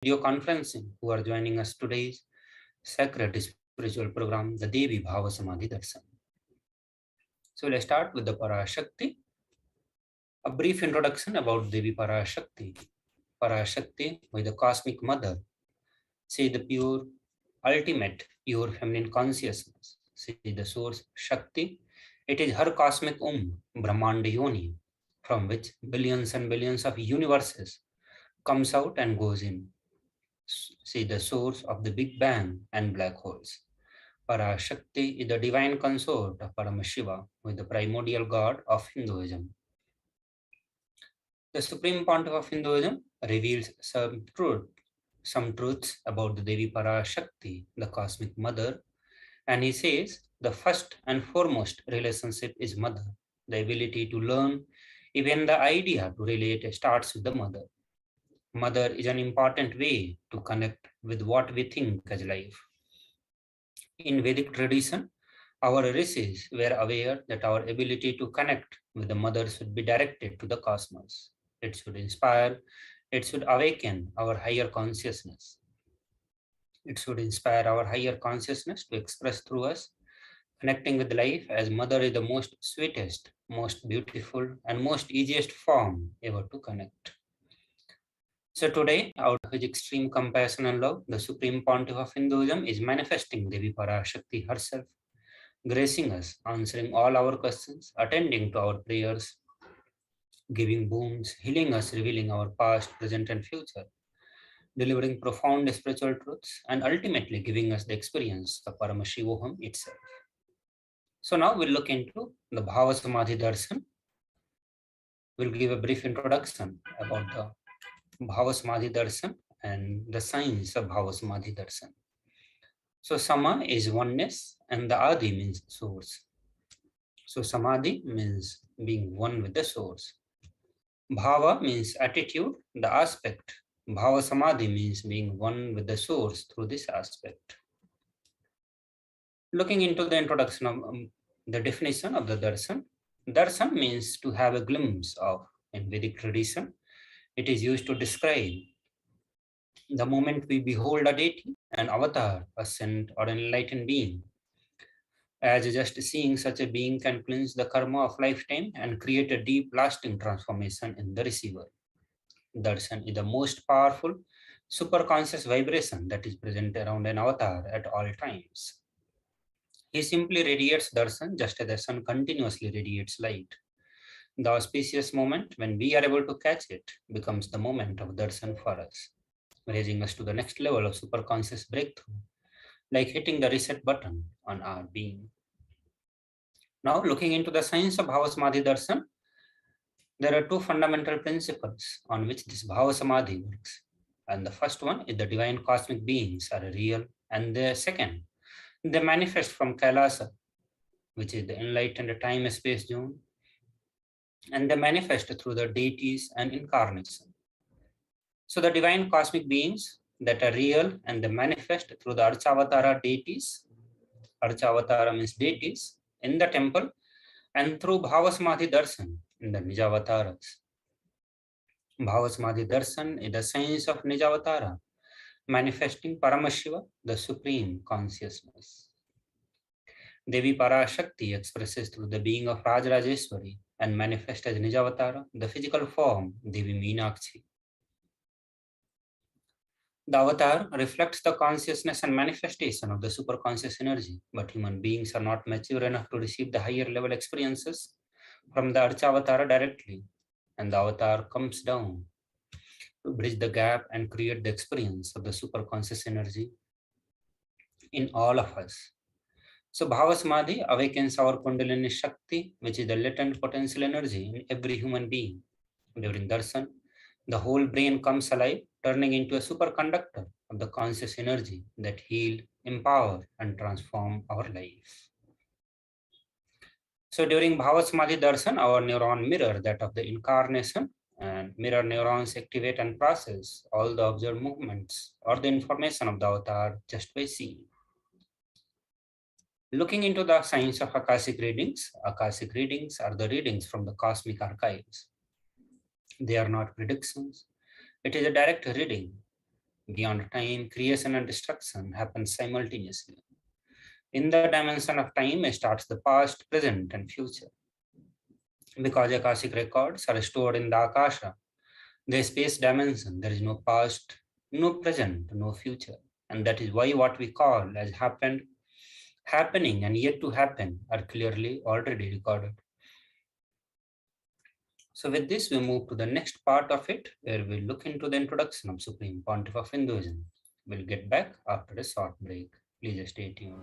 video conferencing who are joining us today's sacred spiritual program, the Devi Bhava Samadhi Darshan. So let's start with the Parashakti. A brief introduction about Devi Parashakti. Parashakti, with the cosmic mother, say the pure, ultimate, pure feminine consciousness. See the source Shakti. It is her cosmic Brahmanda Yoni, from which billions and billions of universes comes out and goes in. See the source of the Big Bang and black holes. Parashakti is the divine consort of Paramashiva, with the primordial god of Hinduism. The Supreme Pontiff of Hinduism reveals some truths about the Devi Parashakti, the cosmic mother, and he says the first and foremost relationship is mother. The ability to learn, even the idea to relate starts with the mother. Mother is an important way to connect with what we think as life. In Vedic tradition, our rishis were aware that our ability to connect with the mother should be directed to the cosmos. It should inspire, it should awaken our higher consciousness. It should inspire our higher consciousness to express through us, connecting with life, as mother is the most sweetest, most beautiful, and most easiest form ever to connect. So today, out of his extreme compassion and love, the Supreme Pontiff of Hinduism is manifesting Devi Parashakti herself, gracing us, answering all our questions, attending to our prayers, giving boons, healing us, revealing our past, present, and future, delivering profound spiritual truths, and ultimately giving us the experience of Paramashivoham itself. So now we'll look into the Bhava Samadhi Darshan. We'll give a brief introduction about the Bhava Samadhi Darshan and the science of Bhava Samadhi Darshan. So Sama is oneness and the Adi means source. So Samadhi means being one with the source. Bhava means attitude, the aspect. Bhava Samadhi means being one with the source through this aspect. Looking into the introduction of the definition of the darshan, darshan means to have a glimpse of. In Vedic tradition, it is used to describe the moment we behold a deity, an avatar, a saint, or an enlightened being. As just seeing such a being can cleanse the karma of lifetime and create a deep, lasting transformation in the receiver. Darshan is the most powerful, superconscious vibration that is present around an avatar at all times. He simply radiates darshan just as the sun continuously radiates light. The auspicious moment when we are able to catch it becomes the moment of darshan for us, raising us to the next level of superconscious breakthrough, like hitting the reset button on our being. Now, looking into the science of Bhava Samadhi Darshan, there are two fundamental principles on which this Bhava Samadhi works. And the first one is the divine cosmic beings are real, and the second, they manifest from Kailasa, which is the enlightened time-space zone, and they manifest through the deities and incarnation. So the divine cosmic beings that are real and they manifest through the Archavatara deities, Archavatara means deities, in the temple, and through Bhava Samadhi Darshan in the Nijavataras. Bhava Samadhi Darshan is the science of Nijavatara, manifesting Paramashiva, the supreme consciousness. Devi Parashakti expresses through the being of Rajrajeswari and manifests as Nijavatara, the physical form, Devi Meenakshi. The avatar reflects the consciousness and manifestation of the superconscious energy, but human beings are not mature enough to receive the higher level experiences from the Archavatara directly, and the avatar comes down to bridge the gap and create the experience of the superconscious energy in all of us. So Bhava Samadhi awakens our Kundalini Shakti, which is the latent potential energy in every human being. During darshan, the whole brain comes alive, turning into a superconductor of the conscious energy that heal, empower, and transform our life. So during Bhava Samadhi Darshan, our neuron mirror that of the incarnation, and mirror neurons activate and process all the observed movements or the information of the avatar just by seeing. Looking into the science of Akashic readings are the readings from the cosmic archives. They are not predictions. It is a direct reading Beyond time, creation and destruction happen simultaneously. In the dimension of time starts the past, present, and future. Because Akashic records are stored in the Akasha, the space dimension, there is no past, no present, no future. And that is why what we call as happened, happening, and yet to happen are clearly already recorded. So with this, we move to the next part of it, where we look into the introduction of Supreme Pontiff of Hinduism. We'll get back after a short break. Please stay tuned.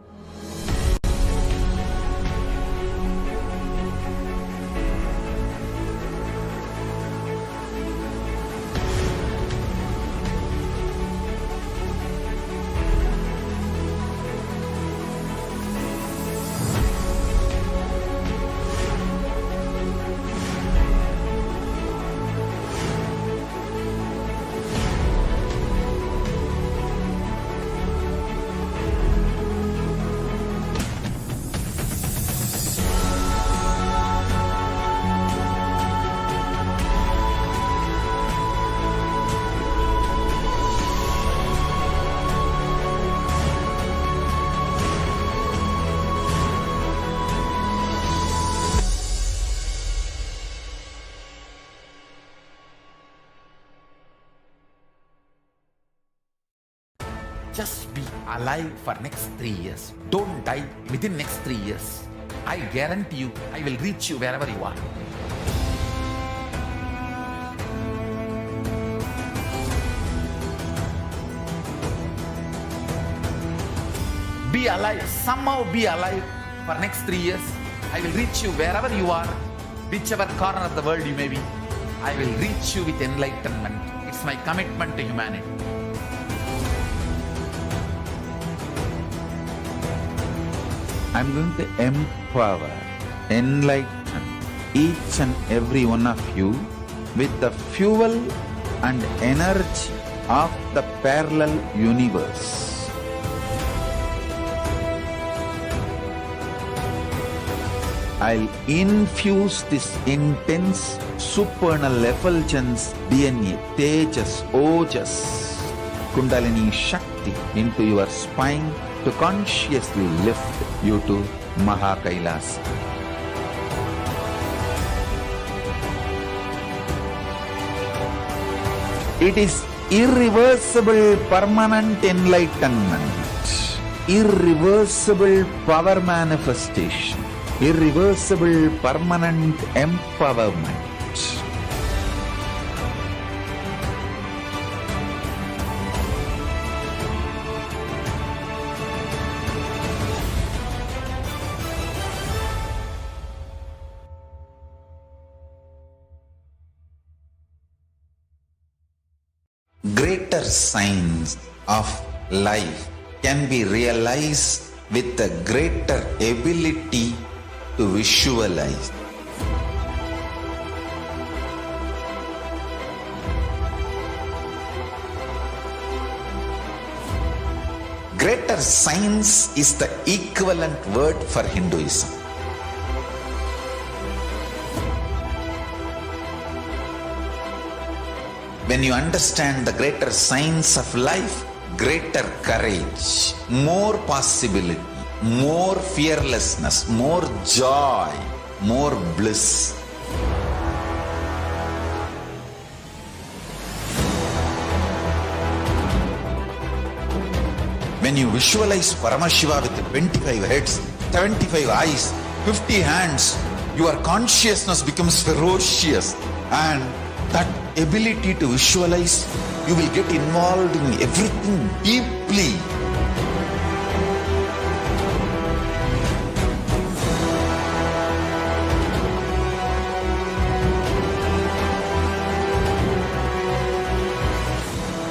Just be alive for next 3 years. Don't die within next 3 years. I guarantee you, I will reach you wherever you are. Be alive, somehow be alive for next 3 years. I will reach you wherever you are, whichever corner of the world you may be. I will reach you with enlightenment. It's my commitment to humanity. I'm going to empower, enlighten each and every one of you with the fuel and energy of the parallel universe. I'll infuse this intense supernal effulgence DNA, Tejas, Ojas, Kundalini Shakti into your spine to consciously lift you to Mahakailas. It is irreversible permanent enlightenment, irreversible power manifestation, irreversible permanent empowerment. Greater signs of life can be realized with a greater ability to visualize. Greater science is the equivalent word for Hinduism. When you understand the greater science of life, greater courage, more possibility, more fearlessness, more joy, more bliss. When you visualize Paramashiva with 25 heads, 75 eyes, 50 hands, your consciousness becomes ferocious, and that ability to visualize, you will get involved in everything deeply.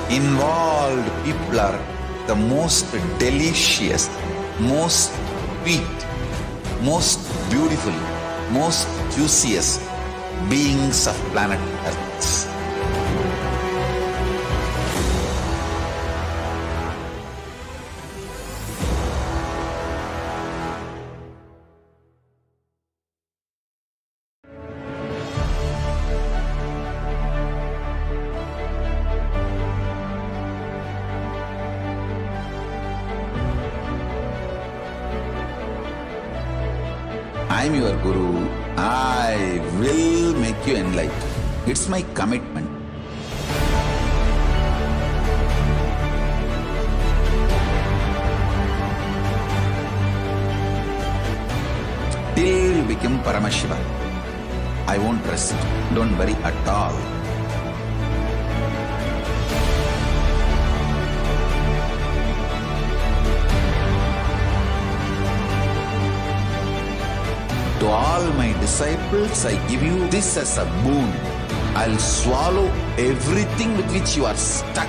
Involved people are the most delicious, most sweet, most beautiful, most juiciest beings of planet Earth. I'm your Guru. I will make you enlightened. It's my commitment. Till you become Paramashiva, I won't rest. Don't worry at all. To all my disciples, I give you this as a boon. I'll swallow everything with which you are stuck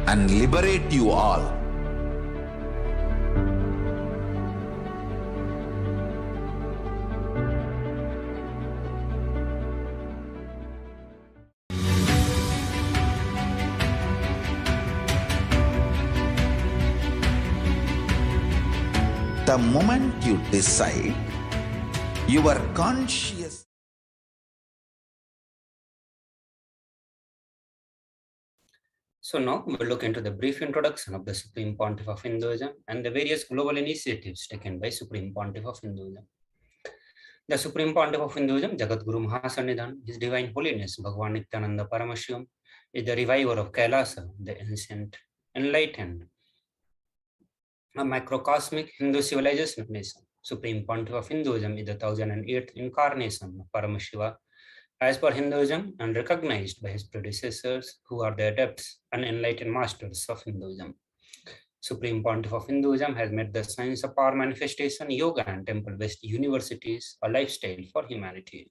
and liberate you all. The moment you decide, your conscious. So now we'll look into the brief introduction of the Supreme Pontiff of Hinduism and the various global initiatives taken by Supreme Pontiff of Hinduism. The Supreme Pontiff of Hinduism, Jagat Guru Mahasannidhan, His Divine Holiness Bhagwan Nithyananda Paramashivam, is the reviver of Kailasa, the ancient, enlightened, a microcosmic Hindu civilization nation. Supreme Pontiff of Hinduism is the 1008th incarnation of Paramashiva as per Hinduism and recognized by his predecessors who are the adepts and enlightened masters of Hinduism. Supreme Pontiff of Hinduism has made the science of power manifestation, yoga and temple-based universities a lifestyle for humanity.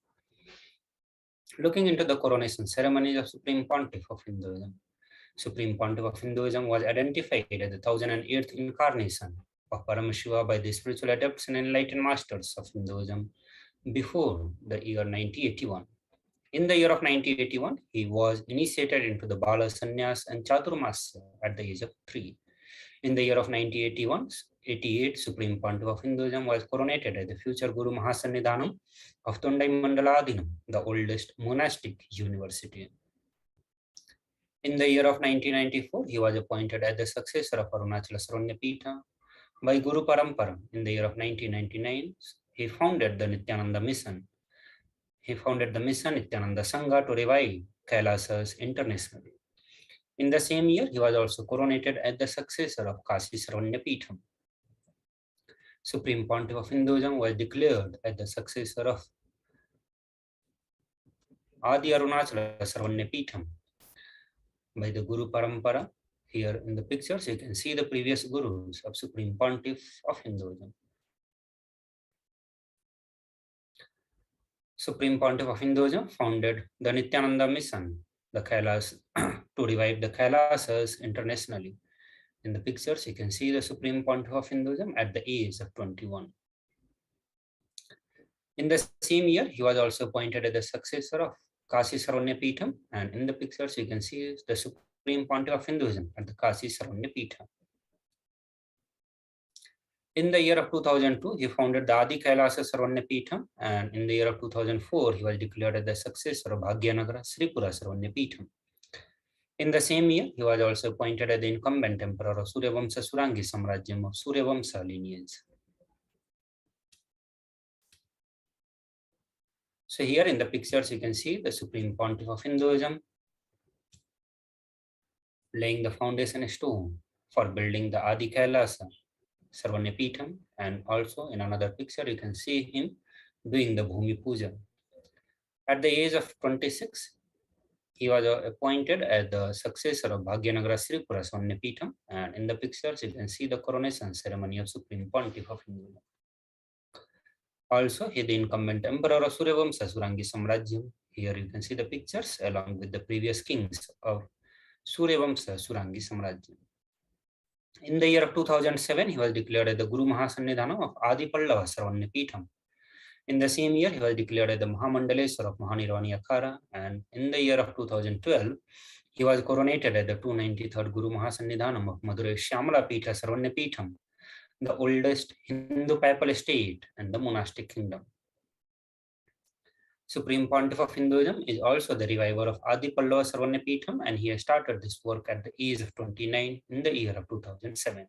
Looking into the coronation ceremonies of Supreme Pontiff of Hinduism, Supreme Pontiff of Hinduism was identified as the 1008th incarnation of Paramashiva by the spiritual adepts and enlightened masters of Hinduism before the year 1981. In the year of 1981, he was initiated into the Bala Sannyas and Chaturmasya at the age of 3. In the year of 1988, Supreme Pontiff of Hinduism was coronated as the future Guru Mahasannidhanam of Tondai Mandaladinam, the oldest monastic university. In the year of 1994, he was appointed as the successor of Arunachala Sarvanyapita by Guru Parampara. In the year of 1999, he founded the Nithyananda Mission. He founded the mission Nithyananda Sangha to revive Kailasas internationally. In the same year, he was also coronated as the successor of Kashi Sarvanyapitham. Supreme Pontiff of Hinduism was declared as the successor of Adi Arunachala Sarvanyapitham by the Guru Parampara. Here in the pictures, you can see the previous gurus of Supreme Pontiff of Hinduism. Supreme Pontiff of Hinduism founded the Nithyananda Mission, the Kailas, to revive the Kailasas internationally. In the pictures, you can see the Supreme Pontiff of Hinduism at the age of 21. In the same year, he was also appointed as the successor of Kashi Sarvanyapitham, and in the pictures, you can see the Supreme Pontiff of Hinduism at the Kashi Sarvanyapitham. In the year of 2002, he founded the Adi Kailasa Sarvanyapitham, and in the year of 2004, he was declared as the successor of Bhagyanagara Sripura Sarvanyapitham. In the same year, he was also appointed as the incumbent emperor of Suryavamsa Surangi Samrajyam of Suryavamsa lineage. So here in the pictures, you can see the Supreme Pontiff of Hinduism laying the foundation stone for building the Adi Kailasa Sarvanyapitham, and also in another picture, you can see him doing the Bhumi Puja. At the age of 26, he was appointed as the successor of Bhagyanagara Sripura Sarvanyapitham, and in the pictures, you can see the coronation ceremony of Supreme Pontiff of Hinduism. Also, he is the incumbent emperor of Suryavamsa Surangi Samrajyam. Here you can see the pictures along with the previous kings of Suryavamsa Surangi Samrajyam. In the year of 2007, he was declared as the Guru Mahasannidhanam of Adi Pallava Sarvanyapitham. In the same year, he was declared as the Mahamandaleswar of Mahanirvani Akhara, and in the year of 2012, he was coronated as the 293rd Guru Mahasannidhanam of Madurai Shyamala Pitha Sarvanyapitham, the oldest Hindu papal state and the monastic kingdom. Supreme Pontiff of Hinduism is also the reviver of Adi Pallava Sarvanyapitham, and he has started this work at the age of 29 in the year of 2007.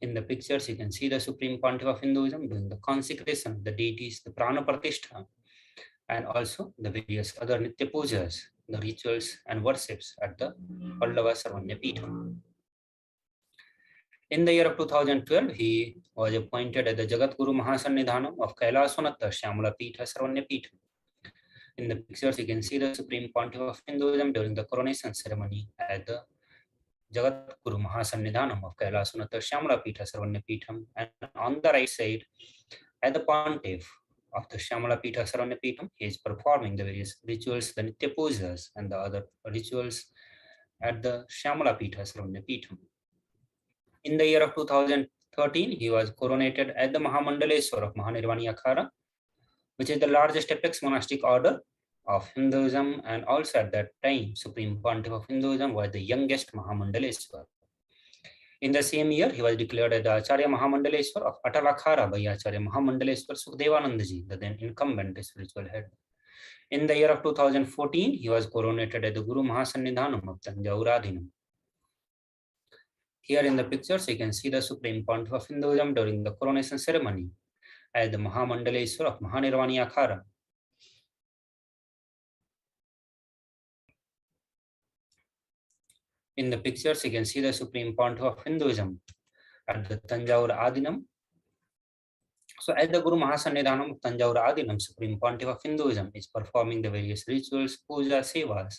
In the pictures, you can see the Supreme Pontiff of Hinduism doing the consecration of the deities, the Prana Pratishtha, and also the various other Nitya Pujas, the rituals and worships at the Pallava Sarvanya Peetham. In the year of 2012, he was appointed as the Jagat Guru Mahasannidhanam of Kailasanatta Shyamala Peetha Sarvanya Peetham. In the pictures, you can see the Supreme Pontiff of Hinduism during the coronation ceremony at the Jagat Guru Mahasannidhanam of Kailasanatta Shyamala Peetha Sarvanya Peetham, and on the right side, at the Pontiff of the Shyamala Peetha Sarvanya Peetham, he is performing the various rituals, the Nitya Pujas, and the other rituals at the Shyamala Peetha Sarvanya Peetham. In the year of 2013, he was coronated as the Mahamandaleshwar of Mahanirvani Akhara, which is the largest apex monastic order of Hinduism, and also at that time, Supreme Pontiff of Hinduism was the youngest Mahamandaleshwar. In the same year, he was declared as the Acharya Mahamandaleshwar of Atalakhara by Acharya Mahamandaleshwar Sukhdevanandaji, the then incumbent spiritual head. In the year of 2014, he was coronated as the Guru Mahasannidhanam of Tanjauradhinam. Here in the pictures, you can see the Supreme Pontiff of Hinduism during the coronation ceremony as the Mahamandaleshwar of Mahanirvani Akhara. In the pictures, you can see the Supreme Pontiff of Hinduism at the Tanjore Adinam. So as the Guru Mahasannidhanam of Tanjore Adinam, Supreme Pontiff of Hinduism is performing the various rituals, puja, sevas,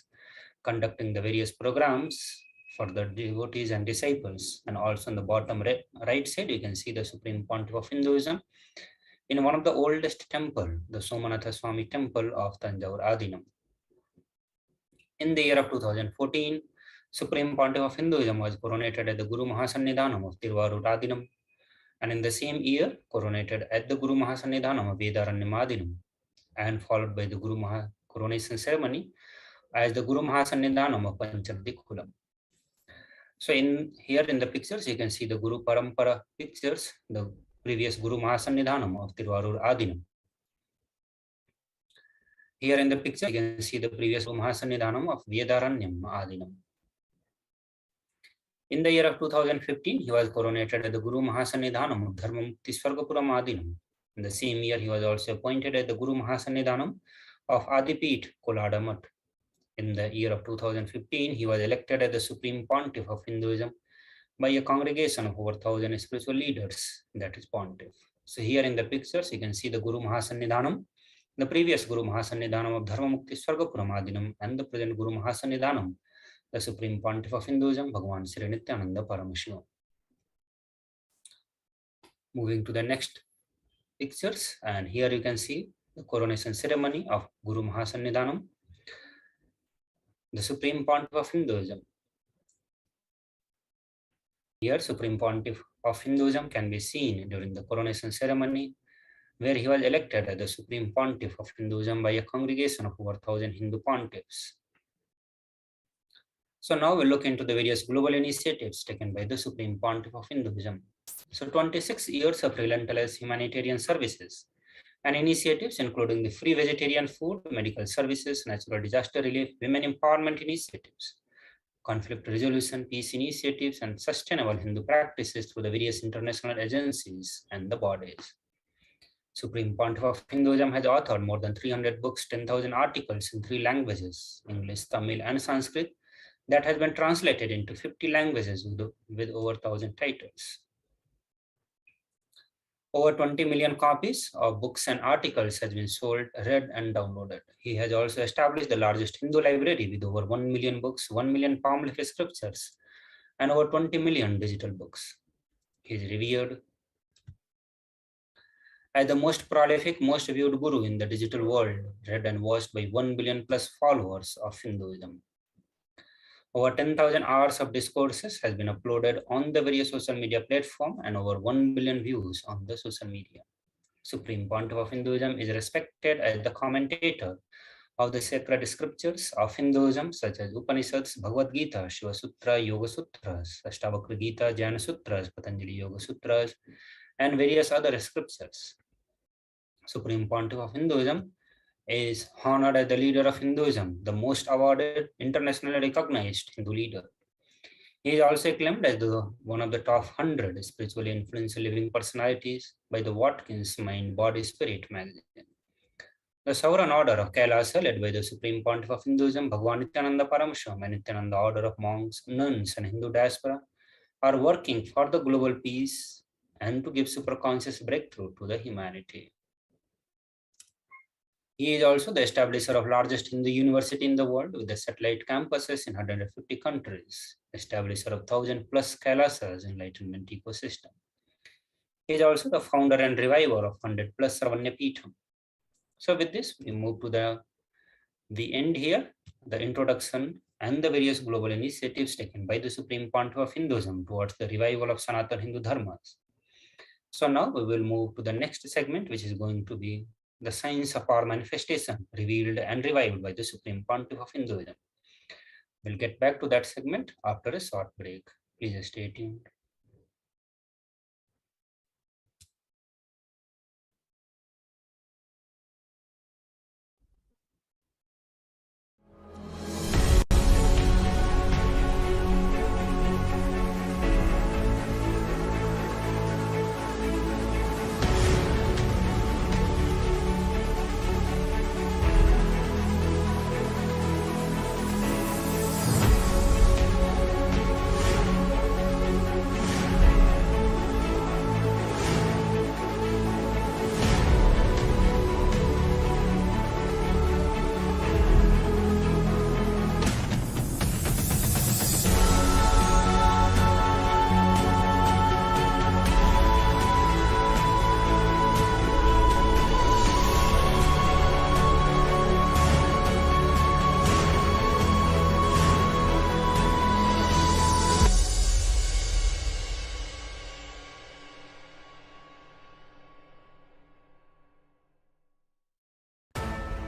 conducting the various programs for the devotees and disciples. And also on the bottom right side, you can see the Supreme Pontiff of Hinduism in one of the oldest temple, the Somanatha Swami temple of Tanjore Adinam. In the year of 2014, Supreme Pontiff of Hinduism was coronated at the Guru Mahasannidhanam of Tiruvarur Adinam, and in the same year coronated at the Guru Mahasannidhanam of Vedaranyam Adinam, and followed by the coronation ceremony as the Guru Mahasannidhanam of Panchavdikhulam. So here in the pictures, you can see the Guru Parampara pictures, the previous Guru Mahasannidhanam of Tiruvarur Adinam. Here in the picture, you can see the previous Guru Mahasannidhanam of Vedaranyam Adinam. In the year of 2015, he was coronated as the Guru Mahasannidhanam of Dharmamukti Swargapuram Adinam. In the same year, he was also appointed as the Guru Mahasannidhanam of Adipeeth Koladamat. In the year of 2015, he was elected as the Supreme Pontiff of Hinduism by a congregation of over 1,000 spiritual leaders, that is Pontiff. So here in the pictures, you can see the Guru Mahasannidhanam, the previous Guru Mahasannidhanam of Dharmamukti Swargapuram Adinam, and the present Guru Mahasannidhanam, the Supreme Pontiff of Hinduism, Bhagavan Sri Nithyananda Paramashivam. Moving to the next pictures, and here you can see the coronation ceremony of Guru Mahasannidhanam, the Supreme Pontiff of Hinduism. Here, Supreme Pontiff of Hinduism can be seen during the coronation ceremony, where he was elected as the Supreme Pontiff of Hinduism by a congregation of over 1,000 Hindu pontiffs. So now we'll look into the various global initiatives taken by the Supreme Pontiff of Hinduism. So 26 years of relentless humanitarian services and initiatives including the free vegetarian food, medical services, natural disaster relief, women empowerment initiatives, conflict resolution, peace initiatives, and sustainable Hindu practices through the various international agencies and the bodies. Supreme Pontiff of Hinduism has authored more than 300 books, 10,000 articles in 3 languages, English, Tamil, and Sanskrit, that has been translated into 50 languages with over 1,000 titles. Over 20 million copies of books and articles has been sold, read, and downloaded. He has also established the largest Hindu library with over 1 million books, 1 million palm leaf scriptures, and over 20 million digital books. He is revered as the most prolific, most viewed guru in the digital world, read and watched by 1 billion plus followers of Hinduism. Over 10,000 hours of discourses has been uploaded on the various social media platforms and over 1 billion views on the social media. Supreme Pontiff of Hinduism is respected as the commentator of the sacred scriptures of Hinduism such as Upanishads, Bhagavad Gita, Shiva Sutra, Yoga Sutras, Ashtavakra Gita, Jnana Sutras, Patanjali Yoga Sutras, and various other scriptures. Supreme Pontiff of Hinduism is honored as the leader of Hinduism, the most awarded, internationally recognized Hindu leader. He is also acclaimed as one of the top 100 spiritually influential living personalities by the Watkins Mind, Body, Spirit magazine. The Sovereign Order of Kailasa, led by the Supreme Pontiff of Hinduism, Bhagwan Nithyananda Paramashivam, and Nithyananda Order of Monks, Nuns, and Hindu diaspora, are working for the global peace and to give superconscious breakthrough to the humanity. He is also the establisher of largest Hindu university in the world with the satellite campuses in 150 countries, establisher of 1,000 plus Kailasas enlightenment ecosystem. He is also the founder and reviver of 100 plus Sarvanyapitham. So with this, we move to the end here, the introduction and the various global initiatives taken by the Supreme Pontiff of Hinduism towards the revival of Sanatana Hindu Dharmas. So now we will move to the next segment, which is going to be the science of our manifestation, revealed and revived by the Supreme Pontiff of Hinduism. We'll get back to that segment after a short break. Please stay tuned.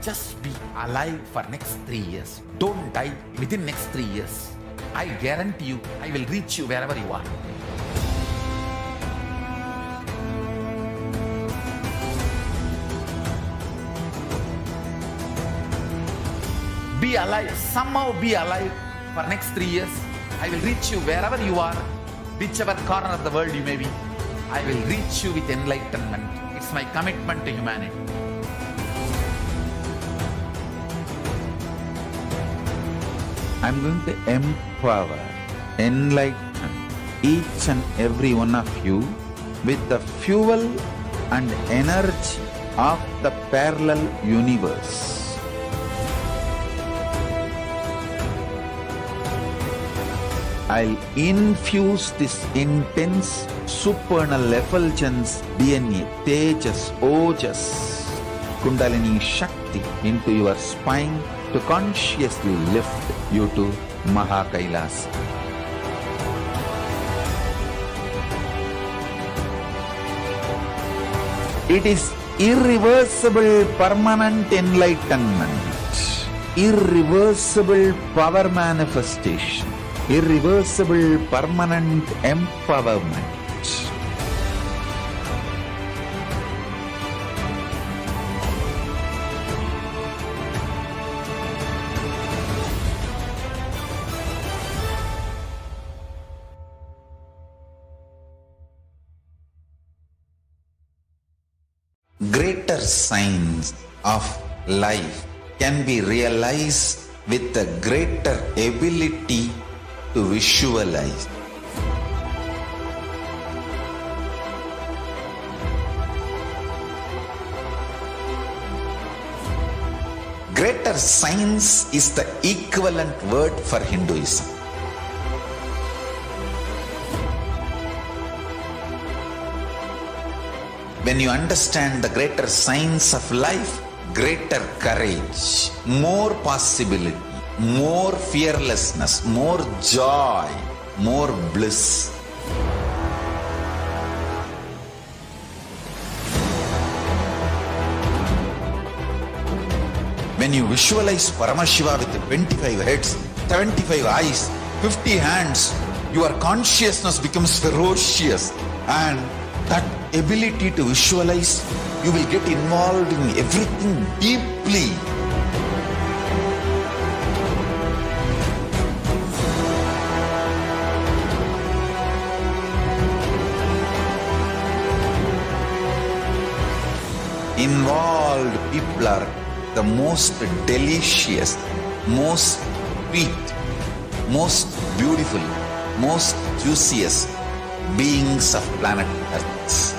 Just be alive for next 3 years. Don't die within next 3 years. I guarantee you, I will reach you wherever you are. Be alive, somehow be alive for next 3 years. I will reach you wherever you are, whichever corner of the world you may be. I will reach you with enlightenment. It's my commitment to humanity. I'm going to empower, enlighten each and every one of you with the fuel and energy of the parallel universe. I'll infuse this intense supernal effulgence DNA, Tejas, Ojas, Kundalini Shakti into your spine to consciously lift you to Mahakailas. It is irreversible permanent enlightenment, irreversible power manifestation, irreversible permanent empowerment. Greater signs of life can be realized with a greater ability to visualize. Greater science is the equivalent word for Hinduism. When you understand the greater science of life, greater courage, more possibility, more fearlessness, more joy, more bliss. When you visualize Paramashiva with 25 heads, 75 eyes, 50 hands, your consciousness becomes ferocious, and that ability to visualize, you will get involved in everything deeply. involved people are the most delicious, most sweet, most beautiful, most juiciest beings of planet Earth.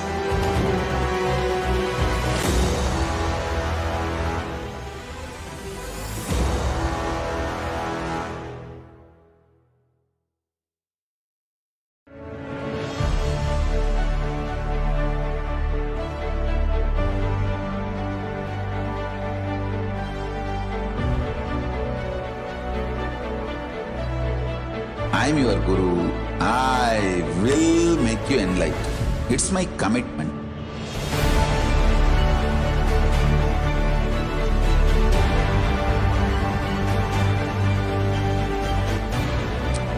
I am your Guru. I will make you enlightened. It's my commitment.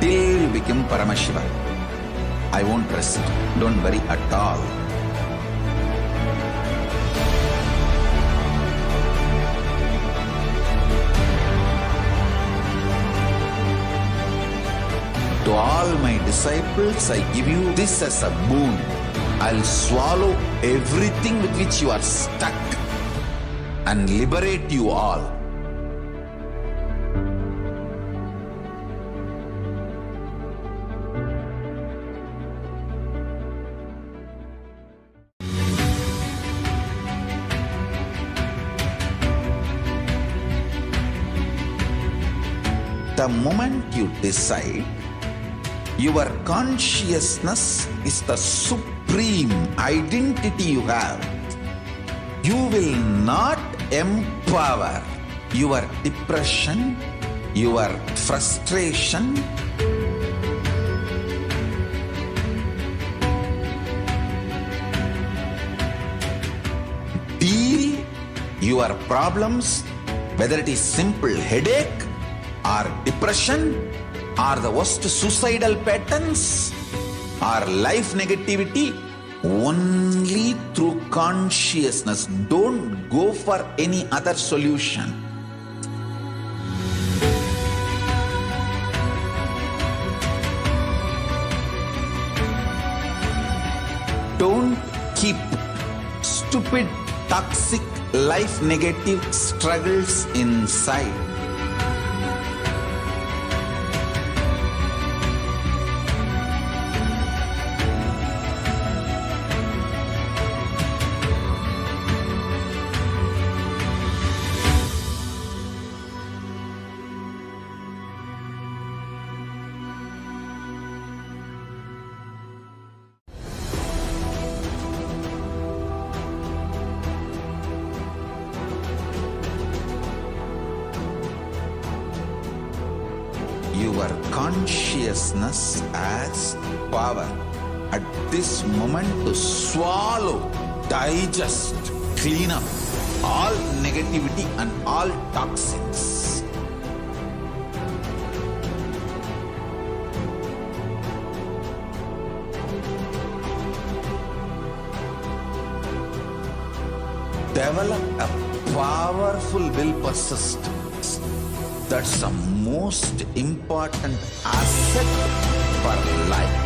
Till you become Paramashiva, I won't rest. Don't worry at all. To all my disciples, I give you this as a boon. I'll swallow everything with which you are stuck and liberate you all. The moment you decide, your consciousness is the supreme identity you have. You will not empower your depression, your frustration, deal your problems, whether it is simple headache or depression, or the worst suicidal patterns, or life negativity, only through consciousness. Don't go for any other solution. Don't keep stupid, toxic, life negative struggles inside. Your consciousness has power at this moment to swallow, digest, clean up all negativity and all toxins. Develop a powerful will persistence. That's the most important asset for life.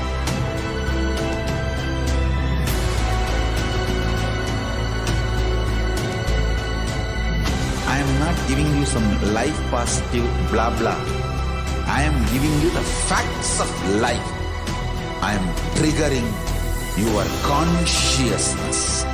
I am not giving you some life positive blah blah. I am giving you the facts of life. I am triggering your consciousness.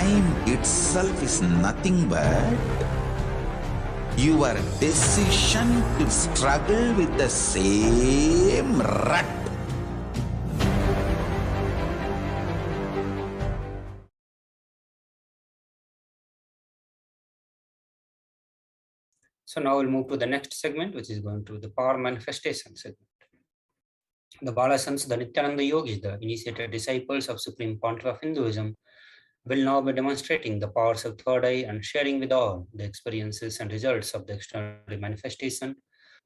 time itself is nothing but your decision to struggle with the same rut. So now we'll move to the next segment, which is going to the power manifestation segment. The Balasans, the Nithyananda yogis, the initiated disciples of Supreme Pontiff of Hinduism, will now be demonstrating the powers of third eye and sharing with all the experiences and results of the extraordinary manifestation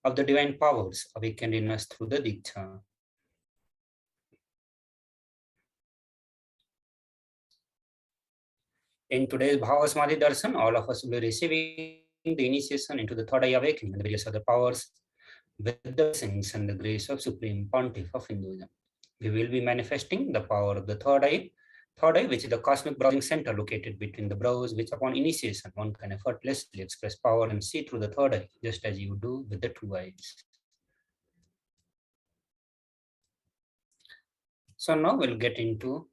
of the divine powers awakened in us through the Diksha. In today's Bhavasamadhi Darshan, all of us will be receiving the initiation into the third eye awakening and various other powers with the blessings and the grace of Supreme Pontiff of Hinduism. We will be manifesting the power of the third eye, which is the cosmic browsing center located between the brows, which upon initiation one can effortlessly express power and see through the third eye, just as you do with the two eyes. So now we'll get into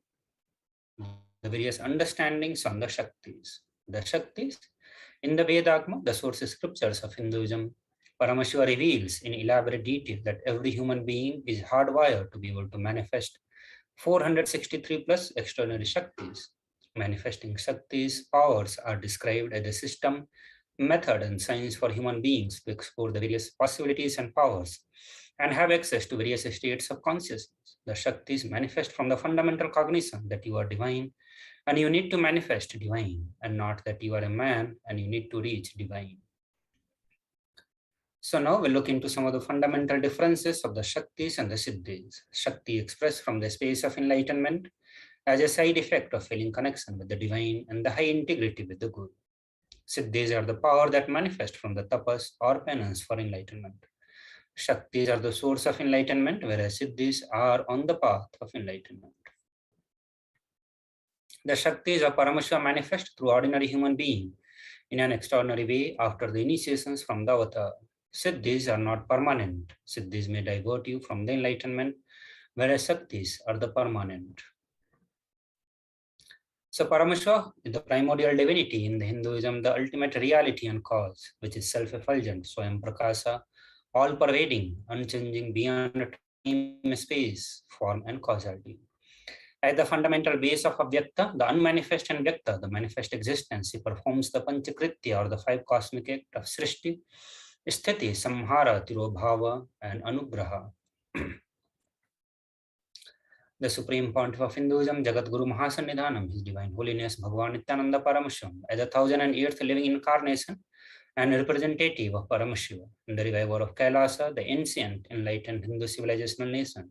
the various understandings on the Shaktis. The Shaktis, in the Vedagma, the source scriptures of Hinduism, Paramashiva reveals in elaborate detail that every human being is hardwired to be able to manifest 463 plus extraordinary Shaktis. Manifesting Shaktis powers are described as a system, method, and science for human beings to explore the various possibilities and powers and have access to various states of consciousness. The Shaktis manifest from the fundamental cognition that you are divine and you need to manifest divine, and not that you are a man and you need to reach divine. So now we'll look into some of the fundamental differences of the Shaktis and the Siddhis. Shakti expressed from the space of enlightenment as a side effect of feeling connection with the divine and the high integrity with the Guru. Siddhis are the power that manifest from the tapas or penance for enlightenment. Shaktis are the source of enlightenment, whereas Siddhis are on the path of enlightenment. The Shaktis of Paramashiva manifest through ordinary human being in an extraordinary way after the initiations from the avatar. Siddhis are not permanent. Siddhis may divert you from the enlightenment, whereas Shaktis are the permanent. So Paramashiva is the primordial divinity in the Hinduism, the ultimate reality and cause, which is self-effulgent, Swayam Prakasa, all-pervading, unchanging beyond time, space, form, and causality. At the fundamental base of Avyakta, the unmanifest and Vyakta, the manifest existence, he performs the Panchakritya or the five cosmic acts of Srishti, Sthiti, Samhara, Tirobhava, and Anugraha. The Supreme Pontiff of Hinduism, Jagat Guru Mahasannidhanam, His Divine Holiness Bhagavan Nithyananda Paramashivam, as the 1008th living incarnation and representative of Paramashiva, the reviver of Kailasa, the ancient enlightened Hindu civilizational nation.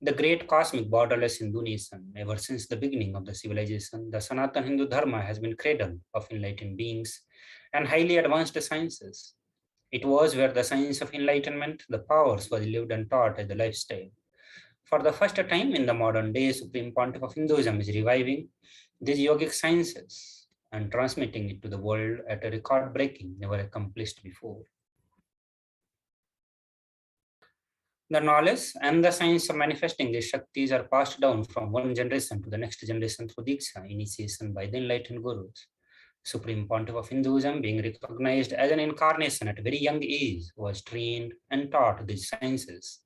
The great cosmic borderless Hindu nation. Ever since the beginning of the civilization, the Sanatana Hindu Dharma has been cradle of enlightened beings and highly advanced sciences. It was where the science of enlightenment, the powers, was lived and taught as the lifestyle. For the first time in the modern day, Supreme Pontiff of Hinduism is reviving these yogic sciences and transmitting it to the world at a record-breaking, never accomplished before. The knowledge and the science of manifesting these Shaktis are passed down from one generation to the next generation through Diksha, initiation by the enlightened Gurus. Supreme Pontiff of Hinduism, being recognized as an incarnation at a very young age, was trained and taught these sciences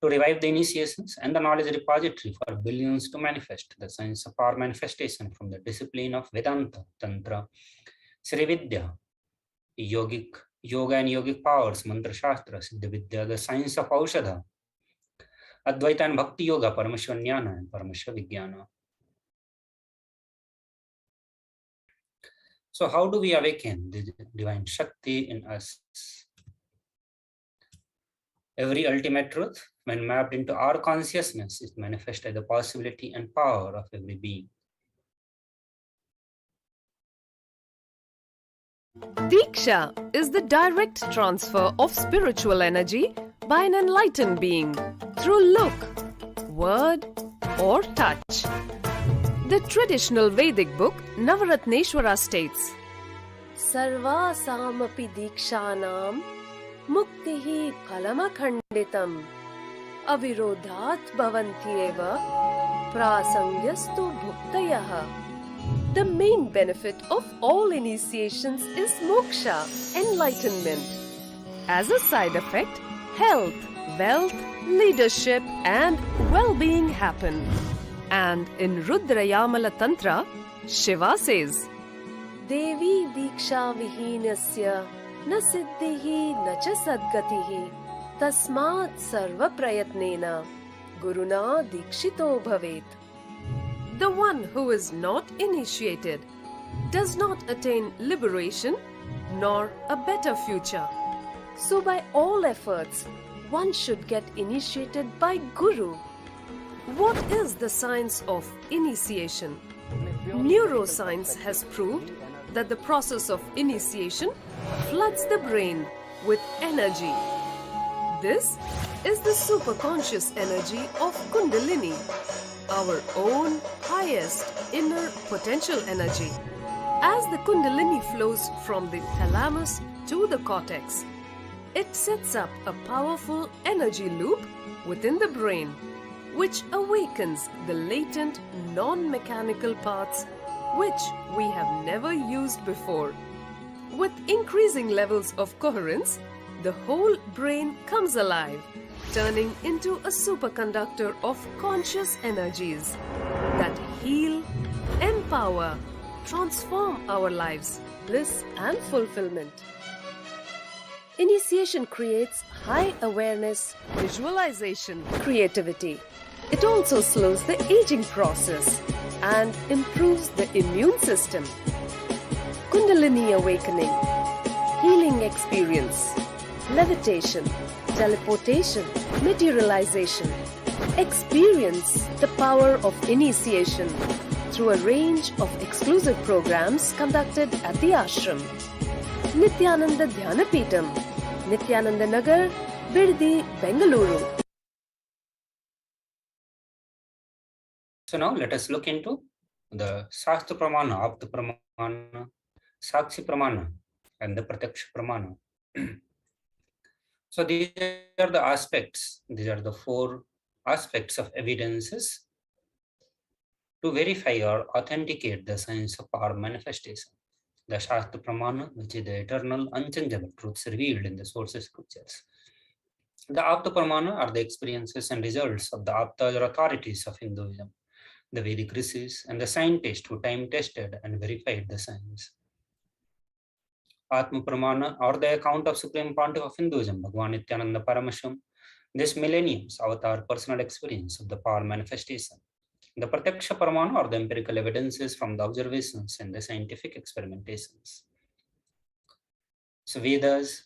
to revive the initiations and the knowledge repository for billions to manifest the science of power manifestation from the discipline of Vedanta, Tantra, Srividya, Yoga and yogic powers, Mantra Shastra, Siddha Vidya, the science of Aushadha, Advaita and Bhakti Yoga, Paramashiva Jnana and Paramashiva Vijnana. So how do we awaken the divine Shakti in us? Every ultimate truth, when mapped into our consciousness, is manifest as the possibility and power of every being. Diksha is the direct transfer of spiritual energy by an enlightened being through look, word, or touch. The traditional Vedic book Navaratneshwara states, Sarvasamapi dikshanam muktihi phalamakhanditam avirodhat bhavanti eva prasangyastu bhuktayah The main benefit of all initiations is moksha, enlightenment. As a side effect, health, wealth, leadership and well-being happen. And in Rudrayamala Tantra, Shiva says, Devi Diksha Vihinasya na siddhihi na cha sadgatihi tasmat sarva prayatnena guruna dikshito bhavet. The one who is not initiated does not attain liberation nor a better future. So by all efforts, one should get initiated by Guru. What is the science of initiation? Neuroscience has proved that the process of initiation floods the brain with energy. This is the superconscious energy of Kundalini, our own highest inner potential energy. As the Kundalini flows from the thalamus to the cortex, it sets up a powerful energy loop within the brain, which awakens the latent non-mechanical parts which we have never used before. With increasing levels of coherence, the whole brain comes alive, turning into a superconductor of conscious energies that heal, empower, transform our lives, bliss and fulfillment. Initiation creates high awareness, visualization, creativity. It also slows the aging process and improves the immune system. Kundalini awakening, healing experience, levitation, teleportation, materialization. Experience the power of initiation through a range of exclusive programs conducted at the ashram. Nithyananda Dhyanapitham, Nithyananda Nagar, Birdi, Bengaluru. So now let us look into the Shastra Pramana, Apta Pramana, Sakshi Pramana, and the Pratyaksha Pramana. So these are the aspects, these are the four aspects of evidences to verify or authenticate the science of power manifestation. The Shastra Pramana, which is the eternal, unchangeable truths revealed in the sources scriptures. The Apta Pramana are the experiences and results of the Aptas or authorities of Hinduism, the Vedic rishis, and the scientists who time-tested and verified the science. Atma Pramana, or the account of Supreme Pontiff of Hinduism, Bhagavan Nithyananda Paramashivam, this millennium's avatar personal experience of the power manifestation. The Pratyaksha Pramana, or the empirical evidences from the observations and the scientific experimentations. So Vedas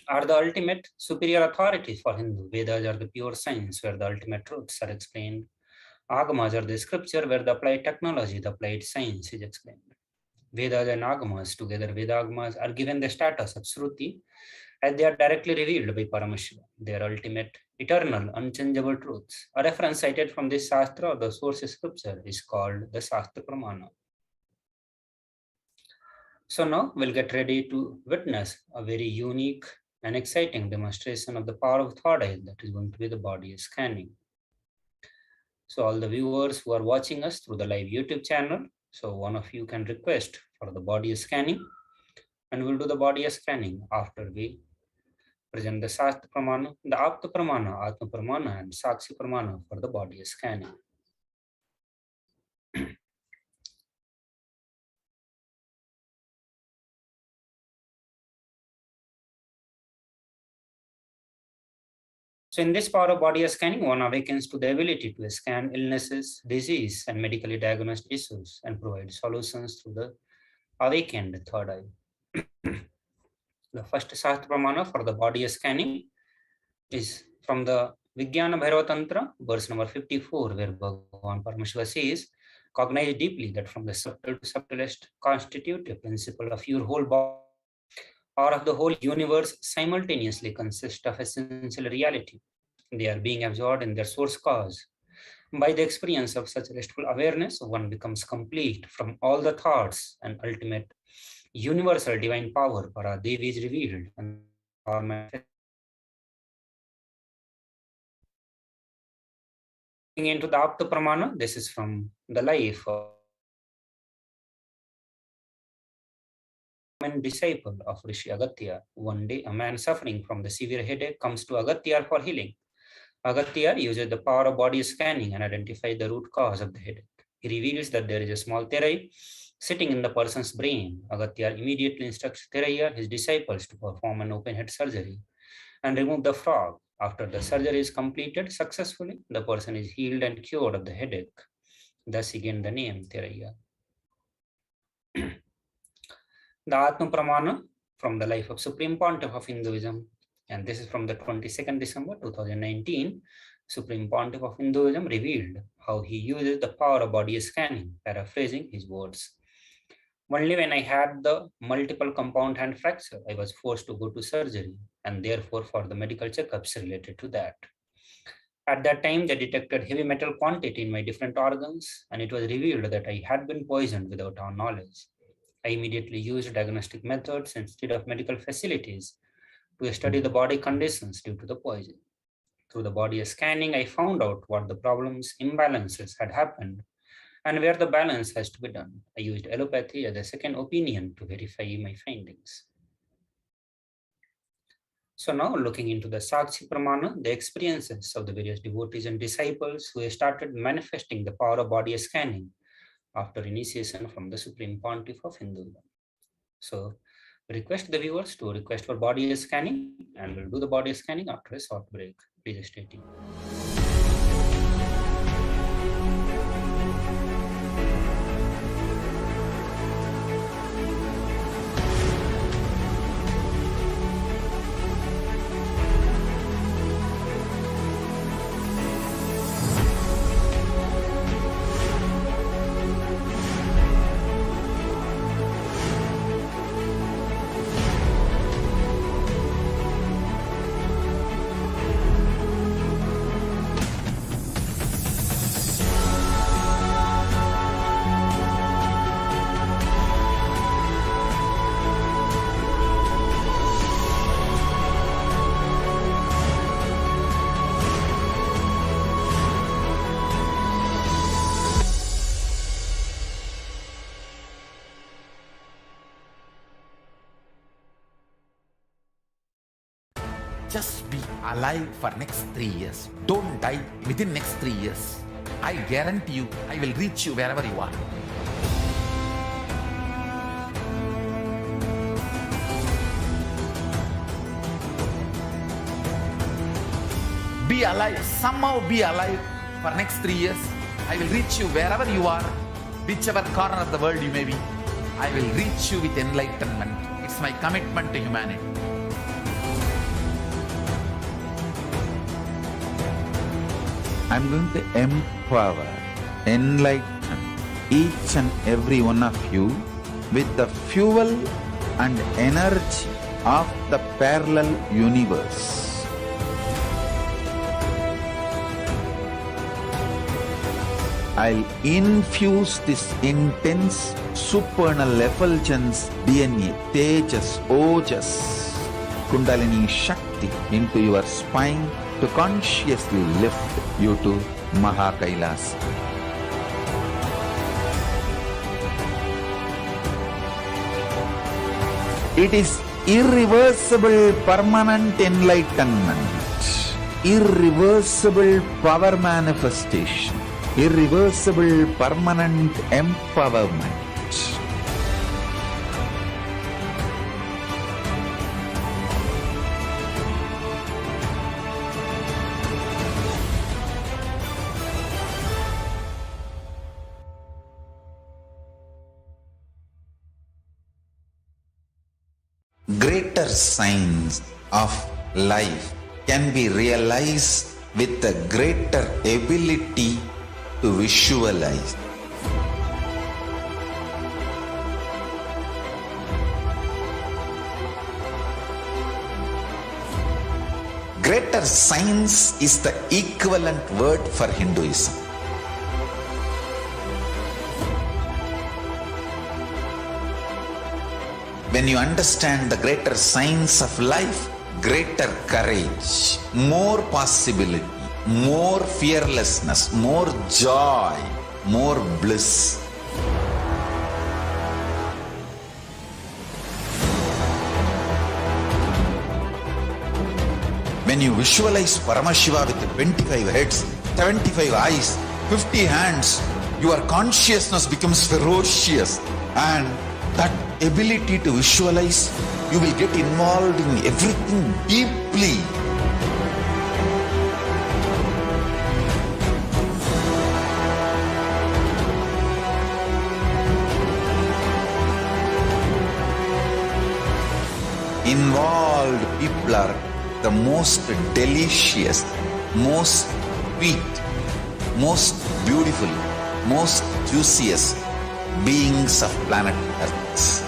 are the ultimate superior authority for Hindu. Vedas are the pure science where the ultimate truths are explained. Agamas are the scripture where the applied technology, the applied science is explained. Vedas and Agamas, together Vedagamas, are given the status of Shruti as they are directly revealed by Paramashiva, their ultimate, eternal, unchangeable truths. A reference cited from this Shastra or the source scripture is called the Shastra Pramana. So now we'll get ready to witness a very unique and exciting demonstration of the power of third eye, that is going to be the body scanning. So all the viewers who are watching us through the live YouTube channel, so one of you can request for the body scanning, and we'll do the body scanning after we present the Shastra Pramana, the Apta Pramana, Atma Pramana, and Sakshi Pramana for the body scanning. So in this power of body scanning, one awakens to the ability to scan illnesses, disease, and medically diagnosed issues and provide solutions through the awakened third eye. The first Shastra Pramana for the body scanning is from the Vijnana Bhairava Tantra, verse number 54, where Bhagavan Paramashiva says, cognize deeply that from the subtle to subtlest constitutive principle of your whole body or of the whole universe simultaneously consist of essential reality. They are being absorbed in their source cause. By the experience of such restful awareness, one becomes complete from all the thoughts and ultimate universal divine power, Paradevi, is revealed and power manifested. Into the Apta Pramana, this is from the life of disciple of Rishi Agatya. One day, a man suffering from the severe headache comes to Agatya for healing. Agatya uses the power of body scanning and identifies the root cause of the headache. He reveals that there is a small Therai sitting in the person's brain. Agatya immediately instructs Therai, his disciples, to perform an open head surgery and remove the frog. After the surgery is completed successfully, the person is healed and cured of the headache. Thus he gained the name Therai. The Atma Pramana from the life of Supreme Pontiff of Hinduism. And this is from the 22nd December 2019. Supreme Pontiff of Hinduism revealed how he uses the power of body scanning, paraphrasing his words. Only when I had the multiple compound hand fracture, I was forced to go to surgery and therefore for the medical checkups related to that. At that time, they detected heavy metal quantity in my different organs, and it was revealed that I had been poisoned without our knowledge. I immediately used diagnostic methods instead of medical facilities to study the body conditions due to the poison. Through the body scanning, I found out what the problems, imbalances had happened and where the balance has to be done. I used allopathy as a second opinion to verify my findings. So now looking into the Sakshi Pramana, the experiences of the various devotees and disciples who started manifesting the power of body scanning after initiation from the Supreme Pontiff of Hinduism. So request the viewers to request for body scanning, and we'll do the body scanning after a short break. Please stay tuned. Just be alive for next 3 years. Don't die within next 3 years. I guarantee you, I will reach you wherever you are. Be alive, somehow be alive for next 3 years. I will reach you wherever you are, whichever corner of the world you may be. I will reach you with enlightenment. It's my commitment to humanity. I'm going to empower, enlighten each and every one of you with the fuel and energy of the parallel universe. I'll infuse this intense supernal effulgence DNA, Tejas, Ojas, Kundalini Shakti into your spine to consciously lift you to Mahakailas. It is irreversible permanent enlightenment, irreversible power manifestation, irreversible permanent empowerment. Greater signs of life can be realized with a greater ability to visualize. Greater science is the equivalent word for Hinduism. When you understand the greater science of life, greater courage, more possibility, more fearlessness, more joy, more bliss. When you visualize Paramashiva with 25 heads, 75 eyes, 50 hands, your consciousness becomes ferocious, and that ability to visualize, you will get involved in everything deeply. Involved people are the most delicious, most sweet, most beautiful, most juiciest beings of planet Earth.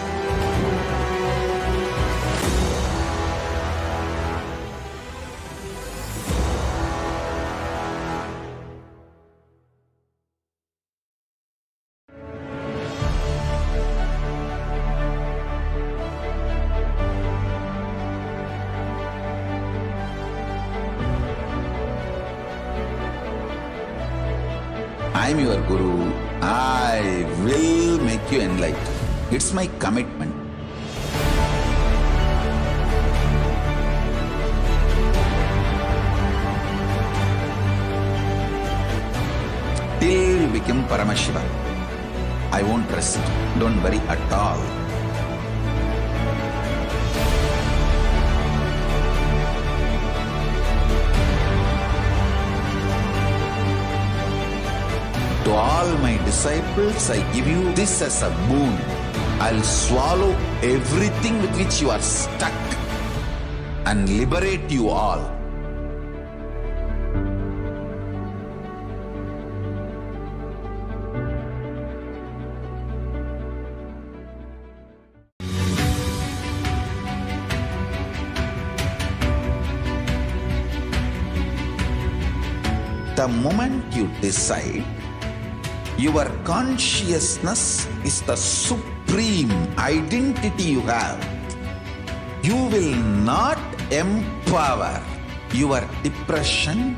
I am your Guru. I will make you enlightened. It's my commitment. Till you become Paramashiva, I won't rest. Don't worry at all. To all my disciples, I give you this as a boon. I'll swallow everything with which you are stuck and liberate you all. The moment you decide, your consciousness is the supreme identity you have. You will not empower your depression,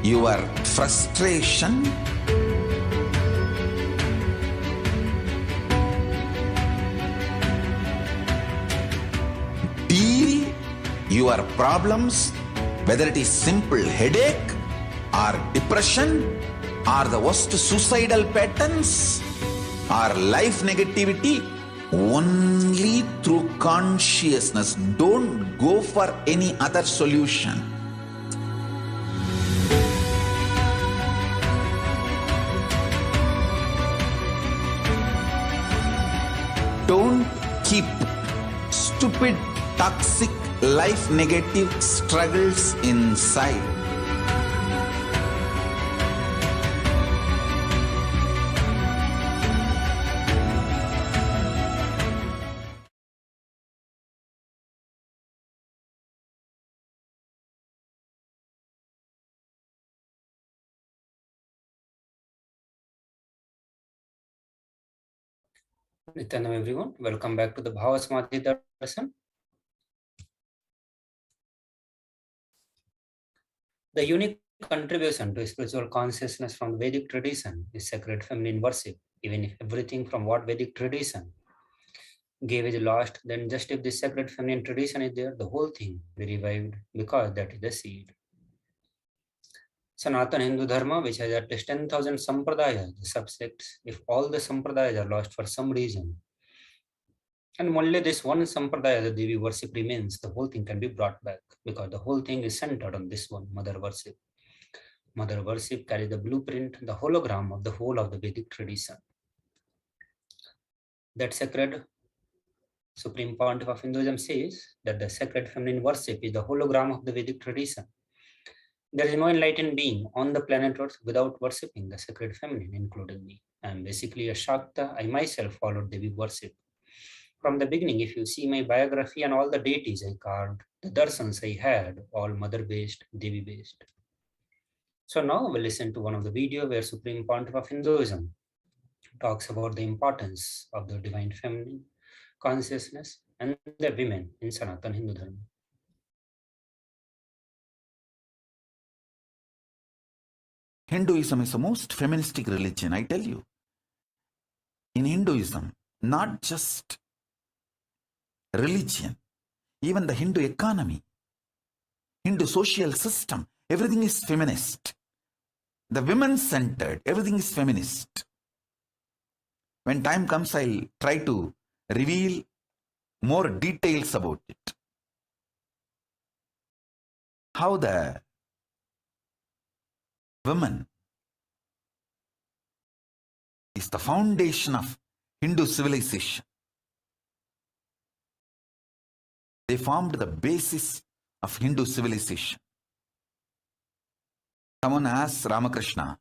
your frustration, deal your problems, whether it is simple headache or depression, or the worst suicidal patterns, or life negativity, only through consciousness. Don't go for any other solution. Don't keep stupid, toxic, life negative struggles inside. Nityanam everyone, welcome back to the Bhavasamadhi Darshan. The unique contribution to spiritual consciousness from the Vedic tradition is sacred feminine worship. Even if everything from what Vedic tradition gave is lost, then just if this sacred feminine tradition is there, the whole thing will be revived, because that is the seed. Sanatana Hindu Dharma, which has at least 10,000 sampradayas, the subsects, if all the sampradayas are lost for some reason, and only this one sampradaya, the Devi worship, remains, the whole thing can be brought back, because the whole thing is centered on this one, Mother worship. Mother worship carries the blueprint, the hologram of the whole of the Vedic tradition. That sacred Supreme Pontiff of Hinduism says that the sacred feminine worship is the hologram of the Vedic tradition. There is no enlightened being on the planet Earth without worshipping the sacred feminine, including me. I am basically a Shakta. I myself followed Devi worship. From the beginning, if you see my biography and all the deities I carved, the darshans I had, all mother-based, Devi-based. So now we'll listen to one of the videos where Supreme Pontiff of Hinduism talks about the importance of the divine feminine consciousness and the women in Sanatana Hindu Dharma. Hinduism is the most feministic religion, I tell you. In Hinduism, not just religion, even the Hindu economy Hindu social system, everything is feminist. The women-centered, everything is feminist. When time comes, I'll try to reveal more details about it. How the woman is the foundation of Hindu civilization. They formed the basis of Hindu civilization. Someone asked Ramakrishna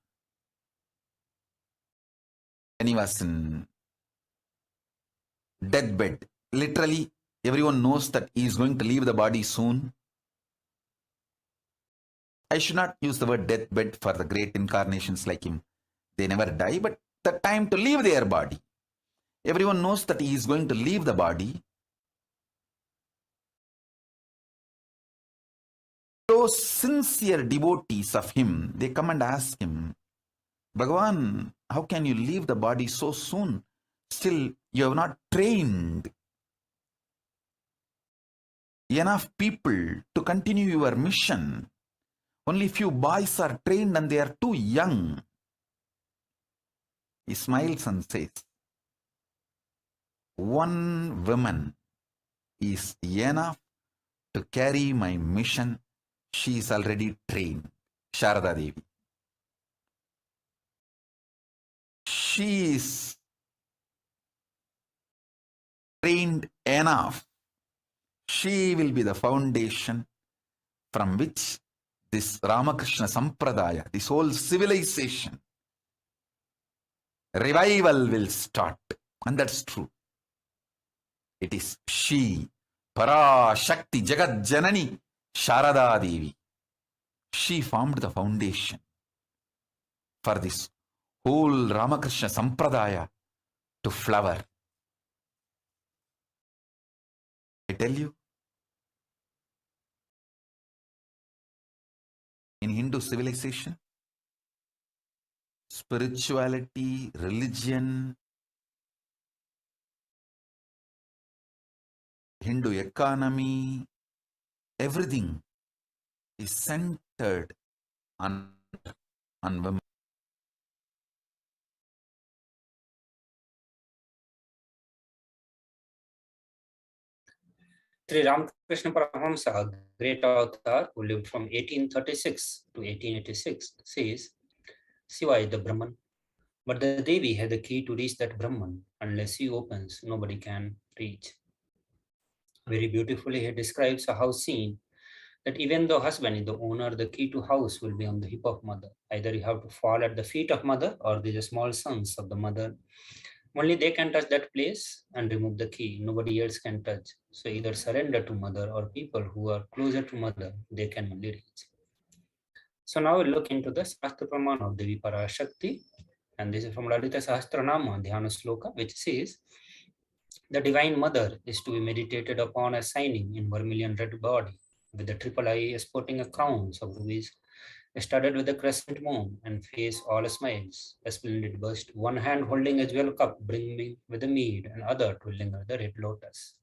when he was in deathbed. Literally, everyone knows that he is going to leave the body soon. I should not use the word deathbed for the great incarnations like him. They never die, but the time to leave their body. Everyone knows that he is going to leave the body. Those sincere devotees of him, they come and ask him, Bhagavan, how can you leave the body so soon? Still, you have not trained enough people to continue your mission. Only few boys are trained and they are too young. He smiles and says, one woman is enough to carry my mission. She is already trained. Sharada Devi. She is trained enough. She will be the foundation from which this Ramakrishna Sampradaya, this whole civilization, revival will start. And that's true. It is she, Parashakti, Jagat Janani, Sharada Devi. She formed the foundation for this whole Ramakrishna Sampradaya to flower. I tell you, in Hindu civilization, spirituality, religion, Hindu economy, everything is centered on women. Sri Ramakrishna Paramahamsa, a great author who lived from 1836 to 1886, says, Shiva is the Brahman, but the Devi has the key to reach that Brahman. Unless he opens, nobody can reach. Very beautifully, he describes a house scene that even though husband is the owner, the key to house will be on the hip of mother. Either you have to fall at the feet of mother or the small sons of the mother. Only they can touch that place and remove the key. Nobody else can touch. So either surrender to mother or people who are closer to mother, they can only reach. So now we'll look into the Shastra Pramana of Devi Parashakti. And this is from Lalita Sahasranama, Dhyana Sloka, which says, the Divine Mother is to be meditated upon as shining in vermilion red body, with the triple eye sporting a crown of rubies, studded with a crescent moon, and face all smiles, a splendid bust, one hand holding a jewel cup brimming with a mead, and other twirling the red lotus.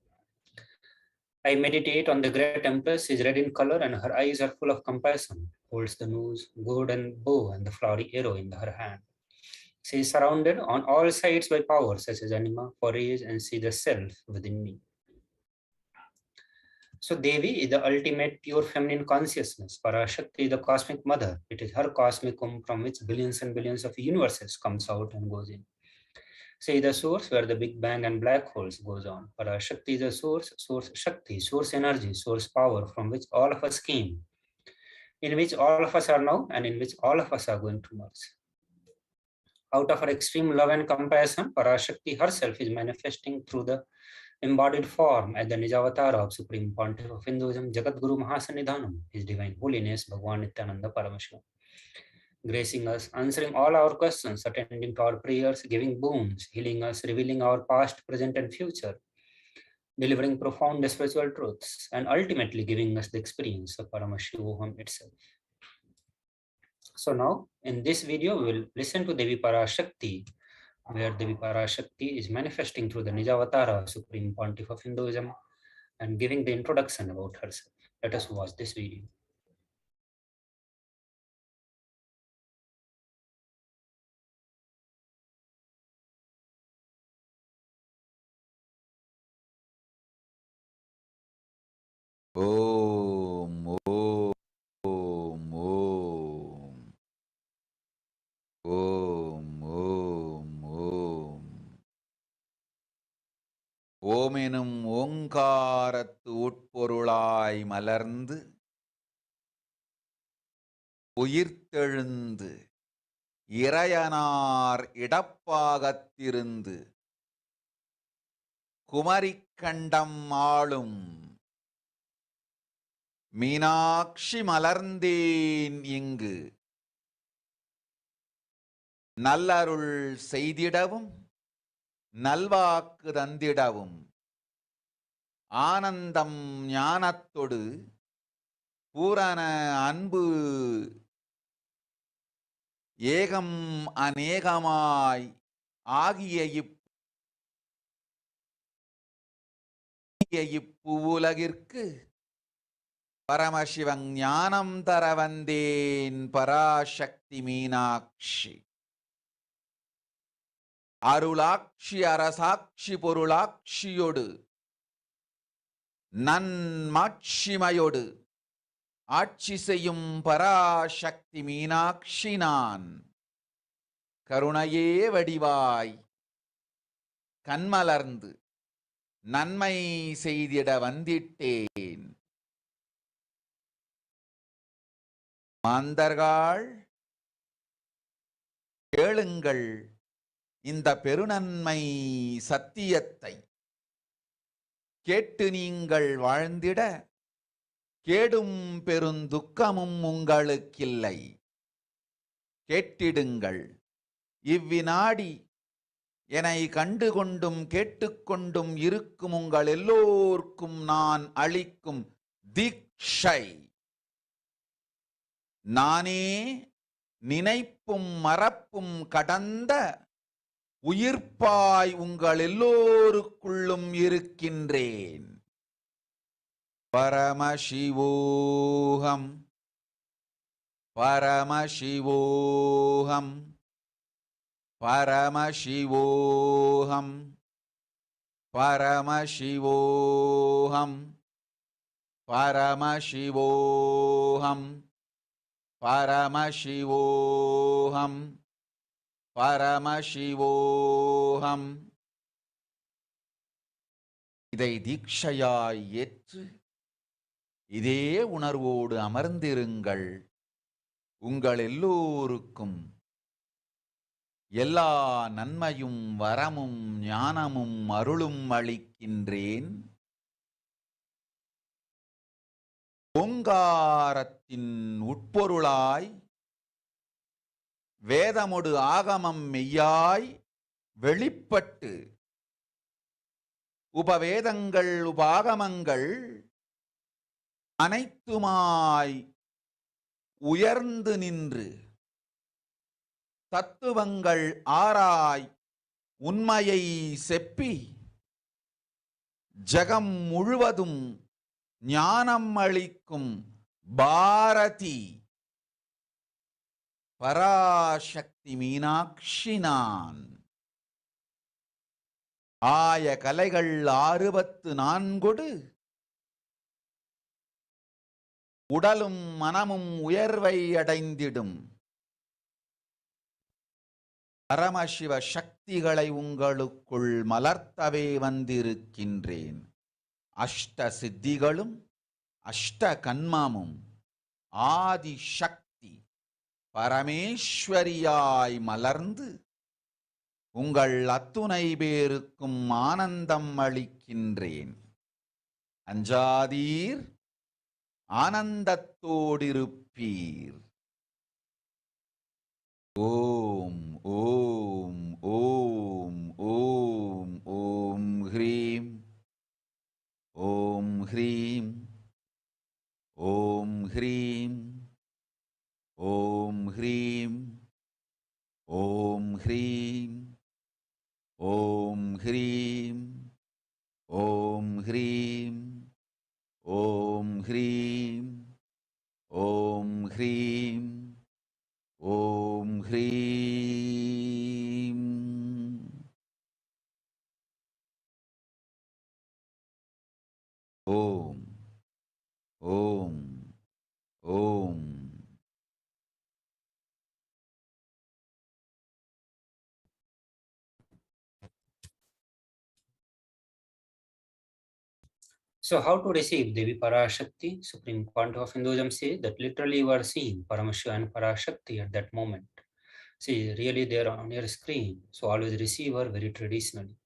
I meditate on the great empress, is red in color, and her eyes are full of compassion, holds the nose, golden bow, and the flowery arrow in her hand. She is surrounded on all sides by powers such as anima, forage, and see the self within me. So Devi is the ultimate pure feminine consciousness. Parashakti is the cosmic mother. It is her cosmic womb from which billions and billions of universes comes out and goes in. She is the source where the Big Bang and black holes goes on. Parashakti is the source Shakti, source energy, source power from which all of us came, in which all of us are now, and in which all of us are going to merge. Out of her extreme love and compassion, Parashakti herself is manifesting through the embodied form as the Nijavatar of Supreme Pontiff of Hinduism, Jagat Guru Mahasannidhanam, His Divine Holiness, Bhagavan Nithyananda Paramashivam, gracing us, answering all our questions, attending to our prayers, giving boons, healing us, revealing our past, present, and future, delivering profound spiritual truths, and ultimately giving us the experience of Paramashivoham itself. So now, in this video, we will listen to Devi Parashakti, where Devi Parashakti is manifesting through the Nijavatara, Supreme Pontiff of Hinduism, and giving the introduction about herself. Let us watch this video. ஓம் ஓம் ஓம் ஓம் ஓம் ஓம். ஓமெனும் ஓங்காரத்து உட்பொருளாய் மலர்ந்து உயிர்த்தெழுந்து இறையனார் இடப்பாகத்திருந்து குமரிக்கண்டம் ஆளும் மீனாட்சி மலர்ந்தேன் இங்கு நல்லருள் செய்திடவும் நல்வாக்கு தந்திடவும் ஆனந்தம் ஞானத்தொடு பூரண அன்பு ஏகம் அநேகமாய் ஆகிய இப்புவுலகிற்கு பரமசிவன் ஞானம் தர வந்தேன் பராசக்தி மீனாட்சி. அருளாட்சி அரசாட்சி பொருளாட்சியோடு நன்மாட்சிமையோடு ஆட்சி செய்யும் பராசக்தி மீனாட்சி நான். கருணையே வடிவாய் கண்மலர்ந்து நன்மை செய்திட வந்திட்டேன். மாந்தர்கள் கேளுங்கள் இந்த பெருநன்மை சத்தியத்தை. கேட்டு நீங்கள் வாழ்ந்திட கேடும் பெருந்துக்கமும் உங்களுக்கில்லை. கேட்டிடுங்கள். இவ்வினாடி என்னை கண்டுகொண்டும் கேட்டுக்கொண்டும் இருக்கும் உங்கள் எல்லோர்க்கும் நான் அளிக்கும் தீட்சை. நானே நினைப்பும் மறப்பும் கடந்த உயிர்ப்பாய் உங்கள் எல்லோருக்குள்ளும் இருக்கின்றேன். பரமசிவோஹம் பரமசிவோஹம் பரமசிவோஹம் பரமசிவோஹம் பரமசிவோஹம் பரமசிவோஹம் பரமசிவோஹம். இதை தீட்சையாய் ஏற்று இதே உணர்வோடு அமர்ந்திருங்கள். உங்கள் எல்லோருக்கும் எல்லா நன்மையும் வரமும் ஞானமும் அருளும் அளிக்கின்றேன். ஓங்காரத்தின் உட்பொருளாய் வேதமொடு ஆகமம் மெய்யாய் வெளிப்பட்டு உபவேதங்கள் உபாகமங்கள் அனைத்துமாய் உயர்ந்து நின்று தத்துவங்கள் ஆராய் உண்மையை செப்பி ஜகம் முழுவதும் ஞானம் அளிக்கும் பாரதி பராசக்தி மீனாட்சி நான். ஆய கலைகள் 64 உடலும் மனமும் உயர்வை அடைந்திடும் பரமசிவ சக்திகளை உங்களுக்குள் மலர்த்தவே வந்திருக்கின்றேன். அஷ்ட சித்திகளும் அஷ்ட கன்மமும் ஆதி சக்தி பரமேஸ்வரியாய் மலர்ந்து உங்கள் அத்துணை பேருக்கும் ஆனந்தம் அளிக்கின்றேன். அஞ்சாதீர், ஆனந்தத்தோடிருப்பீர். ஓம் ஓம் ஓம் ஓம் ஓம் ஹ்ரீம் ஓம் ஹ்ரீம் ஓம் ஹ்ரீம் ஓம் ஹ்ரீம் ஓம் ஹ்ரீம் ஓம் ஹ்ரீம் ஓம் ஹ்ரீம் ஓம் ஹ்ரீம் ஓம் ஹ்ரீம் ஓம் ஹ்ரீம். ஓம் So how to receive Devi Parashakti? Supreme Point of Hinduism says that literally you are seeing Paramashiva and Parashakti at that moment. See, really they are on your screen. So always receive her very traditionally.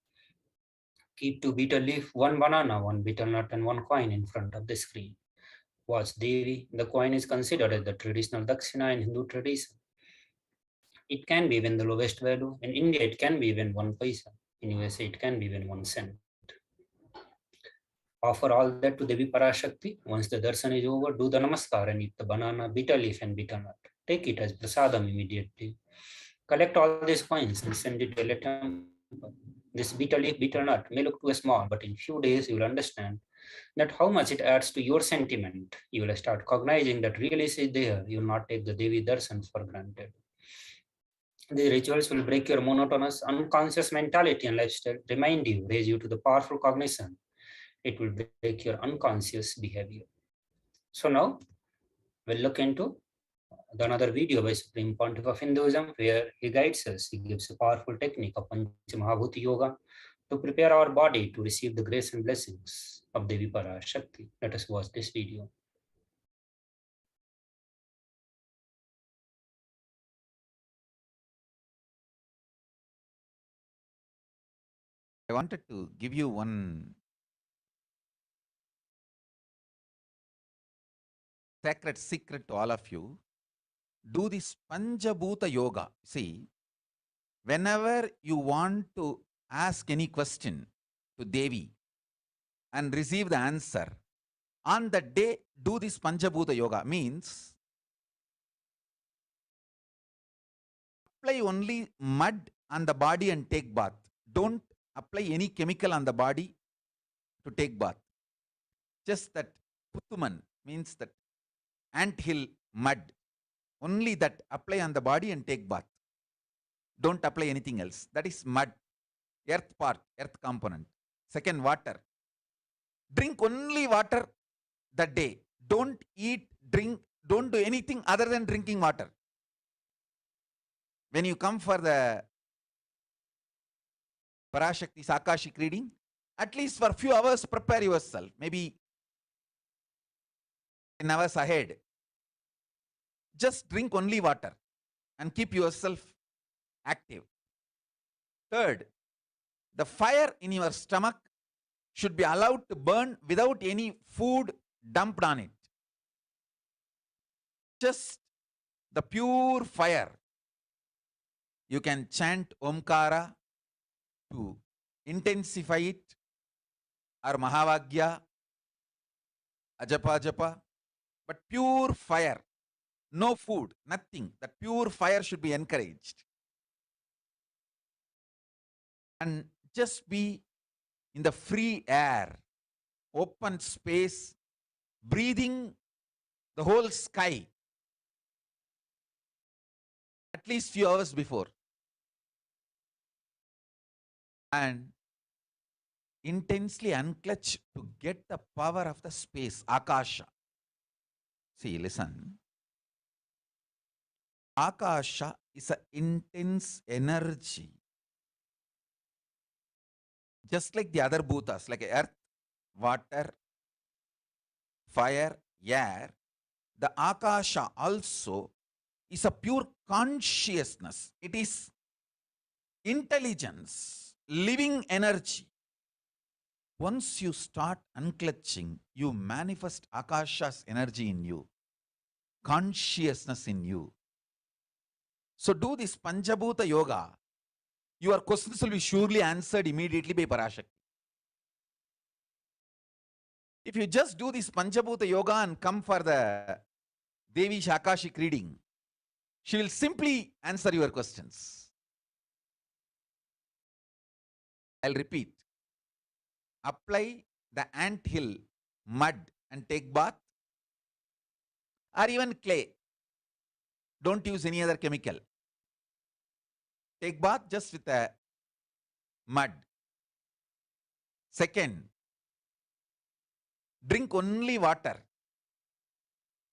Keep two betel leaf, one banana, one betel nut, and one coin in front of the screen. Watch Devi. The coin is considered as the traditional dakshina in Hindu tradition. It can be even the lowest value. In India, it can be even 1 paisa. In USA, it can be even 1 cent. Offer all that to Devi Parashakti. Once the darshan is over, do the namaskar and eat the banana, betel leaf, and betel nut. Take it as prasadam immediately. Collect all these coins and send it to a temple. This betel leaf, betel nut may look too small, but in few days you will understand that how much it adds to your sentiment. You will start cognizing that really is there. You will not take the Devi darshan for granted. The rituals will break your monotonous, unconscious mentality and lifestyle, remind you, raise you to the powerful cognition. It will break your unconscious behavior. So now we'll look into another video by Supreme Pontiff of Hinduism, where he guides us. He gives a powerful technique of Panchamahabhuti Yoga to prepare our body to receive the grace and blessings of Devi Parashakti. Let us watch this video. I wanted to give you one sacred secret to all of you. Do this Panchabhuta Yoga. See, whenever you want to ask any question to Devi and receive the answer, on that day, do this Panchabhuta Yoga. Means, apply only mud on the body and take bath. Don't apply any chemical on the body to take bath. Just that Puttuman means that anthill mud. Only that apply on the body and take bath. Don't apply anything else. That is mud, earth part, earth component. Second, water. Drink only water that day. Don't eat, drink, don't do anything other than drinking water. When you come for the Parashakti's Akashic reading, at least for a few hours, prepare yourself. Maybe 10 hours ahead. Just drink only water and keep yourself active. Third, the fire in your stomach should be allowed to burn without any food dumped on it. Just the pure fire. You can chant Omkara to intensify it, or Mahavagya, Ajapa Japa, but pure fire. No food, nothing. That pure fire should be encouraged. And just be in the free air, open space, breathing the whole sky at least few hours before. And intensely unclutch to get the power of the space, Akasha. See, listen. Akasha is an intense energy. Just like the other bhutas, like earth, water, fire, air, the Akasha also is a pure consciousness. It is intelligence, living energy. Once you start unclutching, you manifest Akasha's energy in you, consciousness in you. So do this Panchabhuta Yoga. Your questions will be surely answered immediately by Parashakti. If you just do this Panchabhuta Yoga and come for the Devi's Akashic reading, she will simply answer your questions. I'll repeat. Apply the anthill mud and take bath, or even clay. Don't use any other chemical. Take bath just with a mud. Second, drink only water.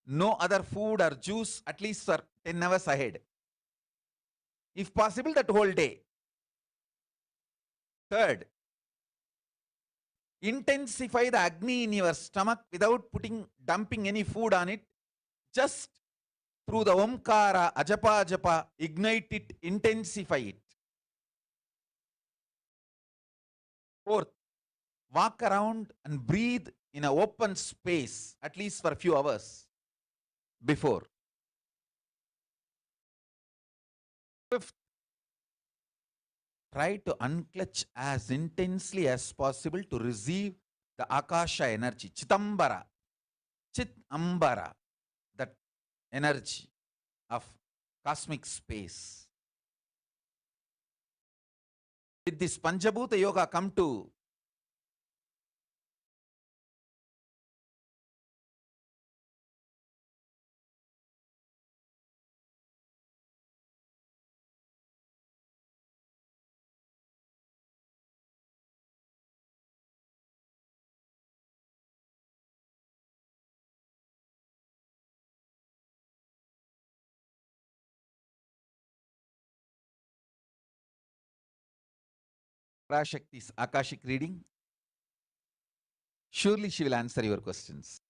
No other food or juice at least for 10 hours ahead. If possible, that whole day. Third, Intensify the Agni in your stomach without dumping any food on it. Just through the Omkara, Ajapa, Japa, ignite it, intensify it. Fourth, walk around and breathe in an open space, at least for a few hours before. Fifth, try to unclutch as intensely as possible to receive the Akasha energy, Chitambara, that energy of cosmic space. With this Panchabhuta Yoga come to Parashakti's Akashic reading. Surely she will answer your questions.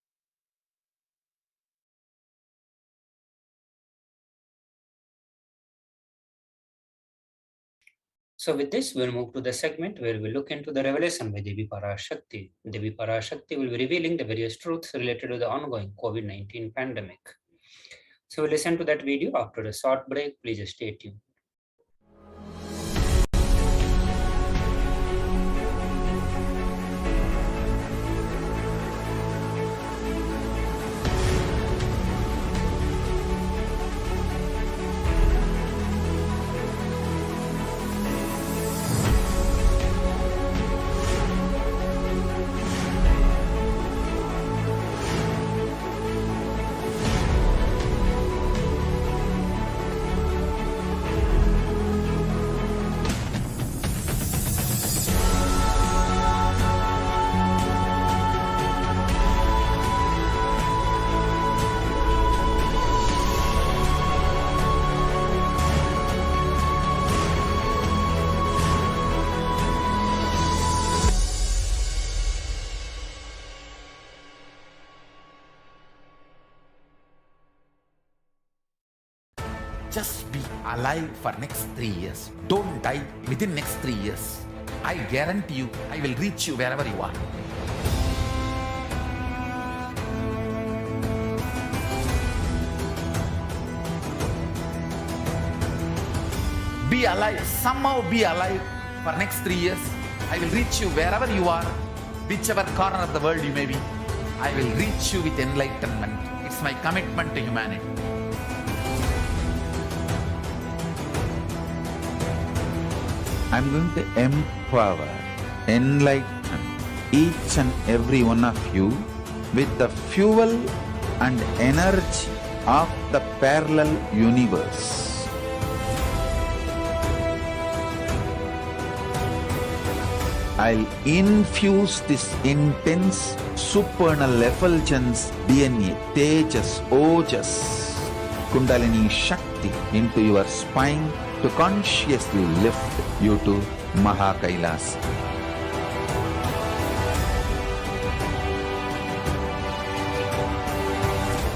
So with this, we'll move to the segment where we look into the revelation by Devi Parashakti. Devi Parashakti will be revealing the various truths related to the ongoing COVID-19 pandemic. So we'll listen to that video after a short break. Please stay tuned. Just be alive for next 3 years. Don't die within next 3 years. I guarantee you, I will reach you wherever you are. Be alive, somehow be alive for next 3 years. I will reach you wherever you are, whichever corner of the world you may be. I will reach you with enlightenment. It's my commitment to humanity. I'm going to empower, enlighten each and every one of you with the fuel and energy of the parallel universe. I'll infuse this intense supernal effulgence DNA, Tejas, Ojas, Kundalini Shakti into your spine to consciously lift you to Mahakailas.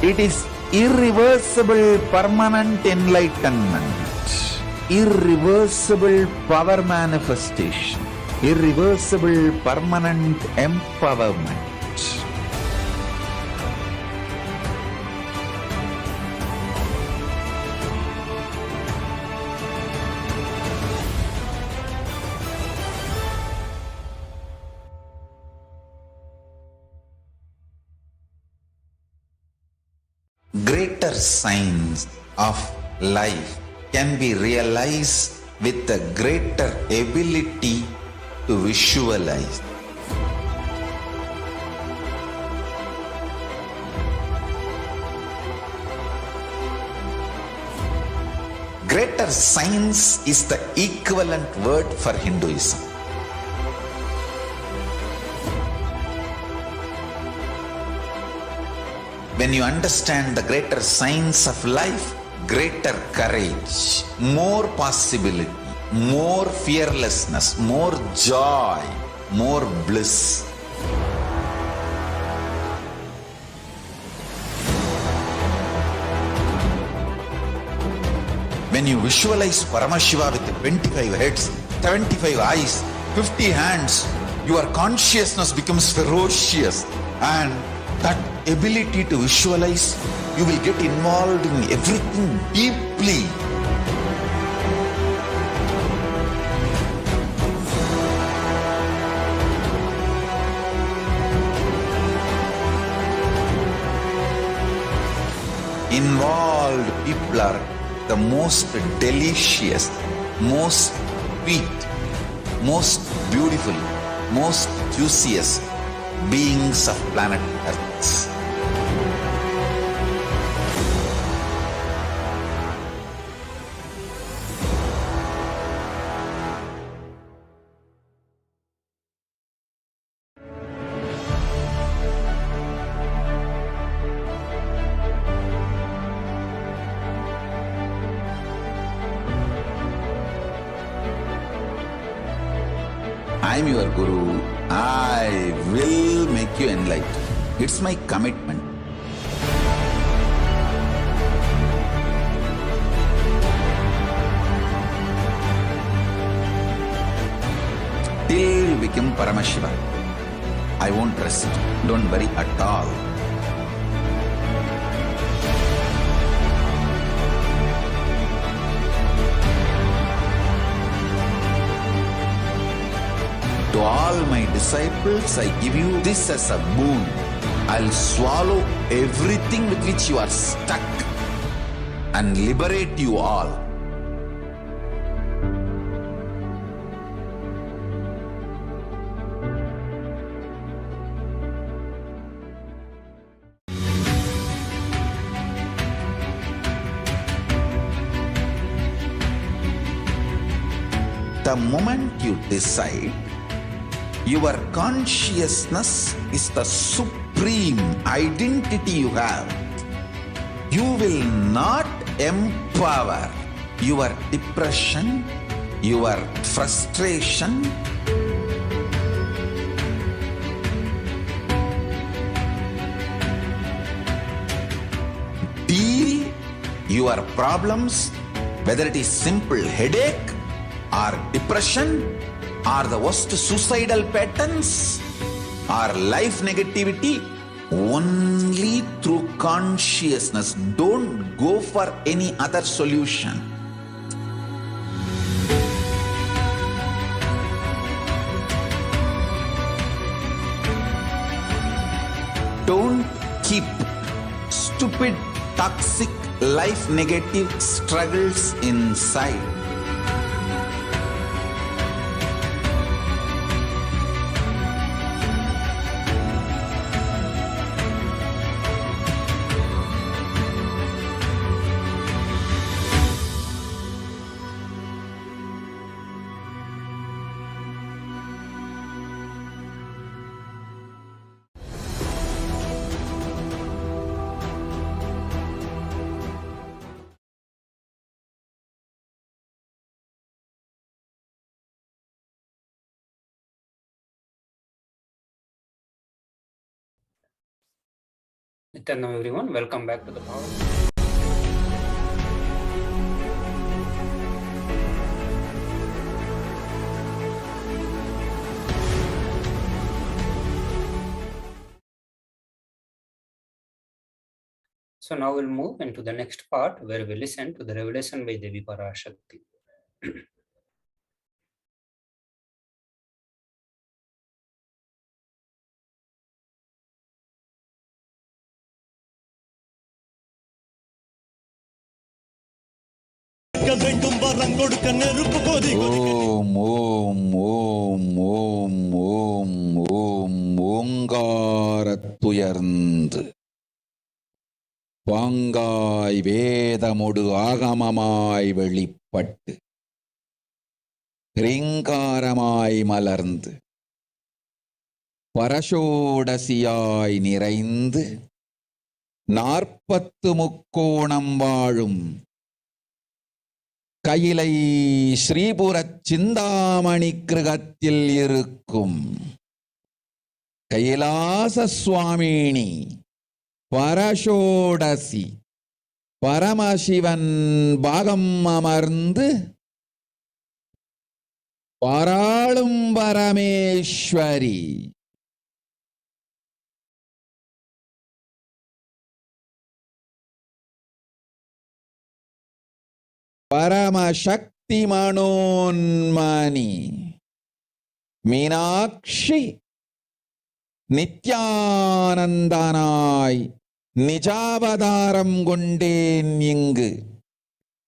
It is irreversible permanent enlightenment, irreversible power manifestation, irreversible permanent empowerment. Greater signs of life can be realized with a greater ability to visualize. Greater science is the equivalent word for Hinduism. When you understand the greater science of life, greater courage, more possibility, more fearlessness, more joy, more bliss When you visualize Paramashiva with 25 heads, 75 eyes, 50 hands, your consciousness becomes ferocious, and that ability to visualize, you will get involved in everything deeply. Involved people are the most delicious, most sweet, most beautiful, most juiciest beings of planet Earth. I am your Guru. I will make you enlightened. It's my commitment. Till you become Paramashiva, I won't rest. Don't worry at all. To all my disciples, I give you this as a boon. I'll swallow everything with which you are stuck and liberate you all. The moment you decide, your consciousness is the supreme identity you have. You will not empower your depression, your frustration, deal your problems, whether it is simple headache or depression, or the worst suicidal patterns, or life negativity, only through consciousness. Don't go for any other solution. Don't keep stupid, toxic, life negative struggles inside. Nithyananda everyone, welcome back to the power. So now we'll move into the next part where we listen to the revelation by Devi Parashakti. Om, Om, Om, Om, Om, Om, ஓங்காரத்துயர்ந்து பாங்காய் வேதமொடு ஆகமமாய் வெளிப்பட்டு ரீங்காரமாய் மலர்ந்து பரஷோடசியாய் நிறைந்து 40 முக்கோணம் வாழும் கையிலை ஸ்ரீபுரச் சிந்தாமணி கிருகத்தில் இருக்கும் கைலாச சுவாமினி பரஷோடசி பரமசிவன் பாகம் அமர்ந்து பாராளும் பரமேஸ்வரி பரமசக்தி மனோன்மணி மீனாட்சி நித்யானந்தனாய் நிஜாவதாரம் கொண்டேன் இங்கு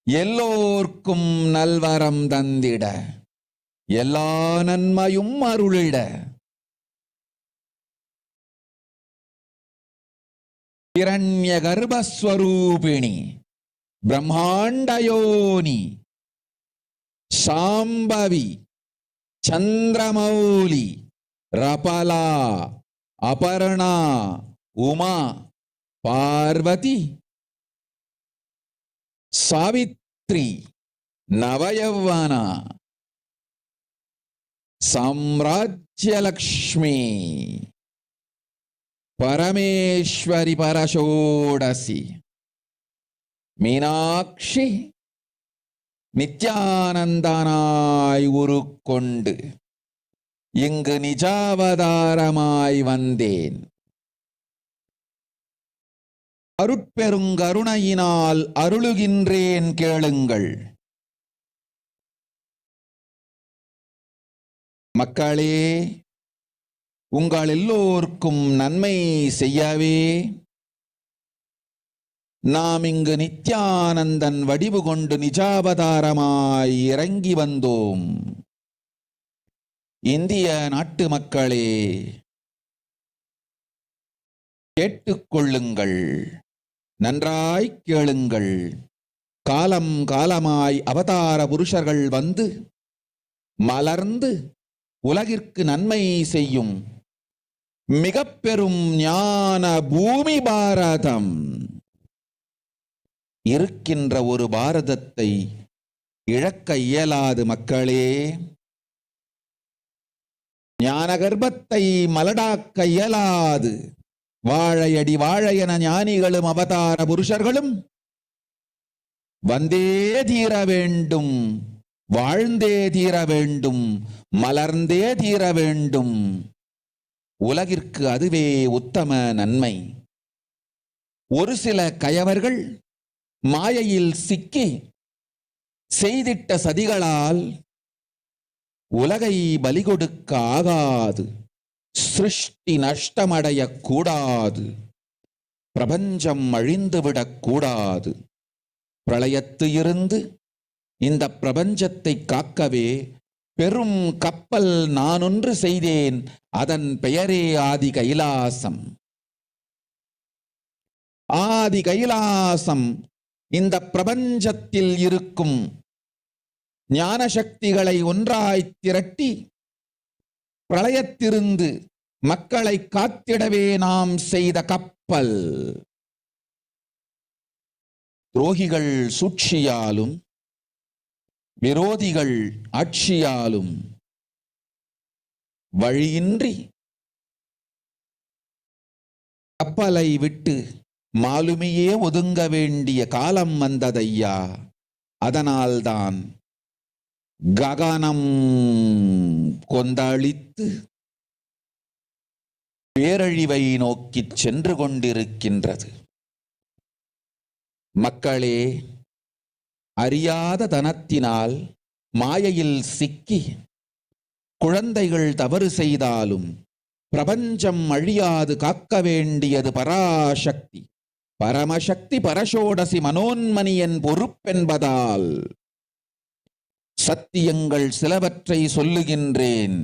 எல்லோர்க்கும் நல்வரம் தந்திட எல்லா நன்மையும் அருளிட இரண்ய கர்ப்பஸ்வரூபிணி பிரம்மாண்டயோனி சாம்பவி சந்திரமௌலி ரபலா அபர்ணா உமா பார்வதி சாவித்ரி நவயவனா சாம்ராஜ்யலக்ஷ்மி பரமேஸ்வரி பரஷோடசி மீனாட்சி நித்யானந்தனாய் உருக்கொண்டு இங்கு நிஜாவதாரமாய் வந்தேன். அருட்பெருங்கருணையினால் அருளுகின்றேன் கேளுங்கள். மக்களே, உங்கள் எல்லோருக்கும் நன்மை செய்யவே நாம் இங்கு நித்யானந்தன் வடிவு கொண்டு நிஜாவதாரமாய் இறங்கி வந்தோம். இந்திய நாட்டு மக்களே, கேட்டுக்கொள்ளுங்கள், நன்றாய் கேளுங்கள். காலம் காலமாய் அவதார புருஷர்கள் வந்து மலர்ந்து உலகிற்கு நன்மை செய்யும் மிக பெரும் ஞான பூமி பாரதம். இருக்கின்ற ஒரு பாரதத்தை இழக்க இயலாது மக்களே. ஞான கர்ப்பத்தை மலடாக்க இயலாது. வாழையடி வாழையென ஞானிகளும் அவதார புருஷர்களும் வந்தே தீர வேண்டும், வாழ்ந்தே தீர வேண்டும், மலர்ந்தே தீர வேண்டும். உலகிற்கு அதுவே உத்தம நன்மை. ஒரு சில கயவர்கள் மாயையில் சிக்கி செய்திட்ட சதிகளால் உலகை பலி கொடுக்க ஆகாது. சிருஷ்டி நஷ்டமடைய கூடாது. பிரபஞ்சம் அழிந்துவிடக் கூடாது. பிரளயத்து இருந்து இந்த பிரபஞ்சத்தை காக்கவே பெரும் கப்பல் நானொன்று செய்தேன். அதன் பெயரே ஆதி கைலாசம். ஆதி கைலாசம் இந்த பிரபஞ்சத்தில் இருக்கும் ஞான சக்திகளை ஒன்றாய் திரட்டி பிரளயத்திலிருந்து மக்களை காத்திடவே நாம் செய்த கப்பல். துரோகிகள் சூழ்ச்சியாலும் விரோதிகள் ஆட்சியாலும் வழியின்றி கப்பலை விட்டு மாலுமியே ஒதுங்க வேண்டிய காலம் வந்ததையா. அதனால்தான் ககனம் கொந்தளித்து பேரழிவை நோக்கி சென்று கொண்டிருக்கின்றது. மக்களே, அறியாத தனத்தினால் மாயையில் சிக்கி குழந்தைகள் தவறு செய்தாலும் பிரபஞ்சம் அழியாது காக்க வேண்டியது பராசக்தி, பரமசக்தி பரஷோடசி மனோன்மணியின் பொறுப்பென்பதால் சத்தியங்கள் சிலவற்றை சொல்லுகின்றேன்.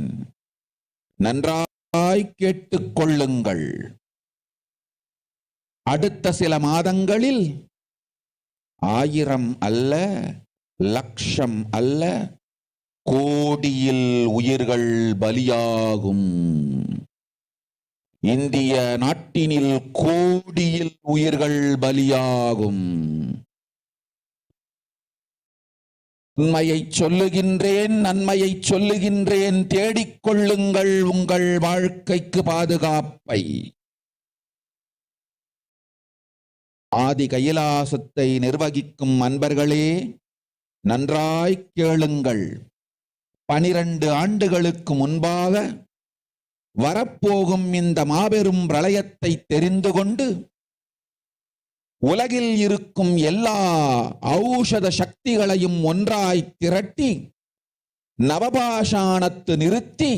நன்றாய் கேட்டுக்கொள்ளுங்கள். அடுத்த சில மாதங்களில் 1000 அல்ல, லட்சம் அல்ல, கோடியில் உயிர்கள் பலியாகும். இந்திய நாட்டினில் கோடியில் உயிர்கள் பலியாகும். உண்மையை சொல்லுகின்றேன், நன்மையை சொல்லுகின்றேன், தேடிக்கொள்ளுங்கள் உங்கள் வாழ்க்கைக்கு பாதுகாப்பை. ஆதி கைலாசத்தை நிர்வகிக்கும் அன்பர்களே, நன்றாய் கேளுங்கள். 12 ஆண்டுகளுக்கு முன்பாக வரப்போகும் இந்த மாபெரும் பிரளயத்தை தெரிந்து கொண்டு உலகில் இருக்கும் எல்லா ஔஷத சக்திகளையும் ஒன்றாய் திரட்டி நவபாஷாணத்து நிறுத்தி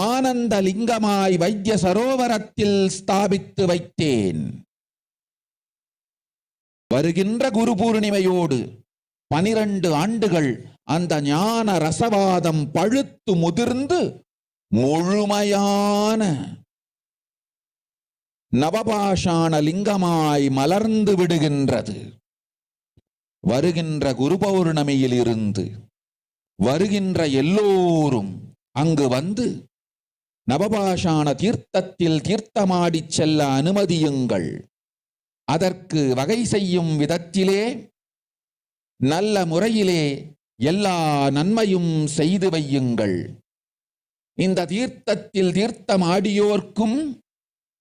ஆனந்த லிங்கமாய் வைத்திய சரோவரத்தில் ஸ்தாபித்து வைத்தேன். வருகின்ற குரு பூர்ணிமையோடு 12 ஆண்டுகள் அந்த ஞான ரசவாதம் பழுத்து முதிர்ந்து முழுமையான நவபாஷாண லிங்கமாய் மலர்ந்து விடுகின்றது. வருகின்ற குரு பௌர்ணமியில் இருந்து வருகின்ற எல்லோரும் அங்கு வந்து நவபாஷாண தீர்த்தத்தில் தீர்த்தமாடி செல்ல அனுமதியுங்கள். அதற்கு வகை செய்யும் விதத்திலே நல்ல முறையிலே எல்லா நன்மையும் செய்து வையுங்கள். இந்த தீர்த்தத்தில் தீர்த்தமாடியோர்க்கும்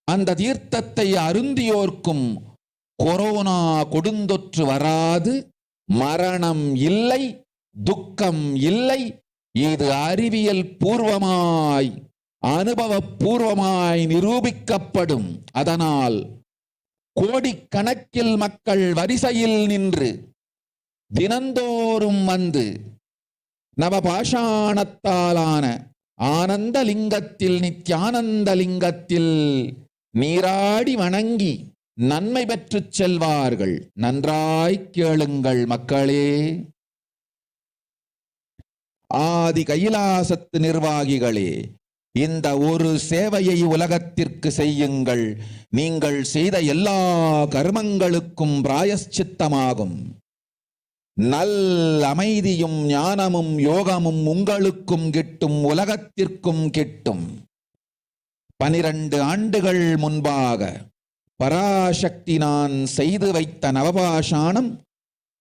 அந்த தீர்த்தத்தை அருந்தியோர்க்கும் கொரோனா கொடுந்தொற்று வராது, மரணம் இல்லை, துக்கம் இல்லை. இது அறிவியல் பூர்வமாய் அனுபவபூர்வமாய் நிரூபிக்கப்படும். அதனால் கோடிக்கணக்கில் மக்கள் வரிசையில் நின்று தினந்தோறும் வந்து நவபாஷாணத்தாலான ஆனந்த லிங்கத்தில், நித்யானந்த லிங்கத்தில் நீராடி வணங்கி நன்மை பெற்றுச் செல்வார்கள். நன்றாய் கேளுங்கள் மக்களே. ஆதி கைலாசத்து நிர்வாகிகளே, இந்த ஒரு சேவையை உலகத்திற்கு செய்யுங்கள். நீங்கள் செய்த எல்லா கர்மங்களுக்கும் பிராயஷ்சித்தமாகும். நல் அமைதியும் ஞானமும் யோகமும் உங்களுக்கும் கிட்டும், உலகத்திற்கும் கிட்டும். 12 ஆண்டுகள் முன்பாக பராசக்தி நான் செய்து வைத்த நவபாஷாணம்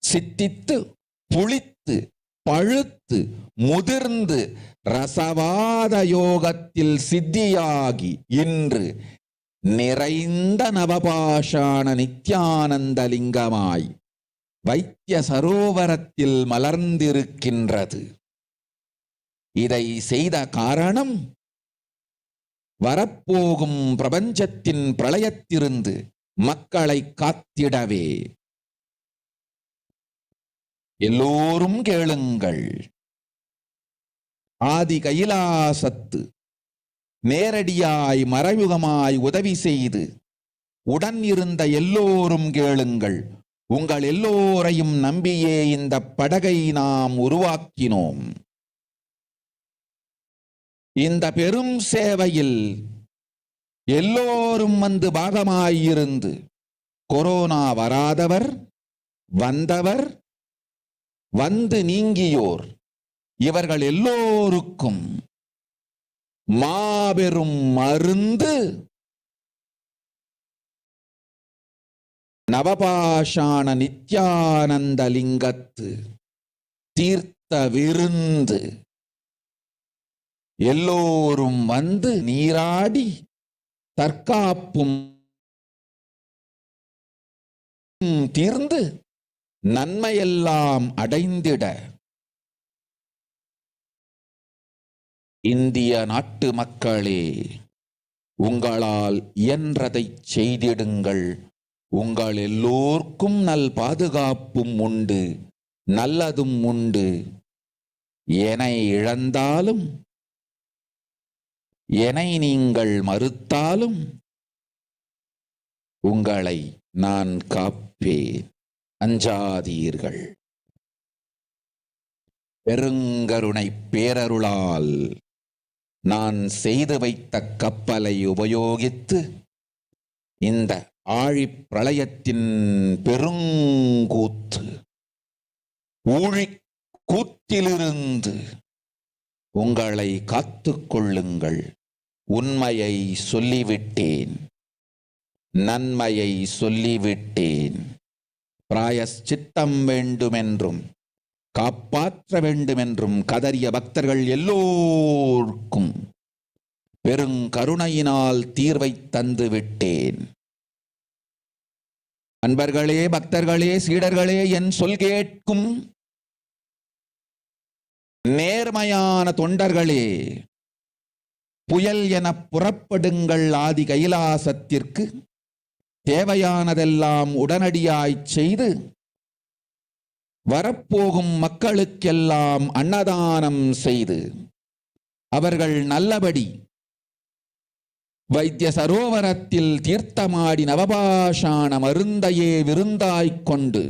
சித்தித்து புளித்து பழுத்து முதிர்ந்து ரசவாத யோகத்தில் சித்தியாகி இன்று நிறைந்த நவபாஷாண நித்யானந்த லிங்கமாய் வைத்திய சரோவரத்தில் மலர்ந்திருக்கின்றது. இதை செய்த காரணம் வரப்போகும் பிரபஞ்சத்தின் பிரளயத்திலிருந்து மக்களை காத்திடவே. எல்லோரும் கேளுங்கள். ஆதி கைலாசத்து நேரடியாய் மறைமுகமாய் உதவி செய்து உடன் இருந்த எல்லோரும் கேளுங்கள். உங்கள் எல்லோரையும் நம்பியே இந்த படகை நாம் உருவாக்கினோம். இந்த பெரும் சேவையில் எல்லோரும் வந்து பாகமாயிருந்து கொரோனா வராதவர், வந்தவர், வந்து நீங்கியோர், இவர்கள் எல்லோருக்கும் மாபெரும் மருந்து நவபாஷாண நித்யானந்த லிங்கத்து தீர்த்த விருந்து. எல்லோரும் வந்து நீராடி தற்காப்பும் தீர்ந்து நன்மையெல்லாம் அடைந்திட இந்திய நாட்டு மக்களே, உங்களால் இயன்றதை செய்திடுங்கள். உங்கள் எல்லோர்க்கும் நல் பாதுகாப்பும் உண்டு, நல்லதும் உண்டு. என்னை இழந்தாலும், என்னை நீங்கள் மறுத்தாலும் உங்களை நான் காப்பேன். அஞ்சாதீர்கள். பெருங்கருணை பேரருளால் நான் செய்து வைத்த கப்பலை உபயோகித்து இந்த ஆழிப் பிரளயத்தின் பெருங்கூத்து ஊழிக் கூத்திலிருந்து உங்களை காத்துக்கொள்ளுங்கள். உண்மையை சொல்லிவிட்டேன், நன்மையை சொல்லிவிட்டேன். பிராயஷ்சித்தம் வேண்டுமென்றும் காப்பாற்ற வேண்டும் என்றும் கதறிய பக்தர்கள் எல்லோருக்கும் பெருங்கருணையினால் தீர்வை தந்து விட்டேன். அன்பர்களே, பக்தர்களே, சீடர்களே, என் சொல் கேட்கும் நேர்மையான தொண்டர்களே, புயல் என புறப்படுங்கள் ஆதி கைலாசத்திற்கு. தேவையானதெல்லாம் உடனடியாய் செய்து வரப்போகும் மக்களுக்கெல்லாம் அன்னதானம் செய்து அவர்கள் நல்லபடி வைத்திய சரோவரத்தில் தீர்த்தமாடி நவபாஷாண மருந்தையே விருந்தாய்க் கொண்டு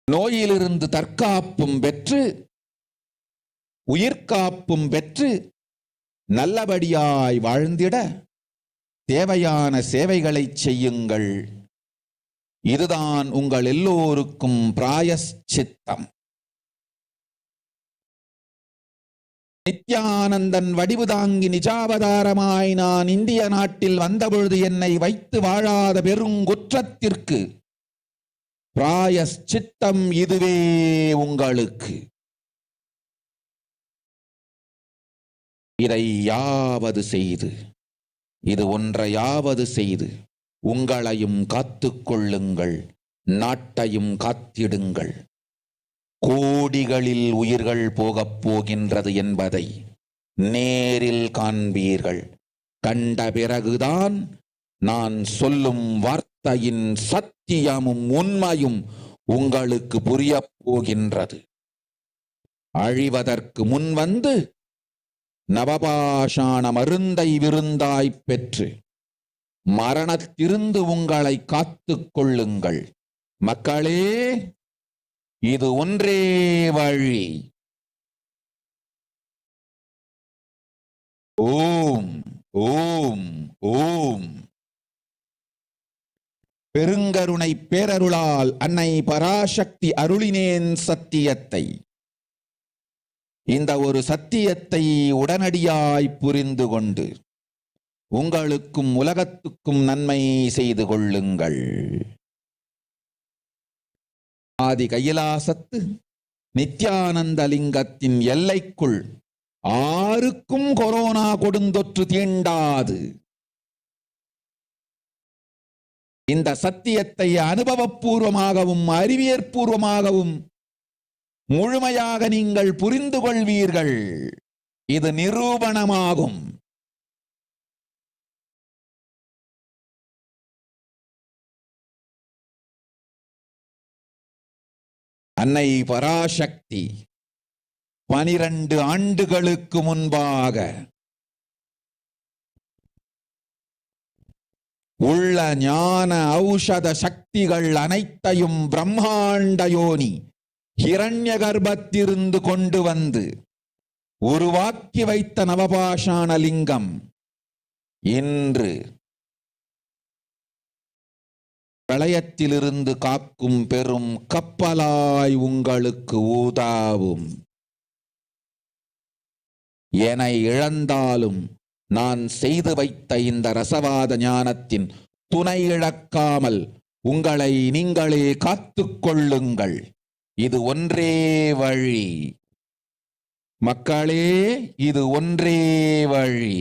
நோயிலிருந்து தற்காப்பும் பெற்று உயிர்காப்பும் பெற்று நல்லபடியாய் வாழ்ந்திட தேவையான சேவைகளை செய்யுங்கள். இதுதான் உங்கள் எல்லோருக்கும் பிராயஷ்சித்தம். நித்யானந்தன் வடிவு தாங்கி நிஜாவதாரமாய் நான் இந்திய நாட்டில் வந்தபொழுது என்னை வைத்து வாழாத பெருங்குற்றத்திற்கு பிராயஷ்சித்தம் இதுவே உங்களுக்கு. இதை யாவது செய்து, இது ஒன்றையாவது செய்து உங்களையும் காத்துக்கொள்ளுங்கள், நாட்டையும் காத்திடுங்கள். கோடிகளில் உயிர்கள் போகப் போகின்றது என்பதை நேரில் காண்பீர்கள். கண்ட பிறகுதான் நான் சொல்லும் வார்த்தையின் சத்தியமும் உண்மையும் உங்களுக்கு புரியப் போகின்றது. அழிவதற்கு முன் வந்து நவபாஷாண மருந்தை விருந்தாய்ப் பெற்று மரணத்திலிருந்து உங்களை காத்துக் கொள்ளுங்கள். மக்களே, இது ஒன்றே வழி. ஓம் ஓம் ஓம். பெருங்கருணை பேரருளால் அன்னை பராசக்தி அருளினேன் சத்தியத்தை. இந்த ஒரு சத்தியத்தை உடனடியாய் புரிந்து கொண்டு உங்களுக்கும் உலகத்துக்கும் நன்மை செய்து கொள்ளுங்கள். ஆதி கைலாசத்து நித்யானந்த லிங்கத்தின் எல்லைக்குள் ஆருக்கும் கொரோனா கொடுந்தொற்று தீண்டாது. இந்த சத்தியத்தை அனுபவபூர்வமாகவும் அறிவியற்பூர்வமாகவும் முழுமையாக நீங்கள் புரிந்து கொள்வீர்கள். இது நிரூபணமாகும். அன்னை பராசக்தி 12 ஆண்டுகளுக்கு முன்பாக உள்ள ஞான ஔஷத சக்திகள் அனைத்தையும் பிரம்மாண்ட யோனி ஹிரண்ய கர்ப்பத்திலிருந்து கொண்டு வந்து உருவாக்கி வைத்த நவபாஷாண லிங்கம் இன்று பிரளயத்திலிருந்து காக்கும் பெரும் கப்பலாய் உங்களுக்கு ஊதாவும். என இழந்தாலும் நான் செய்து வைத்த இந்த ரசவாத ஞானத்தின் துணை இழக்காமல் உங்களை நீங்களே காத்துக்கொள்ளுங்கள். இது ஒன்றே வழி. மக்களே, இது ஒன்றே வழி.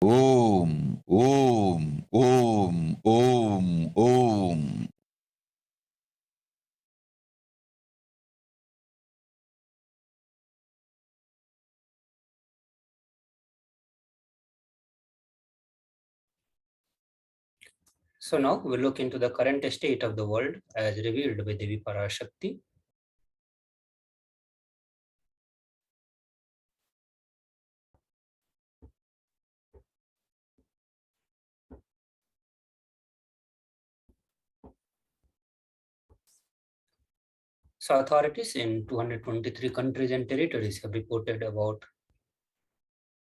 ஓம் ஓம் ஓம் ஓம் ஓம். So now we'll look into the current state of the world as revealed by Devi Parashakti. So authorities in 223 countries and territories have reported about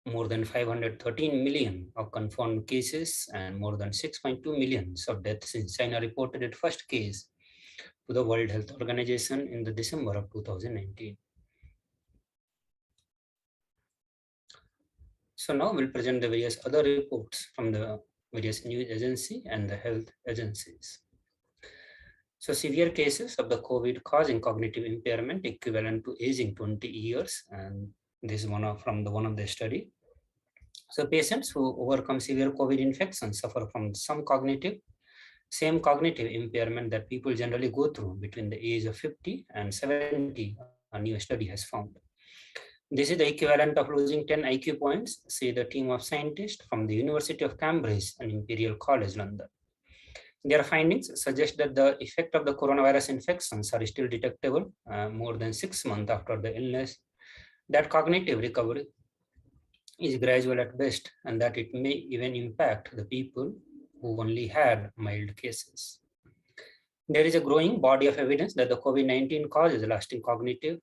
more than 513 million of confirmed cases and more than 6.2 million of deaths since China reported its first case to the World Health Organization in the December of 2019. So now we'll present the various other reports from the various news agency and the health agencies. So severe cases of the COVID causing cognitive impairment equivalent to aging 20 years, and this is one of the study. So patients who overcome severe COVID infection suffer from same cognitive impairment that people generally go through between the age of 50 and 70, a new study has found. This is the equivalent of losing 10 IQ points, say the team of scientists from the University of Cambridge and Imperial College London. Their findings suggest that the effect of the coronavirus infections are still detectable more than 6 months after the illness, that cognitive recovery is gradual at best, and that it may even impact the people who only had mild cases. There is a growing body of evidence that the COVID-19 causes lasting cognitive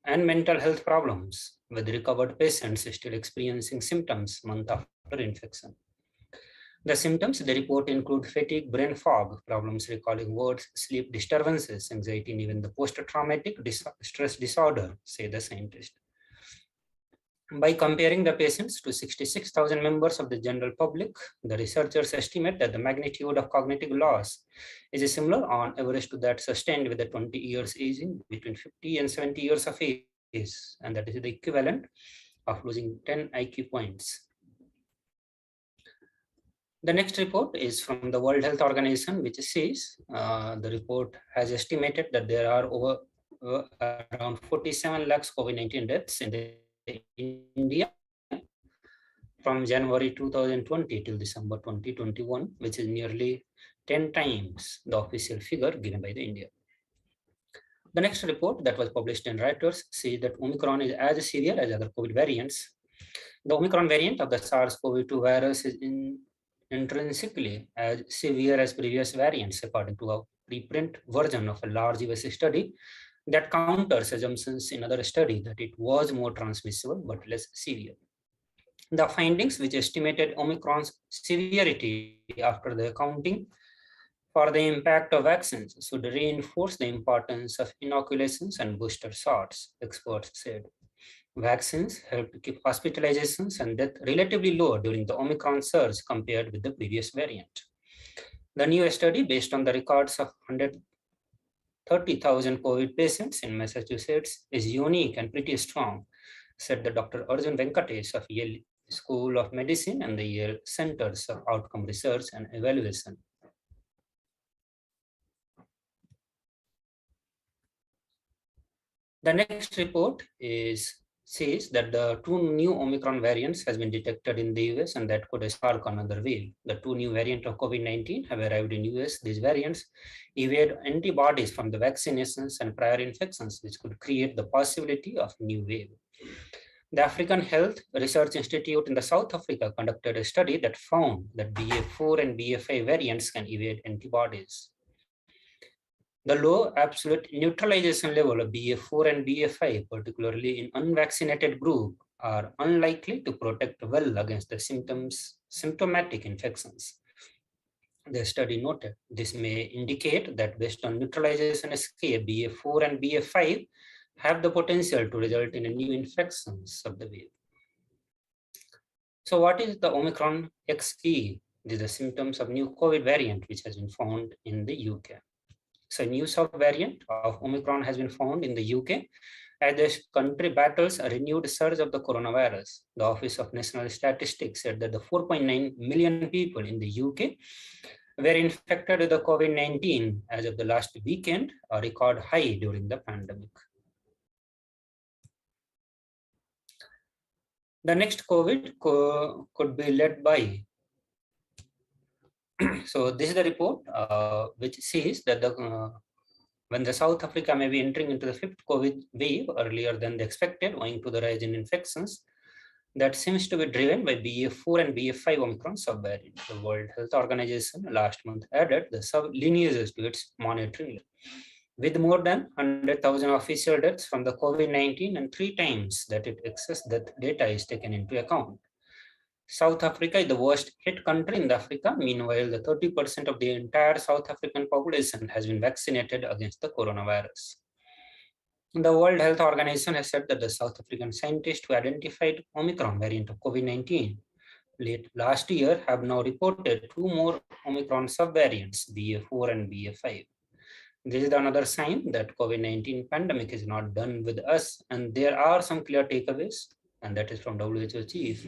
and mental health problems, with recovered patients still experiencing symptoms month after infection. The symptoms they report include fatigue, brain fog, problems recalling words, sleep disturbances, anxiety, and even the post-traumatic stress disorder, say the scientist. By comparing the patients to 66,000 members of the general public, the researchers estimate that the magnitude of cognitive loss is similar on average to that sustained with the 20 years aging between 50 and 70 years of age, and that is the equivalent of losing 10 IQ points. The next report is from the World Health Organization, which says the report has estimated that there are around 47 lakhs COVID-19 deaths in India from January 2020 till December 2021, which is nearly 10 times the official figure given by the India. The next report that was published in Reuters says that Omicron is as severe as other COVID variants. The Omicron variant of the SARS-CoV-2 virus is intrinsically as severe as previous variants, according to a preprint version of a large US study that counters assumptions in other study that it was more transmissible but less severe. The findings, which estimated Omicron's severity after the accounting for the impact of vaccines, should reinforce the importance of inoculations and booster shots, experts said. Vaccines help to keep hospitalizations and death relatively low during the Omicron surge compared with the previous variant. The new study, based on the records of 130,000 COVID patients in Massachusetts, is unique and pretty strong, said the Dr. Arjun Venkatesh of Yale School of Medicine and the Yale Centers of Outcome Research and Evaluation. The next report says that the two new Omicron variants has been detected in the US and that could spark another wave. The two new variants of COVID-19 have arrived in US. These variants evade antibodies from the vaccinations and prior infections, which could create the possibility of new wave. The African Health Research Institute in the South Africa conducted a study that found that BA4 and BA5 variants can evade antibodies. The low absolute neutralization level of BA4 and BA5, particularly in unvaccinated group, are unlikely to protect well against the symptomatic infections. The study noted this may indicate that based on neutralization escape, BA4 and BA5 have the potential to result in a new infections of the wave. So what is the Omicron XE? These are the symptoms of new COVID variant which has been found in the UK. So a new subvariant of Omicron has been found in the UK as the country battles a renewed surge of the coronavirus. The Office of National Statistics said that the 4.9 million people in the UK were infected with the COVID-19 as of the last weekend, a record high during the pandemic. The next COVID could be led by. So this is the report which says that when the South Africa may be entering into the fifth COVID wave earlier than expected, owing to the rise in infections, that seems to be driven by BA4 and BA5 Omicron subvariant. The World Health Organization last month added the sub-lineages to its monitoring, with more than 100,000 official deaths from the COVID-19 and 3 times that it excess death data is taken into account. South Africa is the worst hit country in Africa. Meanwhile, the 30% of the entire South African population has been vaccinated against the coronavirus. The World Health Organization has said that the South African scientists who identified Omicron variant of COVID-19 late last year have now reported 2 more Omicron subvariants, BA4 and BA5. This is another sign that COVID-19 pandemic is not done with us, and there are some clear takeaways, and that is from WHO chief.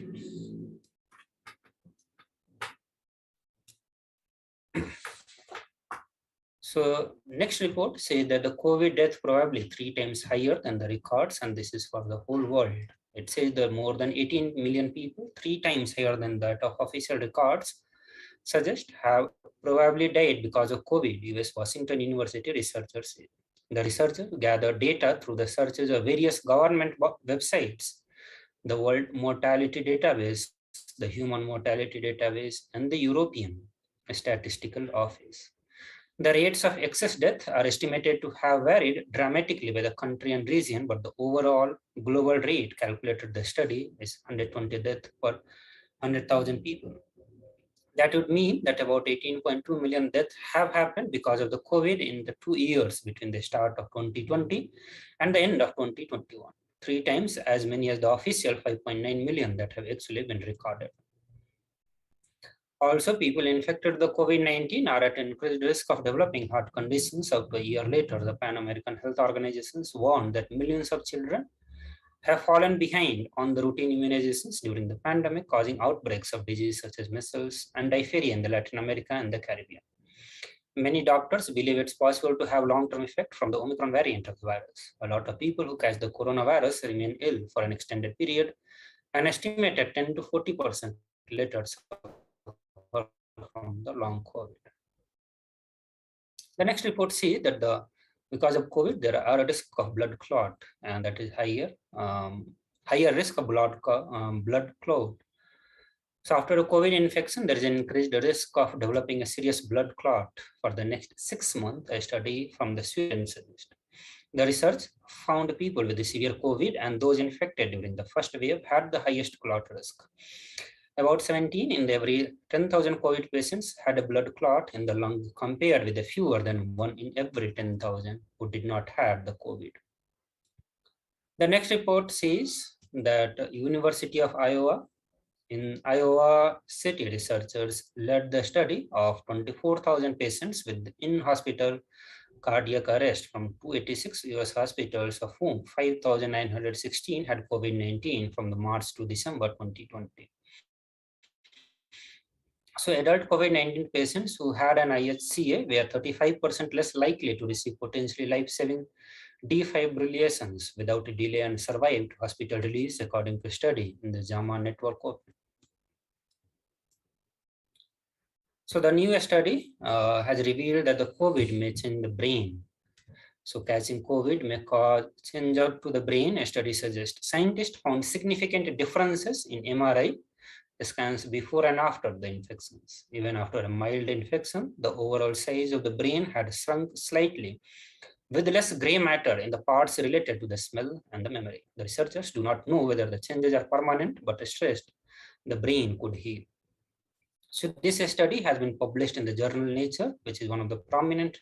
So next report says that the COVID death probably 3 times higher than the records, and this is for the whole world. It says that more than 18 million people, 3 times higher than that of official records, suggest have probably died because of COVID, US Washington University researchers say. The researchers gathered data through the searches of various government websites, the World Mortality Database, the Human Mortality Database, and the European Statistical Office. The rates of excess death are estimated to have varied dramatically by the country and region, but the overall global rate calculated the study is 120 deaths per 100,000 people. That would mean that about 18.2 million deaths have happened because of the COVID in the 2 years between the start of 2020 and the end of 2021. 3 times as many as the official 5.9 million that have actually been recorded. Also, people infected with the COVID-19 are at increased risk of developing heart conditions. Up to a year later, the Pan American Health Organizations warned that millions of children have fallen behind on the routine immunizations during the pandemic, causing outbreaks of diseases such as measles and diphtheria in the Latin America and the Caribbean. Many doctors believe it's possible to have long-term effect from the Omicron variant of the virus. A lot of people who catch the coronavirus remain ill for an extended period, an estimated 10 to 40% later from the long COVID. The next report says that because of COVID, there are a risk of blood clot, and that is higher risk of blood clot. So after a COVID infection, there is an increased risk of developing a serious blood clot for the next 6 months, a study from the Sweden suggests. The research found people with the severe COVID and those infected during the first wave had the highest clot risk. About 17 in every 10,000 COVID patients had a blood clot in the lung, compared with the fewer than 1 in every 10,000 who did not have the COVID. The next report says that University of Iowa, in Iowa City, researchers led the study of 24,000 patients with in-hospital cardiac arrest from 286 US hospitals, of whom 5,916 had COVID-19 from the March to December 2020. So adult COVID-19 patients who had an IHCA were 35% less likely to receive potentially life-saving defibrillations without a delay and survived hospital release, according to a study in the JAMA network. So the new study has revealed that the COVID may change the brain. So catching COVID may cause change out to the brain, a study suggests. Scientists found significant differences in MRI scans before and after the infections. Even after a mild infection, the overall size of the brain had shrunk slightly, with less gray matter in the parts related to the smell and the memory. The researchers do not know whether the changes are permanent, but stressed the brain could heal. So this study has been published in the journal Nature, which is one of the prominent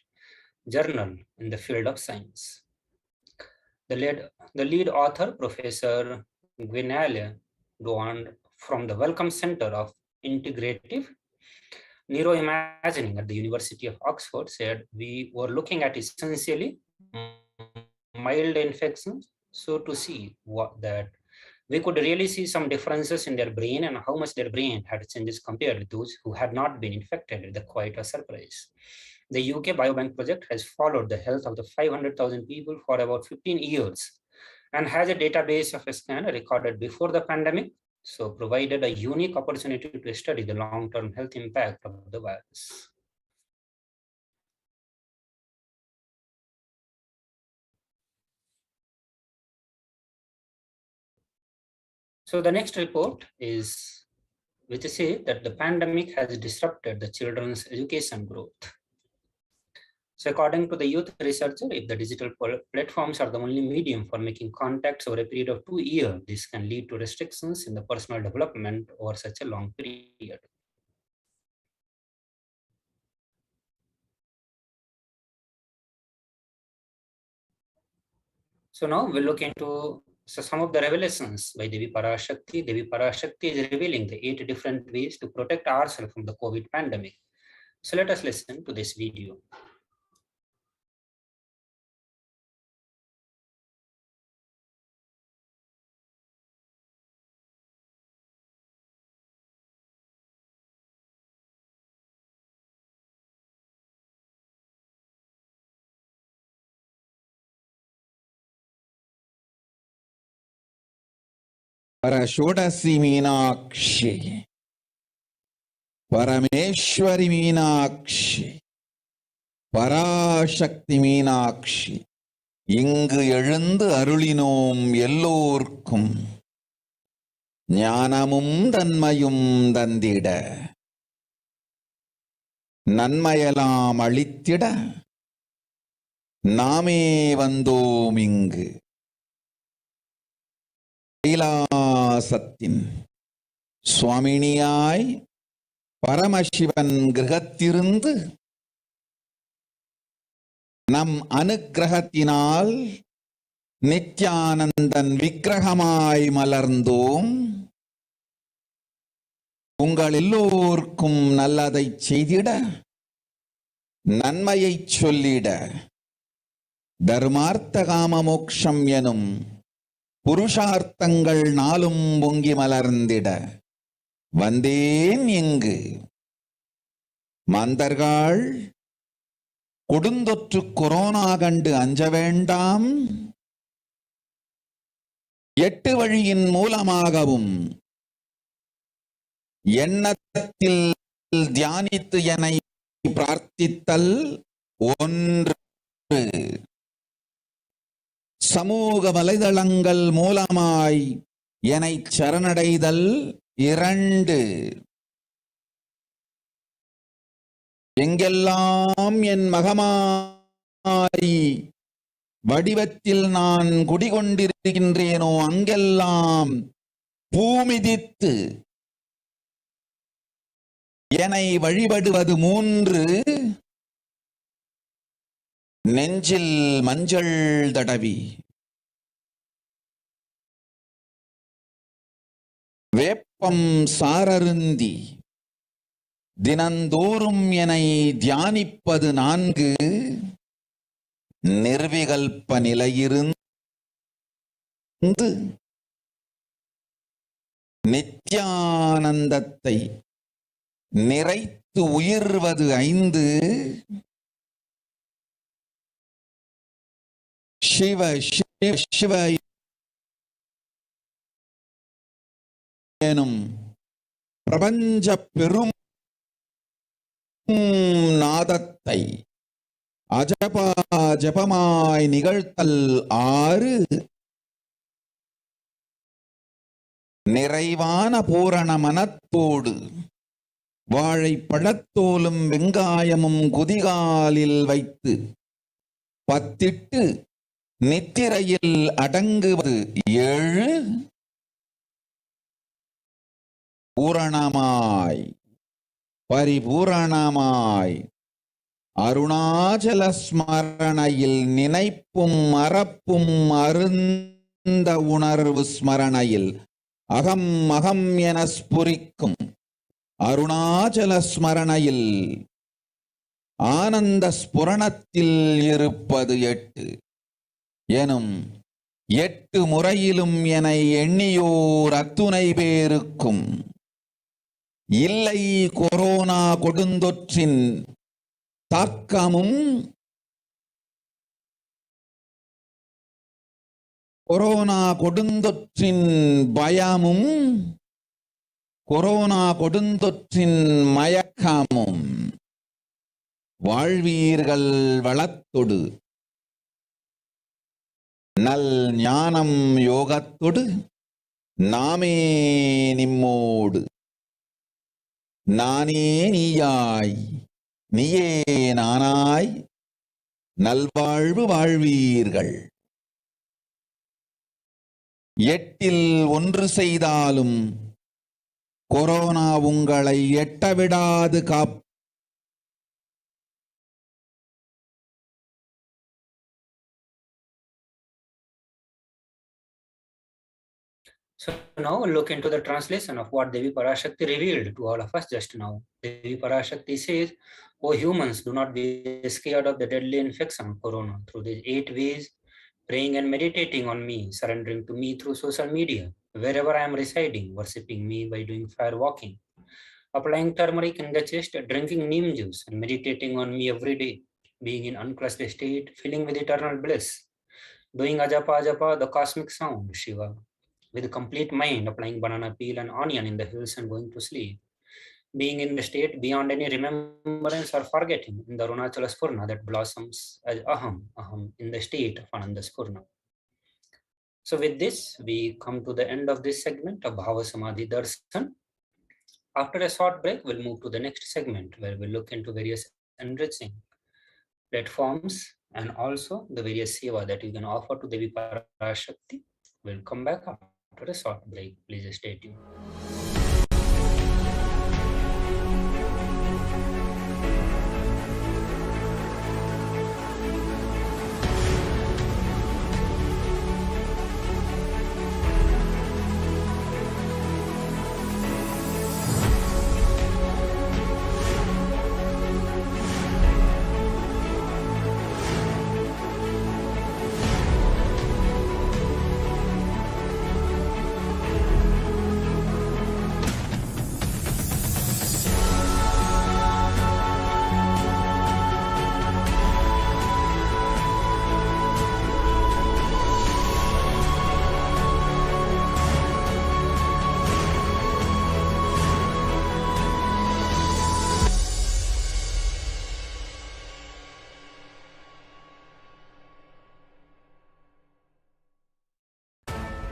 journal in the field of science. The lead author, Professor Gwenale Duand, from the Wellcome Center of Integrative Neuroimagining at the University of Oxford, said we were looking at essentially mild infections, so to see that we could really see some differences in their brain and how much their brain had changes compared with those who had not been infected, with quite a surprise. The UK Biobank project has followed the health of the 500,000 people for about 15 years and has a database of a scan recorded before the pandemic, so provided a unique opportunity to study the long-term health impact of the virus. So the next report is, which says that the pandemic has disrupted the children's education growth. So according to the youth researcher, if the digital platforms are the only medium for making contacts over a period of 2 years, this can lead to restrictions in the personal development over such a long period. So now we'll look into some of the revelations by Devi Parashakti. Devi Parashakti is revealing the 8 different ways to protect ourselves from the COVID pandemic. So let us listen to this video. Parashodasi Meenakshi, Parameshwari Meenakshi, Parashakti Meenakshi. இங்கு எழுந்து அருளினோம் எல்லோர்க்கும் ஞானமும் தன்மையும் தந்திட நன்மையெல்லாம் அளித்திட நாமே வந்தோம் இங்கு. கைலாசத்தின் சுவாமினியாய் பரமசிவன் கிரகத்திருந்து நம் அனுக்கிரகத்தினால் நித்யானந்தன் விக்கிரகமாய் மலர்ந்தோம். உங்கள் எல்லோருக்கும் நல்லதை செய்திட நன்மையை சொல்லிட தர்மார்த்த காம மோக்ஷம் எனும் புருஷார்த்தங்கள் நாளும் பொங்கி மலர்ந்திட வந்தேன் இங்கு. மாந்தர்கள் கொடுந்தொற்று கொரோனா கண்டு அஞ்ச வேண்டாம். 8 வழியின் மூலமாகவும் எண்ணத்தில் தியானித்து என்னை பிரார்த்தித்தல் 1, சமூக வலைதளங்கள் மூலமாய் என்னை சரணடைதல் 2, எங்கெல்லாம் என் மகமாயி வடிவத்தில் நான் குடிகொண்டிருக்கின்றேனோ அங்கெல்லாம் பூமிதித்து என்னை வழிபடுவது 3, நெஞ்சில் மஞ்சள் தடவி வேப்பம் சாரருந்தி தினந்தோறும் என்னை தியானிப்பது 4, நிர்விகல்ப நிலையிருந்து நித்யானந்தத்தை நிறைத்து உயிர்வது 5, சிவ சிவ சிவ எனும் பிரபஞ்ச பெரும் நாதத்தை அஜபா ஜபமாய் நிகழ்த்தல் 6, நிறைவான பூரண மனத்தோடு வாழைப்பழத்தோலும் வெங்காயமும் குதிகாலில் வைத்து பத்திட்டு நித்திரையில் அடங்குவது 7, பூரணமாய் பரிபூரணமாய் அருணாச்சல ஸ்மரணையில் நினைப்பும் மறப்பும் அருந்த உணர்வு ஸ்மரணையில் அகம் அகம் என ஸ்புரிக்கும் அருணாச்சல ஸ்மரணையில் ஆனந்த ஸ்புரணத்தில் இருப்பது 8 எனும் 8 முறையிலும் என எண்ணியோர் அத்துணை பேருக்கும் இல்லை கொரோனா கொடுந்தொற்றின் தாக்கமும் கொரோனா கொடுந்தொற்றின் பயமும் கொரோனா கொடுந்தொற்றின் மயக்கமும் வாழ்வீர்கள் வளத்தொடு நல் ஞானம் யோகத்தொடு நாமே நிம்மோடு நானே நீயாய் நீயே நானாய் நல்வாழ்வு வாழ்வீர்கள். 8இல் 1 செய்தாலும் கொரோனா உங்களை எட்டவிடாது காப்பு. So now look into the translation of what Devi Parashakti revealed to all of us just now. Devi Parashakti says, "O humans, do not be scared of the deadly infection of corona. Through these 8 ways, praying and meditating on me, surrendering to me through social media, wherever I am residing, worshipping me by doing fire walking, applying turmeric in the chest, drinking neem juice, and meditating on me every day, being in uncrushed state, filling with eternal bliss, doing ajapa ajapa, the cosmic sound, Shiva, with a complete mind, applying banana peel and onion in the hills and going to sleep, being in the state beyond any remembrance or forgetting in the Arunachala Spurna that blossoms as aham in the state of Ananda Spurna. So with this, we come to the end of this segment of Bhava Samadhi Darshan. After a short break, we'll move to the next segment where we'll look into various enriching platforms and also the various seva that you can offer to Devi Parashakti. We'll come back after a short break. Please stay tuned.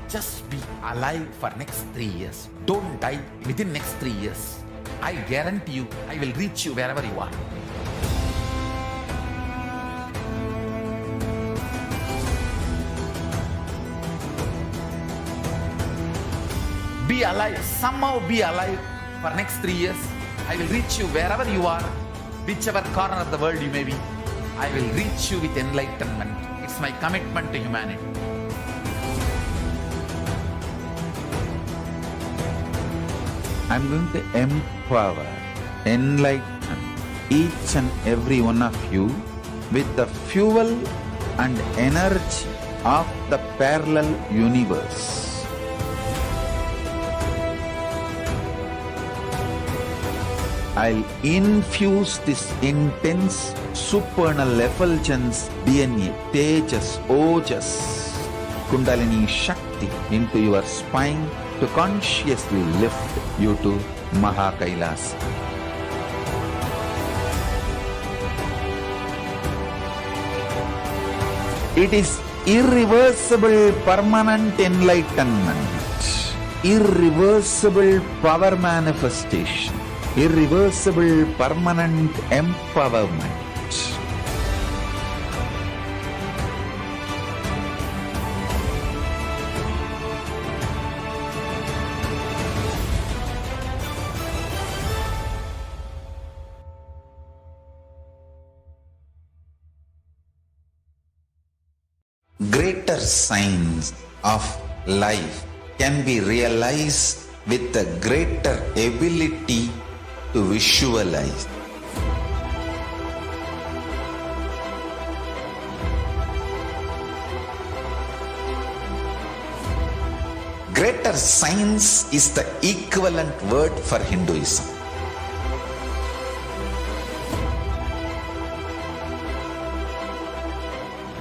Just be alive for next 3 years. Don't die within next 3 years. I guarantee you, I will reach you wherever you are. Be alive, somehow be alive for next 3 years. I will reach you wherever you are, whichever corner of the world you may be. I will reach you with enlightenment. It's my commitment to humanity. I'm going to empower, enlighten each and every one of you with the fuel and energy of the parallel universe. I'll infuse this intense supernal effulgence DNA, Tejas, Ojas, Kundalini Shakti into your spine to consciously lift you to Mahakailas. It is irreversible permanent enlightenment, irreversible power manifestation, irreversible permanent empowerment. Greater signs of life can be realized with a greater ability to visualize. Greater science is the equivalent word for Hinduism.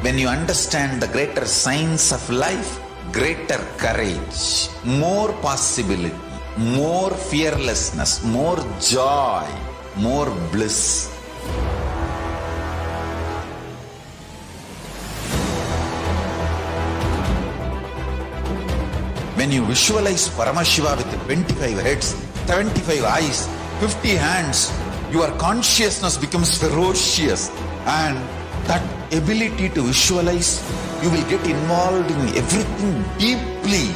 When you understand the greater science of life, greater courage, more possibility, more fearlessness, more joy, more bliss. When you visualize Paramashiva with 25 heads, 75 eyes, 50 hands, your consciousness becomes ferocious, and that ability to visualize, you will get involved in everything deeply.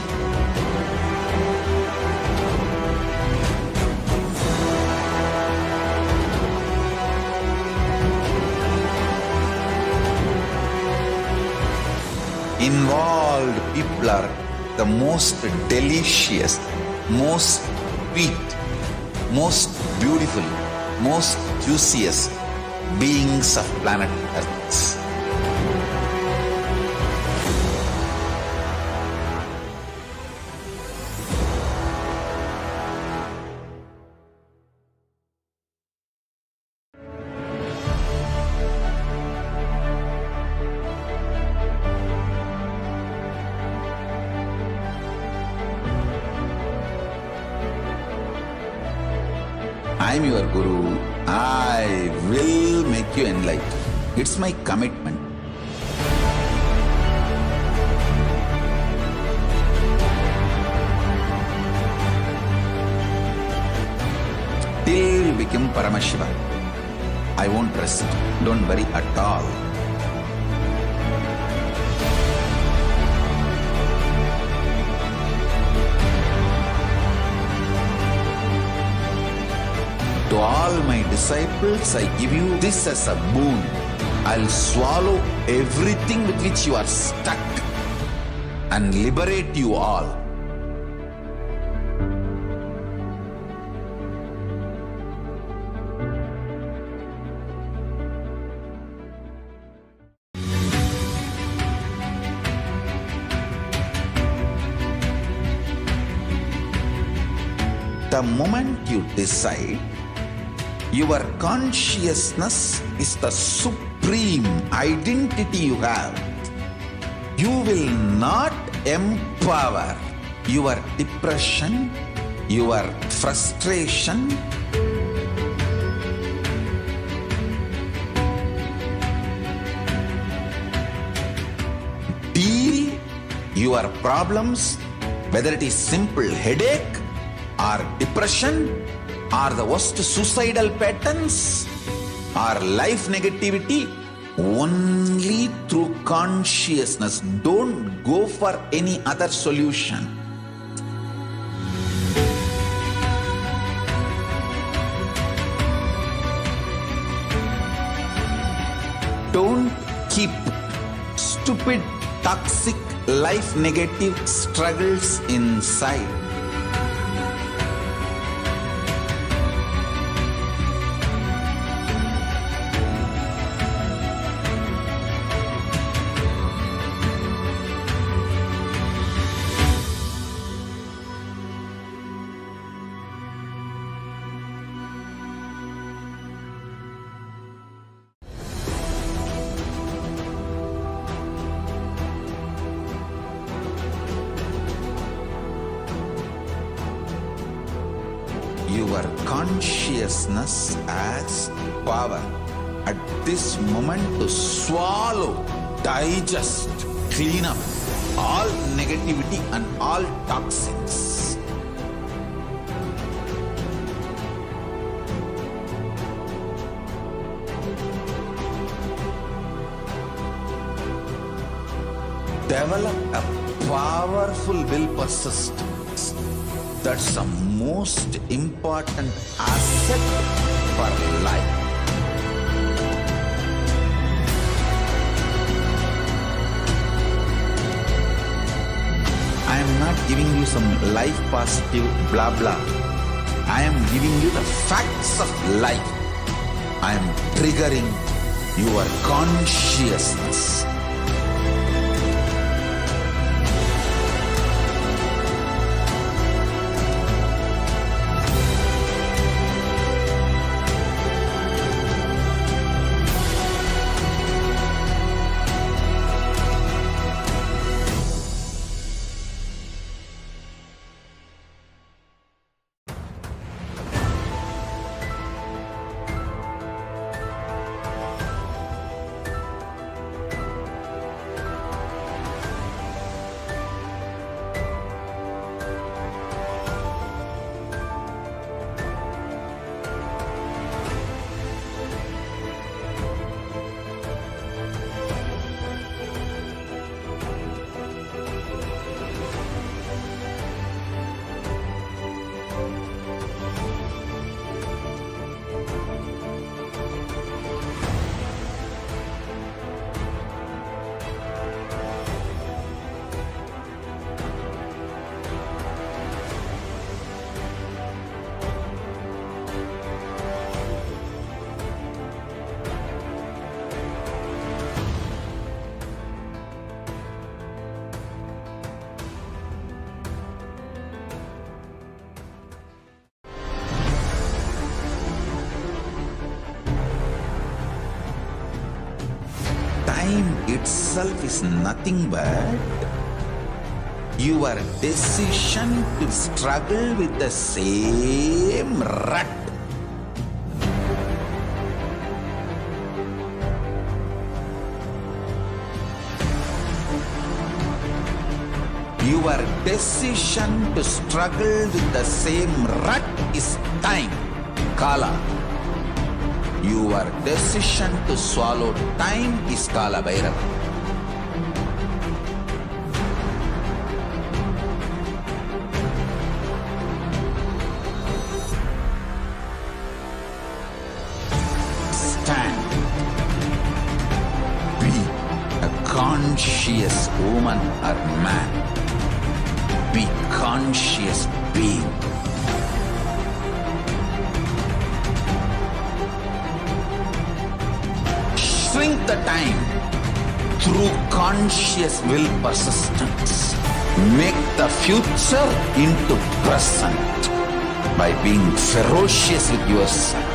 Involved people are the most delicious, most sweet, most beautiful, most juiciest beings of planet Earth. I am your Guru. I will make you enlightened. It's my commitment. Till you become Paramashiva, I won't rest. Don't worry at all. To all my disciples, I give you this as a boon. I'll swallow everything with which you are stuck and liberate you all. The moment you decide, your consciousness is the supreme identity you have. You will not empower your depression, your frustration, deal your problems, whether it is simple headache or depression or the worst suicidal patterns or life negativity, only through consciousness. Don't go for any other solution. Don't keep stupid, toxic, life negative struggles inside. Your consciousness has power at this moment to swallow, digest, clean up all negativity and all toxins. Develop a powerful will persistence. That's the most important asset for life. I am not giving you some life positive blah blah. I am giving you the facts of life. I am triggering your consciousness. Time itself is nothing but your decision to struggle with the same rut Your decision to struggle with the same rut is time, Kala. Your decision to swallow time is Kala Bhairava. Stand. Be a conscious woman or man. Be conscious being. Shrink the time through conscious will persistence. Make the future into present by being ferocious with yourself.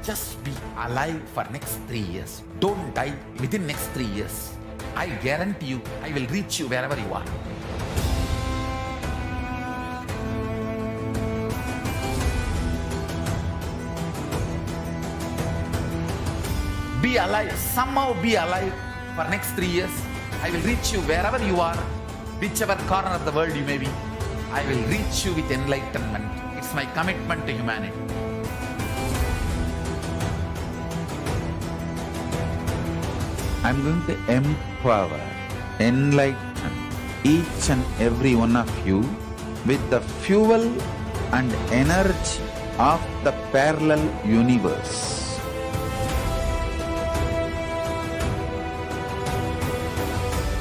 Just be alive for next 3 years. Don't die within next 3 years. I guarantee you, I will reach you wherever you are. Be alive, somehow be alive for next 3 years. I will reach you wherever you are, whichever corner of the world you may be. I will reach you with enlightenment. It's my commitment to humanity. I'm going to empower, enlighten each and every one of you with the fuel and energy of the parallel universe.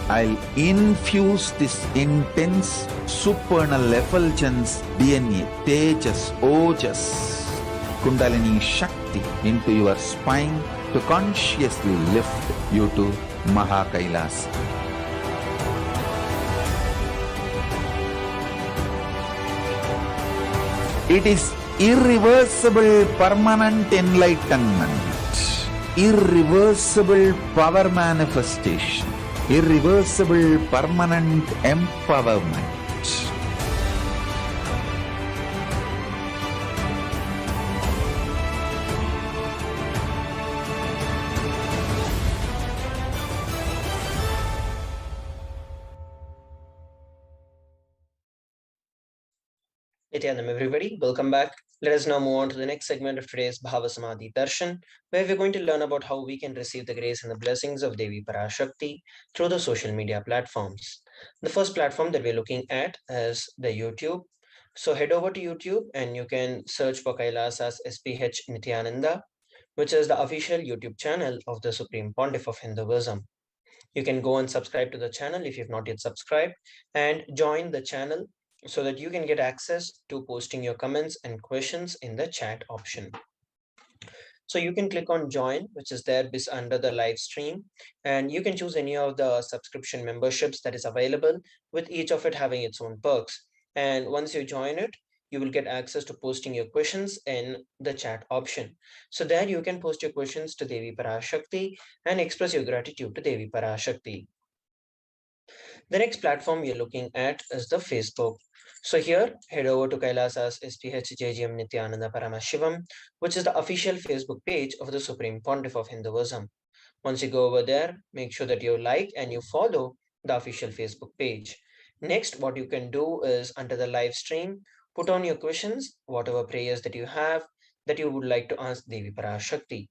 I'll infuse this intense supernal effulgence DNA, Tejas, Ojas, Kundalini Shakti into your spine to consciously lift you to Mahakailas. It is irreversible permanent enlightenment, irreversible power manifestation, irreversible permanent empowerment. Nithyanam, everybody, welcome back. Let us now move on to the next segment of today's Bhava Samadhi Darshan, where we're going to learn about how we can receive the grace and the blessings of Devi Parashakti through the social media platforms. The first platform that we're looking at is the YouTube. So head over to YouTube and you can search for Kailas as HDH Nithyananda, which is the official YouTube channel of the Supreme Pontiff of Hinduism. You can go and subscribe to the channel if you've not yet subscribed, and join the channel so that you can get access to posting your comments and questions in the chat option. So you can click on join, which is there under the live stream, and you can choose any of the subscription memberships that is available, with each of it having its own perks. And once you join it, you will get access to posting your questions in the chat option. So there you can post your questions to Devi Parashakti and express your gratitude to Devi Parashakti. The next platform we are looking at is the Facebook. So here, head over to Kailasa's HDH Nithyananda Paramashivam, which is the official Facebook page of the Supreme Pontiff of Hinduism. Once you go over there, make sure that you like and you follow the official Facebook page. Next, what you can do is under the live stream, Put on your questions, whatever prayers that you have that you would like to ask Devi Parashakti.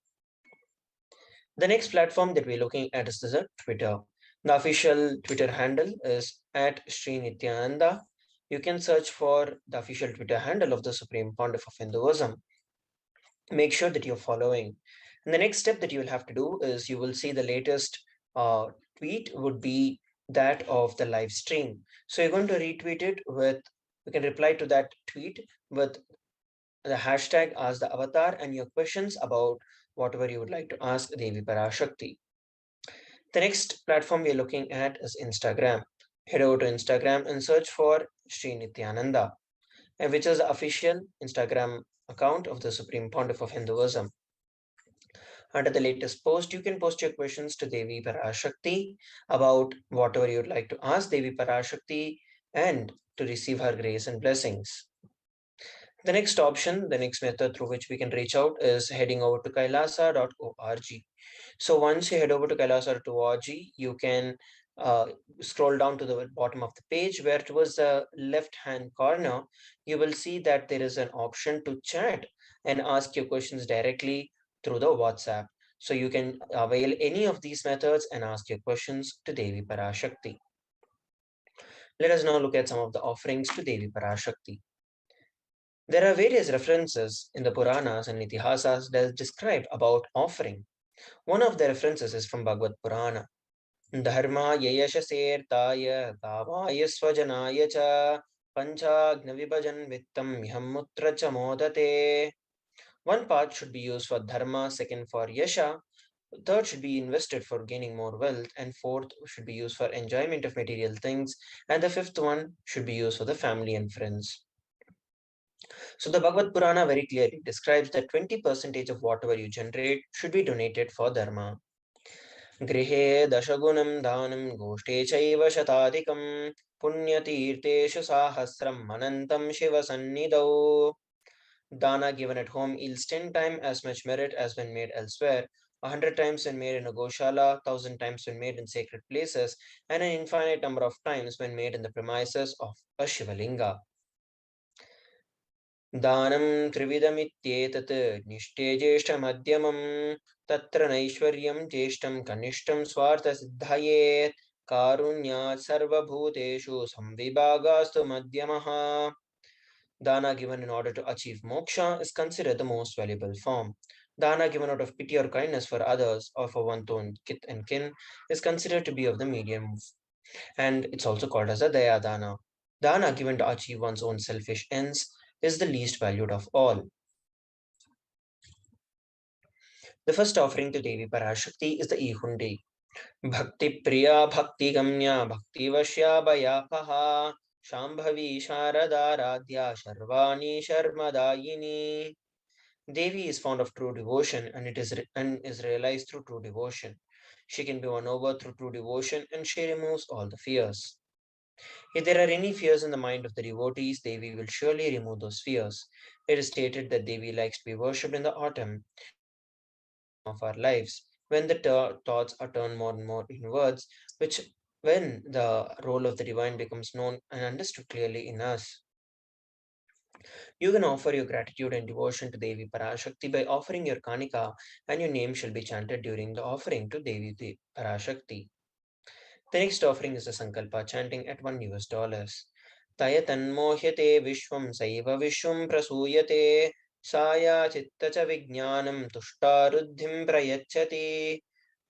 The next platform that we're looking at is the Twitter. The official Twitter handle is at Sri Nithyananda. You can search for the official Twitter handle of the Supreme Pontiff of Hinduism. Make sure that you're following. And the next step that you will have to do is you will see the latest tweet would be that of the live stream. So you're going to retweet it with, you can reply to that tweet with the hashtag ask the avatar and your questions about whatever you would like to ask Devi Parashakti. The next platform we're looking at is Instagram. Head over to Instagram and search for Sri Nithyananda, which is the official Instagram account of the Supreme Pontiff of Hinduism. Under the latest post, you can post your questions to Devi Parashakti about whatever you'd like to ask Devi Parashakti and to receive her grace and blessings. The next option, the next method through which we can reach out is heading over to kailasa.org. So once you head over to kailasa.org, you can scroll down to the bottom of the page where towards the left-hand corner, you will see that there is an option to chat and ask your questions directly through the WhatsApp. So you can avail any of these methods and ask your questions to Devi Parashakti. Let us now look at some of the offerings to Devi Parashakti. There are various references in the Puranas and Itihasas that describe about offering. One of the references is from Bhagavad Purana. Dharma yayashasertaya kavaya swajanaya cha panchagna vibhajan vittam mihammutra cha modate. One part should be used for dharma, second for yasha, third should be invested for gaining more wealth, and fourth should be used for enjoyment of material things, and the fifth one should be used for the family and friends. So the Bhagavad Purana very clearly describes that 20% of whatever you generate should be donated for dharma. Grihe dashagunam dhanam goshte chaiva shatadikam punyatirteshu sahasram manantam shiva sannidau. Dana given at home yields 10 times as much merit as when made elsewhere, 100 times when made in a goshala, 1,000 times when made in sacred places, and an infinite number of times when made in the premises of a Shivalinga. दानं त्रिविधमित्येतत् निष्ठे ज्येष्ठमध्यमं तत्र नैश्वर्यं ज्येष्ठं कनिष्ठं स्वार्थसिद्धये कारुण्यात् सर्वभूतेषु संविभागास्तु मध्यमः. Dana given in order to achieve moksha is considered the most valuable form. Dana given out of pity or kindness for others or for one's own kith and kin is considered to be of the medium, and it's also called as a daya dana. Dana given to achieve one's own selfish ends is the least valued of all. The first offering to Devi Parashakti is the Ihundi. Bhakti Priya Bhakti Gamya Bhakti Vashya Bhayapaha Shambhavi Sharada Radhya Sharvani Sharmadayini. Devi is fond of true devotion and is realized through true devotion. She can be won over through true devotion and she removes all the fears. If there are any fears in the mind of the devotees, Devi will surely remove those fears. It is stated that Devi likes to be worshipped in the autumn of our lives, when the thoughts are turned more and more inwards, which when the role of the divine becomes known and understood clearly in us. You can offer your gratitude and devotion to Devi Parashakti by offering your kanika, and your name shall be chanted during the offering to Devi Parashakti. The next offering is the Sankalpa chanting at $1. Taya tanmohyate vishwam saiva vishwam prasuyate saya chitta cha vijnanam tushtaruddhim prayachati.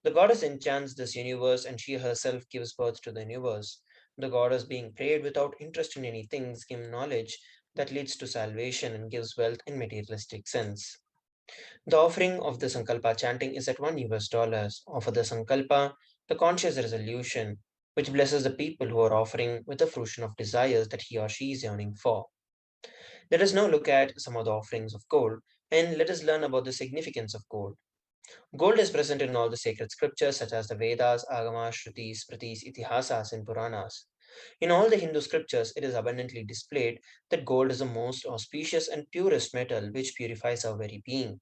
The goddess enchants this universe and she herself gives birth to the universe. The goddess being prayed without interest in any things gives knowledge that leads to salvation and gives wealth in materialistic sense. The offering of the Sankalpa chanting is at $1. Offer the Sankalpa, the conscious resolution, which blesses the people who are offering with the fruition of desires that he or she is yearning for. Let us now look at some of the offerings of gold and let us learn about the significance of gold. Gold is present in all the sacred scriptures such as the Vedas, Agamas, Shrutis, Smritis, Itihasas, and Puranas. In all the Hindu scriptures, it is abundantly displayed that gold is the most auspicious and purest metal which purifies our very being.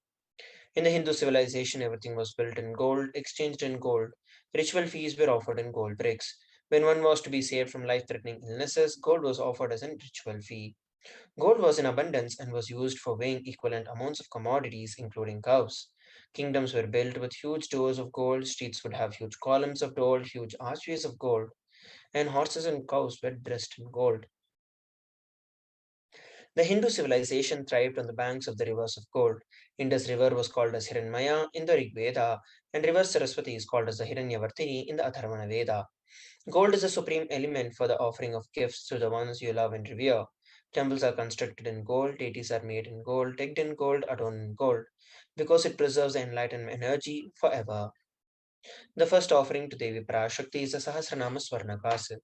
In the Hindu civilization, everything was built in gold, exchanged in gold. Ritual feasts were offered in gold bricks. When one was to be saved from life-threatening illnesses, gold was offered as a ritual fee. Gold was in abundance and was used for weighing equivalent amounts of commodities, including cows. Kingdoms were built with huge doors of gold, streets would have huge columns of gold, huge archways of gold, and horses and cows were dressed in gold. The Hindu civilization thrived on the banks of the rivers of gold. Indus River was called as Hiranmaya in the Rig Veda, and River Saraswati is called as the Hiranyavartini in the Atharvana Veda. Gold is the supreme element for the offering of gifts to the ones you love and revere. Temples are constructed in gold, deities are made in gold, decked in gold, adorned in gold, because it preserves the enlightened energy forever. The first offering to Devi Parashakti is the Sahasranama Swarnakasa,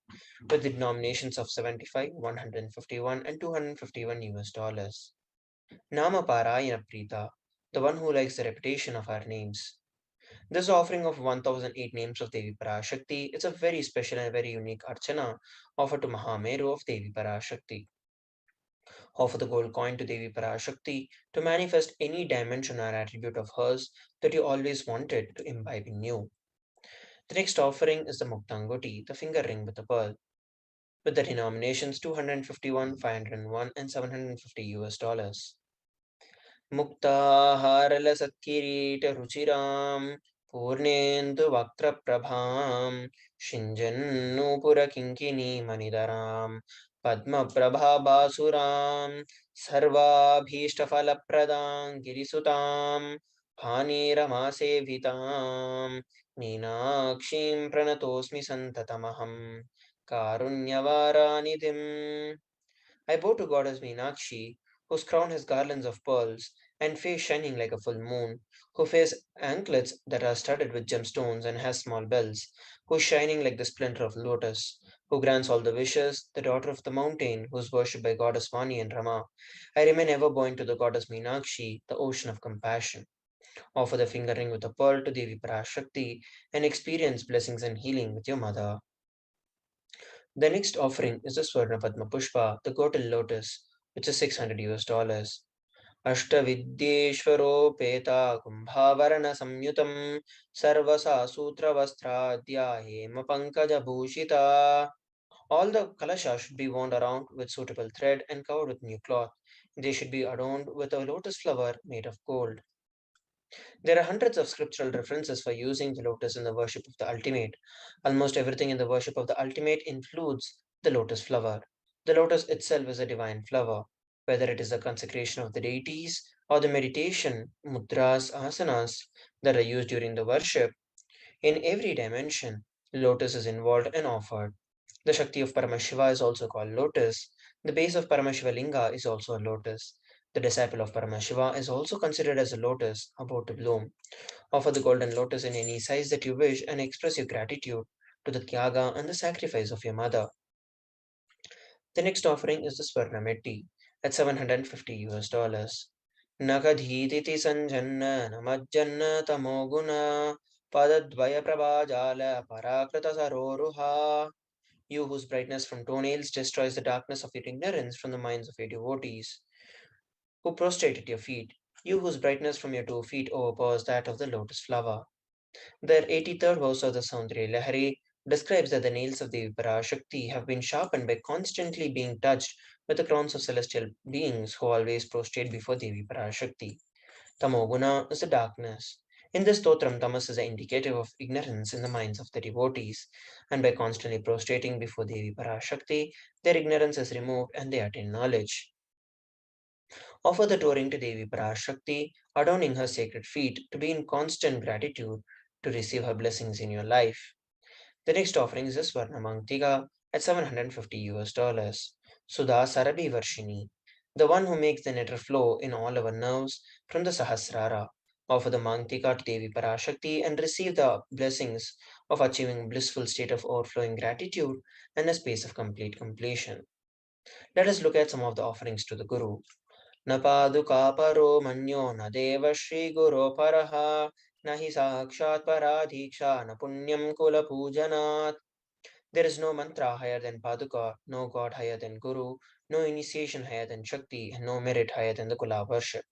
with the denominations of 75, 151, and 251 US dollars. Nama Parayana Prita, the one who likes the reputation of our names. This offering of 1008 names of Devi Parashakti is a very special and very unique archana offered to Mahameru of Devi Parashakti. Offer the gold coin to Devi Parashakti to manifest any dimension or attribute of hers that you always wanted to imbibe in you. The next offering is the Muktangoti, the finger ring with a pearl, with the denominations 251, 501, and 750 US dollars. मुक्ताहारलसत्किरीटरुचिरां पूर्णेन्दुवक्त्रप्रभां शिञ्जन्नूपुरकिङ्किणीमणिधरां पद्मप्रभाबासुरां सर्वाभीष्टफलप्रदां गिरिसुतां फानेरमासेवितां मीनाक्षीं प्रणतोऽस्मि सन्ततमहं कारुण्यवारानिधिम्. I bow to goddess Meenakshi, whose crown has garlands of pearls, and face shining like a full moon, who wears anklets that are studded with gemstones and has small bells, who is shining like the splendor of lotus, who grants all the wishes, the daughter of the mountain, who is worshipped by goddess Vani and Rama. I remain ever bowing to the goddess Meenakshi, the ocean of compassion. Offer the finger ring with a pearl to Devi Parashakti and experience blessings and healing with your mother. The next offering is the Swarna Padma Pushpa, the golden lotus, which is 600 US dollars. अष्टविद्येश्वरोपेता कुम्भावरणसंयुतं सर्वसा सूत्रवस्त्राद्या हेमपङ्कजभूषिता. All the kalasha should be worn around with suitable thread and covered with new cloth. They should be adorned with a lotus flower made of gold. There are hundreds of scriptural references for using the lotus in the worship of the ultimate. Almost everything in the worship of the ultimate includes the lotus flower. The lotus itself is a divine flower, whether it is the consecration of the deities or the meditation, mudras, asanas that are used during the worship. In every dimension, lotus is involved and offered. The Shakti of Paramashiva is also called lotus. The base of Paramashiva Linga is also a lotus. The disciple of Paramashiva is also considered as a lotus about to bloom. Offer the golden lotus in any size that you wish and express your gratitude to the Tyaga and the sacrifice of your mother. The next offering is the Swarnametti at 750 US dollars. Nakadhititi sanjanna namajjanna tamoguna padadvaya prabhajala parakrita saroruha. You whose brightness from toenails destroys the darkness of your ignorance from the minds of your devotees, who prostrate at your feet, you whose brightness from your 2 feet overpowers that of the lotus flower. The 83rd verse of the Saundari Lahari describes that the nails of the Parashakti have been sharpened by constantly being touched with the crowns of celestial beings who always prostrate before Devi Parashakti. Tamoguna is the darkness. In this stotram, tamas is indicative of ignorance in the minds of the devotees, and by constantly prostrating before Devi Parashakti, their ignorance is removed and they attain knowledge. Offer the touring to Devi Parashakti, adorning her sacred feet to be in constant gratitude to receive her blessings in your life. The next offering is the Swarna Mangtika at 750 US dollars. Sudha Sarabhi Varshini, the one who makes the nectar flow in all our nerves from the Sahasrara. Offer the Mangtika to Devi Parashakti and receive the blessings of achieving a blissful state of overflowing gratitude and a space of complete completion. Let us look at some of the offerings to the Guru. न पादुकापरो मन्यो न देव श्रीगुरो परः न हि साक्षात् पराधीक्षा न पुण्यं कुलपूजनात्. There is no mantra higher than Paduka, no god higher than Guru, no initiation higher than Shakti, and no merit higher than the Kula worship.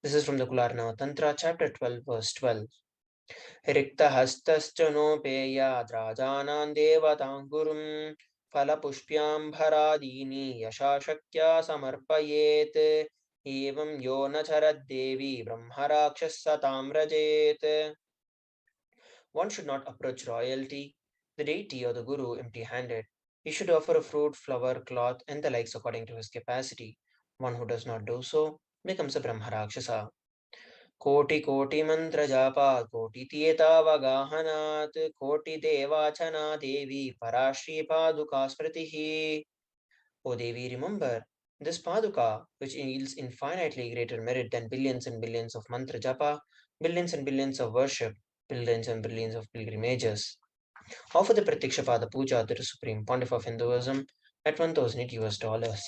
This is from the Kularnava Tantra, chapter 12, verse 12. Rikta hastascha no peya drajanan devatam gurum फलपुष्प्याम्भरादीनि यशाशक्त्या समर्पयेत् एवं यो न चरद्देवी ब्रह्मराक्षसतां व्रजेत्. One should not approach royalty, the deity or the guru empty-handed. He should offer a fruit, flower, cloth and the likes according to his capacity. One who does not do so becomes a Brahmarakshasa. Koti koti mantra japa koti tiyeta vagahanat koti devachana devi parashri paduka smritihi. O Devi, remember, this paduka, which yields infinitely greater merit than billions and billions of mantra japa, billions and billions of worship, billions and billions of pilgrimages. Offer the Pratiksha Pada Puja to the Supreme Pontiff of Hinduism at $1,008.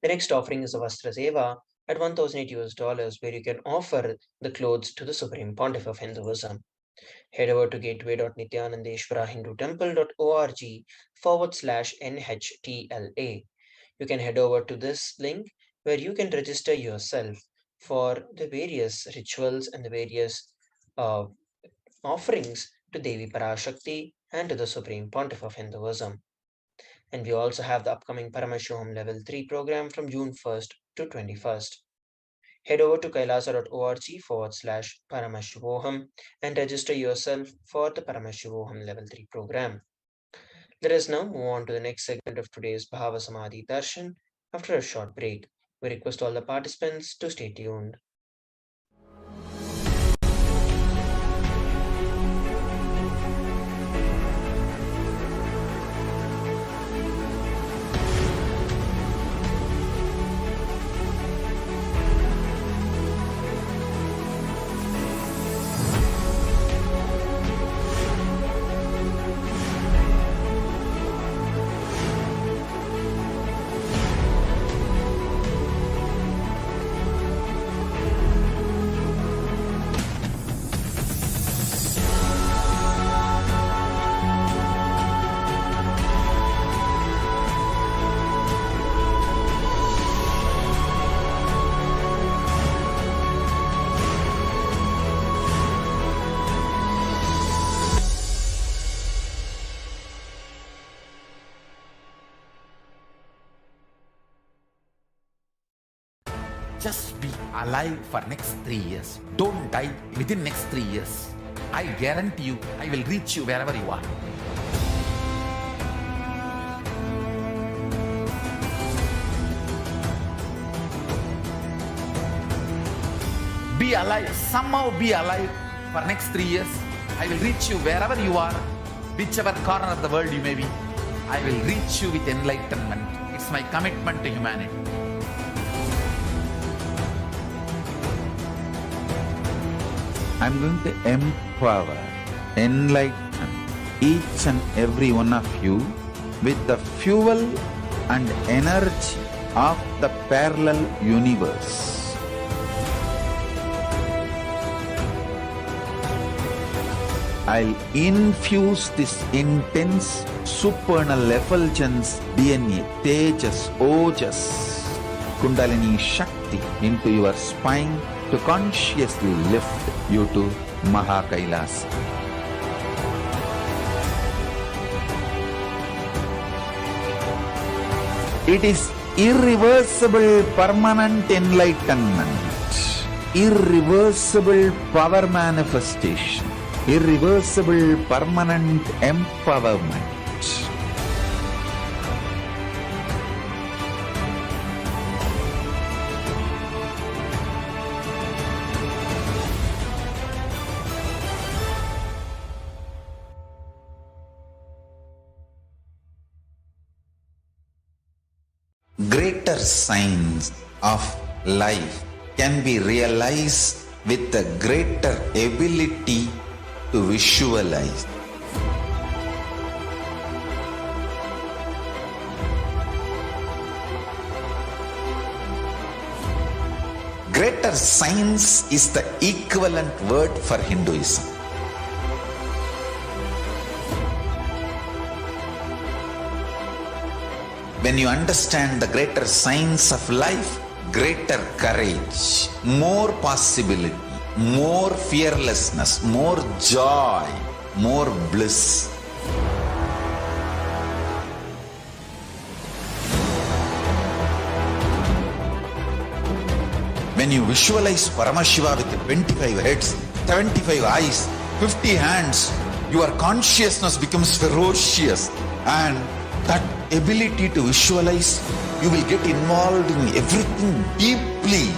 The next offering is a Vastra Seva at $1,008, where you can offer the clothes to the Supreme Pontiff of Hinduism. Head over to gateway.nithyanandeshwarahindutemple.org/NHTLA. You can head over to this link where you can register yourself for the various rituals and the various offerings to Devi Parashakti and to the Supreme Pontiff of Hinduism. And we also have the upcoming Paramashivoham Level 3 program from June 1st to 21st. Head over to kailasa.org/Paramashivoham and register yourself for the Paramashivoham Level 3 program. Let us now move on to the next segment of today's Bhava Samadhi Darshan after a short break. We request all the participants to stay tuned. Just be alive for next 3 years. Don't die within next 3 years. I guarantee you, I will reach you wherever you are. Be alive, somehow be alive for next 3 years. I will reach you wherever you are, whichever corner of the world you may be. I will reach you with enlightenment. It's my commitment to humanity. I'm going to empower, enlighten each and every one of you with the fuel and energy of the parallel universe. I'll infuse this intense supernal effulgence DNA, Tejas, Ojas, Kundalini Shakti into your spine to consciously lift you to Mahakailas. It is irreversible permanent enlightenment, irreversible power manifestation, irreversible permanent empowerment. Greater signs of life can be realized with a greater ability to visualize. Greater science is the equivalent word for Hinduism. When you understand the greater science of life, greater courage, more possibility, more fearlessness, more joy, more bliss. When you visualize Paramashiva with 25 heads, 75 eyes, 50 hands, your consciousness becomes ferocious, and that ability to visualize, you will get involved in everything deeply.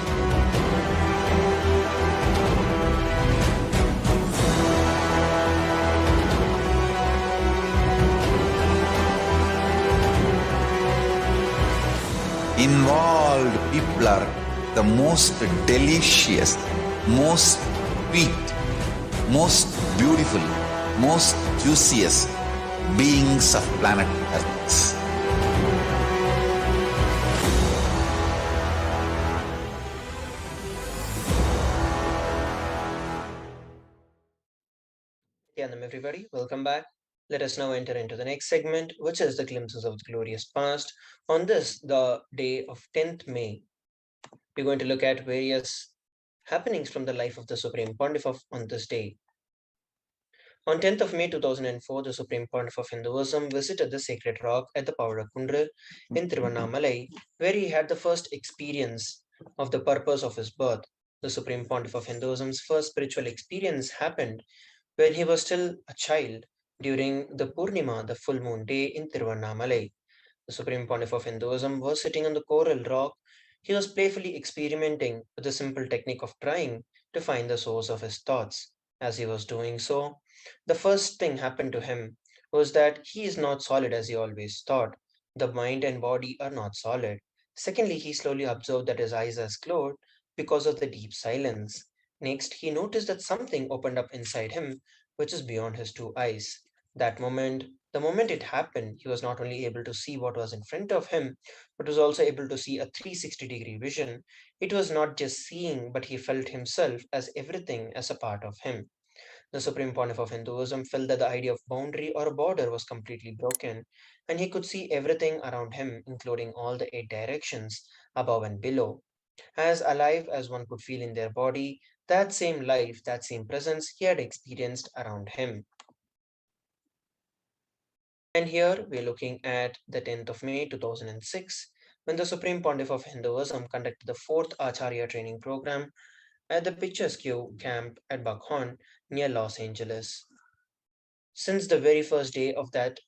Involved people are the most delicious, most sweet, most beautiful, most juiciest beings of planet Earth. Nityanam, everybody, welcome back. Let us now enter into the next segment, which is the glimpses of the glorious past. On this, the day of 10th May, we're going to look at various happenings from the life of the Supreme Pontiff on this day. On 10th of May 2004, the Supreme Pontiff of Hinduism visited the sacred rock at the Pavadakundra in Tiruvannamalai, where he had the first experience of the purpose of his birth. The Supreme Pontiff of Hinduism's first spiritual experience happened when he was still a child during the Purnima, the full moon day in Tiruvannamalai. The Supreme Pontiff of Hinduism was sitting on the coral rock. He was playfully experimenting with the simple technique of trying to find the source of his thoughts. As he was doing so, the first thing happened to him was that he is not solid as he always thought. The mind and body are not solid. Secondly, he slowly observed that his eyes are closed because of the deep silence. Next, he noticed that something opened up inside him, which is beyond his two eyes. The moment it happened, he was not only able to see what was in front of him, but was also able to see a 360-degree vision. It was not just seeing, but he felt himself as everything as a part of him. The Supreme Pontiff of Hinduism felt that the idea of boundary or a border was completely broken, and he could see everything around him, including all the 8 directions, above and below, as alive as one could feel in their body. That same life, that same presence he had experienced around him. And here we're looking at the 10th of May 2006, when the Supreme Pontiff of Hinduism conducted the 4th Acharya training program at the picturesque camp at Buckhorn near Los Angeles. Since the very first day of that,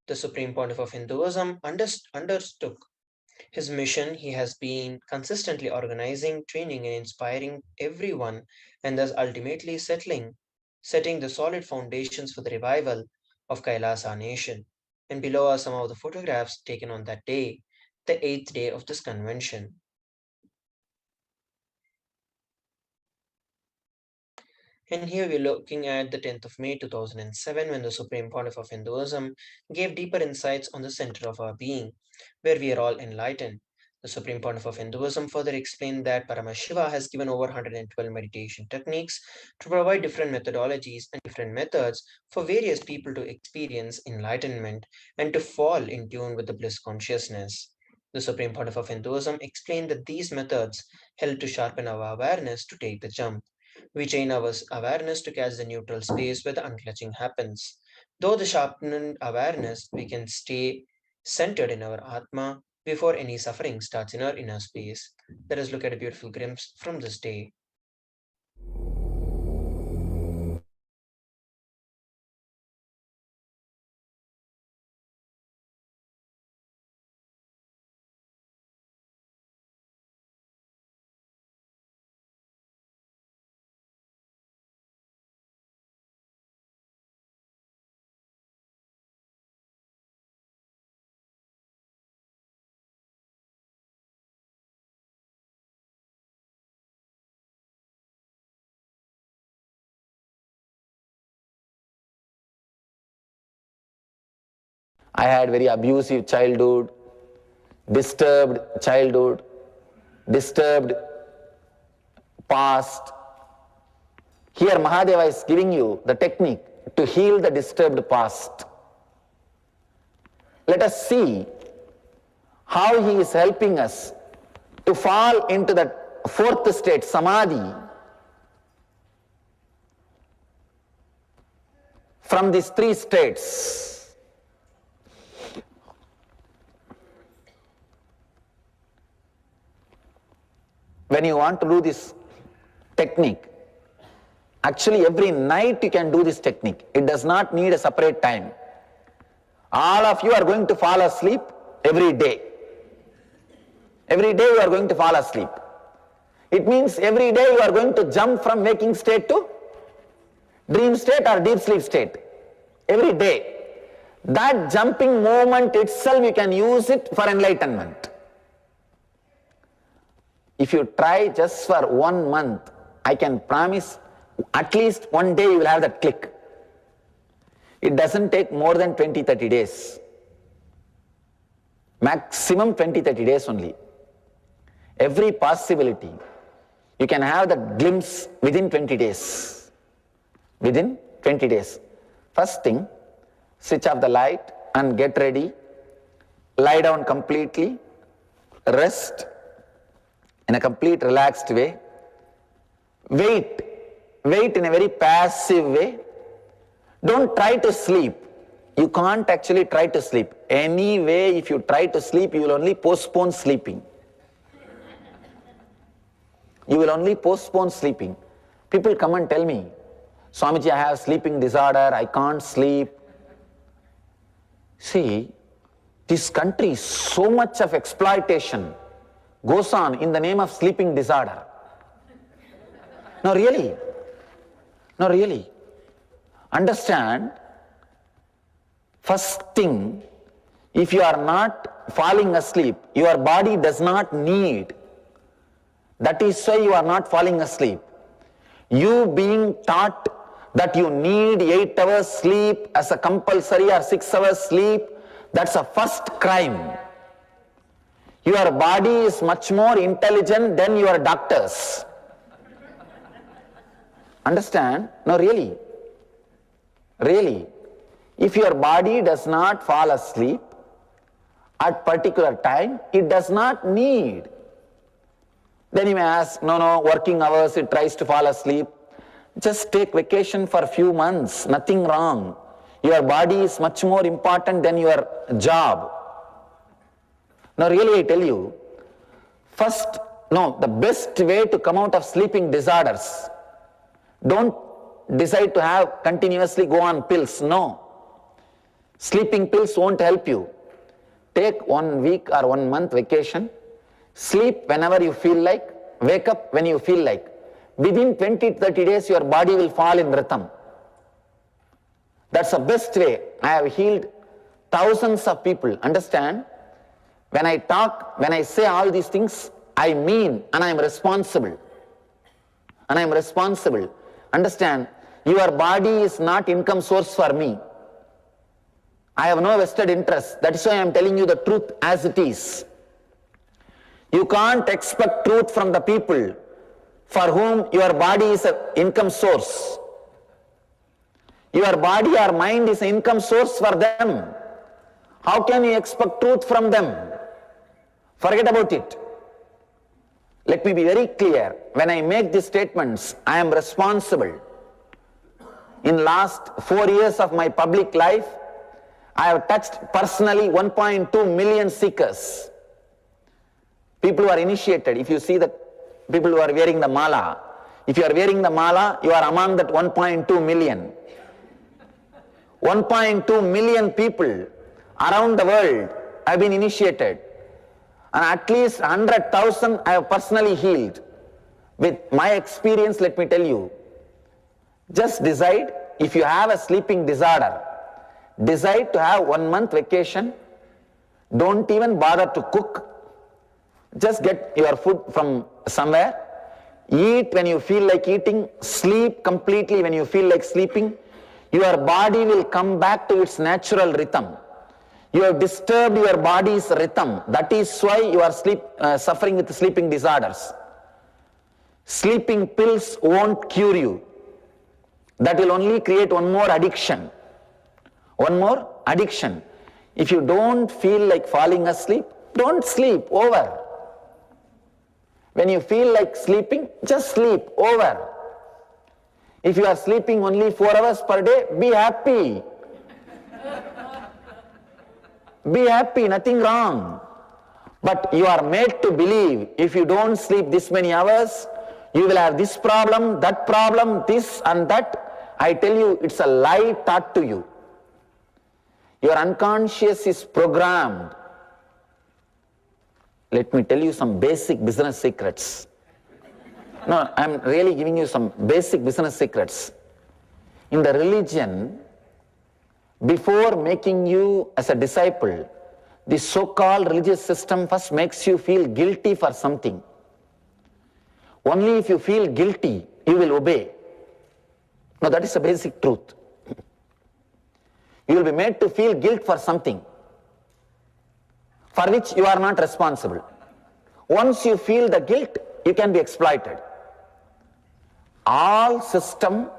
the Supreme Pontiff of Hinduism undertook his mission. He has been consistently organizing, training, and inspiring everyone, and thus ultimately setting the solid foundations for the revival of Kailasa nation. And below are some of the photographs taken on that day, the 8th day of this convention. And here we're looking at the 10th of May 2007, when the Supreme Pontiff of Hinduism gave deeper insights on the center of our being, where we are all enlightened. The Supreme Pontiff of Hinduism further explained that Paramashiva has given over 112 meditation techniques to provide different methodologies and different methods for various people to experience enlightenment and to fall in tune with the bliss consciousness. The Supreme Pontiff of Hinduism explained that these methods help to sharpen our awareness to take the jump. We train our awareness to catch the neutral space where the unclutching happens. Though the sharpened awareness, we can stay centered in our Atma before any suffering starts in our inner space. Let us look at a beautiful glimpse from this day. I had very abusive childhood, disturbed childhood, disturbed past. Here Mahadeva is giving you the technique to heal the disturbed past. Let us see how he is helping us to fall into that fourth state, samadhi, from these three states. when you want to do this technique, actually every night you can do this technique. It does not need a separate time. All of you are going to fall asleep every day. Every day you are going to fall asleep. It means every day you are going to jump from waking state to dream state or deep sleep state. Every day. That jumping movement itself, you can use it for enlightenment. If you try just for 1 month, I can promise at least one day you will have that click. It doesn't take more than 20-30 days. Maximum 20-30 days only. Every possibility, you can have that glimpse within 20 days. Within 20 days. First thing, switch off the light and get ready. Lie down completely. Rest in a complete relaxed way. Wait in a very passive way. Don't try to sleep. You can't actually try to sleep. Anyway, if you try to sleep, you will only postpone sleeping. You will only postpone sleeping. People come and tell me, Swamiji, I have sleeping disorder, I can't sleep. See, this country, so much of exploitation goes on in the name of sleeping disorder. No, really. No, really. Understand, first thing, if you are not falling asleep, your body does not need. That is why you are not falling asleep. You being taught that you need 8 hours sleep as a compulsory or 6 hours sleep, that's a first crime. Your body is much more intelligent than your doctors. Understand? No, really. Really. If your body does not fall asleep at particular time, it does not need. Then you may ask, no, working hours, it tries to fall asleep. Just take vacation for a few months, nothing wrong. Your body is much more important than your job. Now really I tell you, the best way to come out of sleeping disorders, don't decide to have continuously go on pills, no. Sleeping pills won't help you. Take 1 week or 1 month vacation, sleep whenever you feel like, wake up when you feel like. Within 20-30 days, your body will fall in rhythm. That's the best way. I have healed thousands of people. Understand? When I talk, when I say all these things, I mean, and I am responsible. And I am responsible. Understand? Your body is not income source for me. I have no vested interest. That is why I am telling you the truth as it is. You can't expect truth from the people for whom your body is an income source. Your body or mind is an income source for them. How can you expect truth from them? Forget about it. Let me be very clear. When I make these statements, I am responsible. In last 4 years of my public life, I have touched personally 1.2 million seekers. People who are initiated. If you see the people who are wearing the mala, if you are wearing the mala, you are among that 1.2 million. 1.2 million people around the world have been initiated. And at least 100,000 I have personally healed. With my experience, let me tell you, just decide, if you have a sleeping disorder, decide to have 1 month vacation. Don't even bother to cook. Just get your food from somewhere. Eat when you feel like eating. Sleep completely when you feel like sleeping. Your body will come back to its natural rhythm. You have disturbed your body's rhythm. That is why you are suffering with sleeping disorders. Sleeping pills won't cure you. That will only create one more addiction. One more addiction. If you don't feel like falling asleep, don't sleep, over. When you feel like sleeping, just sleep, over. If you are sleeping only 4 hours per day, be happy. Be happy, nothing wrong. But you are made to believe if you don't sleep this many hours, you will have this problem, this and that. I tell you, it's a lie taught to you. Your unconscious is programmed. Let me tell you some basic business secrets. No, I'm really giving you some basic business secrets. In the religion, before making you as a disciple, the so-called religious system first makes you feel guilty for something. Only if you feel guilty, you will obey. Now that is the basic truth. You will be made to feel guilt for something for which you are not responsible. Once you feel the guilt, you can be exploited. All system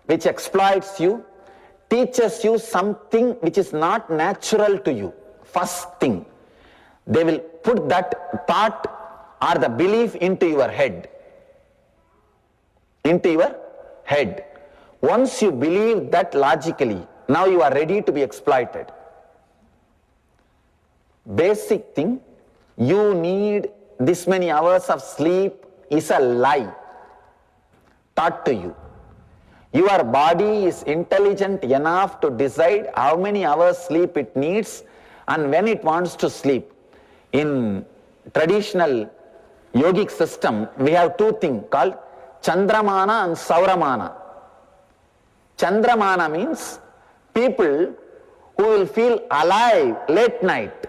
which exploits you teaches you something which is not natural to you. First thing, they will put that thought or the belief into your head. Into your head. Once you believe that logically, now you are ready to be exploited. Basic thing, you need this many hours of sleep is a lie taught to you. Your body is intelligent enough to decide how many hours sleep it needs and when it wants to sleep. In traditional yogic system, we have two things called Chandramana and Sauramana. Chandramana means people who will feel alive late night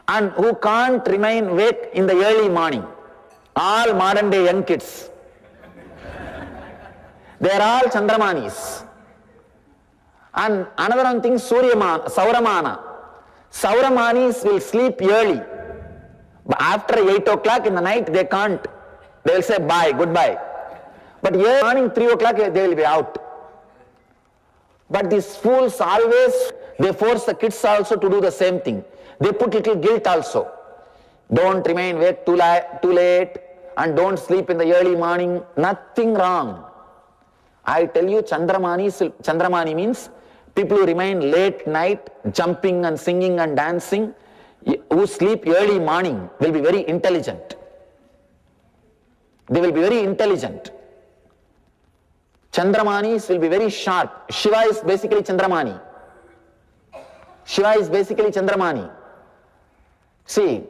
and who can't remain awake in the early morning. All modern day young kids. They are all Chandramanis. And another one thing, Sauramana. Sauramanis will sleep early. But after 8 o'clock in the night, they can't. They will say bye, goodbye. But early morning, 3 o'clock, they will be out. But these fools always, they force the kids also to do the same thing. They put little guilt also. Don't remain awake too late and don't sleep in the early morning. Nothing wrong. I tell you, Chandramani means people who remain late night, jumping and singing and dancing, who sleep early morning will be very intelligent. They will be very intelligent. Chandramanis will be very sharp. Shiva is basically Chandramani. Shiva is basically Chandramani. See,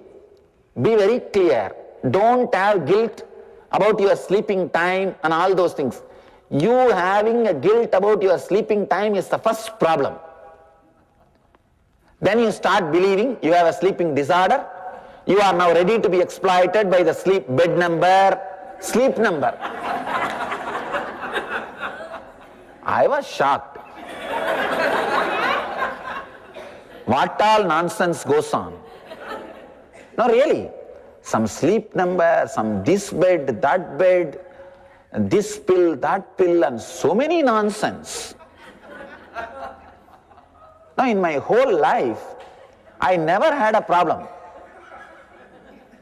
be very clear. Don't have guilt about your sleeping time and all those things. You having a guilt about your sleeping time is the first problem. Then you start believing you have a sleeping disorder. You are now ready to be exploited by the sleep number. I was shocked. What all nonsense goes on? No, really. Some sleep number, some this bed, that bed, this pill, that pill, and so many nonsense. Now, in my whole life, I never had a problem.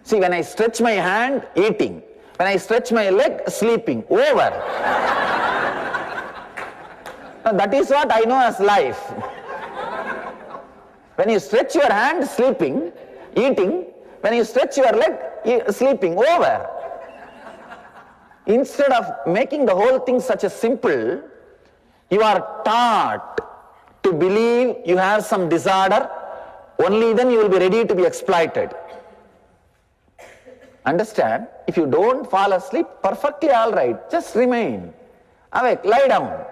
See, when I stretch my hand, eating. When I stretch my leg, sleeping. Over. Now, that is what I know as life. When you stretch your hand, sleeping, eating. When you stretch your leg, sleeping. Over. Instead of making the whole thing such a simple, you are taught to believe you have some disorder, only then you will be ready to be exploited. Understand? If you don't fall asleep, perfectly all right, just remain awake, lie down.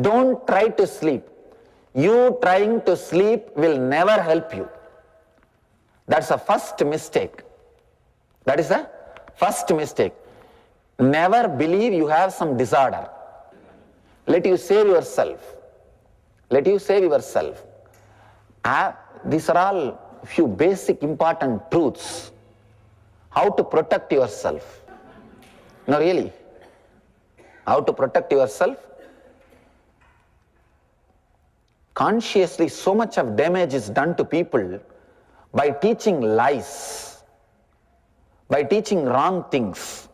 Don't try to sleep. You trying to sleep will never help you. That's the first mistake. That is the first mistake. Never believe you have some disorder. Let you save yourself. Let you save yourself. These are all few basic important truths. How to protect yourself. No, really. How to protect yourself? Consciously, so much of damage is done to people by teaching lies, by teaching wrong things,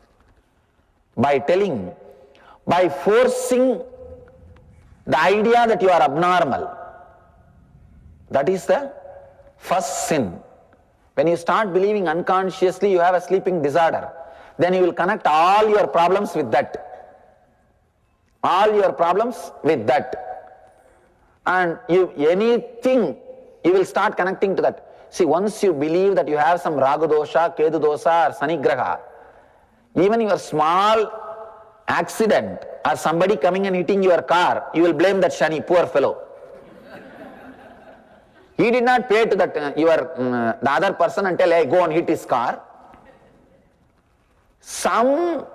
by forcing the idea that you are abnormal. That is the first sin. When you start believing unconsciously you have a sleeping disorder, then you will connect all your problems with that. All your problems with that. And anything, you will start connecting to that. See, once you believe that you have some Ragu dosha, Kedu dosha or Sanigraha, even your small accident or somebody coming and hitting your car, you will blame that Shani, poor fellow. He did not pay to that the other person and tell, hey, go and hit his car. Some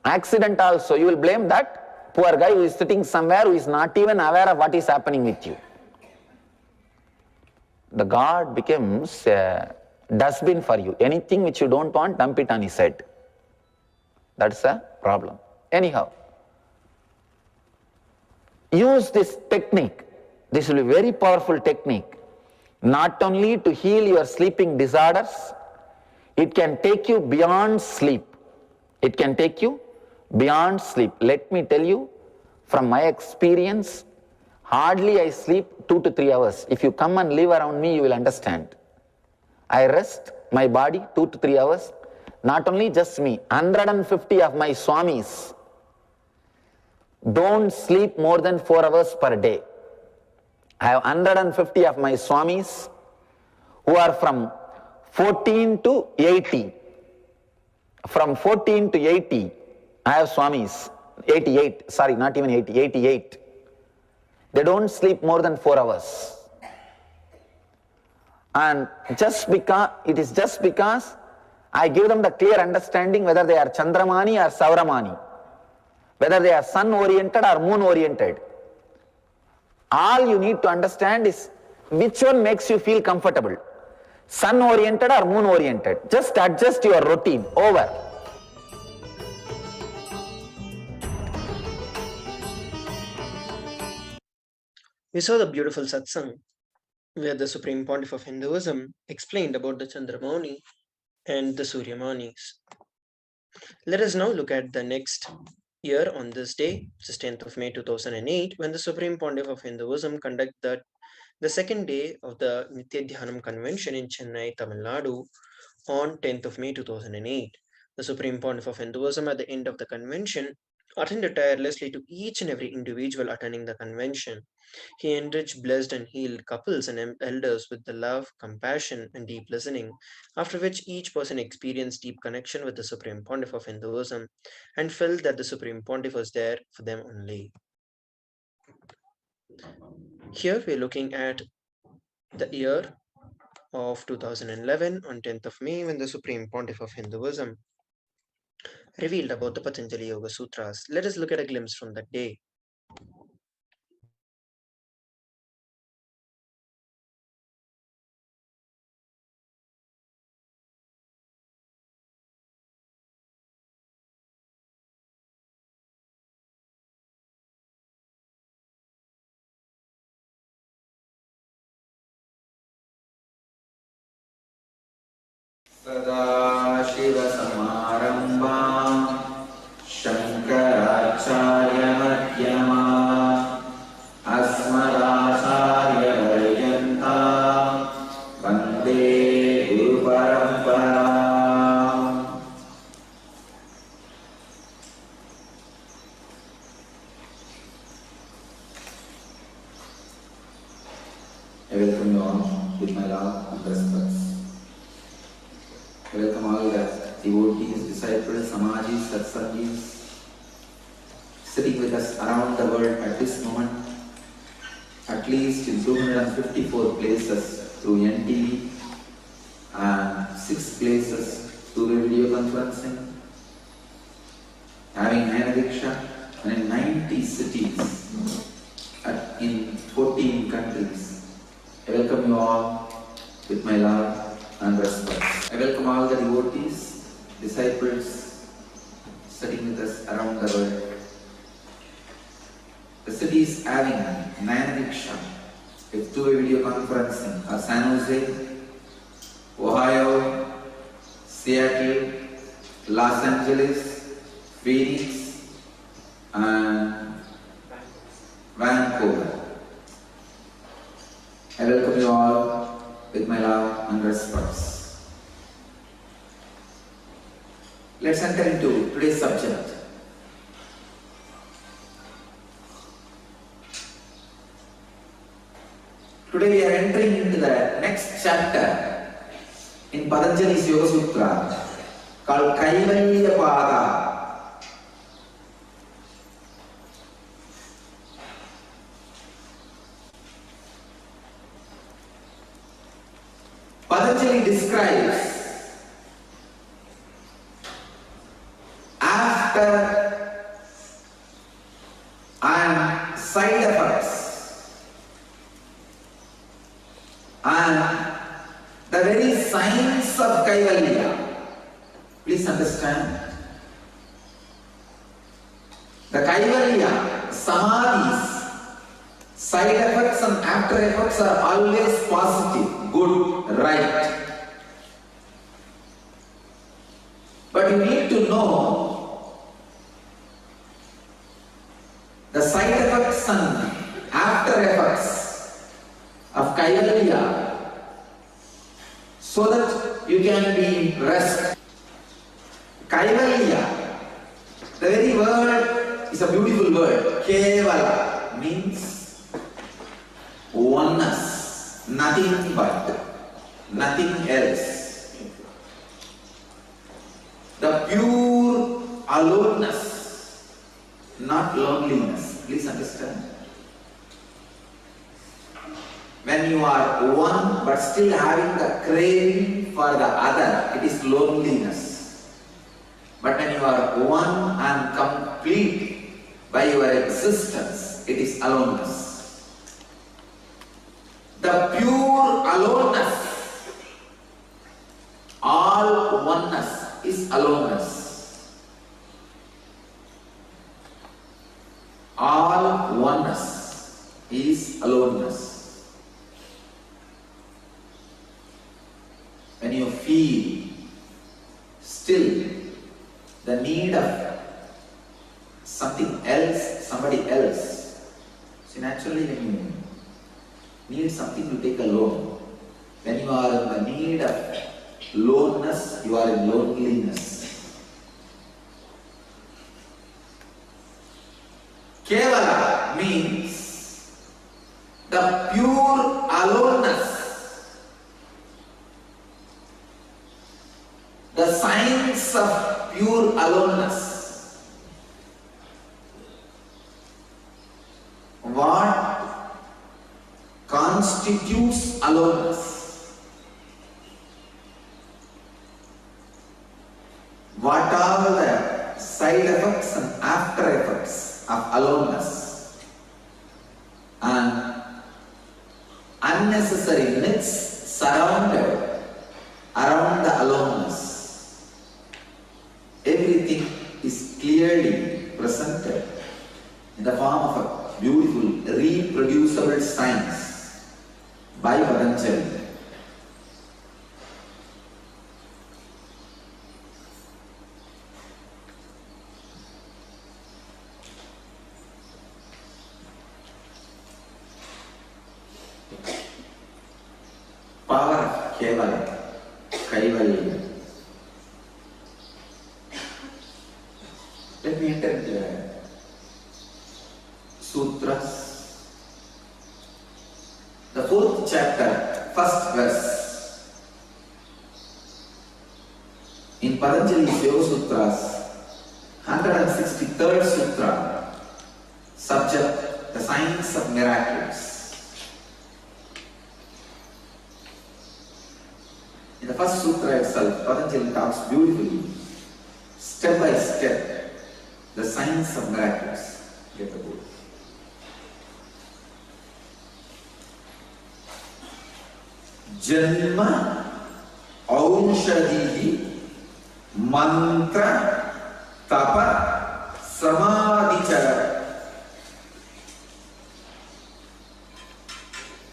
accident also, you will blame that poor guy who is sitting somewhere who is not even aware of what is happening with you. The God becomes a dustbin for you. Anything which you don't want, dump it on his head. That's a problem. Anyhow, use this technique. This will be a very powerful technique. Not only to heal your sleeping disorders, it can take you beyond sleep. It can take you beyond sleep. Let me tell you, from my experience, hardly I sleep 2 to 3 hours. If you come and live around me, you will understand. I rest my body 2 to 3 hours. Not only just me, 150 of my swamis don't sleep more than 4 hours per day. I have 150 of my swamis who are from 14 to 80. From 14 to 80, I have swamis, 88, sorry, not even 80, 88. They don't sleep more than 4 hours. And it is just because I give them the clear understanding whether they are Chandramani or Sauramani, whether they are sun-oriented or moon-oriented. All you need to understand is which one makes you feel comfortable, sun-oriented or moon-oriented. Just adjust your routine. Over. We saw the beautiful satsang where the Supreme Pontiff of Hinduism explained about the Chandramani and the Suryamanis. Let us now look at the next year on this day, which is 10th of May 2008, when the Supreme Pontiff of Hinduism conducted the second day of the Nithyananda Convention in Chennai, Tamil Nadu on 10th of May 2008. The Supreme Pontiff of Hinduism at the end of the convention attended tirelessly to each and every individual attending the convention. He enriched, blessed and healed couples and elders with the love, compassion and deep listening, after which each person experienced deep connection with the Supreme Pontiff of Hinduism and felt that the Supreme Pontiff was there for them only. Here we are looking at the year of 2011 on 10th of May, when the Supreme Pontiff of Hinduism revealed about the Patanjali Yoga Sutras. Let us look at a glimpse from that day. Parashakti Shankaracharya Madhyama Asmadacharya Paryanta Vande Guru Parampara. I welcome you all with my love and respect. I welcome all the devotees, disciples, samajis, satsangis sitting with us around the world at this moment, at least in 254 places through NTV and 6 places through video conferencing, having Nayana and in 90 cities in 14 countries. I welcome you all with my love and respect. I welcome all the devotees, disciples sitting with us around the world. The cities having Nayana with 2 video conferencing are San Jose, Ohio, Seattle, Los Angeles, Phoenix and Vancouver. I welcome you all with my love and respect. Let's enter into today's subject. Today we are entering into the next chapter in Patanjali's Yoga Sutra called Kaivalya Pada. Patanjali describes after and side effects and the very signs of Kaivalya. Please understand. The Kaivalya, Samadhis, side effects and after effects are always positive, good, right. But you need to know the side effects and after effects of Kaivalya so that you can be in rest. Kaivalya, the very word is a beautiful word. Kevala means oneness, nothing but, nothing else. The pure aloneness, not loneliness. Please understand. When you are one but still having the craving for the other, it is loneliness. But when you are one and complete by your existence, it is aloneness. The pure aloneness, all oneness is aloneness. All oneness is aloneness. When you feel still the need of something else, somebody else. See, naturally when you need something, you take a loan. When you are in the need of loneness, you are in loneliness. Kevala means the pure aloneness. The signs of pure aloneness. What constitutes aloneness? What are the side effects and after effects of aloneness? And unnecessary myths surrounded around the aloneness. Everything is clearly presented in the form of a beautiful, reproducible science by Patanjali. Power of Kaivalya. Let me enter into the sutras. The 4th chapter, 1st verse. In Patanjali's Yoga Sutras, 163rd Sutra, subject, the science of miracles. In the first sutra itself, Patanjali talks beautifully, step by step, the science of miracles. Get the book. Janma Aushadihi Mantra Tapa Samadhichara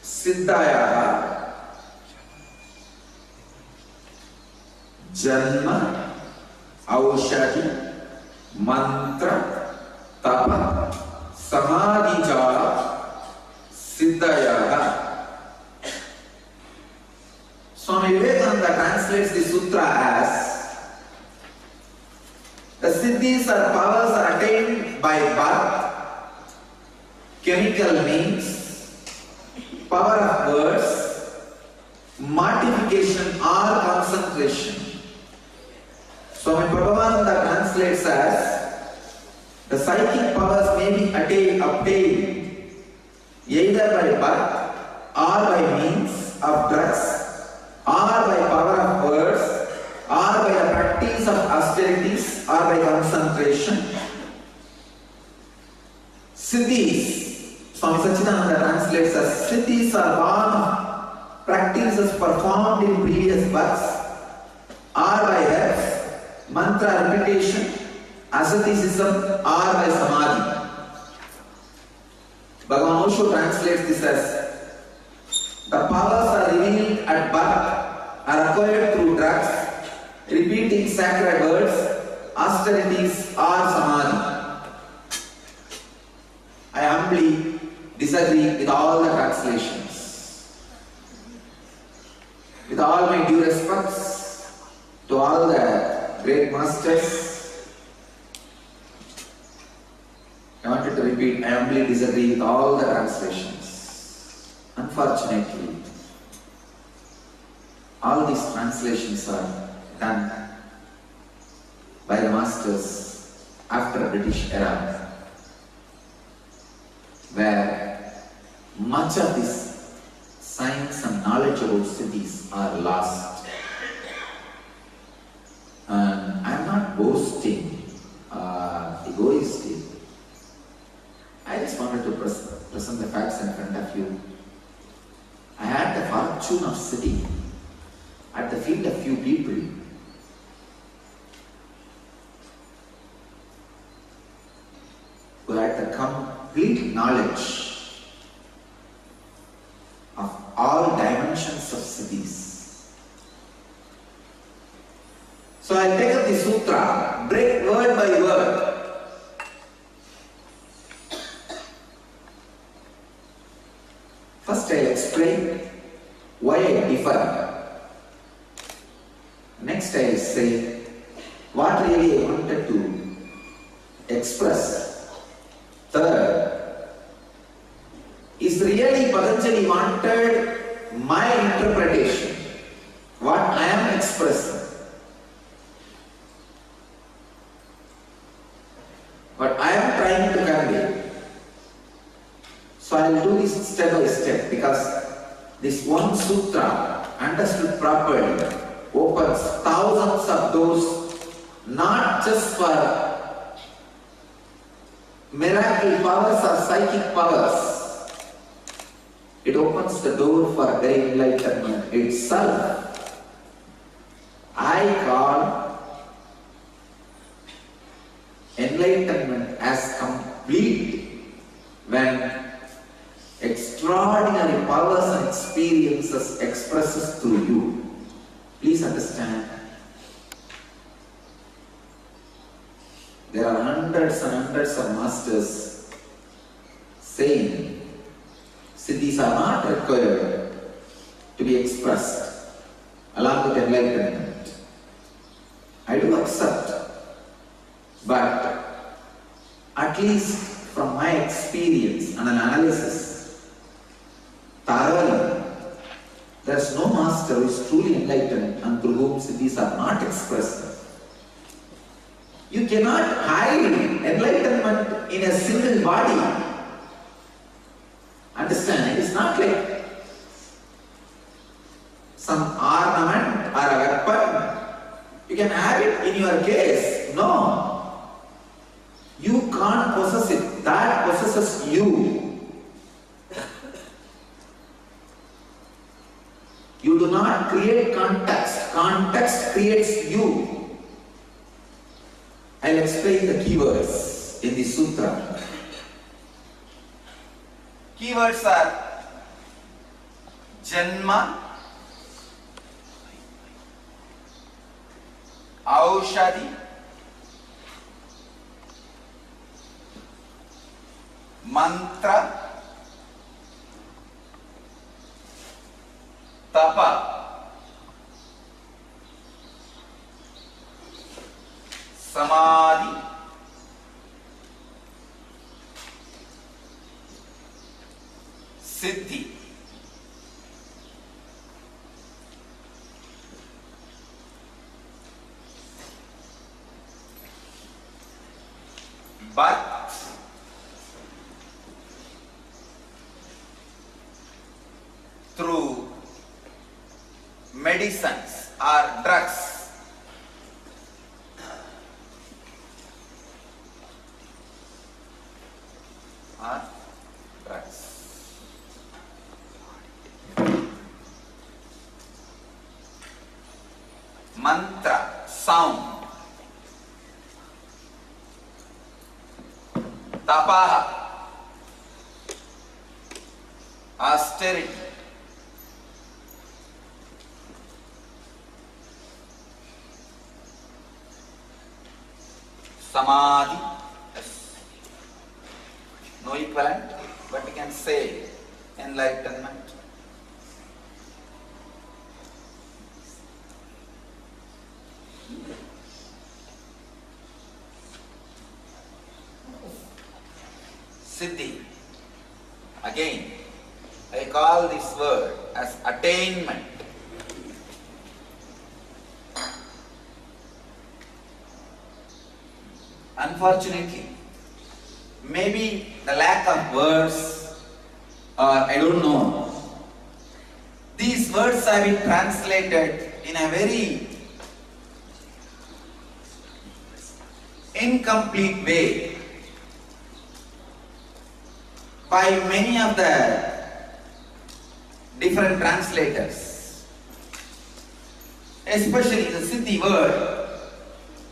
Siddhaya Janma Aushadi Mantra Tapa Samadhichara Siddhaya. Swami Vivekananda translates the sutra as siddhis or powers are attained by birth, chemical means, power of words, mortification or concentration. Swami Prabhupada translates as the psychic powers may be obtained either by birth or by means of drugs or by power of words or by the practice of austerities or by concentration. Siddhis, Swami Satchidananda translates as siddhis are born of practices performed in previous births or by herbs, mantra repetition, asceticism or by samadhi. Bhagavan Osho translates this as the powers are revealed at birth, are acquired through drugs, repeating sacred words, austerities or samadhi. I humbly disagree with all the translations. With all my due respects to all the great masters, I wanted to repeat, I humbly disagree with all the translations. Unfortunately, all these translations are done by the masters after the British era, where much of this science and knowledge about cities are lost. And I am not boasting, egoistic. I just wanted to present the facts in front of you. I had the fortune of sitting at the feet of few people who had the complete knowledge of all dimensions of cities. So I'll take up the sutra, break word by word. First I'll explain why I differ. Next I'll say what really I wanted to express. Third, is really Patanjali wanted my interpretation, what I am expressing, what I am trying to convey. So I will do this step by step, because this one sutra, understood properly, opens thousands of doors, not just for miracle powers or psychic powers. It opens the door for very enlightenment itself. I call enlightenment as complete when extraordinary powers and experiences expresses through you. Please understand, there are hundreds and hundreds of masters saying siddhis are not required to be expressed along with enlightenment. I do accept, but at least from my experience and an analysis, thoroughly, there is no master who is truly enlightened and through whom siddhis are not expressed. You cannot hide enlightenment in a single body. Understand? It is not like some ornament or a weapon. You can have it in your case. No. You can't possess it. That possesses you. You do not create context. Context creates you. I'll explain the keywords in the sutra. Keywords are Janma, Aushadhi, Mantra, Tapa, Samadhi, Siddhi. But through medicines or drugs, mantra, sound, tapaha, austerity, samadhi, no equivalent, but we can say enlightenment. Siddhi. Again, I call this word as attainment. Unfortunately, maybe the lack of words, or I don't know, these words have been translated in a very incomplete way by many of the different translators, especially the Siddhi word.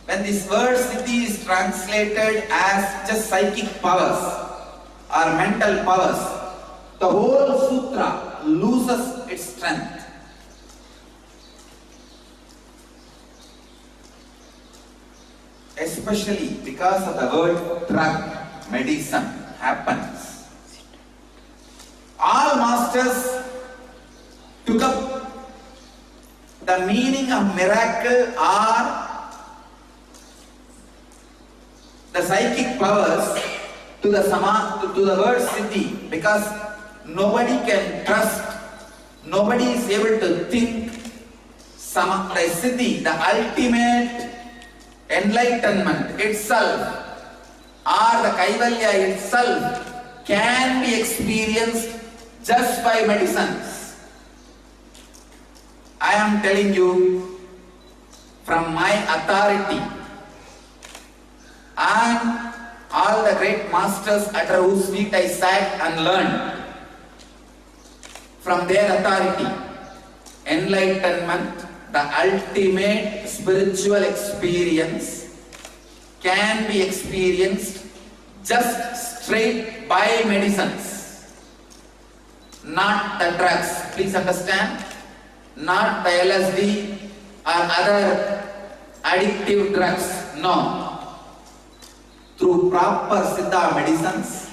When this word Siddhi is translated as just psychic powers or mental powers, the whole sutra loses its strength. Especially because of the word drug, medicine happens. All masters took up the meaning of miracle or the psychic powers to the word Siddhi, because nobody can trust, nobody is able to think the Siddhi, the ultimate enlightenment itself or the Kaivalya itself can be experienced just by medicines. I am telling you from my authority and all the great masters under whose feet I sat and learned, from their authority, enlightenment, the ultimate spiritual experience, can be experienced just straight by medicines, not the drugs. Please understand, not the LSD or other addictive drugs, no. Through proper Siddha medicines,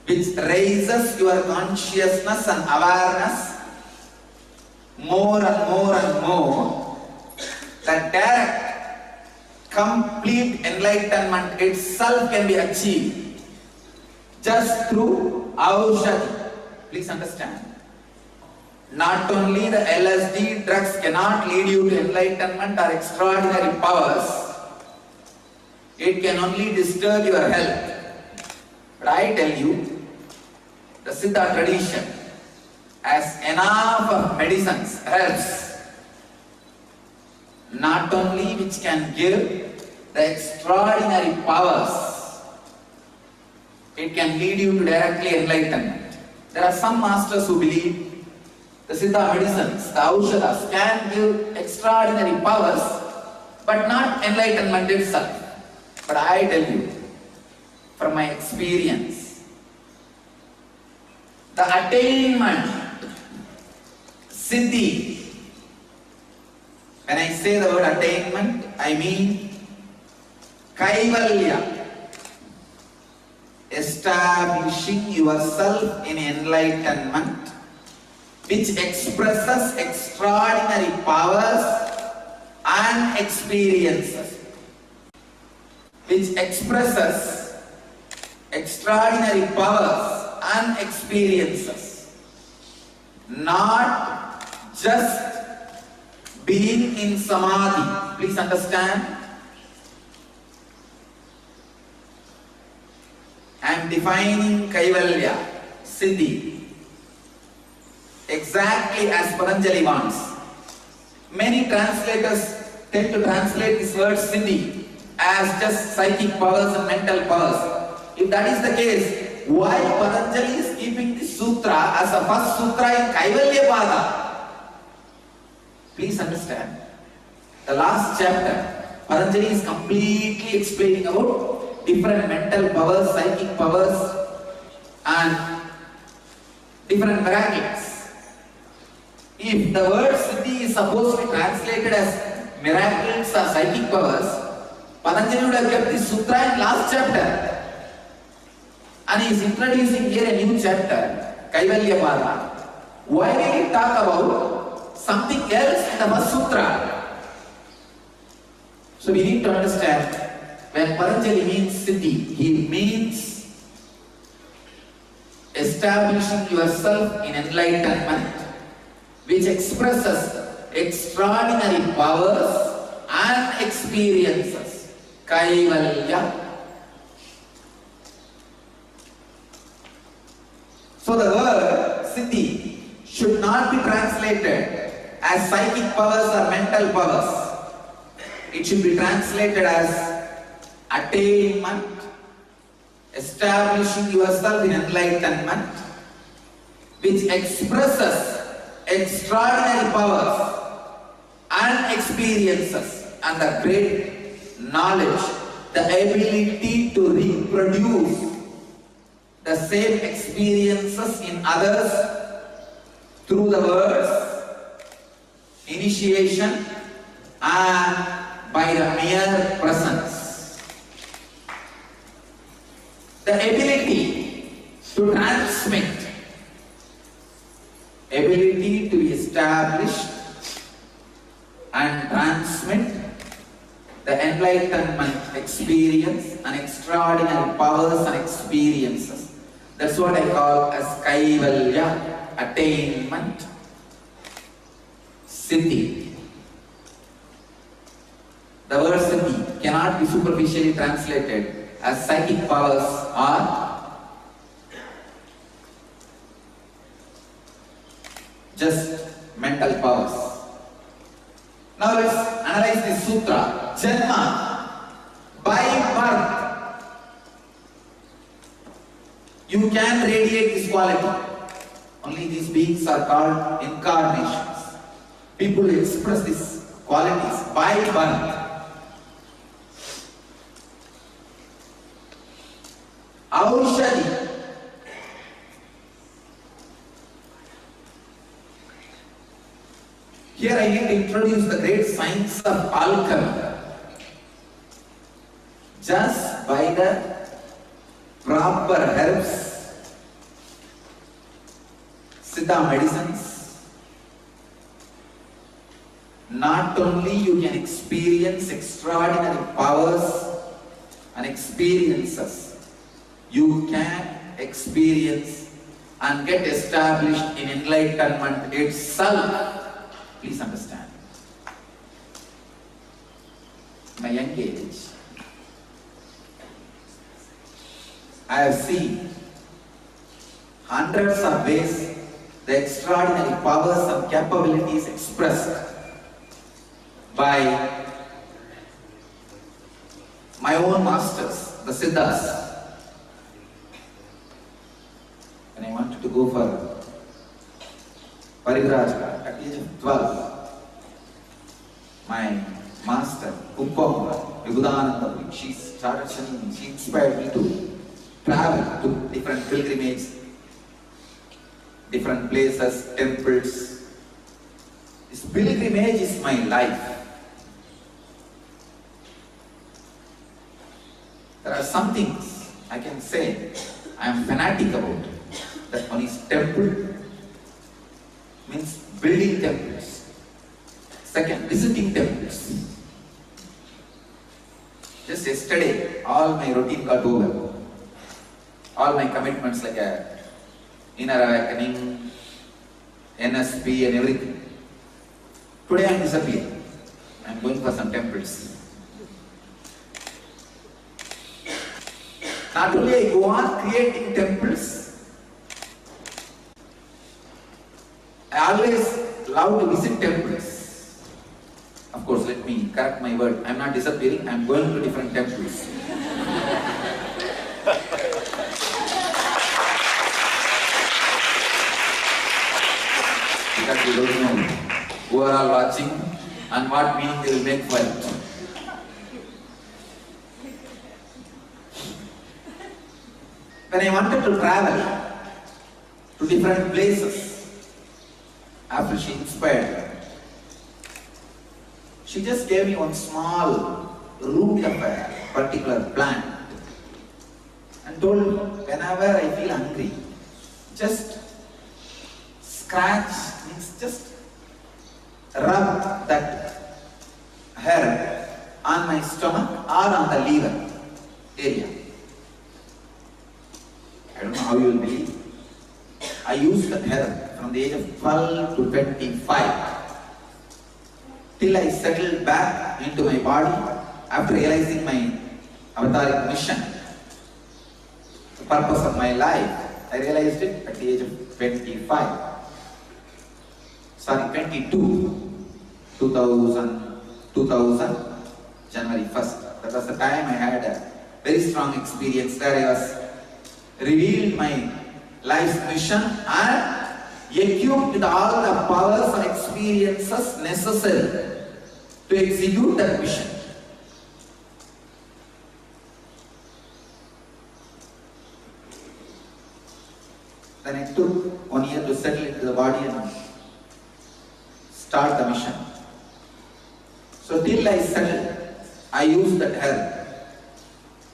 which raises your consciousness and awareness more and more and more, the direct, complete enlightenment itself can be achieved just through Aushadhi. Please understand. Not only the LSD drugs cannot lead you to enlightenment or extraordinary powers, it can only disturb your health. But I tell you, the Siddha tradition has enough of medicines, herbs, not only which can give the extraordinary powers, it can lead you to directly enlightenment. There are some masters who believe the Siddha medicines, the Aushadas, can give extraordinary powers, but not enlightenment itself. But I tell you, from my experience, the attainment, Siddhi, when I say the word attainment, I mean Kaivalya, establishing yourself in enlightenment, which expresses extraordinary powers and experiences. Which expresses extraordinary powers and experiences. not just being in samadhi. Please understand. I am defining Kaivalya, Siddhi, exactly as Patanjali wants. Many translators tend to translate this word Siddhi as just psychic powers and mental powers. If that is the case, why Patanjali is keeping this sutra as the first sutra in Kaivalya Pada? Please understand. The last chapter, Patanjali is completely explaining about different mental powers, psychic powers, and different miracles. If the word Siddhi is supposed to be translated as miracles or psychic powers, Patanjali would have kept this sutra in last chapter. And he is introducing here a new chapter, Kaivalya Pada. Why will he talk about something else in the first sutra? So we need to understand, when Patanjali means Siddhi, he means establishing yourself in enlightenment, which expresses extraordinary powers and experiences. Kaivalya. So the word Siddhi should not be translated as psychic powers or mental powers. It should be translated as attainment, establishing yourself in enlightenment, which expresses extraordinary powers and experiences and the great knowledge, the ability to reproduce the same experiences in others through the words, initiation, and by the mere presence. The ability to transmit, ability to be established and transmit the enlightenment experience and extraordinary powers and experiences. That's what I call as Kaivalya, attainment, Siddhi. The word Siddhi cannot be superficially translated as psychic powers or just mental powers. Now let's analyze this sutra. Janma, by birth, you can radiate this quality. Only these beings are called incarnations. People express these qualities by birth. Aushadhi. Here I need to introduce the great science of alchemy. Just by the proper herbs, Siddha medicines, not only you can experience extraordinary powers and experiences, you can experience and get established in enlightenment itself. Please understand. In my young age, I have seen hundreds of ways the extraordinary powers and capabilities expressed by my own masters, the Siddhas. When I wanted to go for Parivraj at the age of 12, my master, Uppamma, Vibhudananda, she started sending me, she inspired me to travel to different pilgrimages, different places, temples. This pilgrimage is my life. There are some things I can say I am fanatic about. That one is temple, means building temples. Second, visiting temples. Just yesterday, all my routine got over. All my commitments like inner awakening, NSP and everything. Today I am disappearing. I am going for some temples. Not only I go on creating temples, I always love to visit temples. Of course, let me correct my word. I am not disappearing, I am going to different temples. Because we don't know who are all watching and what meaning they will make for it. When I wanted to travel to different places, after she inspired me, she just gave me one small root of a particular plant and told me, whenever I feel hungry, just scratch, means just rub that herb on my stomach or on the liver area. I don't know how you will believe. I used that herb from the age of 12 to 25 till I settled back into my body after realizing my avataric mission, the purpose of my life. I realized it at the age of 22, 2000, January 1st. That was the time I had a very strong experience where I was revealed my life's mission and equipped with all the powers and experiences necessary to execute that mission. Then it took 1 year to settle into the body and start the mission. So till I settled, I used that herb.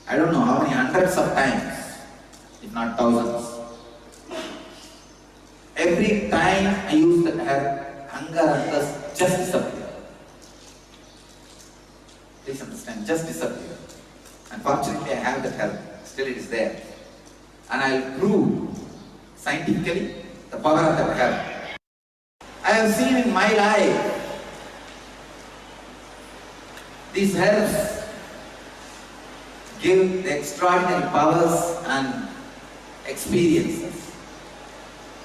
I don't know how many hundreds of times, if not thousands. Every time I use that herb, hunger and thirst just disappear. Please understand, just disappear. Unfortunately, I have that herb. Still it is there. And I will prove scientifically the power of that herb. I have seen in my life these herbs give the extraordinary powers and experiences.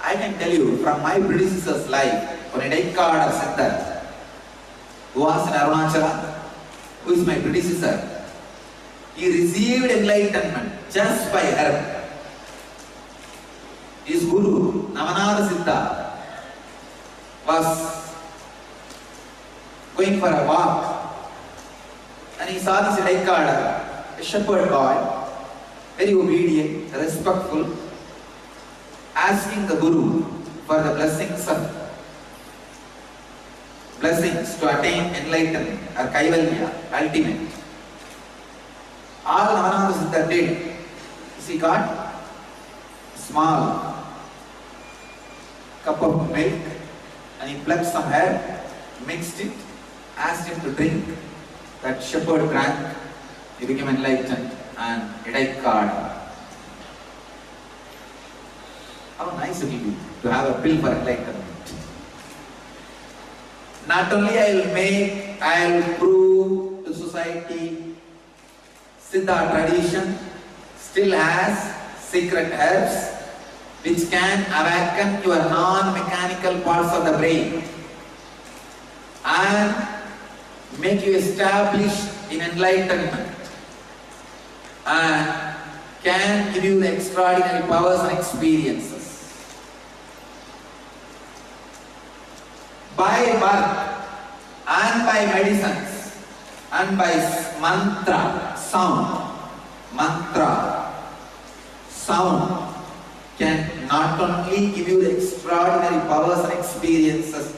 I can tell you from my predecessor's life, when I take card of Siddhar, who was in Arunachala, who is my predecessor, he received enlightenment just by herb. His guru, Navanada Siddha, was going for a walk and he saw this Daikada, a shepherd boy, very obedient, respectful, asking the Guru for the blessings to attain enlightenment or Kaivalya, ultimate. All Navananda Siddha did is he got a small cup of milk and he plucked some herb, mixed it, asked him to drink. That shepherd drank, he became enlightened and Daikada. How nice it will be to have a pill for enlightenment. Not only I will prove to society, Siddha tradition still has secret herbs which can awaken your non-mechanical parts of the brain and make you established in enlightenment and can give you the extraordinary powers and experiences. By birth and by medicines and by mantra, sound can not only give you the extraordinary powers and experiences,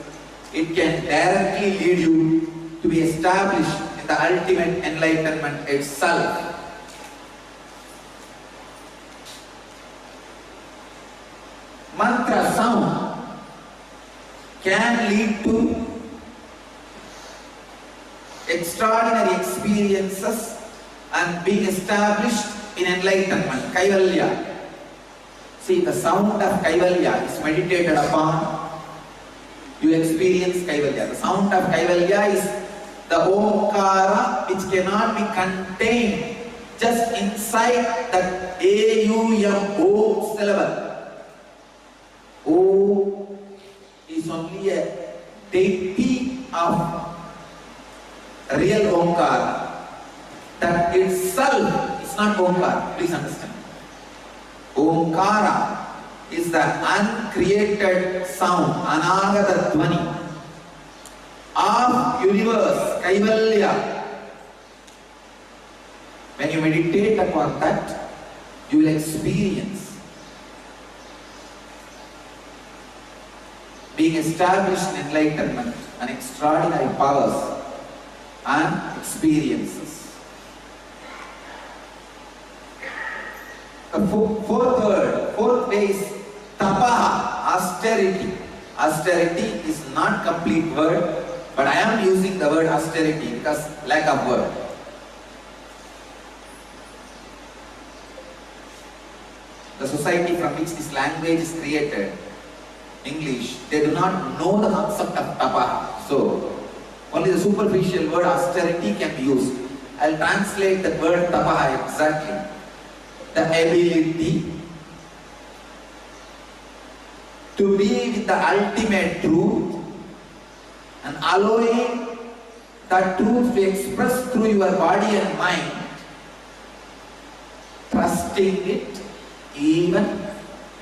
it can directly lead you to be established in the ultimate enlightenment itself. Mantra sound can lead to extraordinary experiences and being established in enlightenment, Kaivalya. See, the sound of Kaivalya is meditated upon you experience Kaivalya. The sound of Kaivalya is the Omkara which cannot be contained just inside that A-U-M-O syllable. O is only a deity of real Omkara. That itself is not Omkara, please understand. Omkara is the uncreated sound, Anagata Dhvani of universe, Kaivalya. When you meditate upon that, you will experience being established in enlightenment and extraordinary powers and experiences. The fourth way is tapaha, austerity. Austerity is not complete word, but I am using the word austerity because lack of word. The society from which this language is created, English, they do not know the concept of tapaha. So, only the superficial word austerity can be used. I will translate the word tapaha exactly. The ability to be with the ultimate truth and allowing that truth to express through your body and mind, trusting it even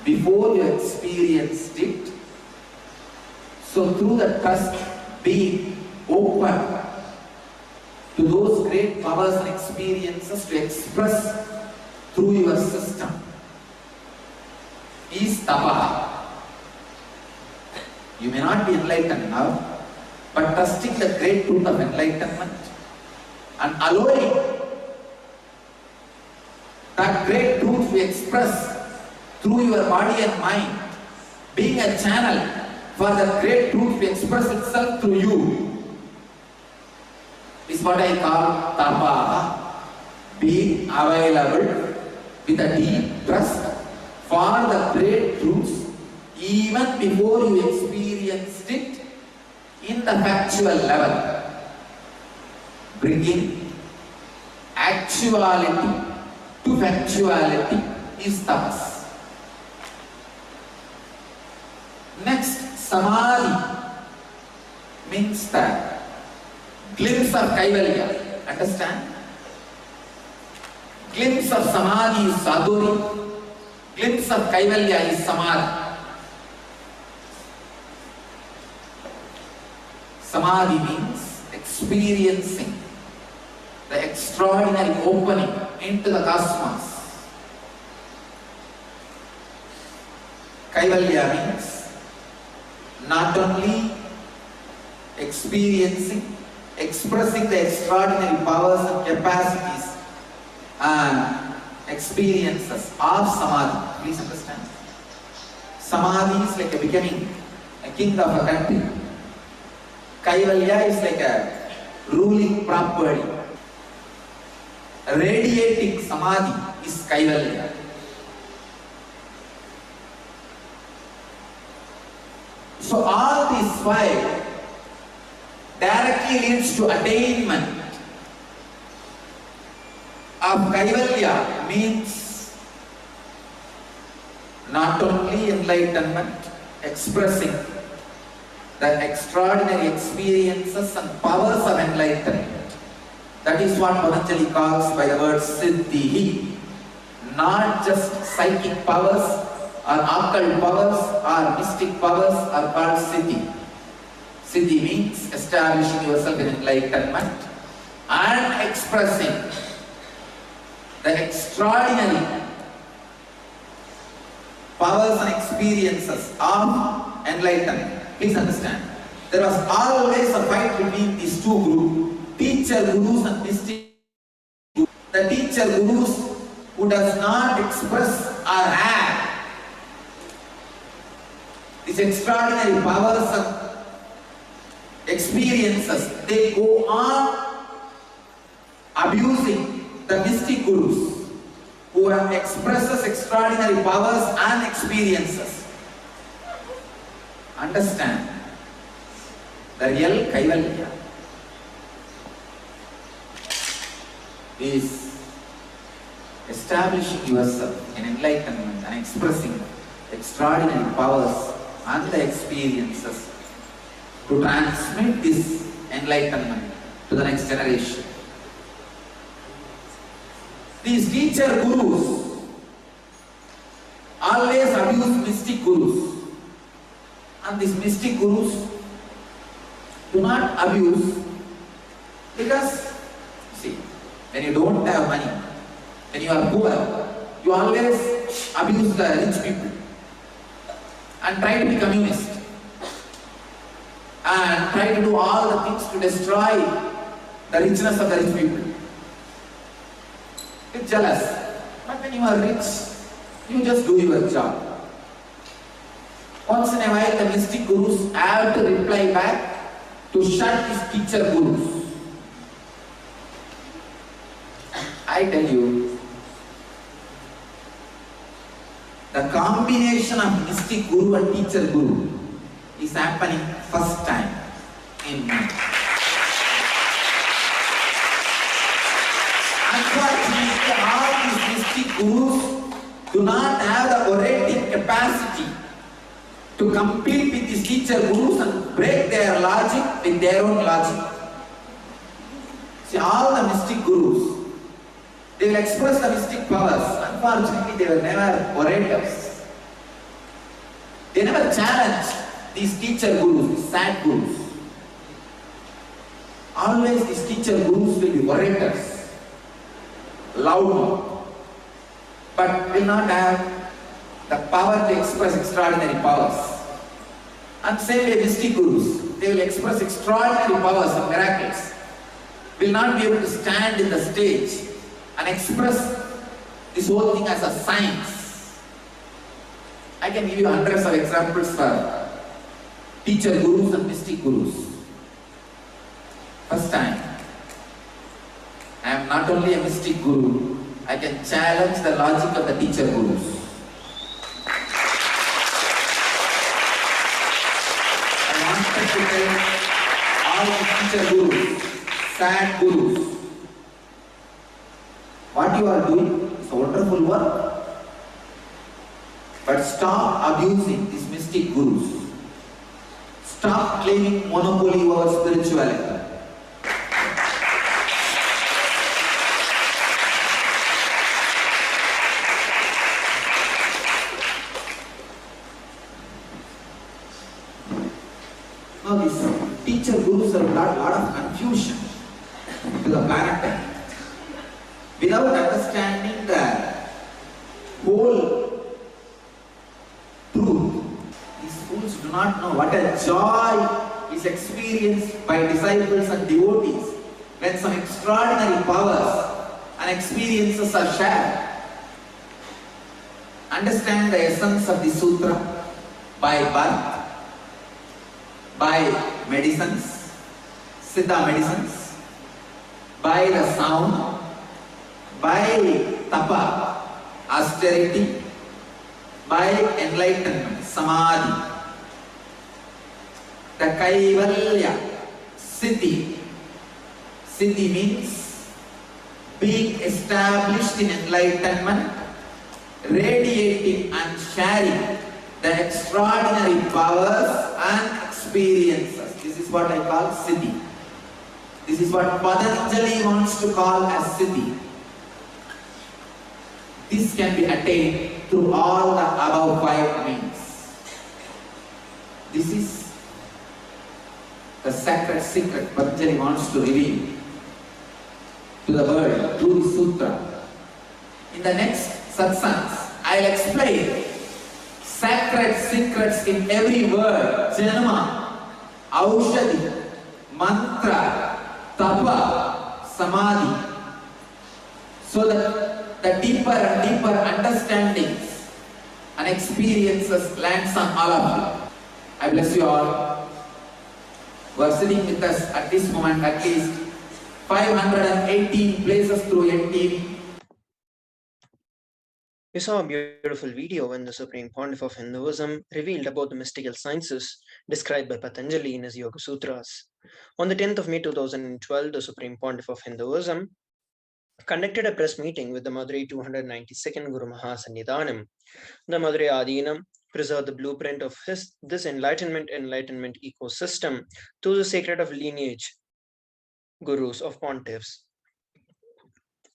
before you experienced it. So through the trust, being open to those great powers and experiences to express through your system is tapaha. You may not be enlightened now, but trusting the great truth of enlightenment and allowing that great truth to express through your body and mind, being a channel for that great truth to express itself through you, is what I call tapaha. Being available with a deep trust for the great truths even before you experienced it in the factual level, bringing actuality to factuality is tapas. Next, samadhi means the glimpse of Kaivalya. Understand? Glimpse of samadhi is sadhuri, glimpse of Kaivalya is samadhi. Samadhi means experiencing the extraordinary opening into the cosmos. Kaivalya means not only experiencing, expressing the extraordinary powers and capacities and experiences of samadhi. Please understand. Samadhi is like becoming a king of a country. Kaivalya is like a ruling property. Radiating samadhi is Kaivalya. So all these five directly leads to attainment of Kaivalya, means not only enlightenment, expressing the extraordinary experiences and powers of enlightenment. That is what Patanjali calls by the word siddhi. Not just psychic powers or occult powers or mystic powers are called siddhi. Siddhi means establishing yourself in enlightenment and expressing the extraordinary powers and experiences of enlightenment. Please understand, there was always a fight between these two groups, teacher gurus and mystic gurus. The teacher gurus who does not express or have these extraordinary powers and experiences, they go on abusing the mystic gurus who expresses extraordinary powers and experiences. Understand, The real Kaivalya is establishing yourself in enlightenment and expressing extraordinary powers and the experiences to transmit this enlightenment to the next generation. These teacher gurus always abuse mystic gurus, and these mystic gurus do not abuse because, see, when you don't have money, when you are poor, you always abuse the rich people and try to be communist and try to do all the things to destroy the richness of the rich people. You're jealous. But when you are rich, you just do your job. Once in a while, the mystic gurus have to reply back to shut these teacher gurus. I tell you, the combination of mystic guru and teacher guru is happening first time in man. Unfortunately, all these mystic gurus do not have the orating capacity to compete with these teacher gurus and break their logic with their own logic. See, all the mystic gurus, they will express the mystic powers. Unfortunately, they were never orators. They never challenged these teacher gurus, these sad gurus. Always these teacher gurus will be orators, loud, but will not have the power to express extraordinary powers. And same way mystic gurus, they will express extraordinary powers and miracles, will not be able to stand in the stage and express this whole thing as a science. I can give you hundreds of examples for teacher gurus and mystic gurus. First time, I am not only a mystic guru, I can challenge the logic of the teacher gurus. I want to tell all the teacher gurus, sad gurus, what you are doing is a wonderful work, but stop abusing these mystic gurus. Stop claiming monopoly over spirituality. Now these teacher gurus have brought a lot of confusion to the planet. Without understanding the whole truth, these fools do not know what a joy is experienced by disciples and devotees when some extraordinary powers and experiences are shared. Understand the essence of the sutra by birth, by medicines, Siddha medicines, by the sound, by tapa, austerity, by enlightenment, samadhi. The Kaivalya, Siddhi. Siddhi means being established in enlightenment, radiating and sharing the extraordinary powers and experiences. This is what I call Siddhi. This is what Patanjali wants to call as Siddhi. This can be attained through all the above five means. This is the sacred secret Patanjali wants to reveal to the world through the sutra. In the next satsangs, I will explain sacred secrets in every word: Janma, Aushadhi, Mantra, Tapa, Samadhi, so that the deeper and deeper understandings and experiences lands on all of you. I bless you all who are sitting with us at this moment, at least 518 places through NTV. We saw a beautiful video when the Supreme Pontiff of Hinduism revealed about the mystical sciences described by Patanjali in his Yoga Sutras. On the 10th of May 2012, the Supreme Pontiff of Hinduism conducted a press meeting with the Madurai 292nd Guru Mahasannidhanam. The Madurai Adinam preserved the blueprint of this enlightenment ecosystem through the sacred of lineage gurus of pontiffs.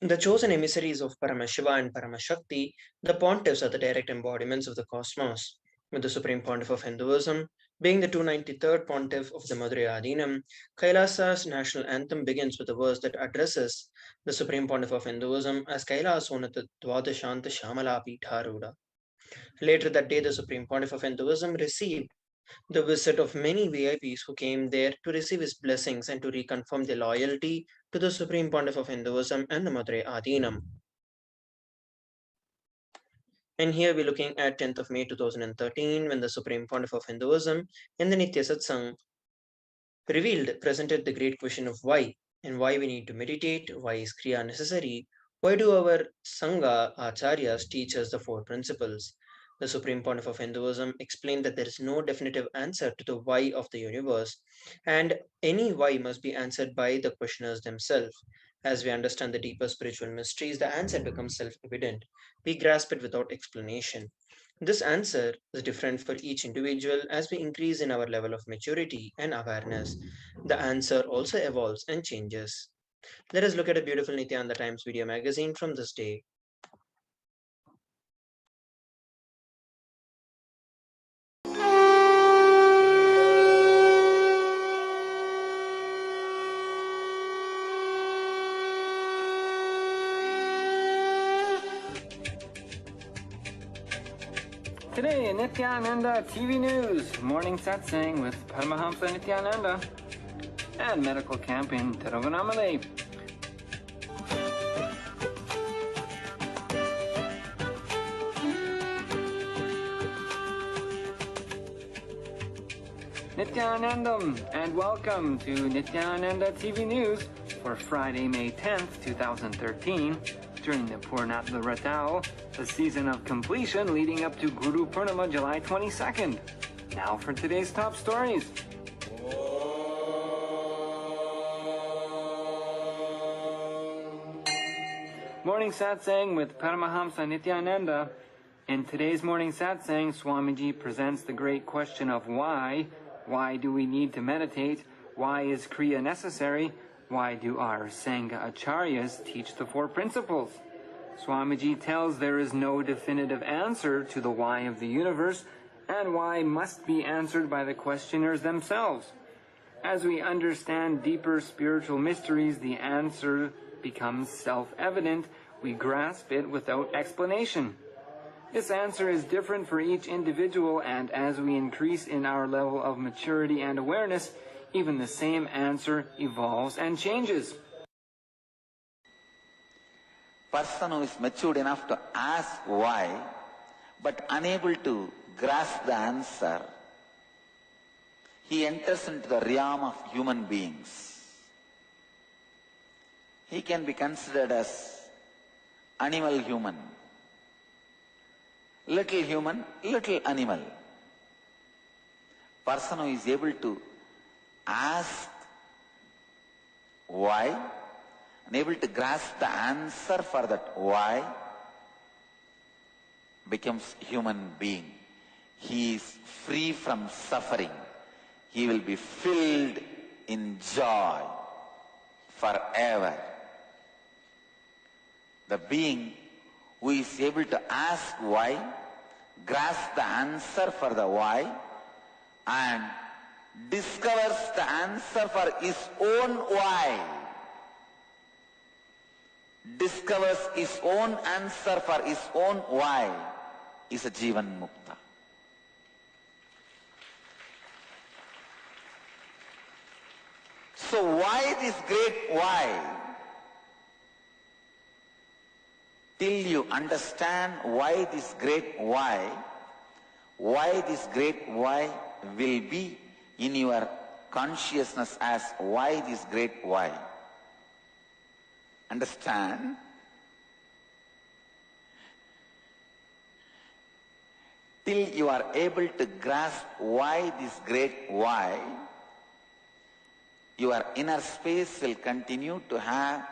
The chosen emissaries of Paramashiva and Paramashakti, the pontiffs are the direct embodiments of the cosmos, with the Supreme Pontiff of Hinduism being the 293rd pontiff of the Madurai Adinam. Kailasa's national anthem begins with a verse that addresses the Supreme Pontiff of Hinduism as Kailasonata Dwadashanta Shamala Pitharuda. Later that day, the Supreme Pontiff of Hinduism received the visit of many VIPs who came there to receive his blessings and to reconfirm their loyalty to the Supreme Pontiff of Hinduism and the Madurai Adinam. And here we're looking at 10th of May 2013 when the Supreme Pontiff of Hinduism in the Nitya Satsang presented the great question of why and why we need to meditate, why is Kriya necessary, why do our Sangha Acharyas teach us the four principles. The Supreme Pontiff of Hinduism explained that there is no definitive answer to the why of the universe, and any why must be answered by the questioners themselves. As we understand the deeper spiritual mysteries, the answer becomes self-evident. We grasp it without explanation. This answer is different for each individual as we increase in our level of maturity and awareness. The answer also evolves and changes. Let us look at a beautiful Nithyananda Times video magazine from this day. Today in Nithyananda TV News, morning satsang with Paramahamsa Nithyananda and medical camp in Tiruvannamalai. Nithyanandam and welcome to Nithyananda TV News for Friday, May 10th, 2013. During the Purnatha Ratao, the season of completion leading up to Guru Purnima, July 22nd. Now for today's top stories. Morning Satsang with Paramahamsa Nithyananda. In today's morning Satsang, Swamiji presents the great question of why. Why do we need to meditate? Why is Kriya necessary? Why do our Sangha Acharyas teach the four principles? Swamiji tells there is no definitive answer to the why of the universe, and why must be answered by the questioners themselves. As we understand deeper spiritual mysteries, the answer becomes self-evident. We grasp it without explanation. This answer is different for each individual, and as we increase in our level of maturity and awareness, even the same answer evolves and changes. Person who is matured enough to ask why, but unable to grasp the answer, he enters into the realm of human beings. He can be considered as animal human, little animal. Person who is able to ask why, unable to grasp the answer for that why, becomes human being. He is free from suffering. He will be filled in joy forever. The being who is able to ask why, grasp the answer for the why, and discovers the answer for his own why, discovers his own answer for his own why, is a Jivan Mukta. So why this great why? Till you understand why this great why this great why will be in your consciousness as why this great why. Understand? till you are able to grasp why this great why, your inner space will continue to have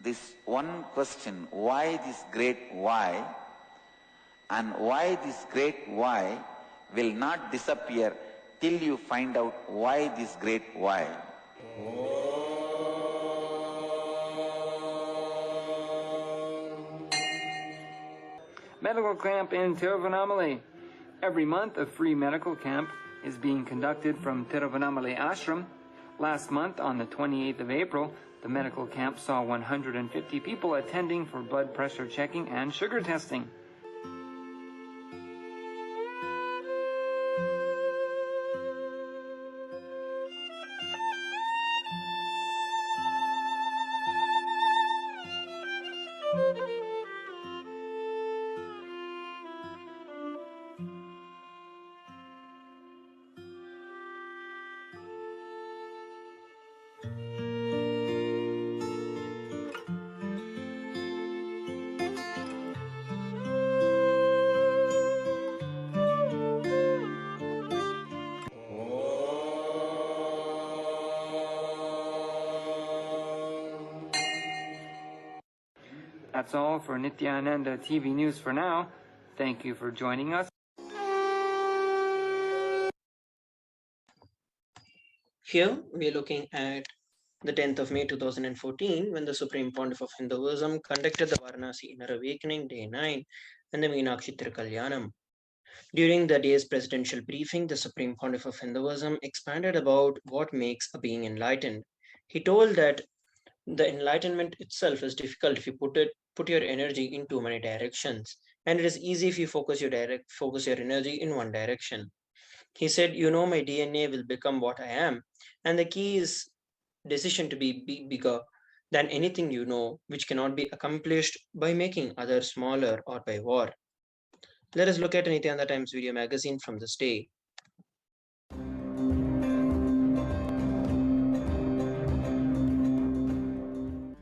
this one question, why this great why, and why this great why will not disappear till you find out why this great why. Medical camp in Tiruvannamalai. Every month, a free medical camp is being conducted from Tiruvannamalai Ashram. Last month, on the 28th of April, the medical camp saw 150 people attending for blood pressure checking and sugar testing. That's all for Nithyananda TV News for now. Thank you for joining us. Here we are looking at the 10th of May 2014, when the Supreme Pontiff of Hinduism conducted the Varanasi Inner Awakening Day 9 and the Meenakshi Kalyanam. During the day's presidential briefing, the Supreme Pontiff of Hinduism expanded about what makes a being enlightened. He told that the enlightenment itself is difficult if you put your energy in too many directions, and it is easy if you focus your energy in one direction. He said, my DNA will become what I am, and the key is decision to be bigger than anything which cannot be accomplished by making others smaller or by war. Let us look at Nithyananda Times video magazine from this day.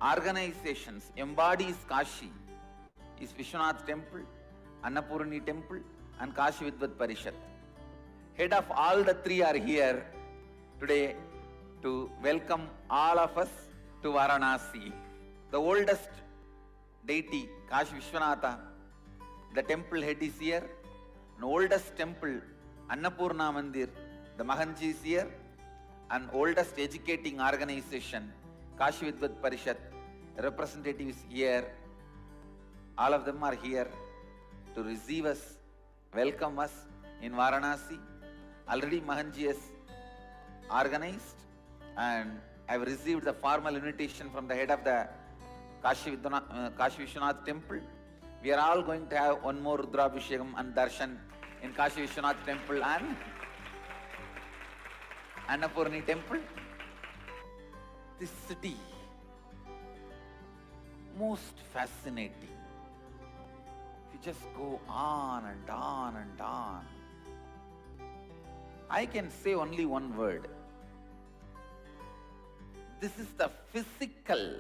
Organizations embodies Kashi is Vishwanath Temple, Annapurni Temple, and Kashi Vidvat Parishad. Head of all the three are here today to welcome all of us to Varanasi. The oldest deity, Kashi Vishwanatha, the temple head is here. The oldest temple, Annapurna Mandir, the Mahanji is here. And oldest educating organization, Kashi Vidvat Parishad, representatives here. All of them are here to receive us, welcome us in Varanasi. Already Mahanji has organized, and I have received the formal invitation from the head of the Kashi Vishwanath temple. We are all going to have one more Rudrabhishekam and Darshan in Kashi Vishwanath temple and Annapurni temple. This city, most fascinating. If you just go on and on and on, I can say only one word. This is the physical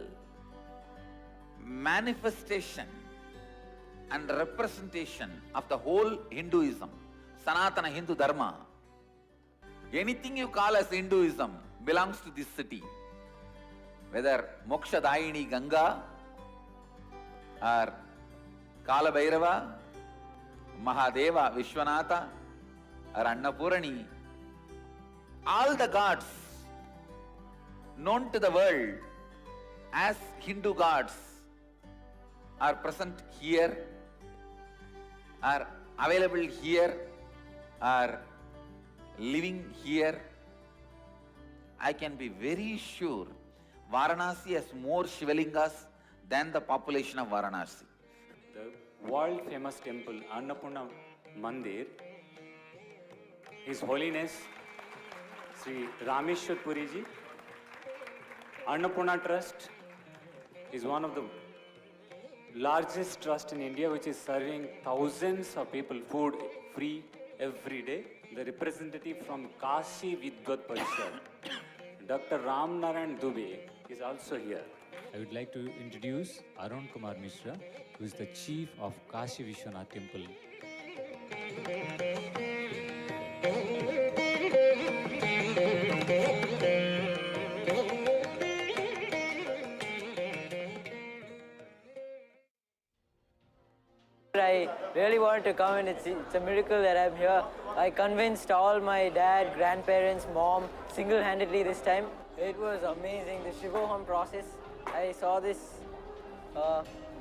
manifestation and representation of the whole Hinduism, Sanatana Hindu Dharma. Anything you call as Hinduism belongs to this city. Whether Moksha Dayini Ganga or Kala Bhairava, Mahadeva Vishwanatha or Annapurani, all the gods known to the world as Hindu gods are present here, are available here, are living here. I can be very sure Varanasi has more Shivalingas than the population of Varanasi. The world famous temple Annapurna Mandir, His Holiness Sri Rameshwar Puriji, Annapurna Trust is one of the largest trust in India, which is serving thousands of people food free every day. The representative from Kashi Vidvat Parishad, Dr. Ram Narayan Dubey, is also here. I would like to introduce Arun Kumar Mishra, who is the chief of Kashi Vishwanath Temple. I really wanted to come, and it's a miracle that I'm here. I convinced all my dad, grandparents, mom single-handedly this time. It was amazing, the Shivoham process. I saw this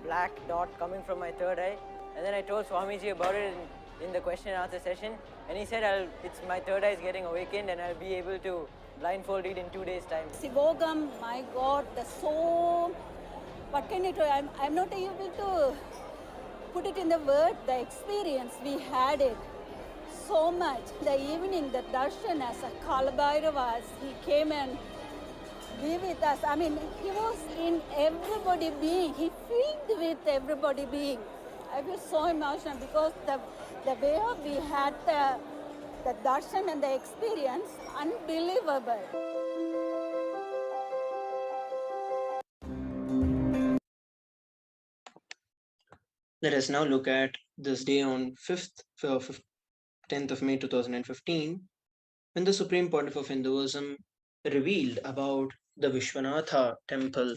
black dot coming from my third eye, and then I told Swamiji about it in the question and answer session, and he said it's my third eye is getting awakened and I'll be able to blindfold it in 2 days' time. Shivoham, my God, the soul. What can you do? I'm not able to put it in the word, the experience. We had it so much. The evening, the darshan as a Kalabhairavas, he came and be with us. I mean, he was in everybody being. He filled with everybody being. I feel so emotional because the way we had the darshan and the experience, unbelievable. Let us now look at this day on 10th of May 2015, when the Supreme Pontiff of Hinduism revealed about the Vishwanatha temple.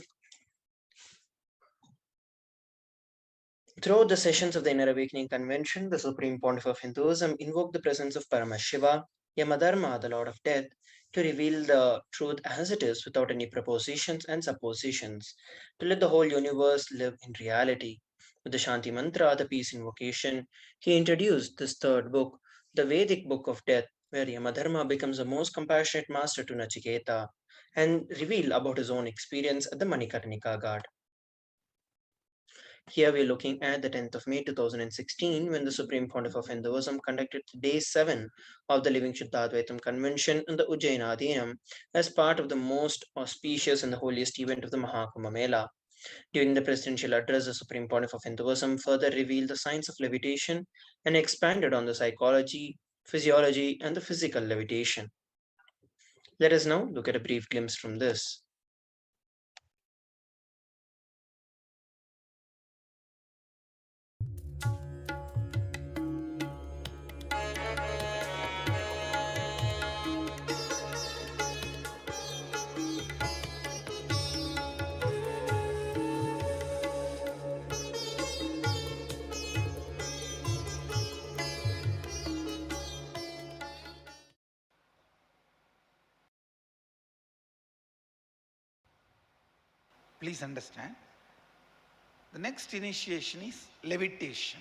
Throughout the sessions of the Inner Awakening Convention, the Supreme Pontiff of Hinduism invoked the presence of Paramashiva, Yamadharma, the Lord of Death, to reveal the truth as it is without any propositions and suppositions, to let the whole universe live in reality. With the Shanti Mantra, the peace invocation, he introduced this third book, the Vedic Book of Death, where Yamadharma becomes the most compassionate master to Nachiketa and reveal about his own experience at the Manikarnika Ghat. Here we are looking at the 10th of May 2016, when the Supreme Pontiff of Hinduism conducted day 7 of the Living Shuddhadvaitam Convention in the Ujjain Adhinam as part of the most auspicious and the holiest event of the Mahakumbha Mela. During the presidential address, the Supreme Pontiff of Hinduism further revealed the science of levitation and expanded on the psychology, physiology, and the physical levitation. Let us now look at a brief glimpse from this. Please understand, the next initiation is levitation.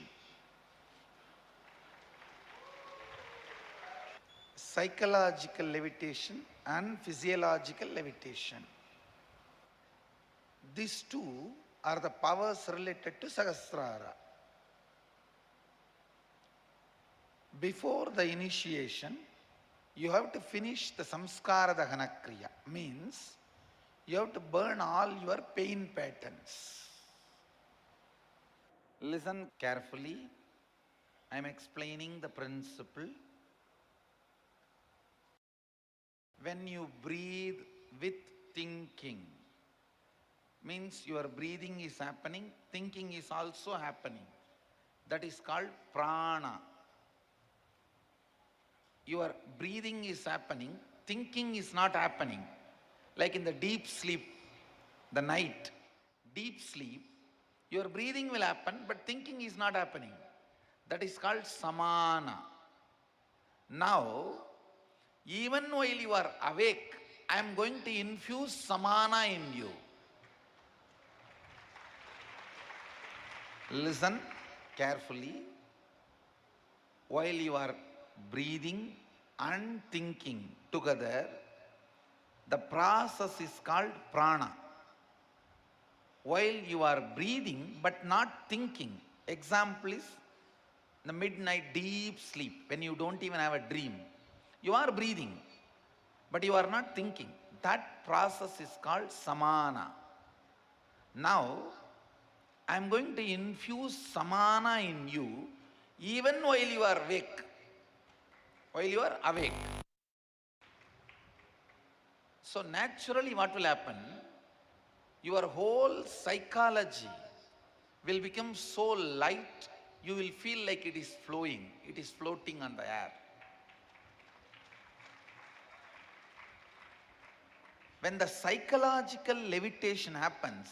Psychological levitation and physiological levitation. These two are the powers related to Sahasrara. Before the initiation, you have to finish the samskara dahana kriya, means you have to burn all your pain patterns. Listen carefully. I am explaining the principle. When you breathe with thinking, means your breathing is happening, thinking is also happening. That is called prana. Your breathing is happening, thinking is not happening. Like in the deep sleep, the night, deep sleep, your breathing will happen, but thinking is not happening. That is called samana. Now, even while you are awake, I am going to infuse samana in you. Listen carefully. While you are breathing and thinking together, the process is called prana. While you are breathing but not thinking, example is the midnight deep sleep, when you don't even have a dream. You are breathing, but you are not thinking. That process is called samana. Now, I am going to infuse samana in you even while you are awake. While you are awake. So naturally what will happen? Your whole psychology will become so light, you will feel like it is flowing, it is floating on the air. When the psychological levitation happens,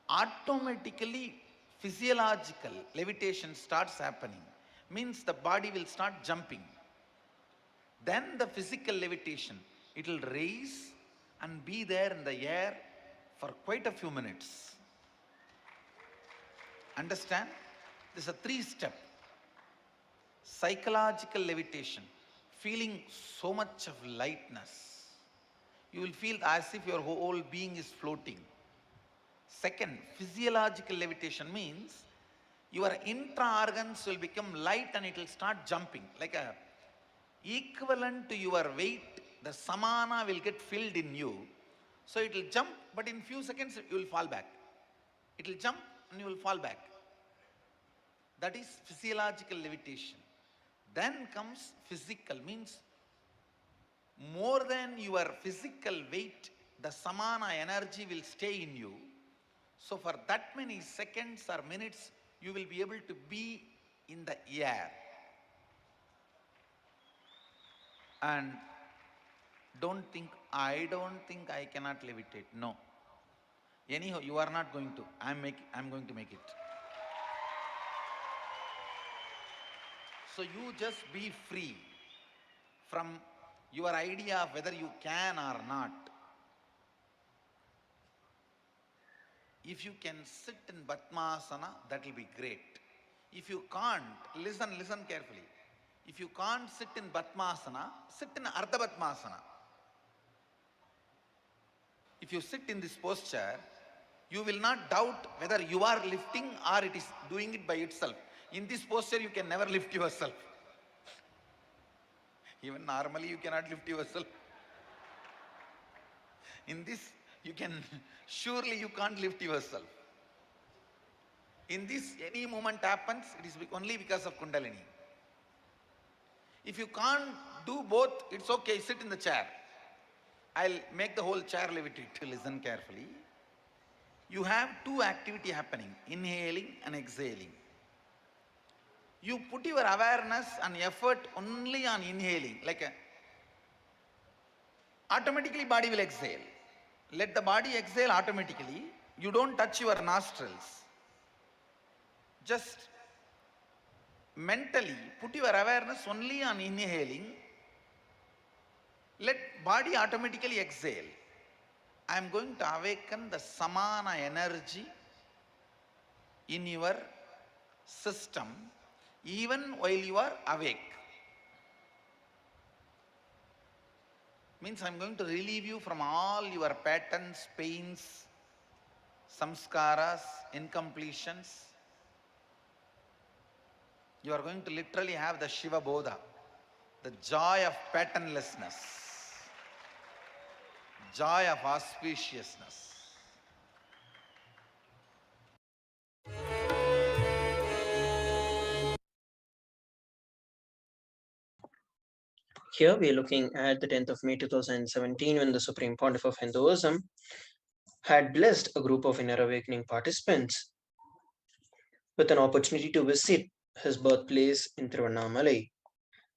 automatically physiological levitation starts happening, means the body will start jumping. Then the physical levitation, it will raise and be there in the air for quite a few minutes. Understand? This is a 3-step. Psychological levitation, feeling so much of lightness. You will feel as if your whole being is floating. Second, physiological levitation means your intra-organs will become light and it will start jumping. Like a equivalent to your weight, the samana will get filled in you. So it will jump, but in few seconds you will fall back. It will jump and you will fall back. That is physiological levitation. Then comes physical, means more than your physical weight, the samana energy will stay in you. So for that many seconds or minutes, you will be able to be in the air. And don't think I cannot levitate. No. Anyhow, you are not going to. I'm going to make it. So you just be free from your idea of whether you can or not. If you can sit in Padmasana, that will be great. If you can't, listen carefully. If you can't sit in Padmasana, sit in Ardha Padmasana. If you sit in this posture, you will not doubt whether you are lifting or it is doing it by itself. In this posture, you can never lift yourself. Even normally, you cannot lift yourself. In this, surely you can't lift yourself. In this, any movement happens, it is only because of Kundalini. If you can't do both, it's okay, sit in the chair. I'll make the whole chair levitate. Listen carefully. You have 2 activity happening, inhaling and exhaling. You put your awareness and effort only on inhaling, automatically body will exhale. Let the body exhale automatically. You don't touch your nostrils. Just mentally put your awareness only on inhaling. Let body automatically exhale. I am going to awaken the samana energy in your system even while you are awake. Means I am going to relieve you from all your patterns, pains, samskaras, incompletions. You are going to literally have the Shiva Bodha, the joy of patternlessness, joy of auspiciousness. Here we are looking at the 10th of May 2017 when the Supreme Pontiff of Hinduism had blessed a group of inner awakening participants with an opportunity to visit his birthplace in Tiruvannamalai.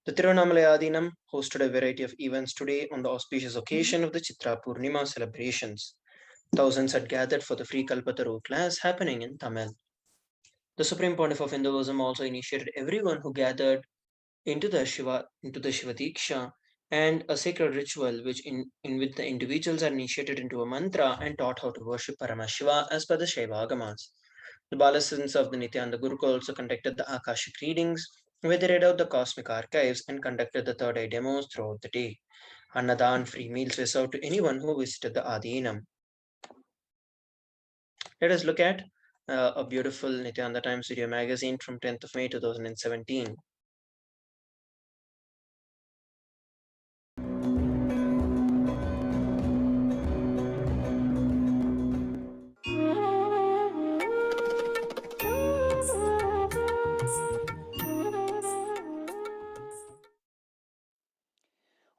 The Tiruvannamalai Adinam hosted a variety of events today on the auspicious occasion of the Chitra Purnima celebrations. Thousands had gathered for the free Kalpataru class happening in Tamil. The Supreme Pontiff of Hinduism also initiated everyone who gathered into the Shiva Diksha and a sacred ritual in which the individuals are initiated into a mantra and taught how to worship Paramashiva as per the Shaiva Agamas. The Balasins of the Nithyananda Gurukul also conducted the Akashic readings, where they read out the cosmic archives and conducted the third eye demos throughout the day. Annadan free meals were served to anyone who visited the Adinam. Let us look at a beautiful Nithyananda Times video magazine from 10th of May 2017.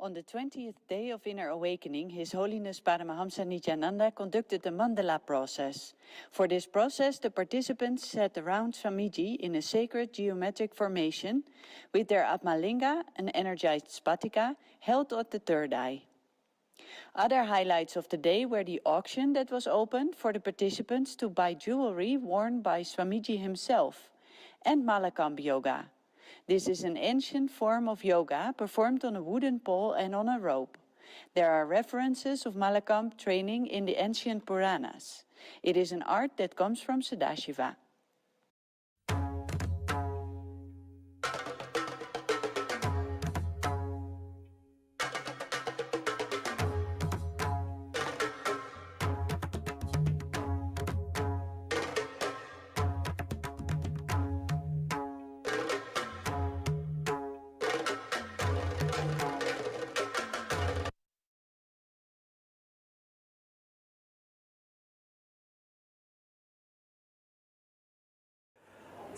On the 20th day of inner awakening, His Holiness Paramahamsa Nithyananda conducted the mandala process. For this process, the participants sat around Swamiji in a sacred geometric formation with their Atmalinga, an energized spatika, held at the third eye. Other highlights of the day were the auction that was opened for the participants to buy jewelry worn by Swamiji himself and Malakamba yoga. This is an ancient form of yoga performed on a wooden pole and on a rope. There are references of Malakamba training in the ancient Puranas. It is an art that comes from Sadashiva.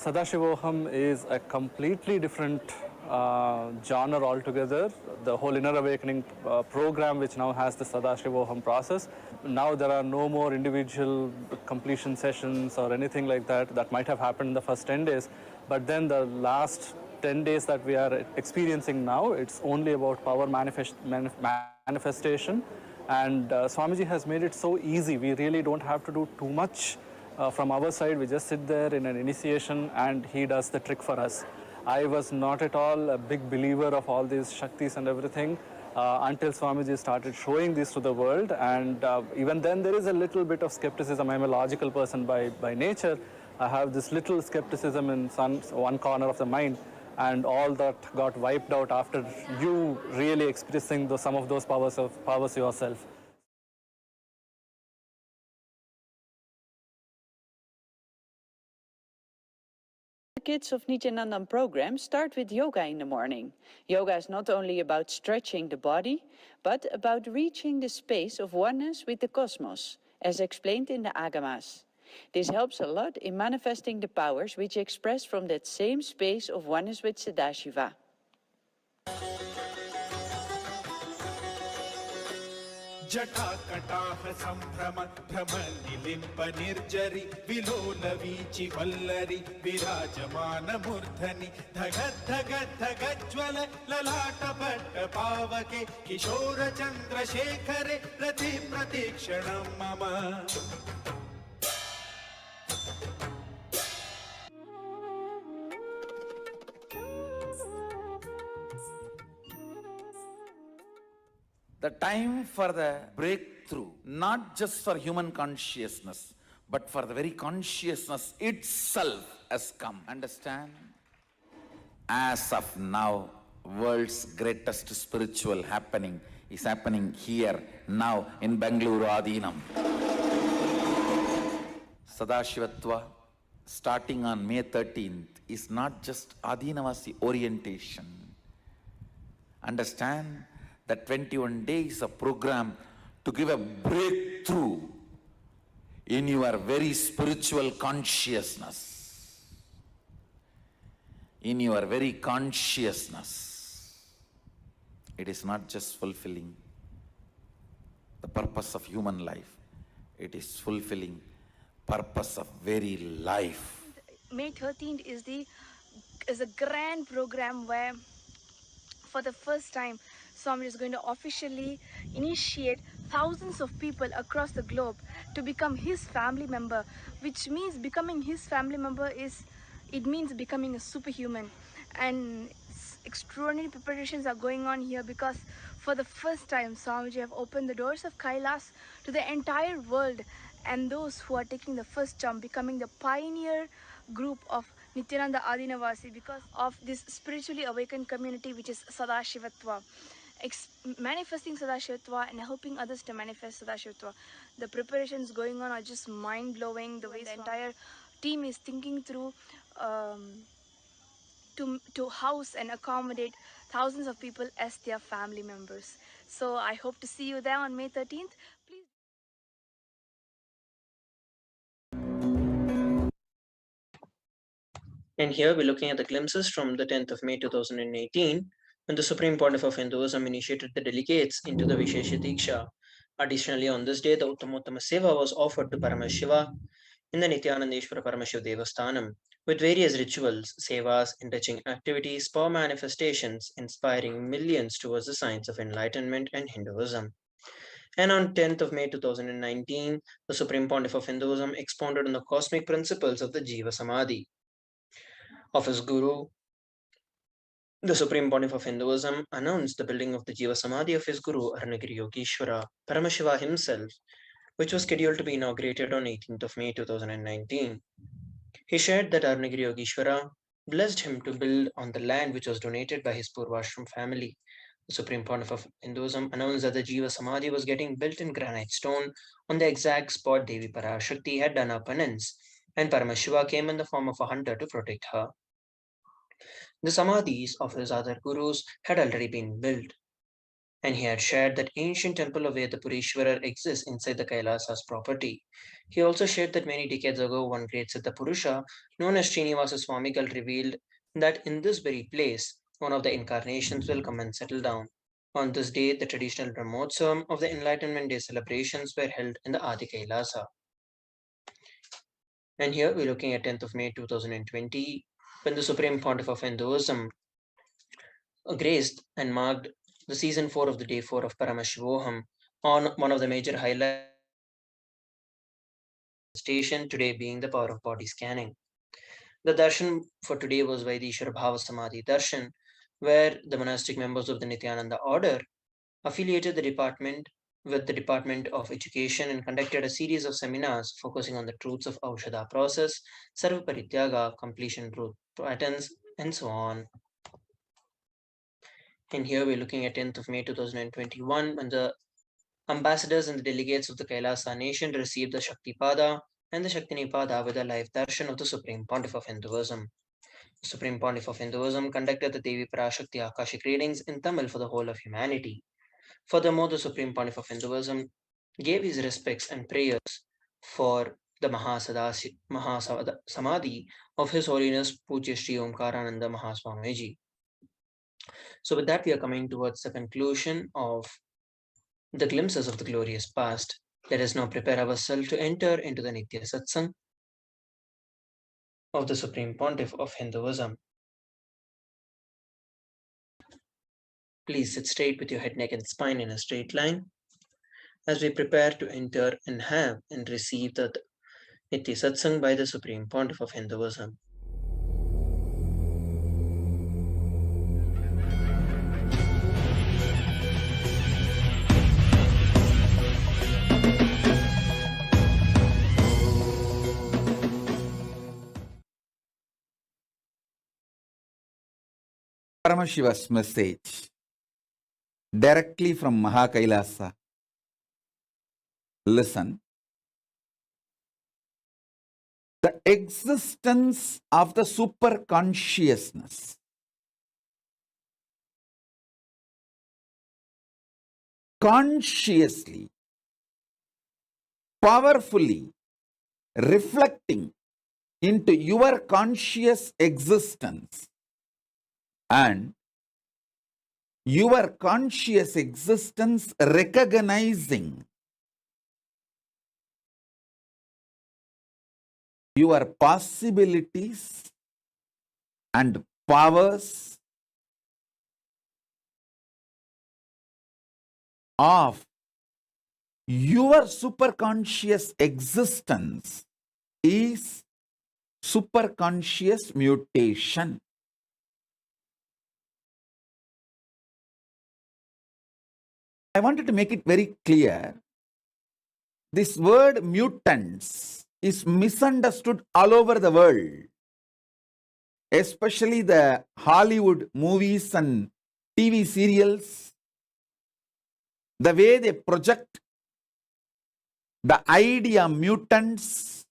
Sadashivoham is a completely different genre altogether. The whole Inner Awakening program, which now has the Sadashivoham process. Now there are no more individual completion sessions or anything like that. That might have happened in the first 10 days. But then the last 10 days that we are experiencing now, it's only about power manifestation. And Swamiji has made it so easy. We really don't have to do too much. From our side, we just sit there in an initiation and he does the trick for us. I was not at all a big believer of all these Shaktis and everything until Swamiji started showing this to the world. And even then there is a little bit of skepticism. I'm a logical person by nature. I have this little skepticism in one corner of the mind. And all that got wiped out after you really experiencing some of those powers yourself. Kids of Nithyananda program start with yoga in the morning. Yoga is not only about stretching the body, but about reaching the space of oneness with the cosmos, as explained in the Agamas. This helps a lot in manifesting the powers which express from that same space of oneness with Sadashiva. जटाकटाह संभ्रम भ्रम निलिम्प निर्जरि विलोल वीचि वल्लरि विराजमान मूर्धनि धगद् धगद् धगज्ज्वल ललाट पट्ट पावके किशोर चन्द्रशेखरे रति प्रतीक्षणं मम The time for the breakthrough, not just for human consciousness, but for the very consciousness itself has come. Understand? As of now, world's greatest spiritual happening is happening here, now, in Bengaluru Adinam. Sadashivatva, starting on May 13th, is not just Adinavasi orientation. Understand? That 21 days of program to give a breakthrough in your very spiritual consciousness. In your very consciousness. It is not just fulfilling the purpose of human life. It is fulfilling purpose of very life. May 13th is a grand program where for the first time Swami is going to officially initiate thousands of people across the globe to become his family member, which means becoming his family member means becoming a superhuman. And extraordinary preparations are going on here because for the first time Swamiji have opened the doors of Kailas to the entire world, and those who are taking the first jump, becoming the pioneer group of Nithyananda Adinavasi because of this spiritually awakened community which is Sadashivatva. Manifesting Sadashivatva and helping others to manifest Sadashivatva. The preparations going on are just mind-blowing. The way the entire team is thinking through to house and accommodate thousands of people as their family members. So I hope to see you there on May 13th. Please. And here we're looking at the glimpses from the 10th of May 2018, when the Supreme Pontiff of Hinduism initiated the delegates into the Vishesha Diksha. Additionally, on this day, the Uttamottama Seva was offered to Paramashiva in the Nithyanandeshwara Paramashiva Devasthanam, with various rituals, sevas, enriching activities, power manifestations, inspiring millions towards the science of enlightenment and Hinduism. And on 10th of May 2019, the Supreme Pontiff of Hinduism expounded on the cosmic principles of the Jiva Samadhi of his Guru. The Supreme Pontiff of Hinduism announced the building of the Jiva Samadhi of his Guru Arunagiri Yogeshwara Paramashiva himself, which was scheduled to be inaugurated on 18th of May 2019. He shared that Arunagiri Yogeshwara blessed him to build on the land which was donated by his Purvashram family. The Supreme Pontiff of Hinduism announced that the Jiva Samadhi was getting built in granite stone on the exact spot Devi Parashakti had done her penance, and Paramashiva came in the form of a hunter to protect her. The Samadhis of his other gurus had already been built, and he had shared that ancient temple of where the Purishwarar exists inside the Kailasa's property. He also shared that many decades ago, one great Siddha Purusha, known as Srinivasa Swamigal, revealed that in this very place, one of the incarnations will come and settle down. On this day, the traditional Brahmotsavam of the Enlightenment Day celebrations were held in the Adi Kailasa. And here we're looking at 10th of May 2020, when the Supreme Pontiff of Hinduism graced and marked the season 4 of the day 4 of Paramashivoham on one of the major highlights station today being the power of body scanning. The darshan for today was Vaidishwara Bhava Samadhi Darshan, where the monastic members of the Nithyananda order affiliated the department with the Department of Education and conducted a series of seminars focusing on the truths of Aushadha process, Sarva Parityaga, completion root patterns, and so on. And here we're looking at 10th of May 2021 when the ambassadors and the delegates of the Kailasa nation received the Shaktipada and the Shaktinipada with a live darshan of the Supreme Pontiff of Hinduism. The Supreme Pontiff of Hinduism conducted the Devi Parashakti Akashic readings in Tamil for the whole of humanity. Furthermore, the Supreme Pontiff of Hinduism gave his respects and prayers for the Samadhi of His Holiness Pujya Sri Omkarananda Mahaswamiji. So with that, we are coming towards the conclusion of the glimpses of the glorious past. Let us now prepare ourselves to enter into the Nitya Satsang of the Supreme Pontiff of Hinduism. Please sit straight with your head, neck, and spine in a straight line as we prepare to enter and have and receive the Nitya Satsang by the Supreme Pontiff of Hinduism. Paramashiva's message directly from Mahakailasa. Listen. The existence of the superconsciousness consciously, powerfully reflecting into your conscious existence and your conscious existence recognizing your possibilities and powers of your superconscious existence is superconscious mutation. I wanted to make it very clear. This word mutants is misunderstood all over the world, especially the Hollywood movies and TV serials. The way they project the idea mutants,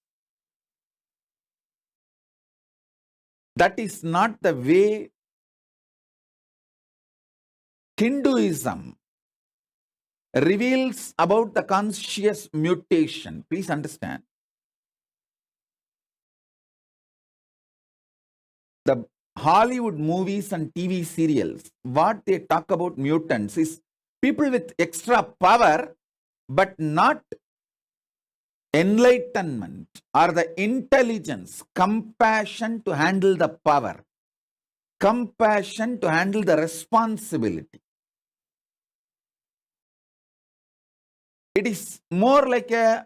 that is not the way Hinduism reveals about the conscious mutation. Please understand. The Hollywood movies and TV serials, what they talk about mutants is people with extra power, but not enlightenment or the intelligence, compassion to handle the power, compassion to handle the responsibility. It is more like a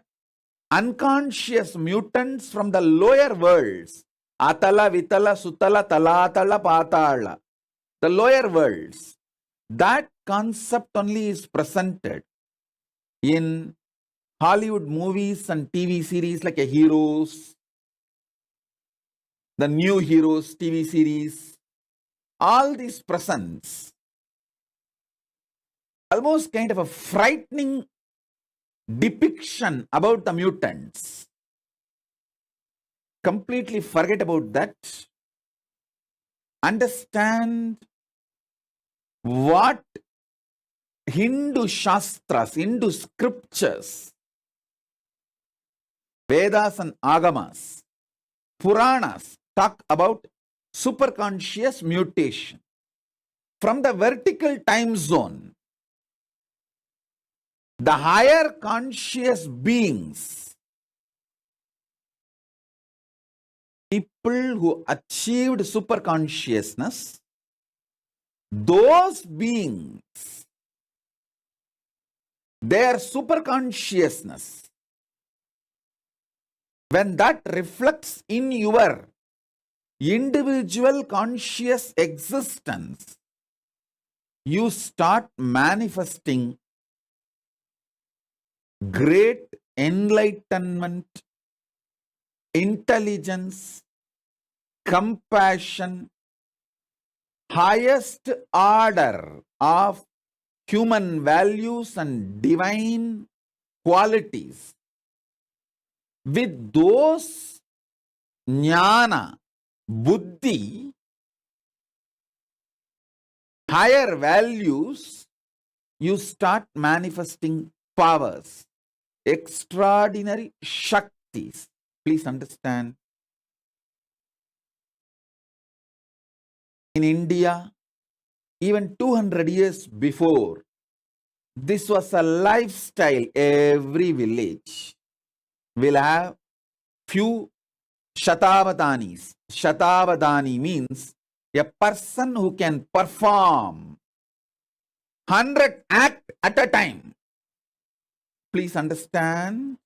unconscious mutants from the lower worlds. Atala, Vitala, Sutala, Talatala, Patala. The lower worlds. That concept only is presented in Hollywood movies and TV series like a Heroes, the New Heroes TV series. All these presents almost kind of a frightening depiction about the mutants. Completely forget about that. Understand what Hindu Shastras, Hindu scriptures, Vedas and Agamas, Puranas talk about superconscious mutation. From the vertical time zone, the higher conscious beings, people who achieved superconsciousness, those beings, their superconsciousness, when that reflects in your individual conscious existence, you start manifesting great enlightenment, intelligence, compassion, highest order of human values and divine qualities. With those jnana, buddhi, higher values, you start manifesting powers, extraordinary shaktis. Please understand. In India, even 200 years before, this was a lifestyle. Every village will have few Shatavadanis. Shatavadani means a person who can perform 100 acts at a time. Please understand.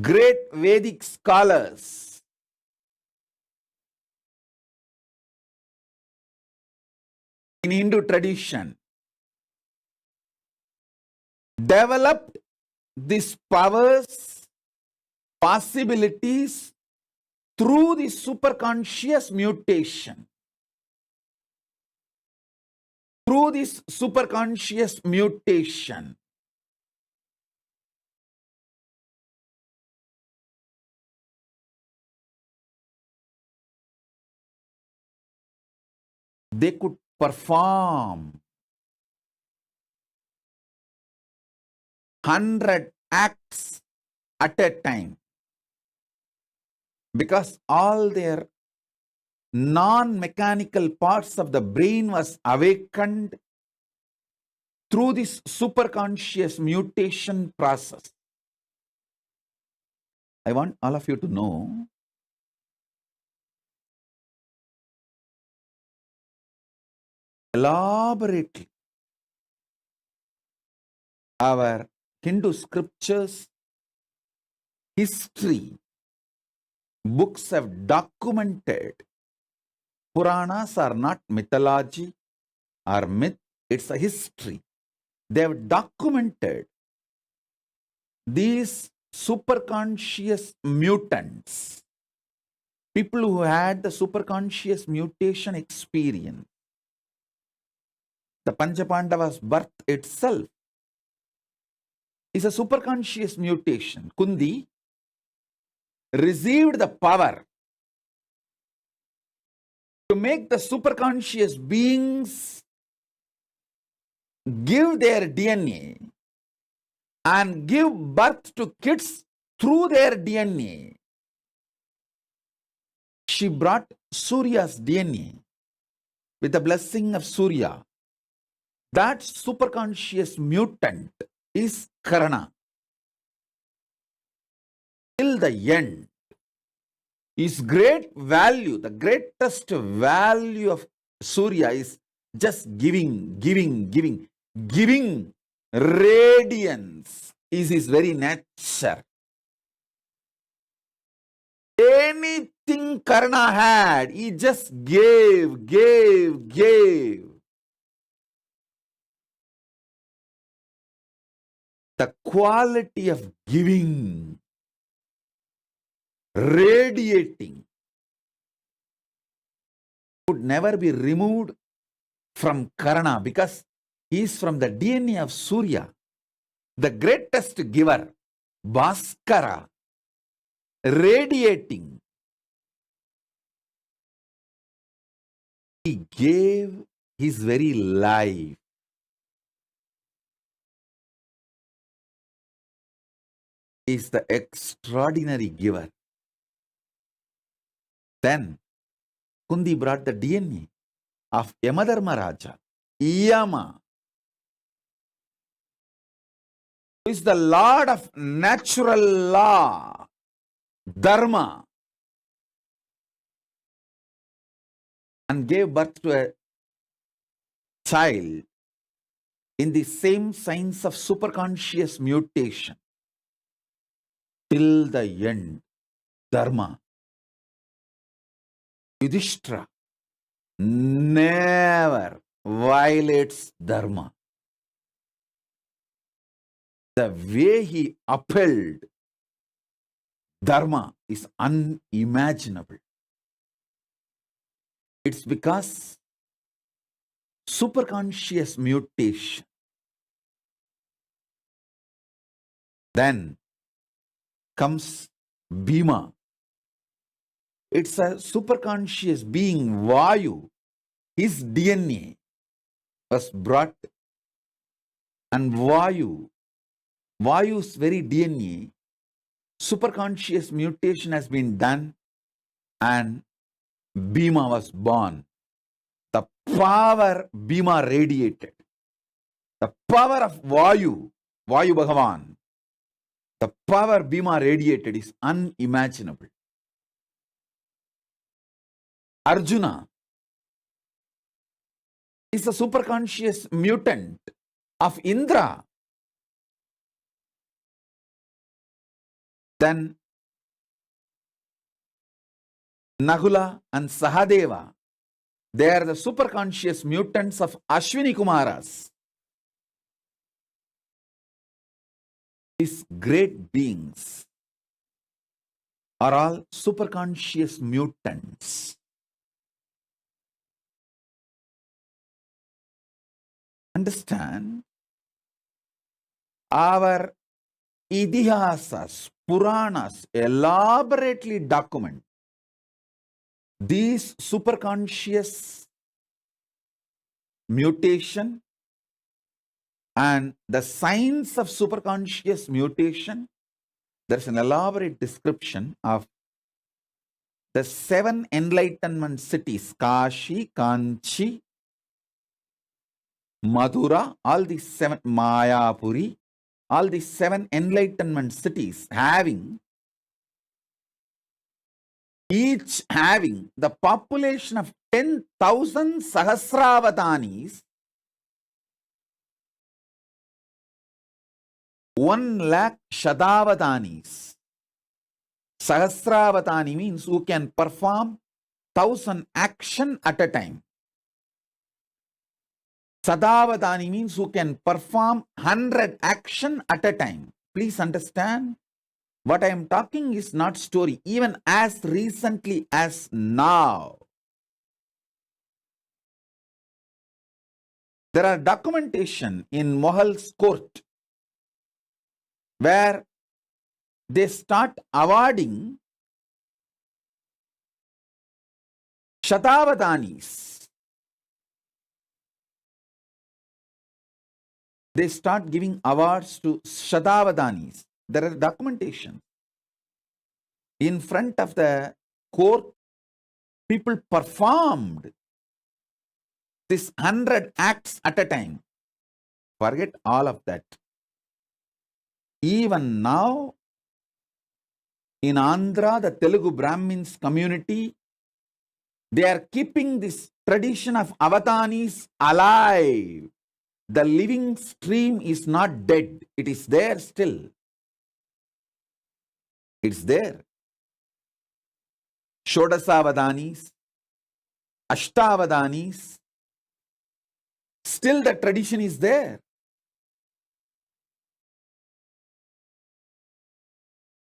Great Vedic scholars in Hindu tradition developed these powers, possibilities through the superconscious mutation. Through this superconscious mutation, they could perform 100 acts at a time because all their non-mechanical parts of the brain was awakened through this superconscious mutation process. I want all of you to know elaborately our Hindu scriptures, history, books have documented. Puranas are not mythology or myth, it's a history. They have documented these superconscious mutants, people who had the superconscious mutation experience. The Panchapandavas' birth itself is a superconscious mutation. Kundi received the power to make the superconscious beings give their DNA and give birth to kids through their DNA. She brought Surya's DNA with the blessing of Surya. That superconscious mutant is Karana. Till the end, His great value, the greatest value of Surya is just giving, giving, giving, giving. Radiance is his very nature. Anything Karna had, he just gave, gave, gave. The quality of giving, radiating, would never be removed from Karna because he is from the DNA of Surya. The greatest giver, Bhaskara, radiating. He gave his very life. He is the extraordinary giver. Then Kundi brought the DNA of Yamadharma Raja, Yama, who is the Lord of natural law, Dharma, and gave birth to a child in the same signs of superconscious mutation. Till the end, Dharma, Yudhishthira, never violates Dharma. The way he upheld Dharma is unimaginable. It's because superconscious mutation. Then comes Bhima. It's a superconscious being, Vayu. His DNA was brought, and Vayu's very DNA, superconscious mutation has been done, and Bhima was born. The power Bhima radiated, the power of Vayu Bhagavan, the power Bhima radiated is unimaginable. Arjuna is a superconscious mutant of Indra. Then Nagula and Sahadeva, they are the superconscious mutants of Ashwini Kumaras. These great beings are all superconscious mutants. Understand? Our Idihasas, Puranas elaborately document these superconscious mutation and the signs of superconscious mutation. There's an elaborate description of the 7 enlightenment cities, Kashi, Kanchi, Madura, all these 7, Mayapuri, all these 7 enlightenment cities each having the population of 10,000 Sahasravatanis, 1 lakh Shadavatanis. Sahasravatani means who can perform 1,000 action at a time. Sadavadani means who can perform 100 action at a time. Please understand, what I am talking is not story. Even as recently as now, there are documentation in Mohal's court where they start awarding Shatavadanis. They start giving awards to Shatavadanis. There are documentation. In front of the court, people performed this 100 acts at a time. Forget all of that. Even now, In Andhra, the Telugu Brahmins community, they are keeping this tradition of avatanis alive. The living stream is not dead. It is there still. It's there. Shodasavadanis, Ashtavadanis, still the tradition is there.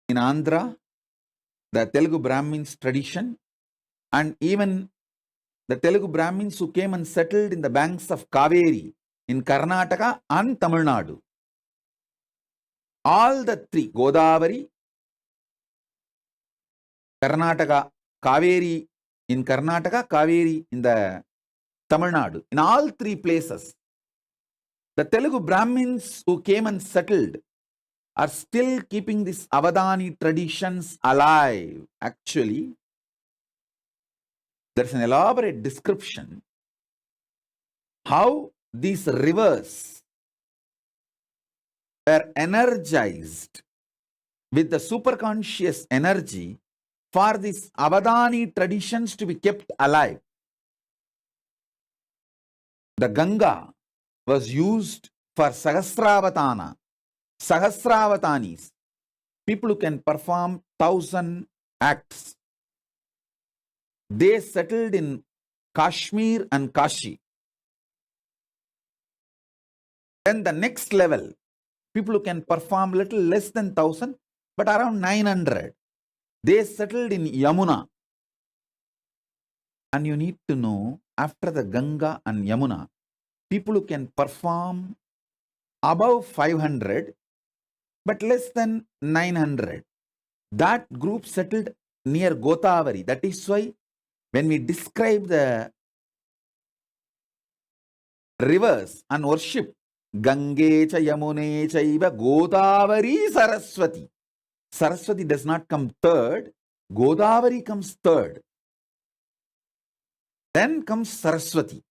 In Andhra, the Telugu Brahmins tradition, and even the Telugu Brahmins who came and settled in the banks of Kaveri in Karnataka and Tamil Nadu. All the three, Godavari, Karnataka, Kaveri in Karnataka, Kaveri in the Tamil Nadu. In all three places, the Telugu Brahmins who came and settled are still keeping these Avadani traditions alive. Actually, there's an elaborate description how these rivers were energized with the superconscious energy for these Avadani traditions to be kept alive. The Ganga was used for Sahasravatana, Sahasravatanis, people who can perform 1,000 acts. They settled in Kashmir and Kashi. Then the next level, people who can perform little less than 1,000, but around 900. They settled in Yamuna. And you need to know, after the Ganga and Yamuna, people who can perform above 500, but less than 900. That group settled near Godavari. That is why when we describe the rivers and worship, Gange cha Yamune chaiva Godavari Saraswati. Saraswati does not come third. Godavari comes third. Then comes Saraswati.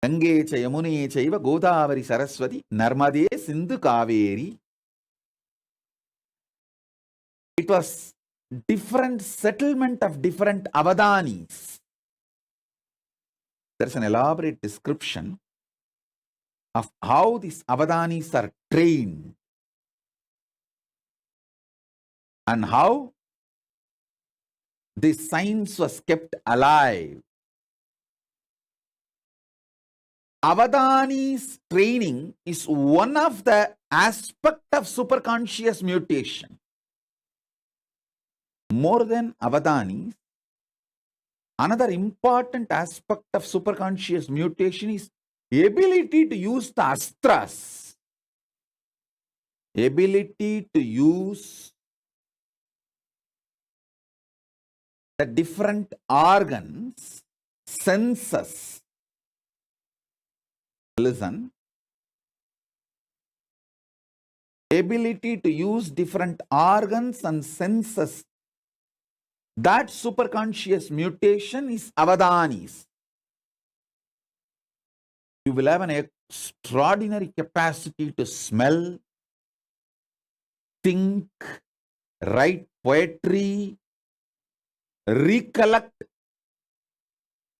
Gange cha Yamune chaiva Godavari Saraswati Narmade Sindhu Kaveri. It was different settlement of different Avadanis. There's an elaborate description of how these Avadanis are trained and how this science was kept alive. Avadani's training is one of the aspects of superconscious mutation. More than Avadanis, another important aspect of superconscious mutation is ability to use the astras. Ability to use the different organs, senses. Listen. Ability to use different organs and senses. That superconscious mutation is Avadanis. You will have an extraordinary capacity to smell, think, write poetry, recollect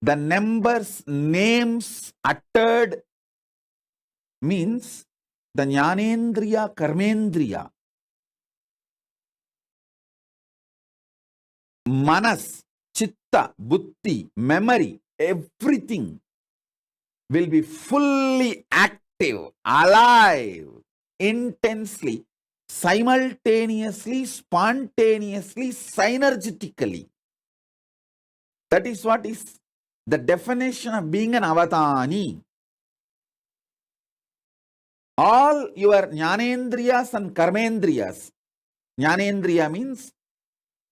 the numbers, names uttered, means the Jnanendriya, Karmendriya, Manas, Chitta, Buddhi, memory, everything will be fully active, alive, intensely, simultaneously, spontaneously, synergetically. That is what is the definition of being an avatani. All your jnanendriyas and karmendriyas. Jnanendriya means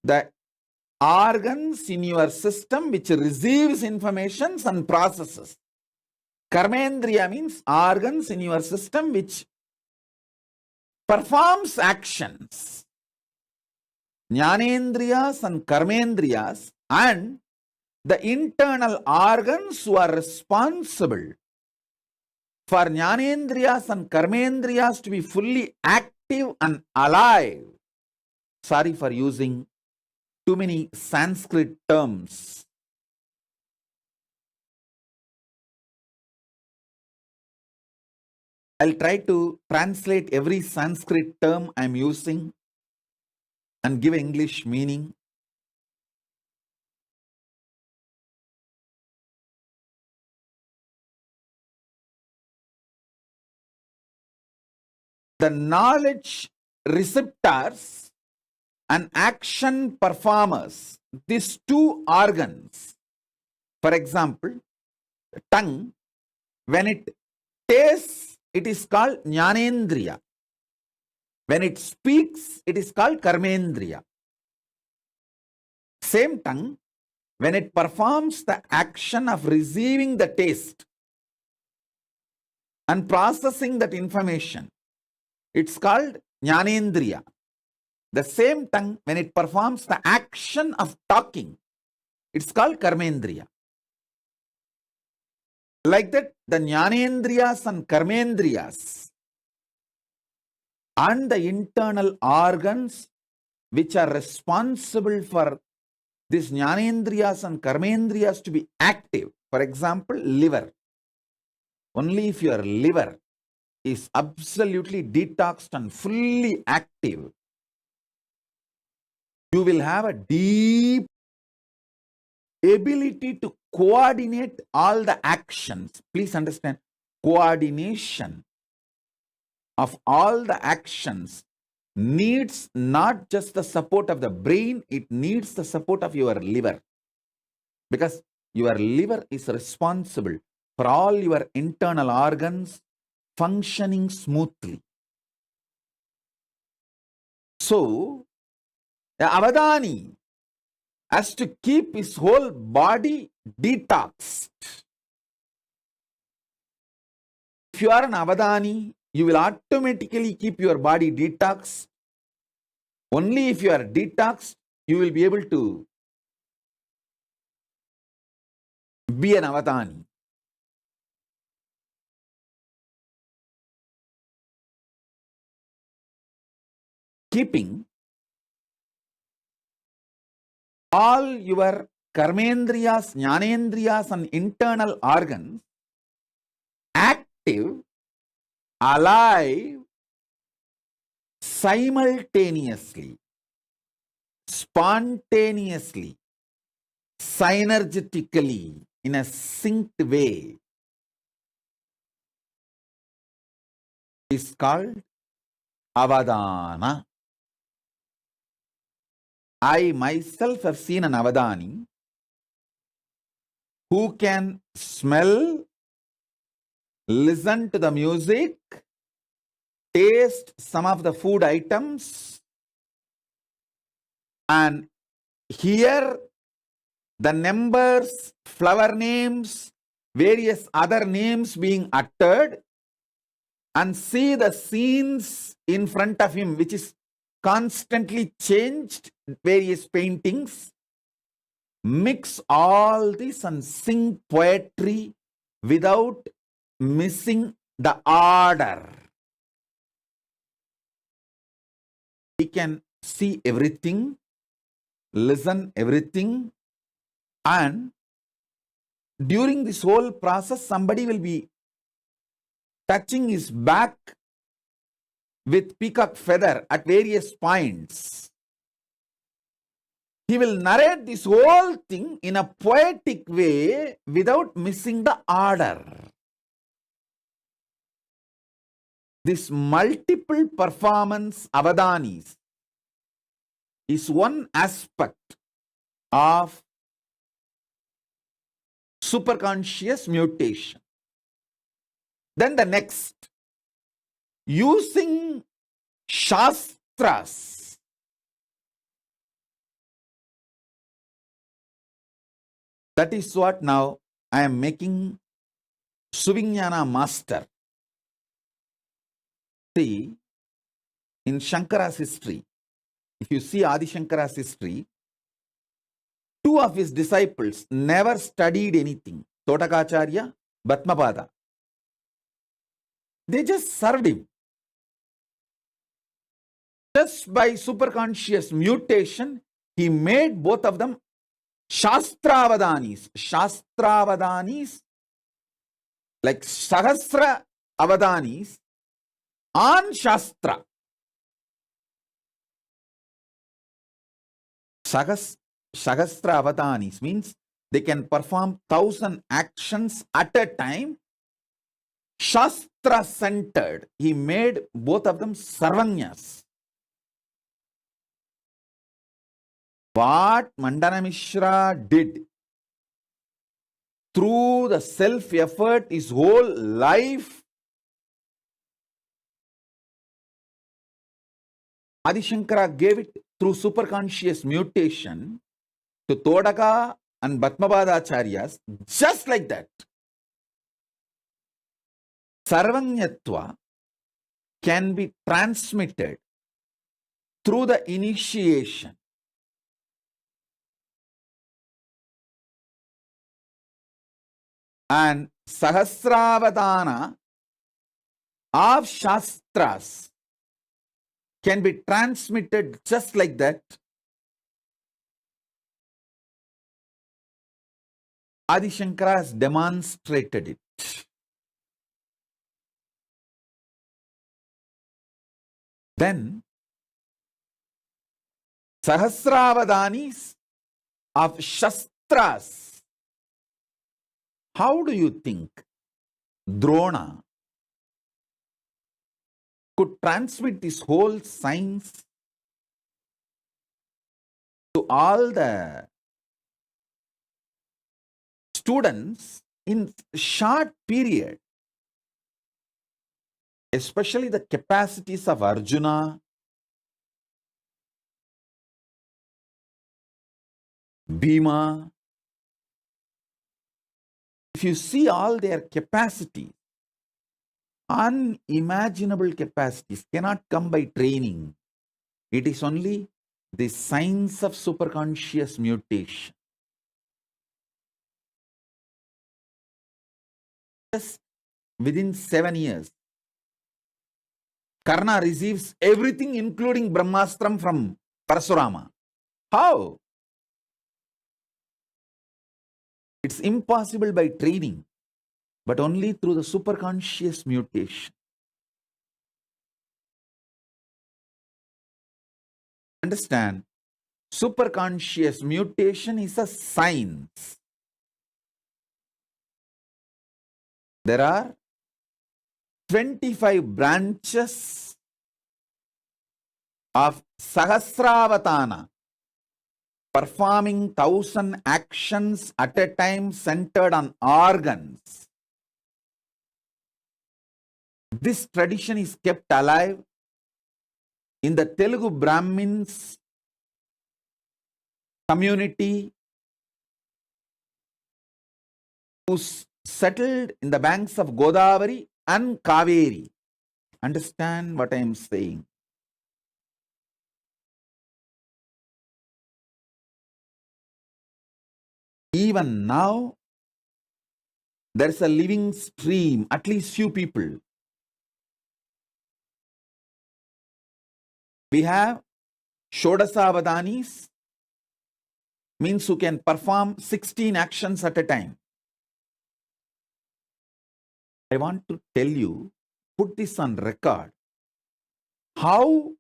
the organs in your system which receives information and processes. Karmendriya means organs in your system which performs actions. Jnanendriyas and karmendriyas and the internal organs who are responsible for Jnanendriyas and Karmendriyas to be fully active active and alive. Sorry for using too many Sanskrit terms. I'll try to translate every Sanskrit term I'm using and give English meaning. The knowledge receptors and action performers, these two organs, for example, tongue, when it tastes, it is called Jnanendriya. When it speaks, it is called Karmendriya. Same tongue, when it performs the action of receiving the taste and processing that information, it's called Jnanendriya. The same tongue, when it performs the action of talking, it's called Karmendriya. Like that, the Jnanendriyas and Karmendriyas and the internal organs which are responsible for these Jnanendriyas and Karmendriyas to be active. For example, liver. Only if your liver is absolutely detoxed and fully active, you will have a deep ability to coordinate all the actions. Please understand, coordination of all the actions needs not just the support of the brain, it needs the support of your liver. Because your liver is responsible for all your internal organs functioning smoothly. So, the Avadani has to keep his whole body detoxed. If you are an Avadani, you will automatically keep your body detoxed. Only if you are detoxed, you will be able to be an Avadani. Keeping all your Karmendriyas, Jnanendriyas and internal organs active, alive, simultaneously, spontaneously, synergetically, in a synced way, is called Avadana. I myself have seen an Avadani who can smell, listen to the music, taste some of the food items, and hear the numbers, flower names, various other names being uttered, and see the scenes in front of him, which is constantly changed, various paintings, mix all this and sing poetry without missing the order. He can see everything, listen everything, and during this whole process, somebody will be touching his back with peacock feather at various points. He will narrate this whole thing in a poetic way without missing the order. This multiple performance Avadanis is one aspect of superconscious mutation. Then the next, using Shastras, that is what now I am making Suvignana master. See, in Shankara's history, if you see Adi Shankara's history, two of his disciples never studied anything, Totakacharya, Bhatmapada. They just served him. Just by superconscious mutation, he made both of them Shastravadanis. Shastravadanis, like Sahasra Avadanis on Shastra. Sahasra Avadanis means they can perform 1,000 actions at a time. Shastra centered. He made both of them Sarvanyas. What Mandana Mishra did through the self-effort, his whole life, Adi Shankara gave it through superconscious mutation to Todaka and Bhatmabadacharyas, just like that. Sarvanyatva can be transmitted through the initiation. And Sahasravadana of Shastras can be transmitted just like that. Adi Shankara has demonstrated it. Then Sahasravadanis of Shastras. How do you think Drona could transmit this whole science to all the students in short period? Especially the capacities of Arjuna, Bhima. If you see all their capacities, unimaginable capacities cannot come by training. It is only the science of superconscious mutation. Just within 7 years, Karna receives everything including Brahmastram from Parasurama. How? It's impossible by training, but only through the superconscious mutation. Understand? Superconscious mutation is a science. There are 25 branches of Sahasravatana, performing 1,000 actions at a time centered on organs. This tradition is kept alive in the Telugu Brahmins community who settled in the banks of Godavari and Kaveri. Understand what I am saying? Even now, there is a living stream, at least few people. We have Shodasavadanis, means who can perform 16 actions at a time. I want to tell you, put this on record, how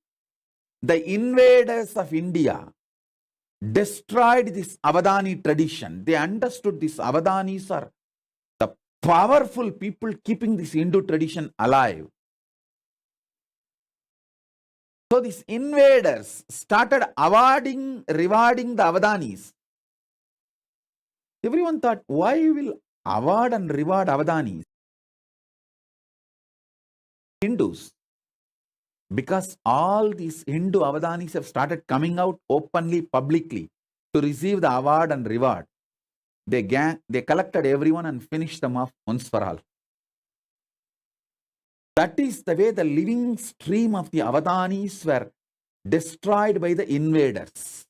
the invaders of India destroyed this Avadani tradition. They understood these Avadanis are the powerful people keeping this Hindu tradition alive. So these invaders started rewarding the Avadanis. Everyone thought, why will award and reward Avadanis? Hindus. Because all these Hindu Avadanis have started coming out openly, publicly to receive the award and reward. They collected everyone and finished them off once for all. That is the way the living stream of the Avadanis were destroyed by the invaders.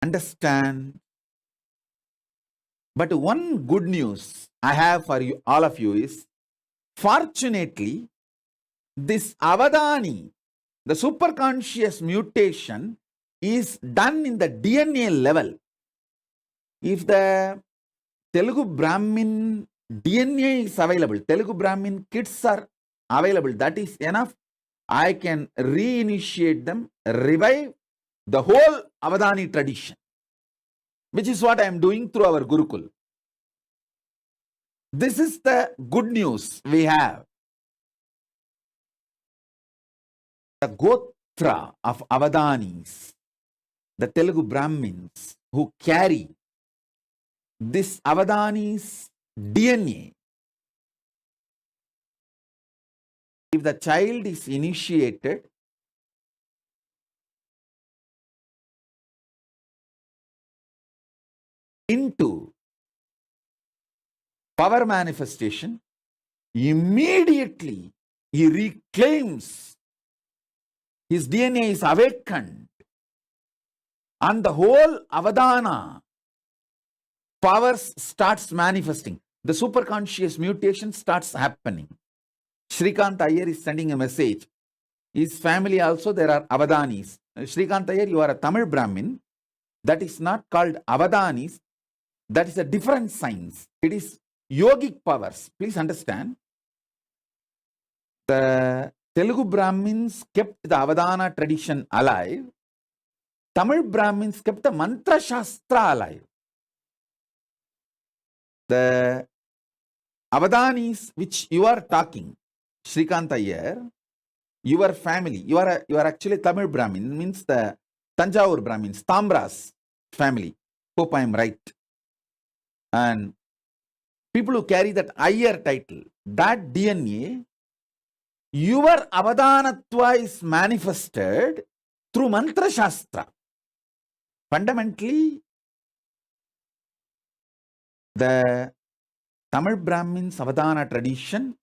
Understand? But one good news I have for you, all of you, is fortunately, this avadani, the superconscious mutation is done in the DNA level. If the Telugu Brahmin DNA is available, Telugu Brahmin kids are available, that is enough. I can reinitiate them, revive the whole Avadani tradition, which is what I am doing through our Gurukul. This is the good news we have. The Gotra of Avadanis, the Telugu Brahmins who carry this Avadani's DNA. If the child is initiated, into power manifestation, immediately he reclaims, his DNA is awakened, and the whole Avadana powers starts manifesting. The superconscious mutation starts happening. Shrikant Iyer is sending a message. His family also, there are Avadanis. Shrikant Iyer, you are a Tamil Brahmin. That is not called Avadanis. That is a different science. It is yogic powers. Please understand. The Telugu Brahmins kept the Avadana tradition alive. Tamil Brahmins kept the Mantra Shastra alive. The Avadanis which you are talking, Shrikant Iyer, your family, you are actually Tamil Brahmin, means the Tanjavur Brahmins, Tambra's family. Hope I am right. And people who carry that Iyer title, that DNA, your Avadanatva is manifested through Mantra Shastra. Fundamentally, the Tamil Brahmins Avadana tradition,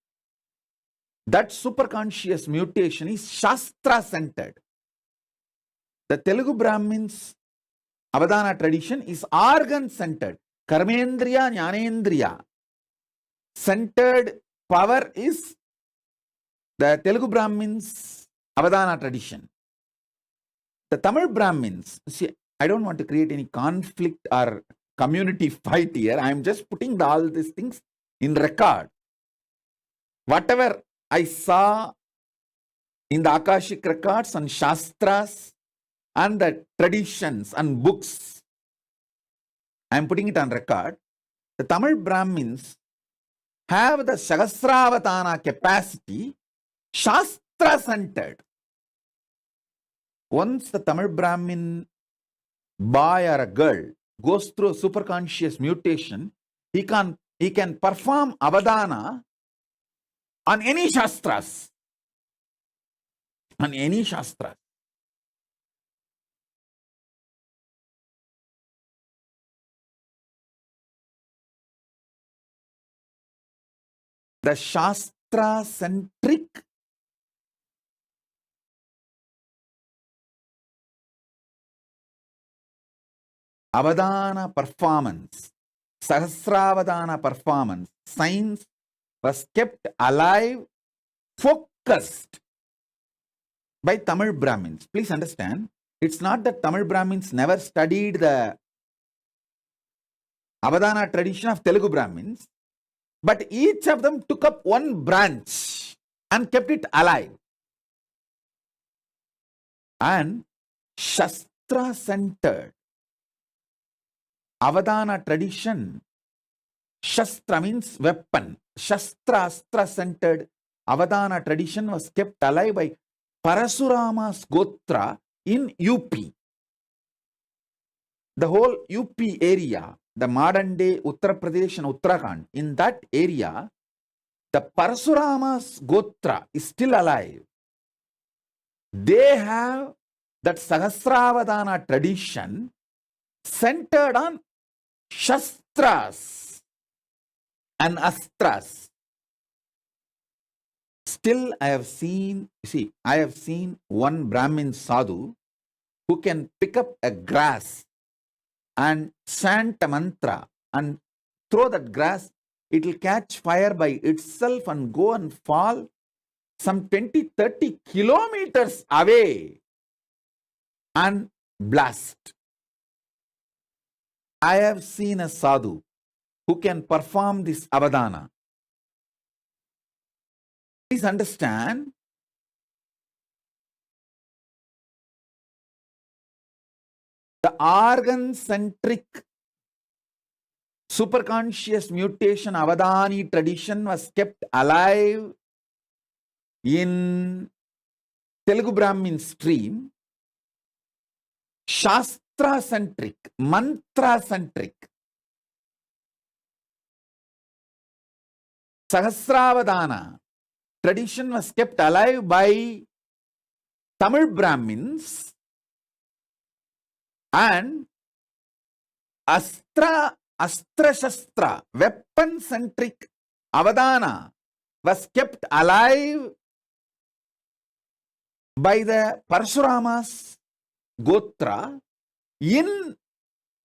that superconscious mutation is Shastra centered. The Telugu Brahmins Avadana tradition is organ centered. Karmendriya, Jnanendriya centered power is the Telugu Brahmins Avadana tradition. The Tamil Brahmins, see, I don't want to create any conflict or community fight here. I am just putting all these things in record. Whatever I saw in the Akashic records and Shastras and the traditions and books, I am putting it on record. The Tamil Brahmins have the Sahasravatana capacity, Shastra centered. Once the Tamil Brahmin boy or a girl goes through a superconscious mutation, he can perform Avadana on any Shastras. On any Shastras. The Shastra-centric Avadana performance, Sahasravadana performance, science was kept alive, focused by Tamil Brahmins. Please understand, it's not that Tamil Brahmins never studied the Avadana tradition of Telugu Brahmins, but each of them took up one branch and kept it alive. And Shastra-centered Avadana tradition, Shastra means weapon, Shastra-astra-centered Avadana tradition was kept alive by Parasurama's Gotra in UP. The whole UP area, the modern day Uttar Pradesh and Uttarakhand, in that area, the Parasurama's Gotra is still alive. They have that Sahasravadana tradition centered on Shastras and Astras. Still, I have seen one Brahmin sadhu who can pick up a grass and chant a mantra and throw that grass, it will catch fire by itself and go and fall some 20-30 kilometers away and blast. I have seen a sadhu who can perform this avadana. Please understand, the organ-centric superconscious mutation avadani tradition was kept alive in Telugu Brahmin stream, Shastra-centric, mantra-centric, Sahasravadana tradition was kept alive by Tamil Brahmins, and Astra-Shastra, weapon-centric avadana was kept alive by the Parashurama's Gotra in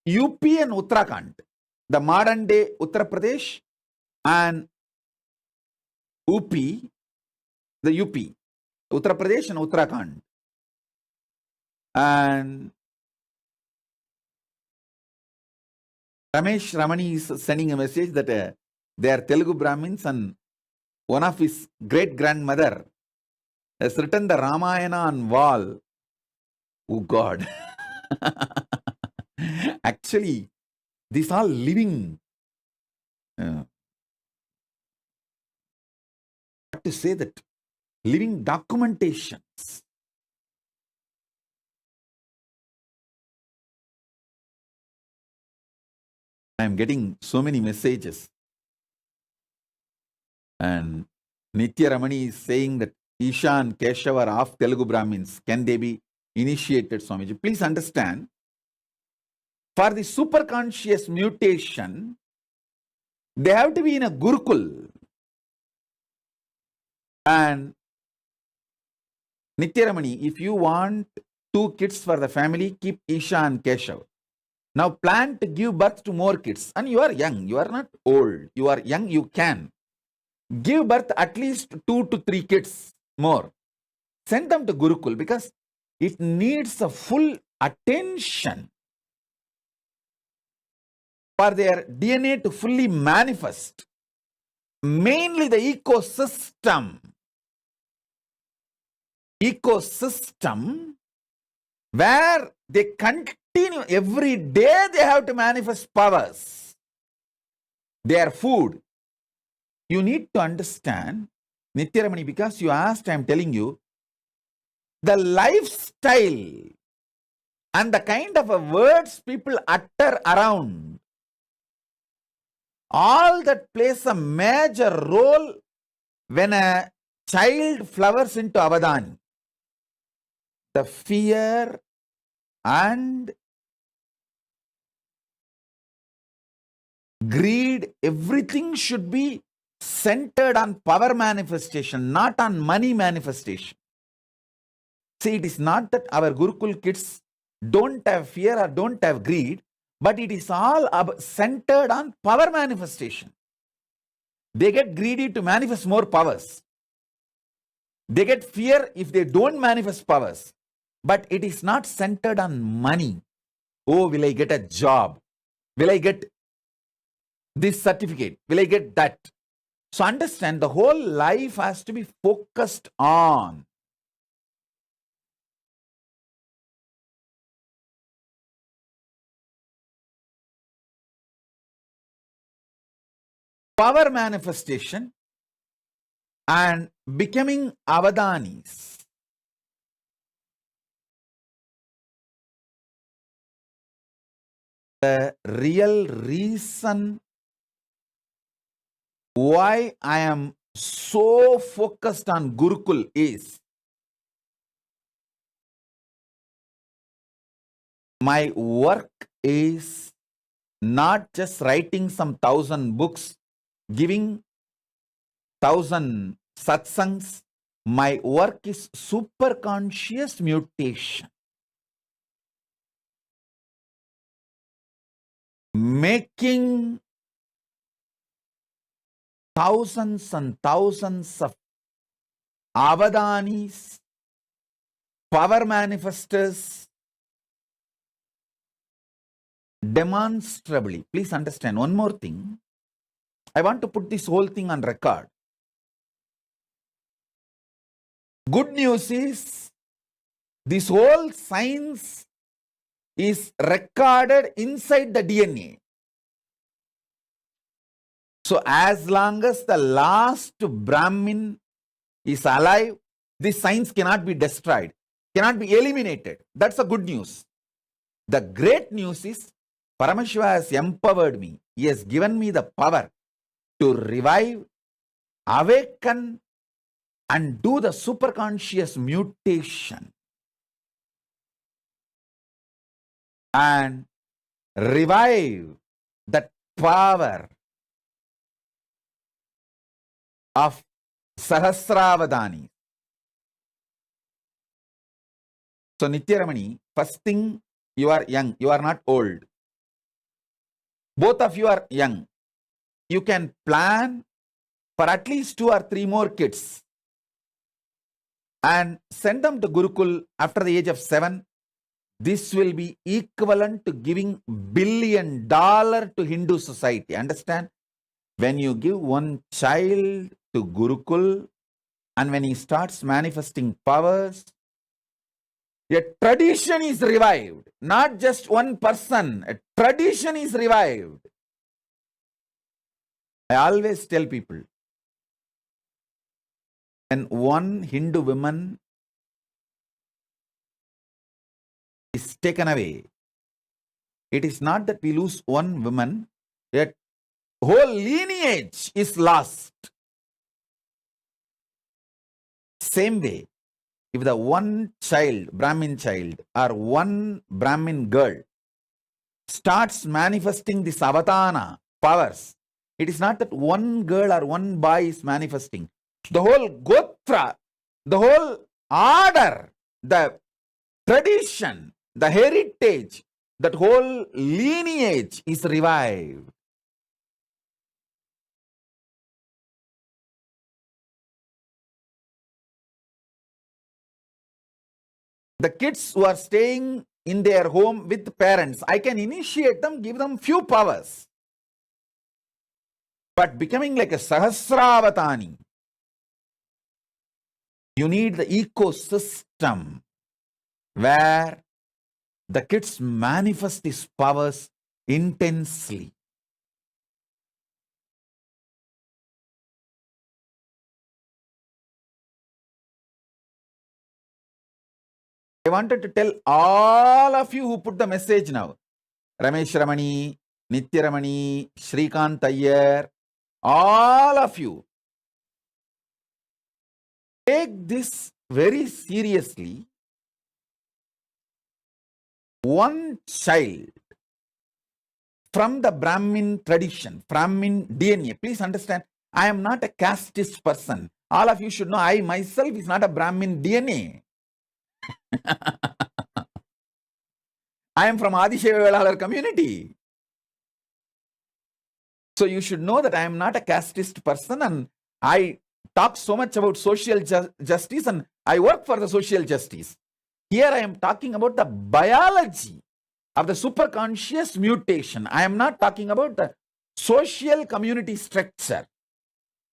UP and Uttarakhand, the modern day Uttar Pradesh and UP, the UP, Uttar Pradesh and Uttarakhand. And Ramesh Ramani is sending a message that they are Telugu Brahmins, and one of his great-grandmother has written the Ramayana on wall. Oh God. Actually, these are living, what to say that, living documentations. I am getting so many messages. And Nitya Ramani is saying that Isha and Keshav are half Telugu Brahmins. Can they be initiated, Swamiji? Please understand, for the superconscious mutation, they have to be in a Gurukul. And Nitya Ramani, if you want 2 kids for the family, keep Isha and Keshav. Now plan to give birth to more kids. And you are young, you are not old. You are young, you can. Give birth at least 2 to 3 kids more. Send them to Gurukul because it needs a full attention for their DNA to fully manifest. Mainly the ecosystem. Ecosystem where they continue every day, they have to manifest powers. Their food. You need to understand, Nitya Ramani, because you asked, I am telling you, the lifestyle and the kind of words people utter around, all that plays a major role when a child flowers into Avadani. The fear and greed, everything should be centered on power manifestation, not on money manifestation. See, it is not that our Gurukul kids don't have fear or don't have greed, but it is all centered on power manifestation. They get greedy to manifest more powers. They get fear if they don't manifest powers. But it is not centered on money. Oh, will I get a job? Will I get this certificate? Will I get that? So understand, the whole life has to be focused on power manifestation and becoming Avadanis. The real reason why I am so focused on Gurukul is my work is not just writing some 1,000 books, giving 1,000 satsangs. My work is super conscious mutation. Making thousands and thousands of Avadanis, power manifestors, demonstrably. Please understand one more thing. I want to put this whole thing on record. Good news is this whole science is recorded inside the DNA. So as long as the last Brahmin is alive, this science cannot be destroyed, cannot be eliminated. That's the good news. The great news is Paramashiva has empowered me. He has given me the power to revive, awaken, and do the superconscious mutation. And revive that power of Sahasravadani. So Nithyaramani, first thing, you are young, you are not old. Both of you are young. You can plan for at least 2 or 3 more kids and send them to Gurukul after the age of 7. This will be equivalent to giving $1 billion to Hindu society. Understand? When you give one child to Gurukul and when he starts manifesting powers, a tradition is revived. Not just one person, a tradition is revived. I always tell people, when one Hindu woman is taken away, it is not that we lose one woman, yet whole lineage is lost. Same way, if the one child, Brahmin child, or one Brahmin girl starts manifesting this avatana powers, it is not that one girl or one boy is manifesting. The whole gotra, the whole order, the tradition, the heritage, that whole lineage is revived. The kids who are staying in their home with parents, I can initiate them, give them few powers. But becoming like a Sahasravatani, you need the ecosystem where the kids manifest these powers intensely. I wanted to tell all of you who put the message now, Ramesh Ramani, Nithya Ramani, Shrikant Iyer, all of you, take this very seriously. One child from the Brahmin tradition, Brahmin DNA, please understand, I am not a casteist person. All of you should know, I myself is not a Brahmin DNA. I am from Adishevalalar community. So you should know that I am not a casteist person, and I talk so much about social justice, and I work for the social justice. Here I am talking about the biology of the superconscious mutation. I am not talking about the social community structure.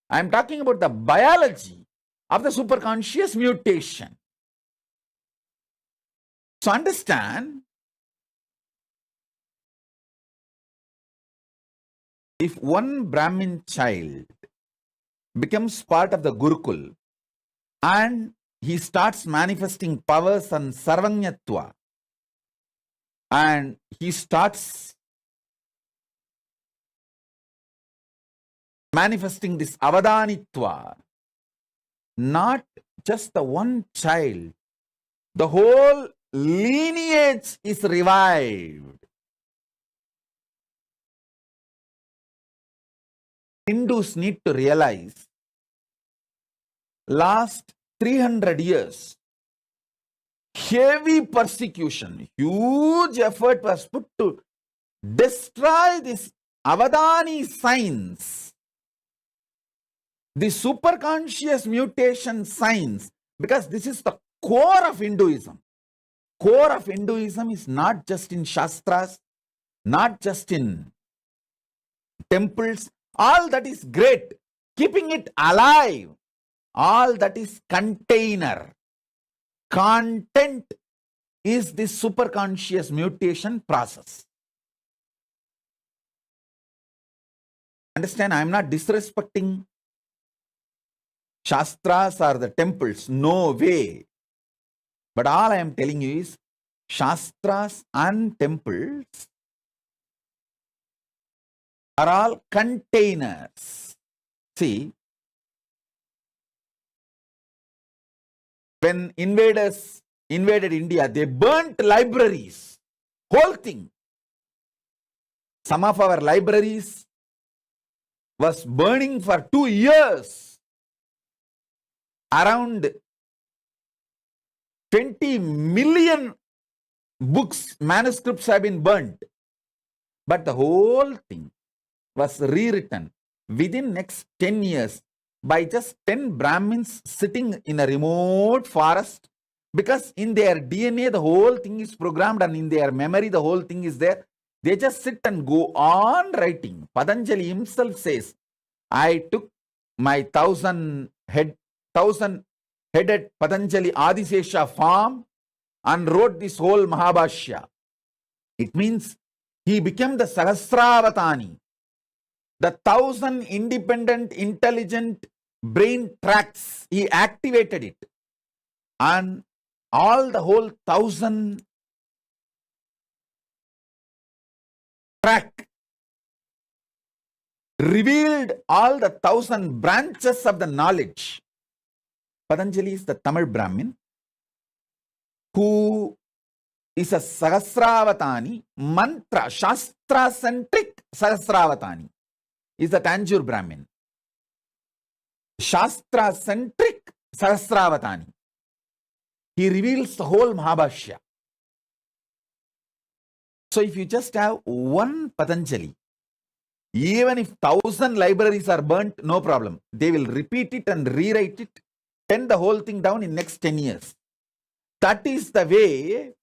I am talking about the biology of the superconscious mutation. So understand, if one Brahmin child becomes part of the Gurukul and he starts manifesting powers and Sarvanyatva, and he starts manifesting this Avadanitva, not just the one child, the whole lineage is revived. Hindus need to realize, last 300 years, heavy persecution, huge effort was put to destroy this Avadani science. the superconscious mutation science, because this is the core of Hinduism. Core of Hinduism is not just in Shastras, not just in temples. All that is great. Keeping it alive. All that is container. Content is the superconscious mutation process. Understand, I am not disrespecting Shastras or the temples. No way. But all I am telling you is Shastras and temples are all containers. See, when invaders invaded India, they burnt libraries, whole thing. Some of our libraries was burning for 2 years. Around 20 million books, manuscripts have been burnt. But the whole thing was rewritten within next 10 years by just 10 Brahmins sitting in a remote forest, because in their DNA the whole thing is programmed and in their memory the whole thing is there. They just sit and go on writing. Patanjali himself says, I took my 1,000-headed Patanjali Adisesha farm and wrote this whole Mahabhashya. It means he became the Sahasravatani, the 1,000 independent, intelligent brain tracts. He activated it. And all the whole 1,000 track revealed all the 1,000 branches of the knowledge. Patanjali is the Tamil Brahmin who is a Sahasravatani, mantra, Shastra-centric Sahasravatani. Is the Tanjore Brahmin. Shastra-centric Sahasravatani. He reveals the whole Mahabhashya. So if you just have one Patanjali, even if 1,000 libraries are burnt, no problem. They will repeat it and rewrite it, pen the whole thing down in next 10 years. That is the way,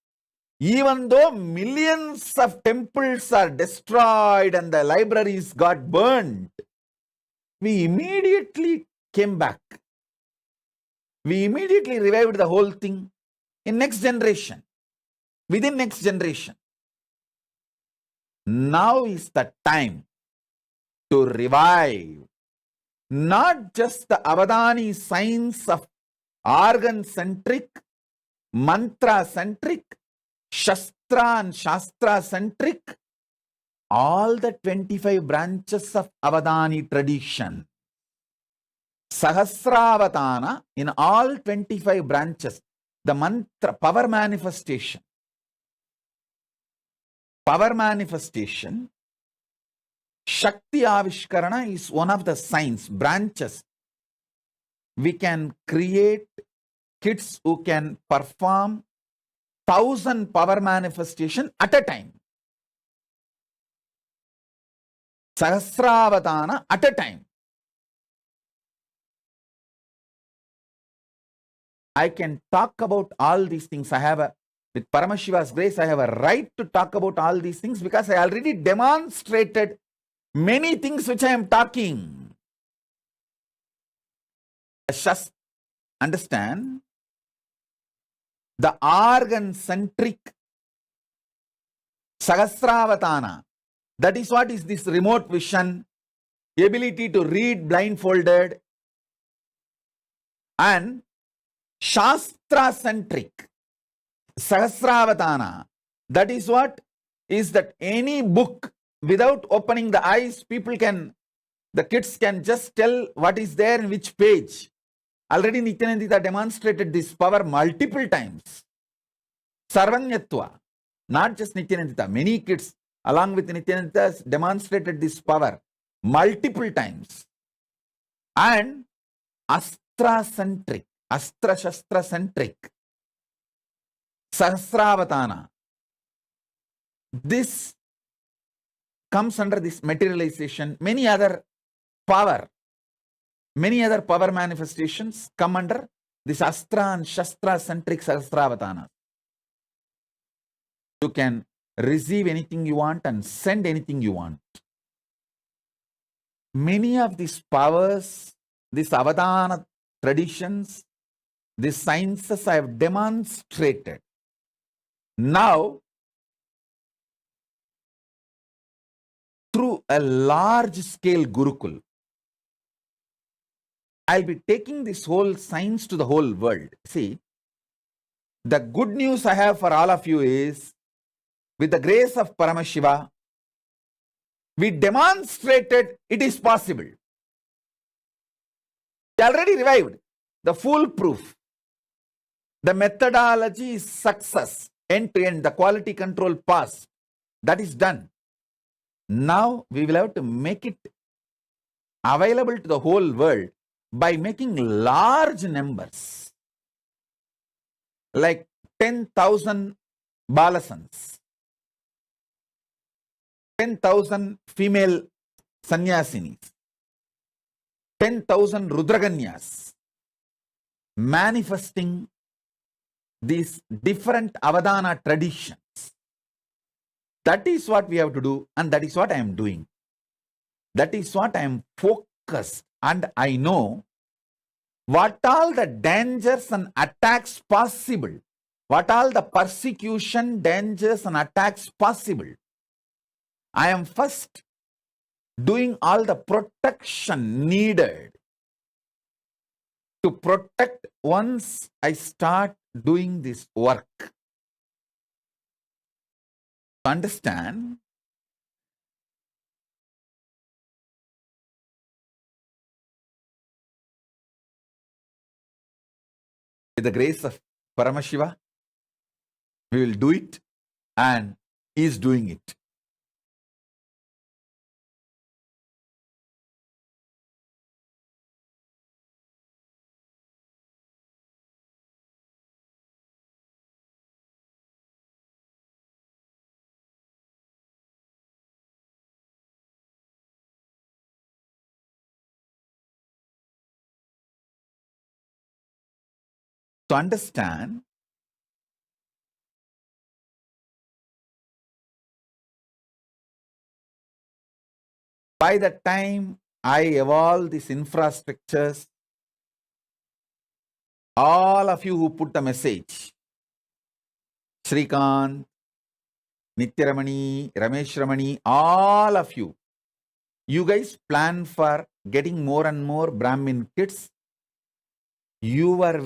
even though millions of temples are destroyed and the libraries got burned, we immediately came back. We immediately revived the whole thing in next generation, within next generation. Now is the time to revive not just the Avadani science of organ-centric, mantra-centric, Shastra and Shastra-centric, all the 25 branches of Avadani tradition. Sahasravatana in all 25 branches, the mantra, power manifestation. Power manifestation, Shakti Avishkarana is one of the signs, branches. We can create kids who can perform 1,000 power manifestation at a time. Sahasravatana at a time. I can talk about all these things. With Paramashiva's grace, I have a right to talk about all these things because I already demonstrated many things which I am talking. Just understand, the organ-centric Sahasravatana, that is what is this remote vision, ability to read blindfolded, and Shastra-centric Sahasravatana, that is what is that any book without opening the eyes, the kids can just tell what is there in which page. Already Nithyananda demonstrated this power multiple times. Sarvanyatva, not just Nithyananda, many kids along with Nithyananda demonstrated this power multiple times. And Astra-centric, Astra-Shastra-centric Sahasravatana. This comes under this materialization, many other power. many other power manifestations come under this Astra and Shastra centric Sahasravatanas. You can receive anything you want and send anything you want. Many of these powers, these Avadana traditions, these sciences I have demonstrated. Now, through a large scale Gurukul, I'll be taking this whole science to the whole world. See, the good news I have for all of you is, with the grace of Paramashiva, we demonstrated it is possible. We already revived the foolproof. The methodology is success, end to end, the quality control pass. That is done. Now we will have to make it available to the whole world by making large numbers, like 10,000 balasans, 10,000 female sannyasinis, 10,000 rudraganyas, manifesting these different Avadana traditions. That is what we have to do, and that is what I am doing. That is what I am focused, and I know what all the dangers and attacks possible, what all the persecution, dangers and attacks possible. I am first doing all the protection needed to protect once I start doing this work. To understand, with the grace of Paramashiva, we will do it, and he is doing it. To understand, by the time I evolve these infrastructures, all of you who put the message, Shrikant, Nithyaramani, Ramesh Ramani, all of you, you guys plan for getting more and more Brahmin kids. Your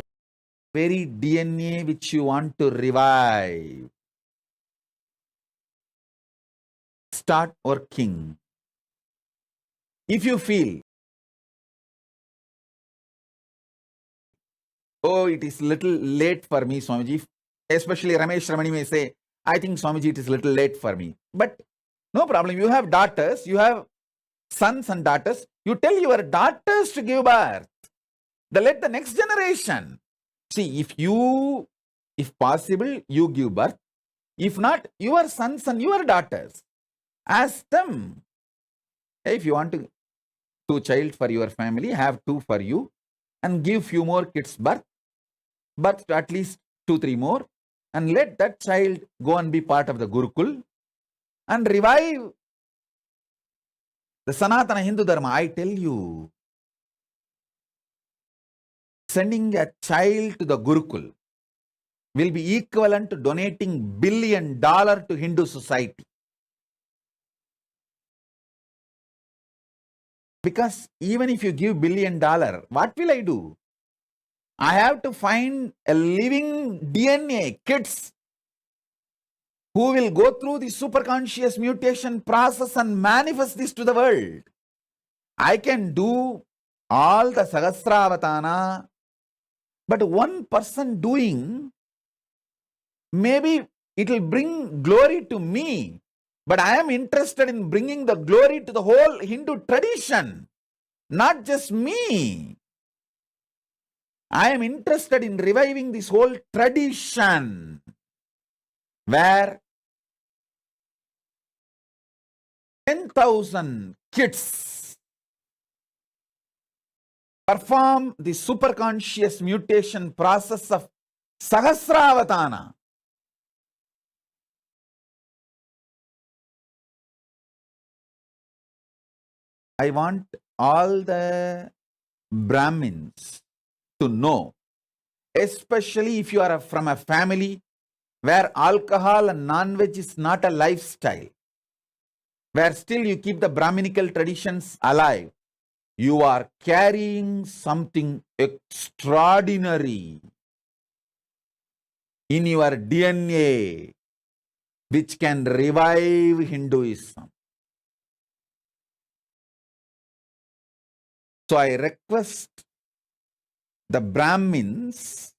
very DNA which you want to revive, start working. If you feel, oh, it is little late for me, Swamiji, especially Ramesh Ramani may say, I think Swamiji, it is little late for me. But no problem, you have daughters, you have sons and daughters, you tell your daughters to give birth. Let the next generation. See, if possible, you give birth. If not, your sons and your daughters, ask them. If you want to 2 child for your family, have 2 for you, and give few more kids birth to at least 2-3 more, and let that child go and be part of the Gurukul and revive the Sanatana Hindu Dharma. I tell you, sending a child to the Gurukul will be equivalent to donating $1 billion to Hindu society. Because even if you give $1 billion, what will I do? I have to find a living DNA, kids, who will go through the superconscious mutation process and manifest this to the world. I can do all the Sahasravatana, but one person doing, maybe it will bring glory to me, but I am interested in bringing the glory to the whole Hindu tradition, not just me. I am interested in reviving this whole tradition where 10,000 kids perform the superconscious mutation process of Sahasravatana. I want all the Brahmins to know, especially if you are from a family where alcohol and non-veg is not a lifestyle, where still you keep the Brahminical traditions alive, you are carrying something extraordinary in your DNA which can revive Hinduism. So I request the Brahmins,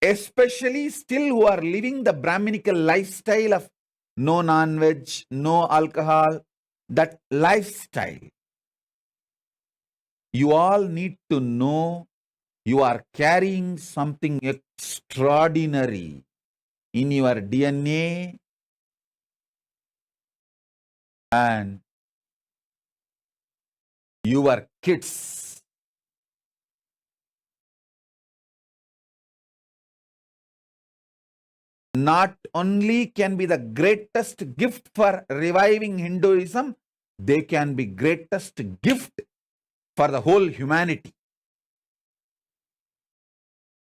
especially still who are living the Brahminical lifestyle of no non-veg, no alcohol, that lifestyle. You all need to know you are carrying something extraordinary in your DNA, and your kids not only can be the greatest gift for reviving Hinduism, they can be greatest gift for the whole humanity.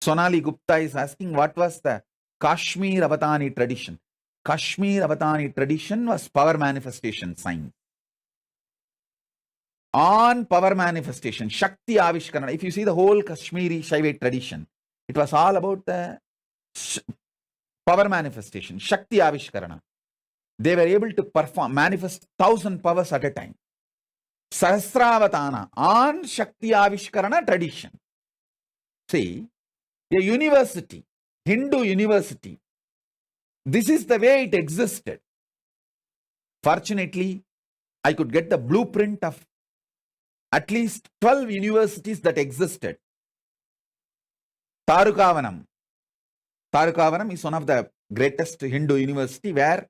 Sonali Gupta is asking, what was the Kashmir Avatani tradition? Kashmir Avatani tradition was power manifestation science. On power manifestation, Shakti Avishkarana. If you see the whole Kashmiri Shaivite tradition, it was all about the power manifestation, Shakti Avishkarana. They were able to perform, manifest 1,000 powers at a time. Sahasravatana on Shakti Avishkarana tradition. See, a university, Hindu university, this is the way it existed. Fortunately, I could get the blueprint of at least 12 universities that existed. Tarukavanam. Tarukavanam is one of the greatest Hindu university where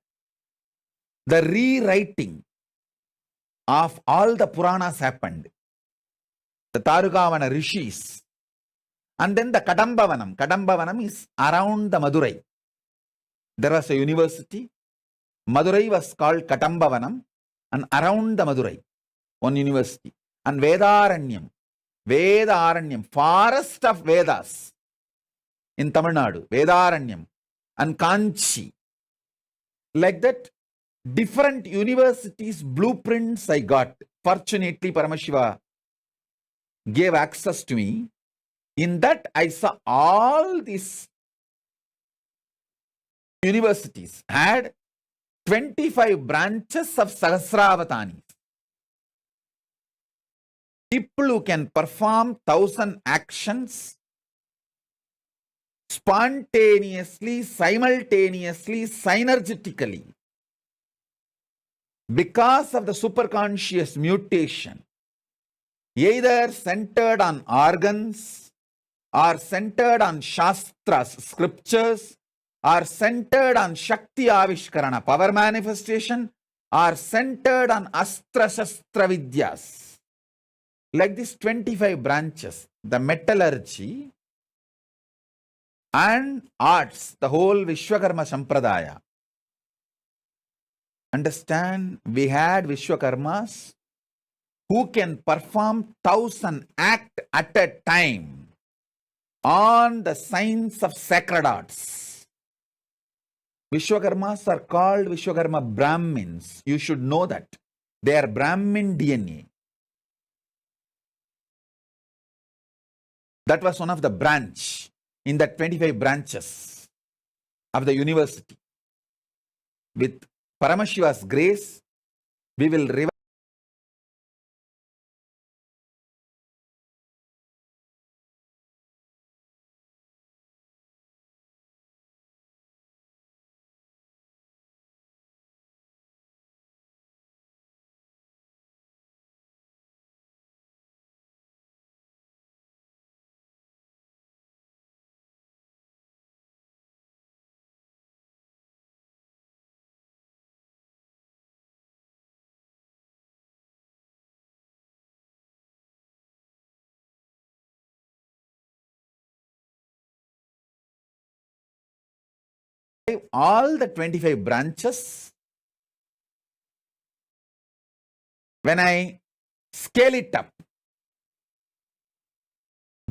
the rewriting of all the Puranas happened. The Tarukavana rishis. And then the Kadambavanam. Kadambavanam is around the Madurai. There was a university. Madurai was called Kadambavanam, and around the Madurai, one university. And Vedaranyam. Vedaranyam, forest of Vedas in Tamil Nadu. Vedaranyam. And Kanchi. Like that, different universities, blueprints I got. Fortunately, Paramashiva gave access to me. In that, I saw all these universities had 25 branches of Sahasravatanis. People who can perform 1,000 actions spontaneously, simultaneously, synergetically. Because of the superconscious mutation, either centered on organs, are centered on Shastras, scriptures, are centered on Shakti Avishkarana, power manifestation, are centered on Astra Shastra Vidyas. Like these 25 branches, the metallurgy and arts, the whole Vishwakarma Sampradaya. Understand, we had Vishwakarmas who can perform 1,000 acts at a time on the science of sacred arts. Vishwakarmas are called Vishwakarma Brahmins. You should know that. They are Brahmin DNA. That was one of the branch in the 25 branches of the university. With Paramashiva's grace, we will revive all the 25 branches, when I scale it up,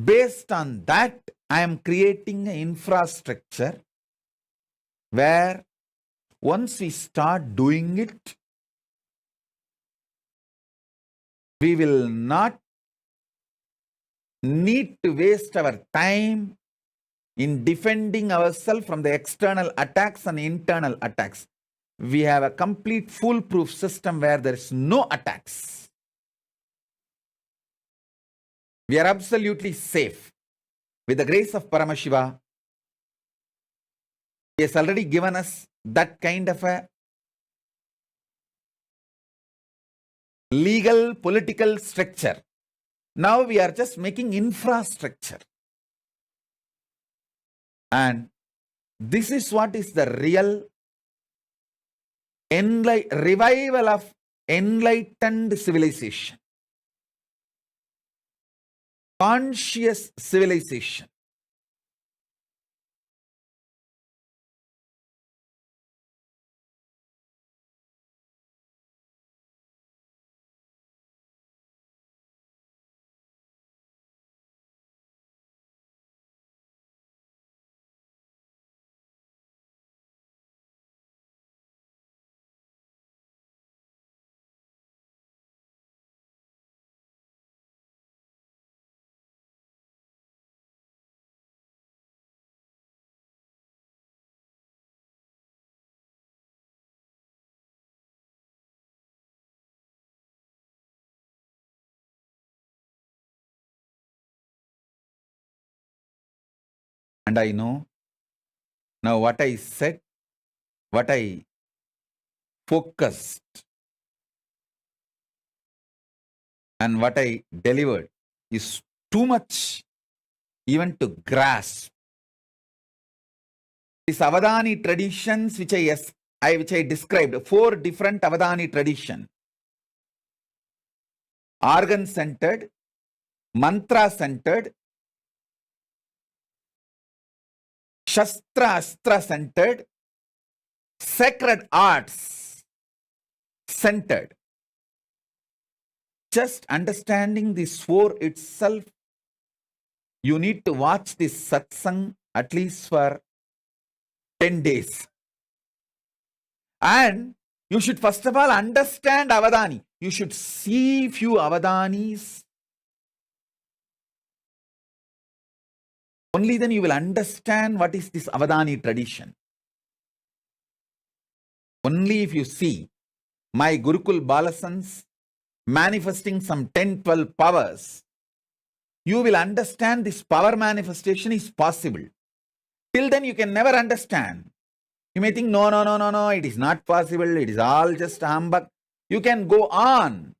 based on that, I am creating an infrastructure where once we start doing it, we will not need to waste our time in defending ourselves from the external attacks and internal attacks. We have a complete foolproof system where there is no attacks. We are absolutely safe. With the grace of Paramashiva, he has already given us that kind of a legal, political structure. Now we are just making infrastructure. And this is what is the real revival of enlightened civilization. Conscious civilization. And I know now what I said, what I focused, and what I delivered is too much even to grasp. These Avadani traditions which I described, 4 different Avadani traditions. Organ-centered, mantra-centered, Shastra-Astra-centered, sacred arts centered. Just understanding this 4 itself, you need to watch this satsang at least for 10 days. And you should first of all understand Avadani. You should see few Avadanis. Only then you will understand what is this Avadani tradition. Only if you see my Gurukul Balasans manifesting some 10-12 powers, you will understand this power manifestation is possible. Till then you can never understand. You may think, no, it is not possible, it is all just humbug. You can go on.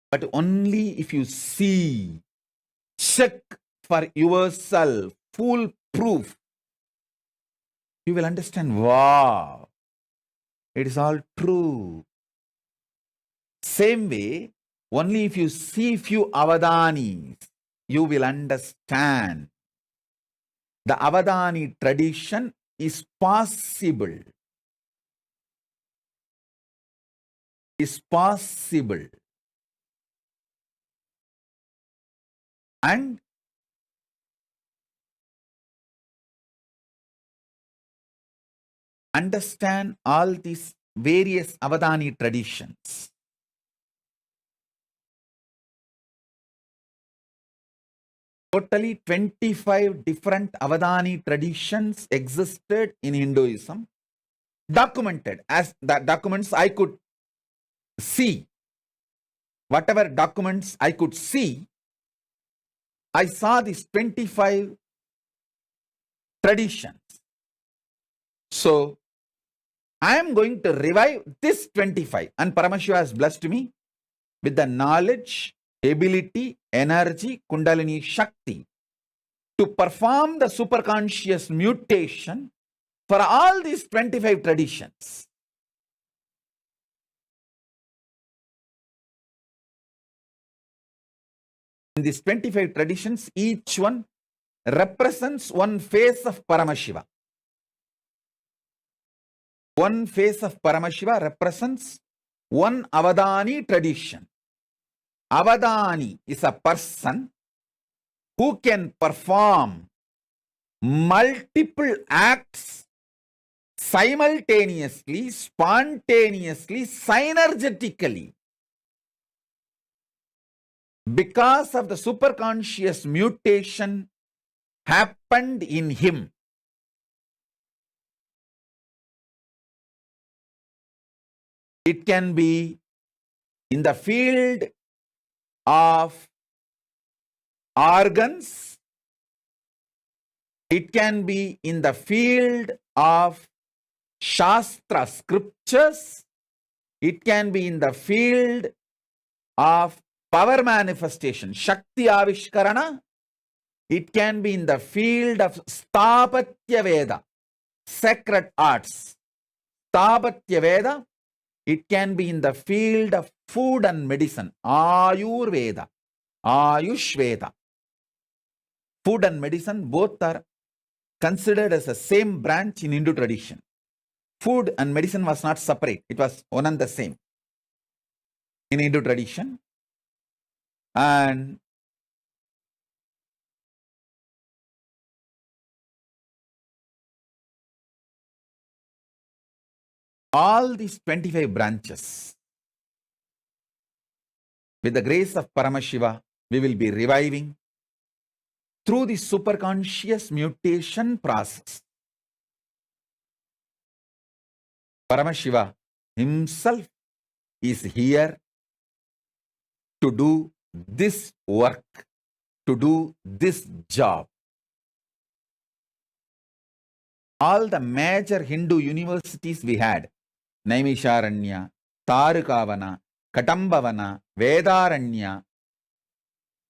But only if you see, check for yourself, foolproof, you will understand, wow, it is all true. Same way, only if you see few Avadanis, you will understand. The Avadani tradition is possible. Is possible. And understand all these various Avadani traditions. Totally 25 different Avadani traditions existed in Hinduism, documented as the documents I could see. Whatever documents I could see, I saw these 25 traditions. So, I am going to revive this 25, and Paramashiva has blessed me with the knowledge, ability, energy, Kundalini Shakti to perform the superconscious mutation for all these 25 traditions. In these 25 traditions, each one represents one face of Paramashiva. One face of Paramashiva represents one Avadani tradition. Avadani is a person who can perform multiple acts simultaneously, spontaneously, synergetically. Because of the superconscious mutation happened in him. It can be in the field of organs. It can be in the field of Shastra scriptures. It can be in the field of power manifestation, Shakti Avishkarana. It can be in the field of Stapatya Veda, sacred arts. Stapatya Veda. It can be in the field of food and medicine, Ayurveda, Ayush Veda. Food and medicine both are considered as the same branch in Hindu tradition. Food and medicine was not separate. It was one and the same in Hindu tradition. And all these 25 branches, with the grace of Paramashiva, we will be reviving through the superconscious mutation process. Paramashiva himself is here to do this work, to do this job. All the major Hindu universities we had, Naimisharanya, Tarukavana, Katambavana, Vedaranya,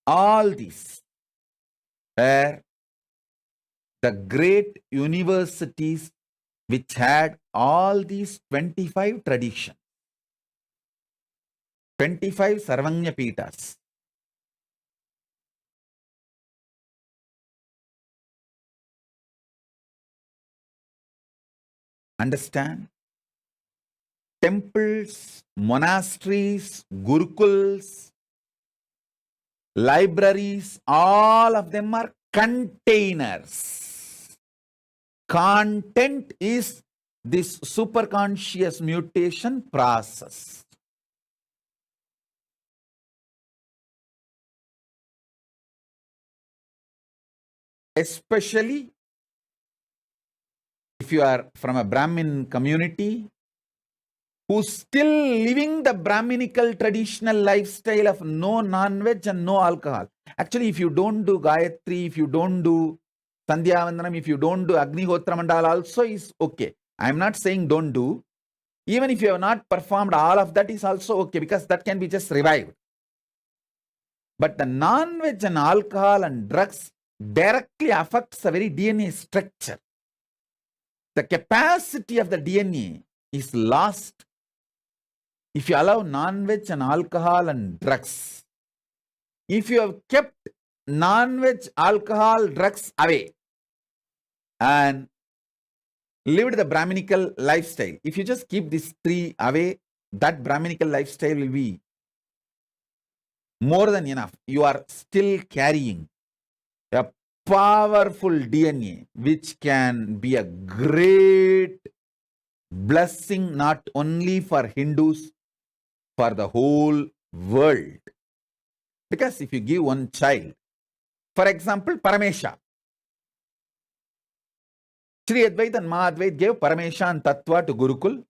all these were the great universities which had all these 25 traditions, 25 Sarvanya Pitas. Understand? Temples, monasteries, gurukuls, libraries, all of them are containers. Content is this superconscious mutation process. Especially if you are from a Brahmin community who's still living the Brahminical traditional lifestyle of no non-veg and no alcohol. Actually, if you don't do Gayatri, if you don't do Sandhya Vandanam, if you don't do Agnihotra Mandala also is okay. I'm not saying don't do. Even if you have not performed all of that is also okay, because that can be just revived. But the non-veg and alcohol and drugs directly affects the very DNA structure. The capacity of the DNA is lost if you allow non-veg and alcohol and drugs. If you have kept non-veg, alcohol, drugs away and lived the Brahminical lifestyle, if you just keep these three away, that Brahminical lifestyle will be more than enough. You are still carrying a powerful DNA which can be a great blessing not only for Hindus, for the whole world. Because if you give one child, for example, Paramesha, Sri Advaita and Mahadvaita gave Paramesha and Tattva to Gurukul.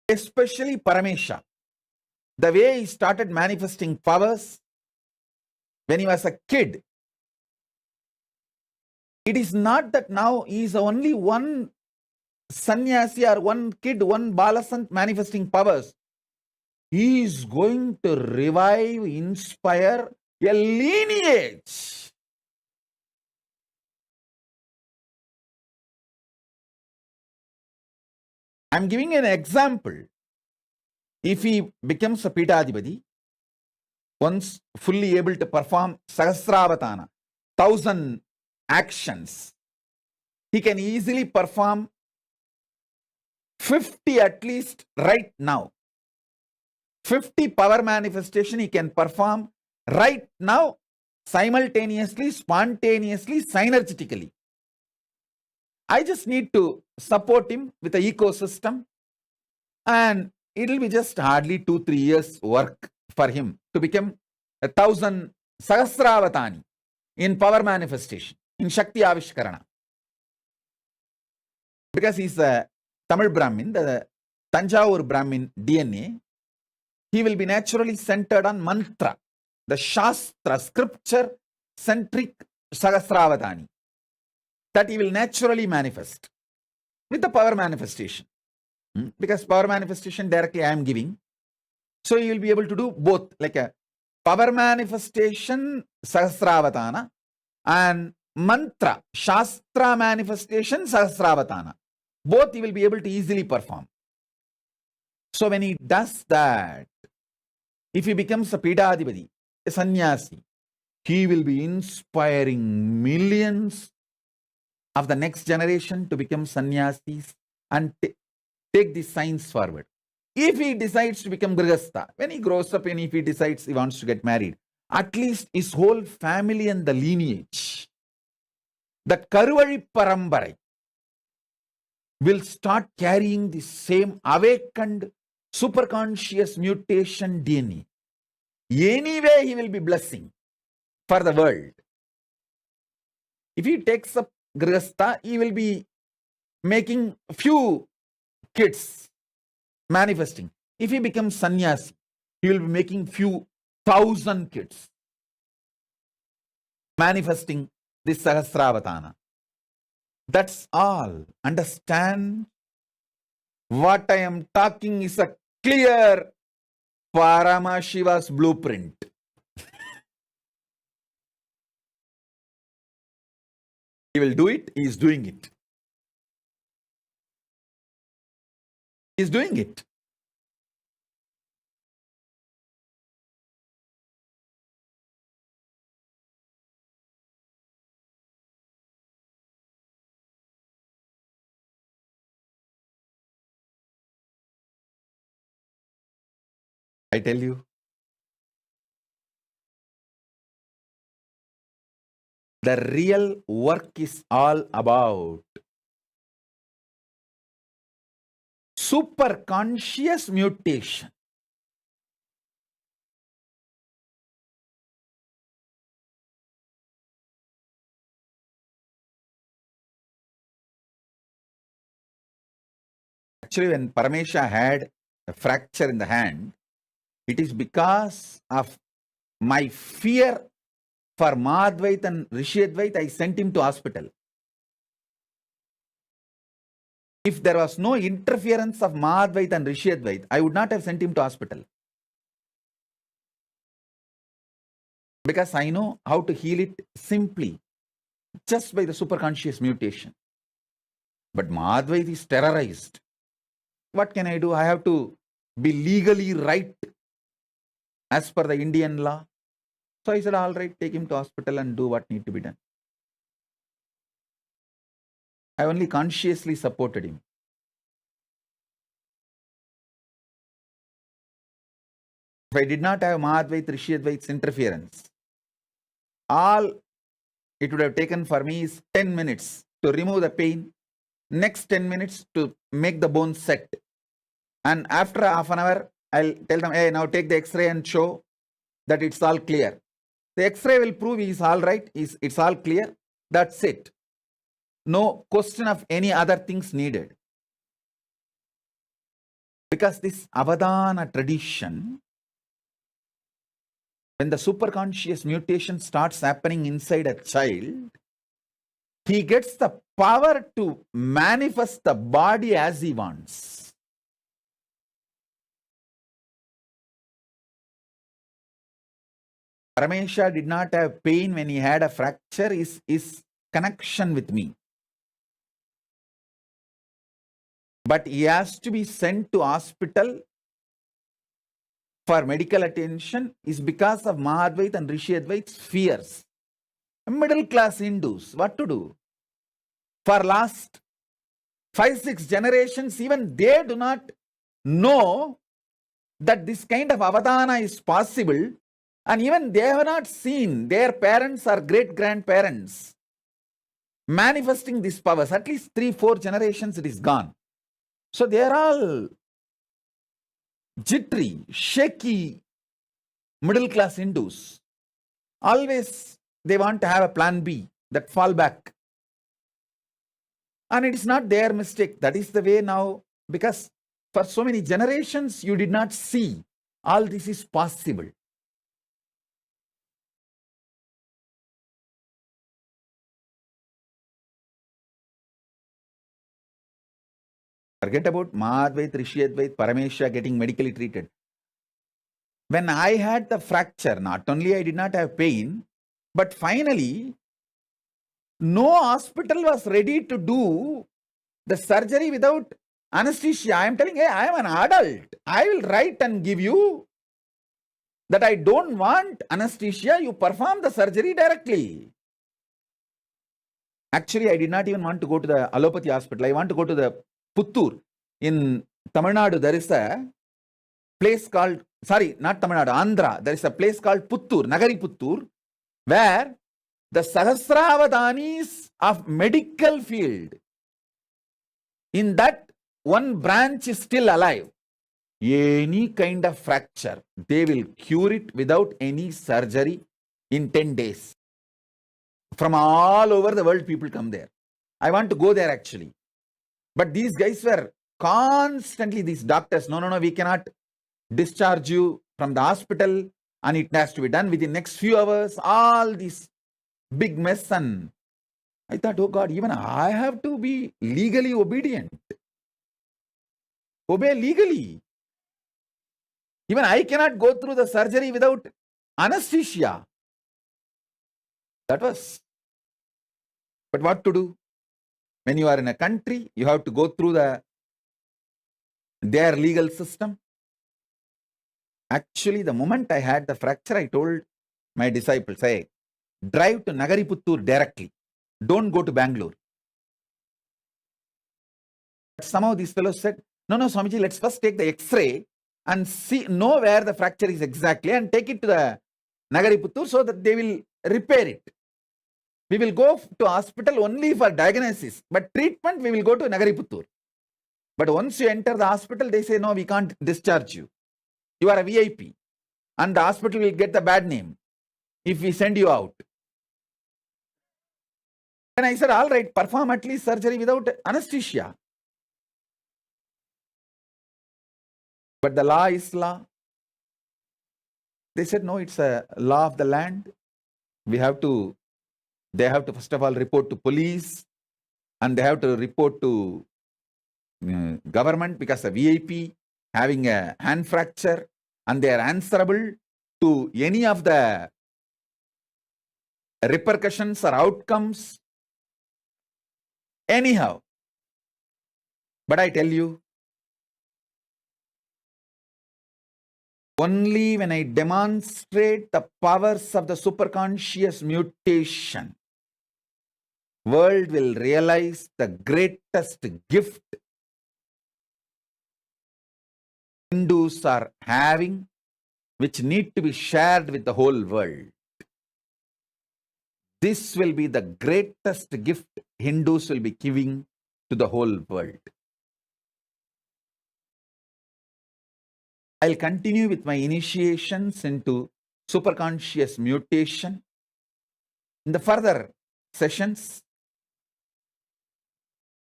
Especially Paramesha, the way he started manifesting powers when he was a kid. It is not that now he is only one sannyasi or one kid, one balasant manifesting powers. He is going to revive, inspire a lineage. I'm giving an example. If he becomes a Pitadipati, once fully able to perform Sahasravatana, 1000 actions, he can easily perform 50 at least right now. 50 power manifestation he can perform right now, simultaneously, spontaneously, synergetically. I just need to support him with the ecosystem, and it will be just hardly 2-3 years work for him to become 1,000 Sahasravatani in power manifestation, in Shakti Avishkarana. Because he's a Tamil Brahmin, the Tanjavur Brahmin DNA, he will be naturally centered on mantra, the Shastra, scripture-centric Sahasravatani, that he will naturally manifest with the power manifestation. Because power manifestation directly I am giving. So you will be able to do both, like a power manifestation Sahasravatana and mantra, Shastra manifestation Sahasravatana. Both you will be able to easily perform. So when he does that, if he becomes a Pidadipati, a sannyasi, he will be inspiring millions of the next generation to become sannyasis and take this science forward. If he decides to become Grihastha, when he grows up and if he decides he wants to get married, at least his whole family and the lineage, that Karuvali Parambarai, will start carrying the same awakened superconscious mutation DNA. Anyway, he will be blessing for the world. If he takes up Grihastha, he will be making few kids manifesting. If he becomes sannyasi, he will be making few thousand kids manifesting this Sahasravatana. That's all. Understand? What I am talking is a clear Paramashiva's blueprint. He will do it. He is doing it. He is doing it. I tell you, the real work is all about super conscious mutation. Actually, when Paramesha had a fracture in the hand, it is because of my fear for Madhvait and Rishiyadvait, I sent him to hospital. If there was no interference of Madhvait and Rishiyadvait, I would not have sent him to hospital. Because I know how to heal it simply, just by the superconscious mutation. But Madhvait is terrorized. What can I do? I have to be legally right as per the Indian law. So I said, all right, take him to hospital and do what need to be done. I only consciously supported him. If I did not have Mahadvait, Rishiyadvait's interference, all it would have taken for me is 10 minutes to remove the pain, next 10 minutes to make the bone set. And after half an hour, I'll tell them, hey, now take the X-ray and show that it's all clear. The X-ray will prove he's all right, it's all clear. That's it. No question of any other things needed. Because this Avadana tradition, when the superconscious mutation starts happening inside a child, he gets the power to manifest the body as he wants. Paramesha did not have pain when he had a fracture, his connection with me. But he has to be sent to hospital for medical attention is because of Mahadvait and Rishiyadvait's fears. Middle class Hindus, what to do? For last 5-6 generations, even they do not know that this kind of avadana is possible, and even they have not seen their parents or great-grandparents manifesting these powers. At least 3-4 generations it is gone. So they are all jittery, shaky, middle-class Hindus. Always they want to have a plan B, that fallback. And it is not their mistake. That is the way now, because for so many generations you did not see all this is possible. Forget about Mahadvait, Rishiyadvait, Parameshwara getting medically treated. When I had the fracture, not only I did not have pain, but finally, no hospital was ready to do the surgery without anesthesia. I am telling, hey, I am an adult. I will write and give you that I don't want anesthesia. You perform the surgery directly. Actually, I did not even want to go to the allopathy hospital. I want to go to the Puttur. In Tamil Nadu, there is a place called, sorry, not Tamil Nadu, Andhra. There is a place called Puttur, Nagari Puttur, where the Sahasravadanis of medical field, in that one branch is still alive. Any kind of fracture, they will cure it without any surgery in 10 days. From all over the world, people come there. I want to go there actually. But these guys were constantly, these doctors, no, we cannot discharge you from the hospital and it has to be done within next few hours. All this big mess. And I thought, oh God, even I have to be legally obedient. Obey legally. Even I cannot go through the surgery without anesthesia. That was. But what to do? When you are in a country, you have to go through their legal system. Actually, the moment I had the fracture, I told my disciples, hey, drive to Nagari Puttur directly. Don't go to Bangalore. But somehow these fellows said, no, Swamiji, let's first take the X-ray and know where the fracture is exactly and take it to the Nagari Puttur so that they will repair it. We will go to hospital only for diagnosis, but treatment we will go to Nagari Puttur. But once you enter the hospital, they say, no, we can't discharge you. You are a VIP. And the hospital will get the bad name if we send you out. And I said, all right, perform at least surgery without anesthesia. But the law is law. They said, no, it's a law of the land. They have to first of all report to police, and they have to report to government because a VIP having a hand fracture, and they are answerable to any of the repercussions or outcomes. Anyhow, but I tell you, only when I demonstrate the powers of the superconscious mutation, world will realize the greatest gift Hindus are having, which need to be shared with the whole world. This will be the greatest gift Hindus will be giving to the whole world. I'll continue with my initiations into superconscious mutation in the further sessions.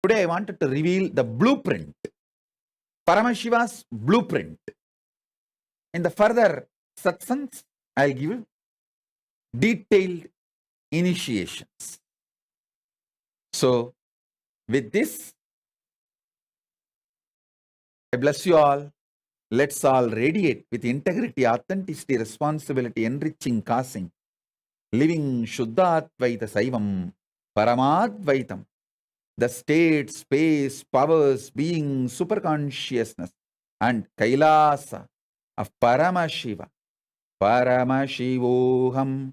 Today I wanted to reveal the blueprint, Paramashiva's blueprint. In the further satsangs, I'll give you detailed initiations. So, with this, I bless you all. Let's all radiate with integrity, authenticity, responsibility, enriching, causing, living Shuddhatvaita Saivam, Paramadvaitam, the state, space, powers, being, superconsciousness, and Kailasa of Paramashiva, Paramashivoham,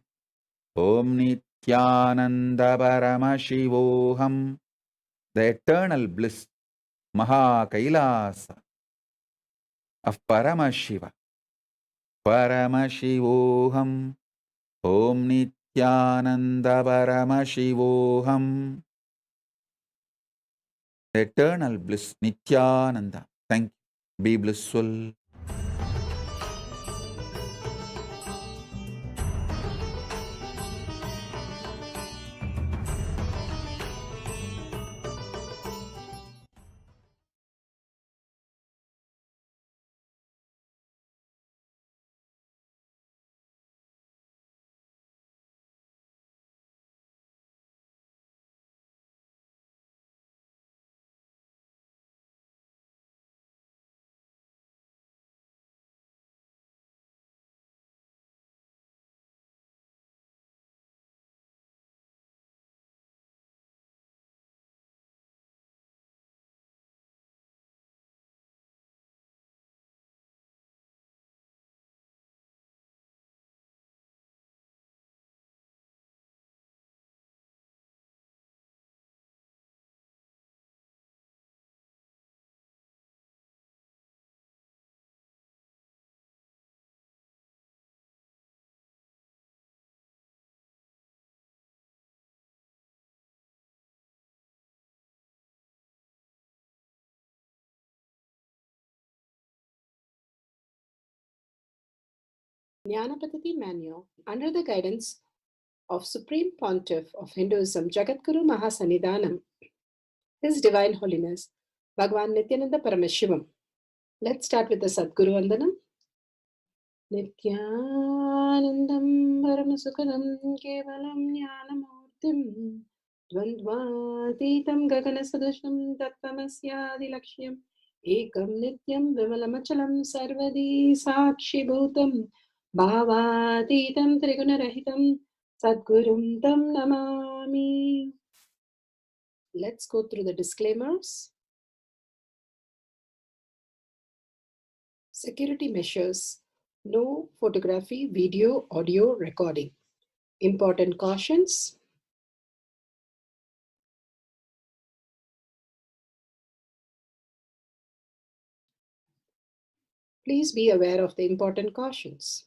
Om Nithyananda Paramashivoham, the eternal bliss Mahakailasa of Paramashiva. Paramashivoham. Om Nithyananda Paramashivoham. Eternal bliss, Nithyananda. Thank you. Be blissful. Jnanapatati Manual, under the guidance of Supreme Pontiff of Hinduism, Jagadguru Mahasannidhanam, His Divine Holiness, Bhagavan Nithyananda Paramashivam. Let's start with the Sadguru Vandanam. Nithyanandam Paramasukadam Kevalam Jnanamurtim Dvandvatitam Gaganasadusham Tattvamasya Lakshya Ekam Nityam Vimalamachalam Sarvadi Sakshi Bhutam Bhavatitam Trigunarahitam Sadgurum Tam Namami. Let's go through the disclaimers. Security measures. No photography, video, audio recording. Important cautions. Please be aware of the important cautions.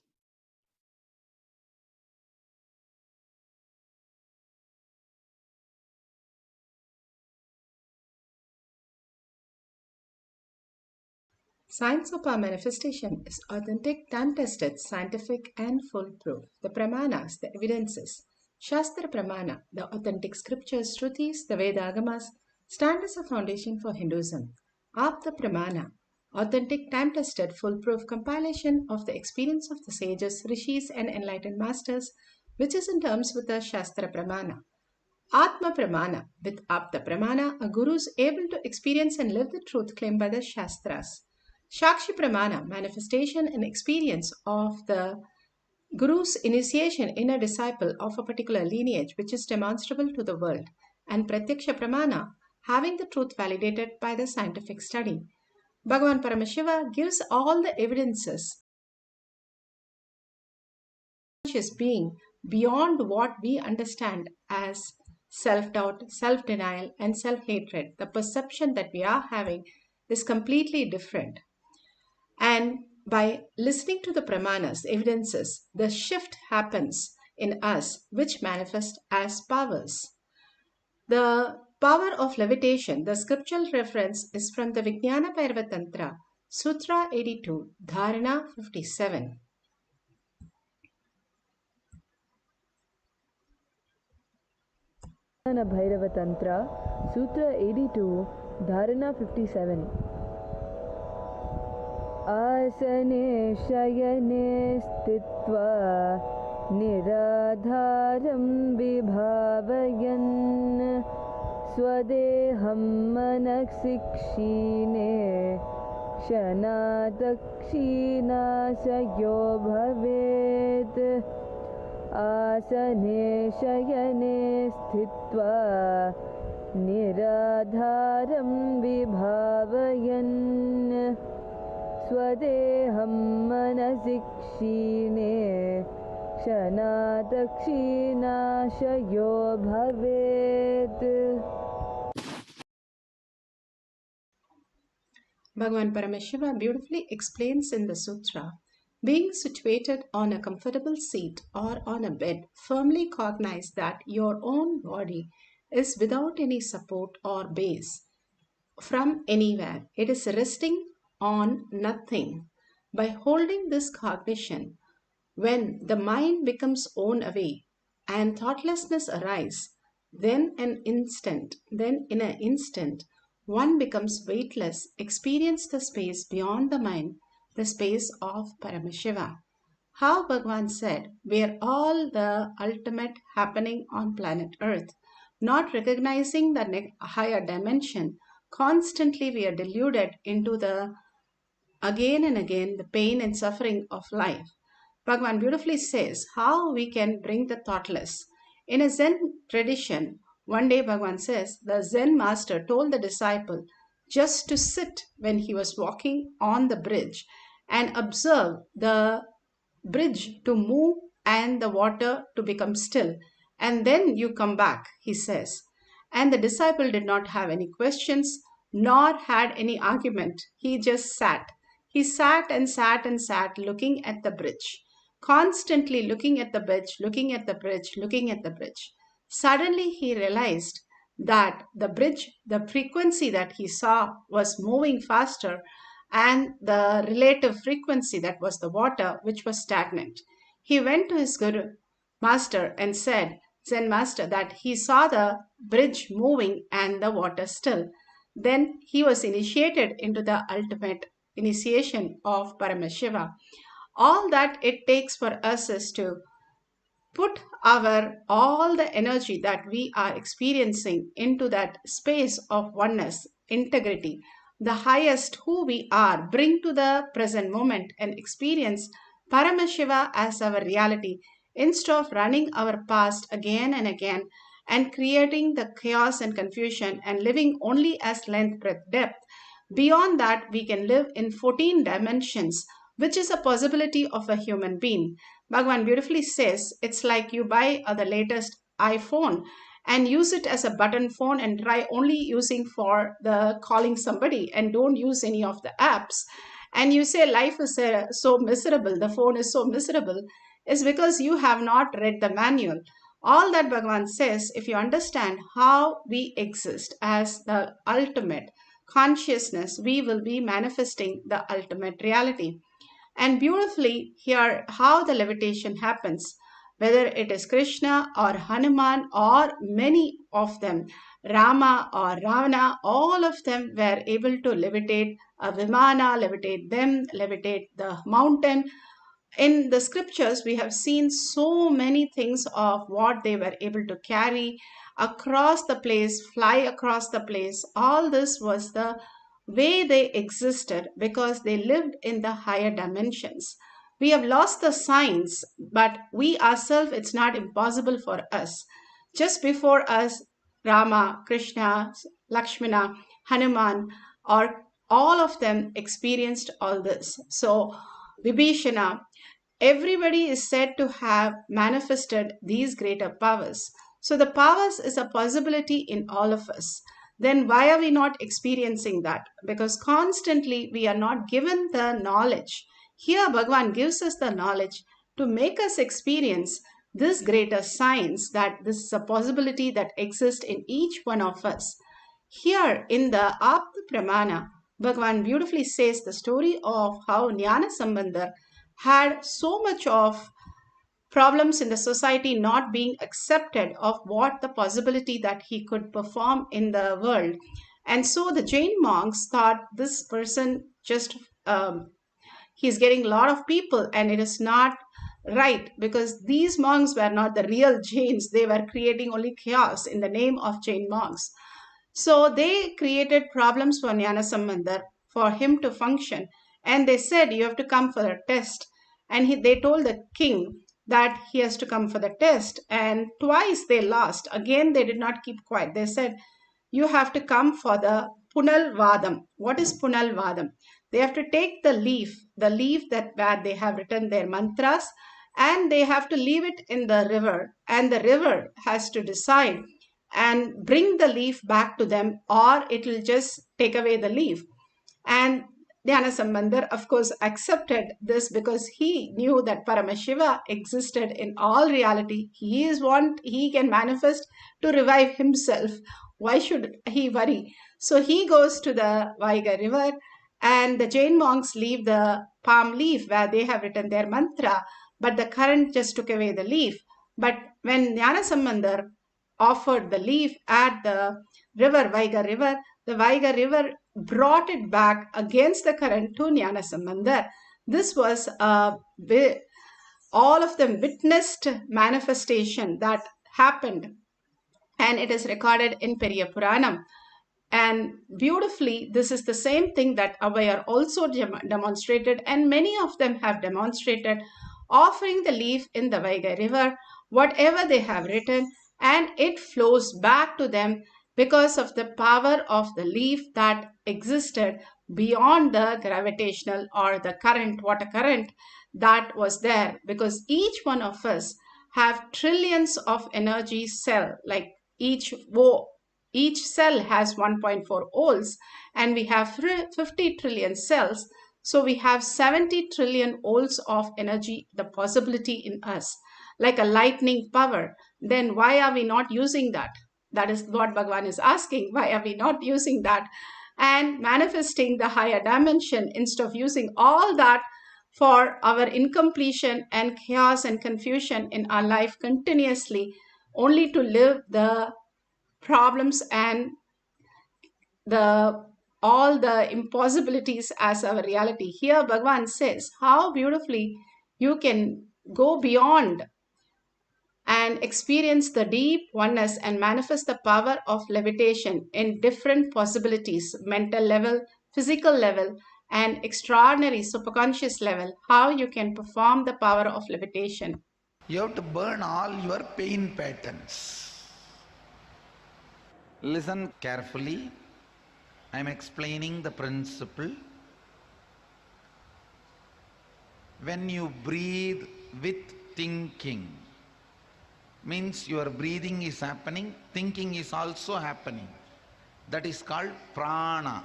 Science of our manifestation is authentic, time-tested, scientific, and foolproof. The pramanas, the evidences, Shastra Pramana, the authentic scriptures, Shrutis, the Veda Agamas, stand as a foundation for Hinduism. Apta Pramana, authentic, time-tested, foolproof compilation of the experience of the sages, rishis, and enlightened masters, which is in terms with the Shastra Pramana. Atma Pramana, with Apta Pramana, a guru is able to experience and live the truth claimed by the Shastras. Shakshi Pramana, manifestation and experience of the Guru's initiation in a disciple of a particular lineage which is demonstrable to the world. And Pratyaksha Pramana, having the truth validated by the scientific study. Bhagavan Paramashiva gives all the evidences conscious being beyond what we understand as self-doubt, self-denial, and self-hatred. The perception that we are having is completely different. And by listening to the pramanas, evidences, the shift happens in us, which manifest as powers. The power of levitation, the scriptural reference is from the Vijnana Bhairava Tantra, Sutra 82, Dharana 57. Bhairava Tantra, Sutra 82, Dharana 57. Asane shayane stitva niradharam vibhavayan swadeham manaksikshine kshanadakshina sayo bhavet asane shayane stitva niradharam vibhavayan swadeham manaksikshine kshanadakshina sayo bhavet. Bhagavan Paramashiva beautifully explains in the sutra, being situated on a comfortable seat or on a bed, firmly cognize that your own body is without any support or base from anywhere. It is resting on nothing. By holding this cognition, when the mind becomes worn away and thoughtlessness arise, then in an instant, one becomes weightless, experience the space beyond the mind, the space of Paramashiva. How Bhagavan said, we are all the ultimate happening on planet Earth. Not recognizing the higher dimension, constantly we are deluded into the again and again the pain and suffering of life. Bhagavan beautifully says how we can bring the thoughtless. In a Zen tradition, one day Bhagavan says the Zen master told the disciple just to sit when he was walking on the bridge and observe the bridge to move and the water to become still. And then you come back, he says. And the disciple did not have any questions nor had any argument. He just sat. He sat and sat and sat looking at the bridge, constantly looking at the bridge, looking at the bridge, looking at the bridge. Suddenly he realized that the bridge, the frequency that he saw was moving faster and the relative frequency that was the water, which was stagnant. He went to his Guru Master and said, Zen Master, that he saw the bridge moving and the water still. Then he was initiated into the ultimate initiation of Paramashiva. All that it takes for us is to put our all the energy that we are experiencing into that space of oneness, integrity, the highest who we are, bring to the present moment and experience Paramashiva as our reality instead of running our past again and again and creating the chaos and confusion and living only as length, breadth, depth. Beyond that, we can live in 14 dimensions, which is a possibility of a human being. Bhagavan beautifully says it's like you buy the latest iPhone and use it as a button phone and try only using for the calling somebody and don't use any of the apps. And you say life is so miserable, the phone is so miserable, is because you have not read the manual. All that Bhagavan says, if you understand how we exist as the ultimate consciousness, we will be manifesting the ultimate reality. And beautifully here how the levitation happens, whether it is Krishna or Hanuman or many of them, Rama or Ravana, all of them were able to levitate a Vimana, levitate them, levitate the mountain. In the scriptures, we have seen so many things of what they were able to carry across the place, fly across the place. All this was the way they existed because they lived in the higher dimensions. We have lost the science, but we ourselves, it's not impossible for us. Just before us, Rama, Krishna, Lakshmana, Hanuman, or all of them experienced all this. So, Vibhishana, everybody is said to have manifested these greater powers. So, the powers is a possibility in all of us. Then why are we not experiencing that? Because constantly we are not given the knowledge. Here Bhagavan gives us the knowledge to make us experience this greater science, that this is a possibility that exists in each one of us. Here in the Apta Pramana, Bhagavan beautifully says the story of how Jnana Sambandar had so much of problems in the society not being accepted of what the possibility that he could perform in the world. And so the Jain monks thought this person just, he's getting a lot of people and it is not right, because these monks were not the real Jains. They were creating only chaos in the name of Jain monks. So they created problems for Jnana Sambandar for him to function. And they said, you have to come for a test. And they told the king that he has to come for the test. And twice they lost. Again, they did not keep quiet. They said, you have to come for the Punal Vadam. What is Punal Vadam? They have to take the leaf that where they have written their mantras, and they have to leave it in the river. And the river has to decide and bring the leaf back to them, or it will just take away the leaf. And Dhyana Sambandar, of course, accepted this because he knew that Paramashiva existed in all reality. He can manifest to revive himself. Why should he worry? So he goes to the Vaiga river, and the Jain monks leave the palm leaf where they have written their mantra, but the current just took away the leaf. But when Dhyana Sambandar offered the leaf at the river, the Vaiga river brought it back against the current to Jnana Sambandar. This was all of them witnessed manifestation that happened, and it is recorded in Periya Puranam. And beautifully, this is the same thing that Abhayar also demonstrated, and many of them have demonstrated, offering the leaf in the Vaiga river, whatever they have written, and it flows back to them because of the power of the leaf that existed beyond the gravitational or the current, water current that was there. Because each one of us have trillions of energy cell, like each cell has 1.4 volts, and we have 50 trillion cells. So we have 70 trillion volts of energy, the possibility in us, like a lightning power. Then why are we not using that? That is what Bhagavan is asking. Why are we not using that and manifesting the higher dimension instead of using all that for our incompletion and chaos and confusion in our life continuously, only to live the problems and all the impossibilities as our reality. Here Bhagavan says how beautifully you can go beyond and experience the deep oneness and manifest the power of levitation in different possibilities, mental level, physical level, and extraordinary superconscious level, how you can perform the power of levitation. You have to burn all your pain patterns. Listen carefully. I am explaining the principle. When you breathe with thinking, means your breathing is happening, thinking is also happening. That is called prana.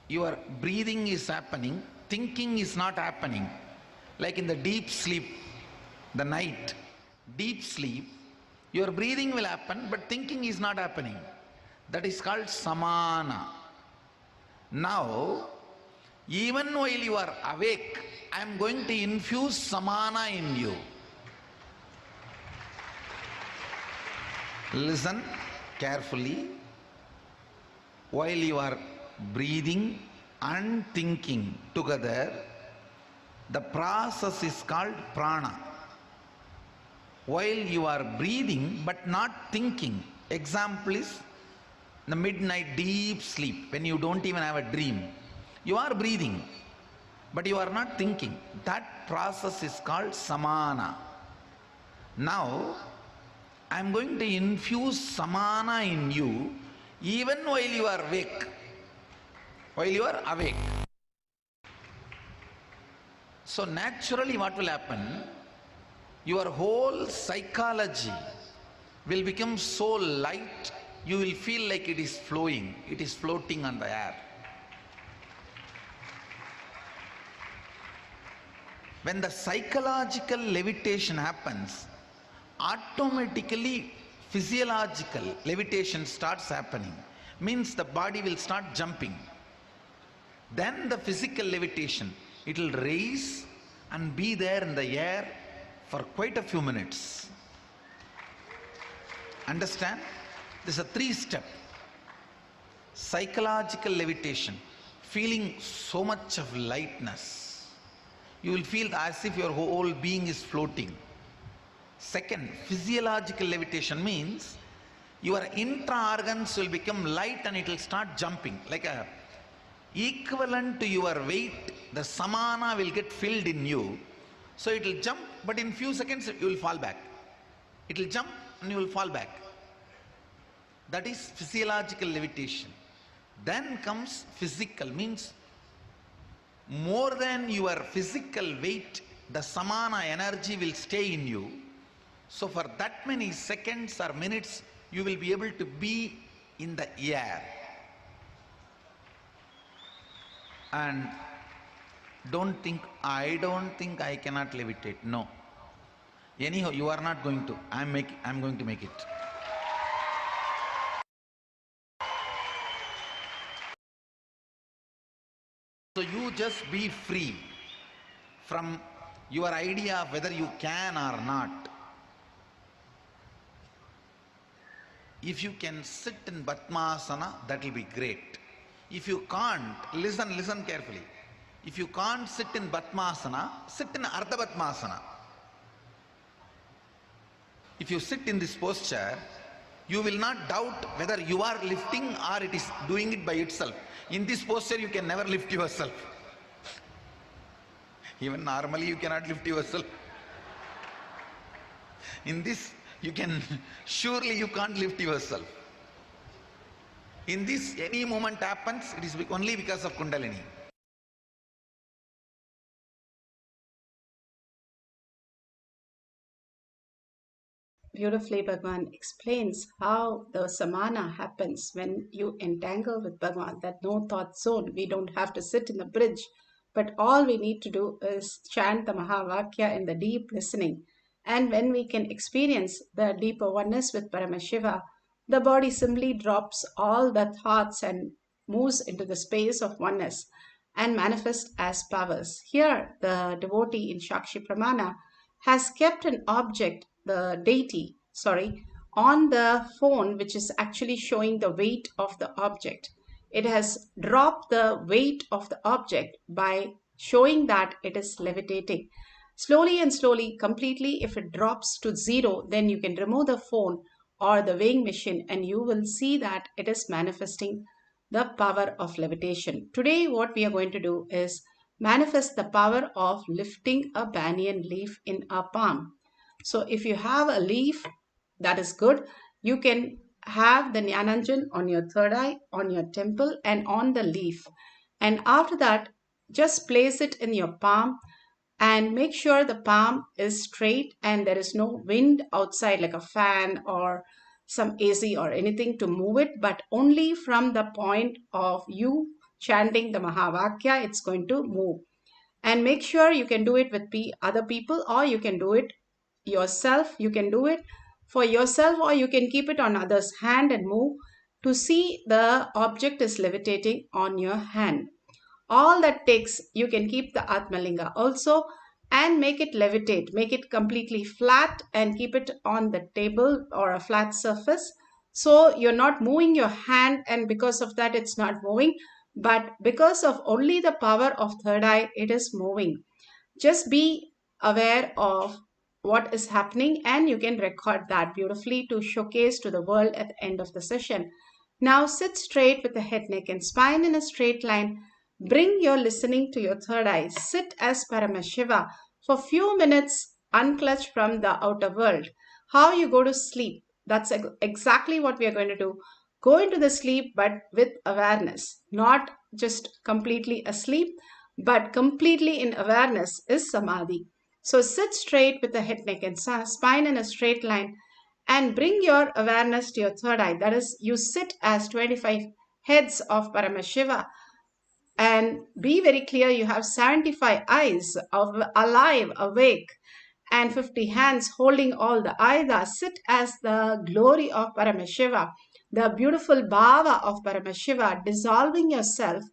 Your breathing is happening, thinking is not happening. Like in the deep sleep, the night, deep sleep, your breathing will happen, but thinking is not happening. That is called samana. Now, even while you are awake, I am going to infuse samana in you. Listen carefully. While you are breathing and thinking together, the process is called prana. While you are breathing but not thinking, example is the midnight deep sleep, when you don't even have a dream. You are breathing, but you are not thinking. That process is called samana. Now, I am going to infuse samana in you even while you are awake. While you are awake. So naturally what will happen? Your whole psychology will become so light, you will feel like it is flowing, it is floating on the air. When the psychological levitation happens, automatically physiological levitation starts happening. Means the body will start jumping. Then the physical levitation, it will raise and be there in the air for quite a few minutes. Understand? This is a 3-step. Psychological levitation, feeling so much of lightness. You will feel as if your whole being is floating. Second, physiological levitation means your intra-organs will become light and it will start jumping. Like a equivalent to your weight, the samana will get filled in you. So it will jump, but in few seconds you will fall back. It will jump and you will fall back. That is physiological levitation. Then comes physical, means more than your physical weight, the samana energy will stay in you. So for that many seconds or minutes, you will be able to be in the air. And I don't think I cannot levitate. No. Anyhow, you are not going to. I'm going to make it. So you just be free from your idea of whether you can or not. If you can sit in Padmasana, that will be great. If you can't, listen carefully. If you can't sit in Padmasana, sit in Ardha Padmasana. If you sit in this posture, you will not doubt whether you are lifting or it is doing it by itself. In this posture, you can never lift yourself. Even normally, you cannot lift yourself. In this, surely you can't lift yourself. In this, any moment happens, it is only because of Kundalini. Beautifully, Bhagwan explains how the samana happens when you entangle with Bhagwan, that no thought zone. We don't have to sit in the bridge, but all we need to do is chant the Mahavakya in the deep listening. And when we can experience the deeper oneness with Paramashiva, the body simply drops all the thoughts and moves into the space of oneness and manifests as powers. Here, the devotee in Shakshi Pramana has kept an object, the deity, on the phone, which is actually showing the weight of the object. It has dropped the weight of the object by showing that it is levitating. Slowly and slowly, completely, if it drops to zero, then you can remove the phone or the weighing machine and you will see that it is manifesting the power of levitation. Today, what we are going to do is manifest the power of lifting a banyan leaf in a palm. So if you have a leaf, that is good. You can have the Jnananjan on your third eye, on your temple, and on the leaf. And after that, just place it in your palm and make sure the palm is straight and there is no wind outside like a fan or some AC or anything to move it, but only from the point of you chanting the Mahavakya, it's going to move. And make sure you can do it with other people, or you can do it yourself. You can do it for yourself, or you can keep it on others' hand and move to see the object is levitating on your hand. All that takes, you can keep the Atmalinga also and make it levitate, make it completely flat and keep it on the table or a flat surface. So you're not moving your hand, and because of that it's not moving, but because of only the power of third eye, it is moving. Just be aware of what is happening and you can record that beautifully to showcase to the world at the end of the session. Now sit straight with the head, neck and spine in a straight line. Bring your listening to your third eye. Sit as Paramashiva for few minutes, unclutched from the outer world. How you go to sleep, that's exactly what we are going to do. Go into the sleep but with awareness, not just completely asleep, but completely in awareness is Samadhi. So sit straight with the head, neck and spine in a straight line and bring your awareness to your third eye. That is, you sit as 25 heads of Paramashiva and be very clear, you have 75 eyes of alive, awake, and 50 hands holding all the ayudas. Sit as the glory of Paramashiva, the beautiful bhava of Paramashiva, dissolving yourself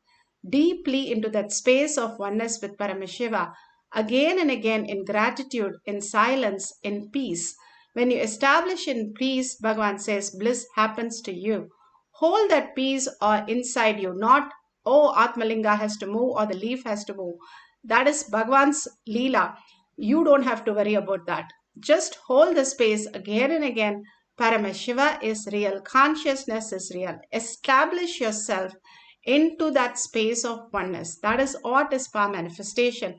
deeply into that space of oneness with Paramashiva, again and again in gratitude, in silence, in peace. When you establish in peace, Bhagavan says, bliss happens to you. Hold that peace inside you, not, oh, Atmalinga has to move or the leaf has to move. That is Bhagavan's Leela. You don't have to worry about that. Just hold the space again and again. Paramashiva is real. Consciousness is real. Establish yourself into that space of oneness. That is what is power manifestation.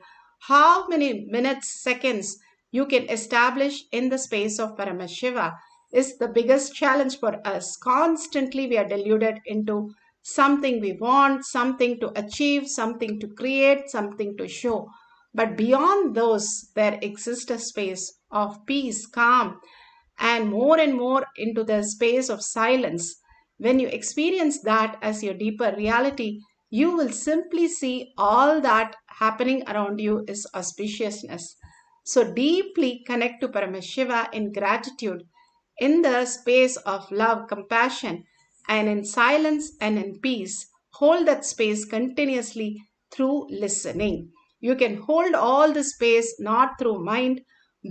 How many minutes, seconds you can establish in the space of Paramashiva is the biggest challenge for us. Constantly we are deluded into something we want, something to achieve, something to create, something to show. But beyond those, there exists a space of peace, calm, and more into the space of silence. When you experience that as your deeper reality, you will simply see all that happening around you is auspiciousness. So deeply connect to Paramashiva in gratitude, in the space of love, compassion, and in silence and in peace. Hold that space continuously through listening. You can hold all the space not through mind,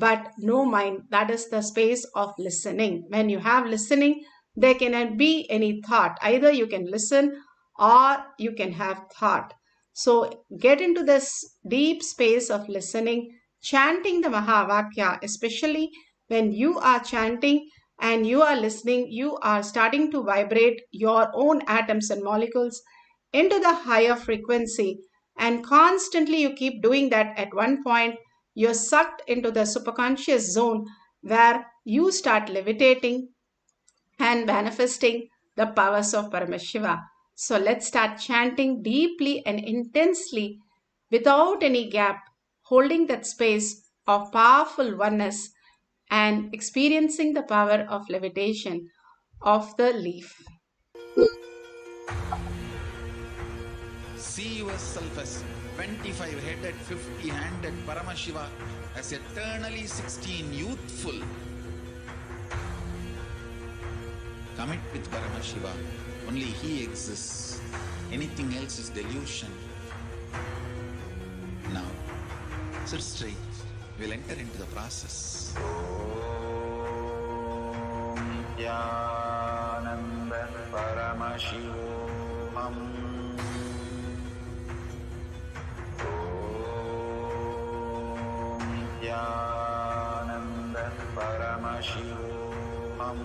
but no mind. That is the space of listening. When you have listening, there cannot be any thought. Either you can listen or you can have thought. So get into this deep space of listening, chanting the Mahavakya, especially when you are chanting and you are listening, you are starting to vibrate your own atoms and molecules into the higher frequency. And constantly you keep doing that. At one point, you're sucked into the superconscious zone where you start levitating and manifesting the powers of Paramashiva. So let's start chanting deeply and intensely without any gap, holding that space of powerful oneness and experiencing the power of levitation of the leaf. See yourself as 25-headed, 50-handed Paramashiva, as eternally 16, youthful. Commit with Paramashiva. Only He exists. Anything else is delusion. Now, sit straight. We'll enter into the process. Nithyananda Paramashivoham. Nithyananda Paramashivoham.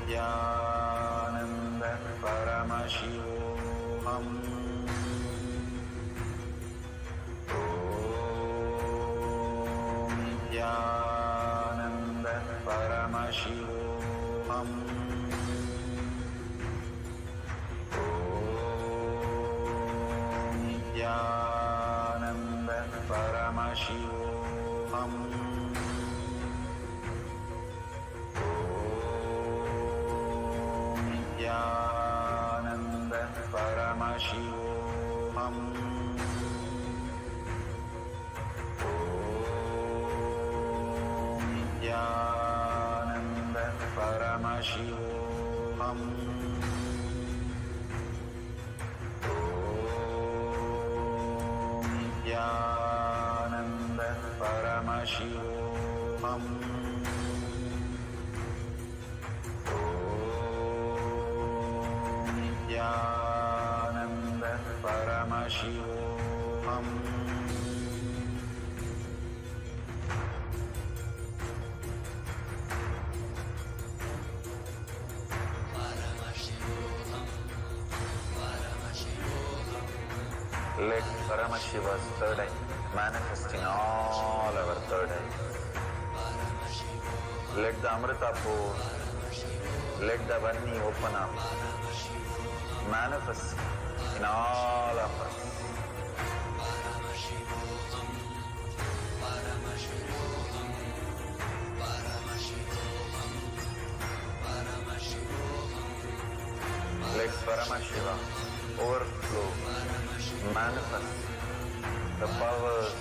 Nithyananda Paramashivoham. Nithyananda Paramashivoham. Nithyananda Paramashivoham. Nithyananda Paramashivoham. Nithyananda Paramashivoham. Nithyananda Paramashivoham. Nithyananda Paramashivoham. Let Paramashiva's third eye manifest in all our third eyes. Let the Amrita pour, let the Vani open up, manifest in all of us. Let Paramashiva overflow, manifest the powers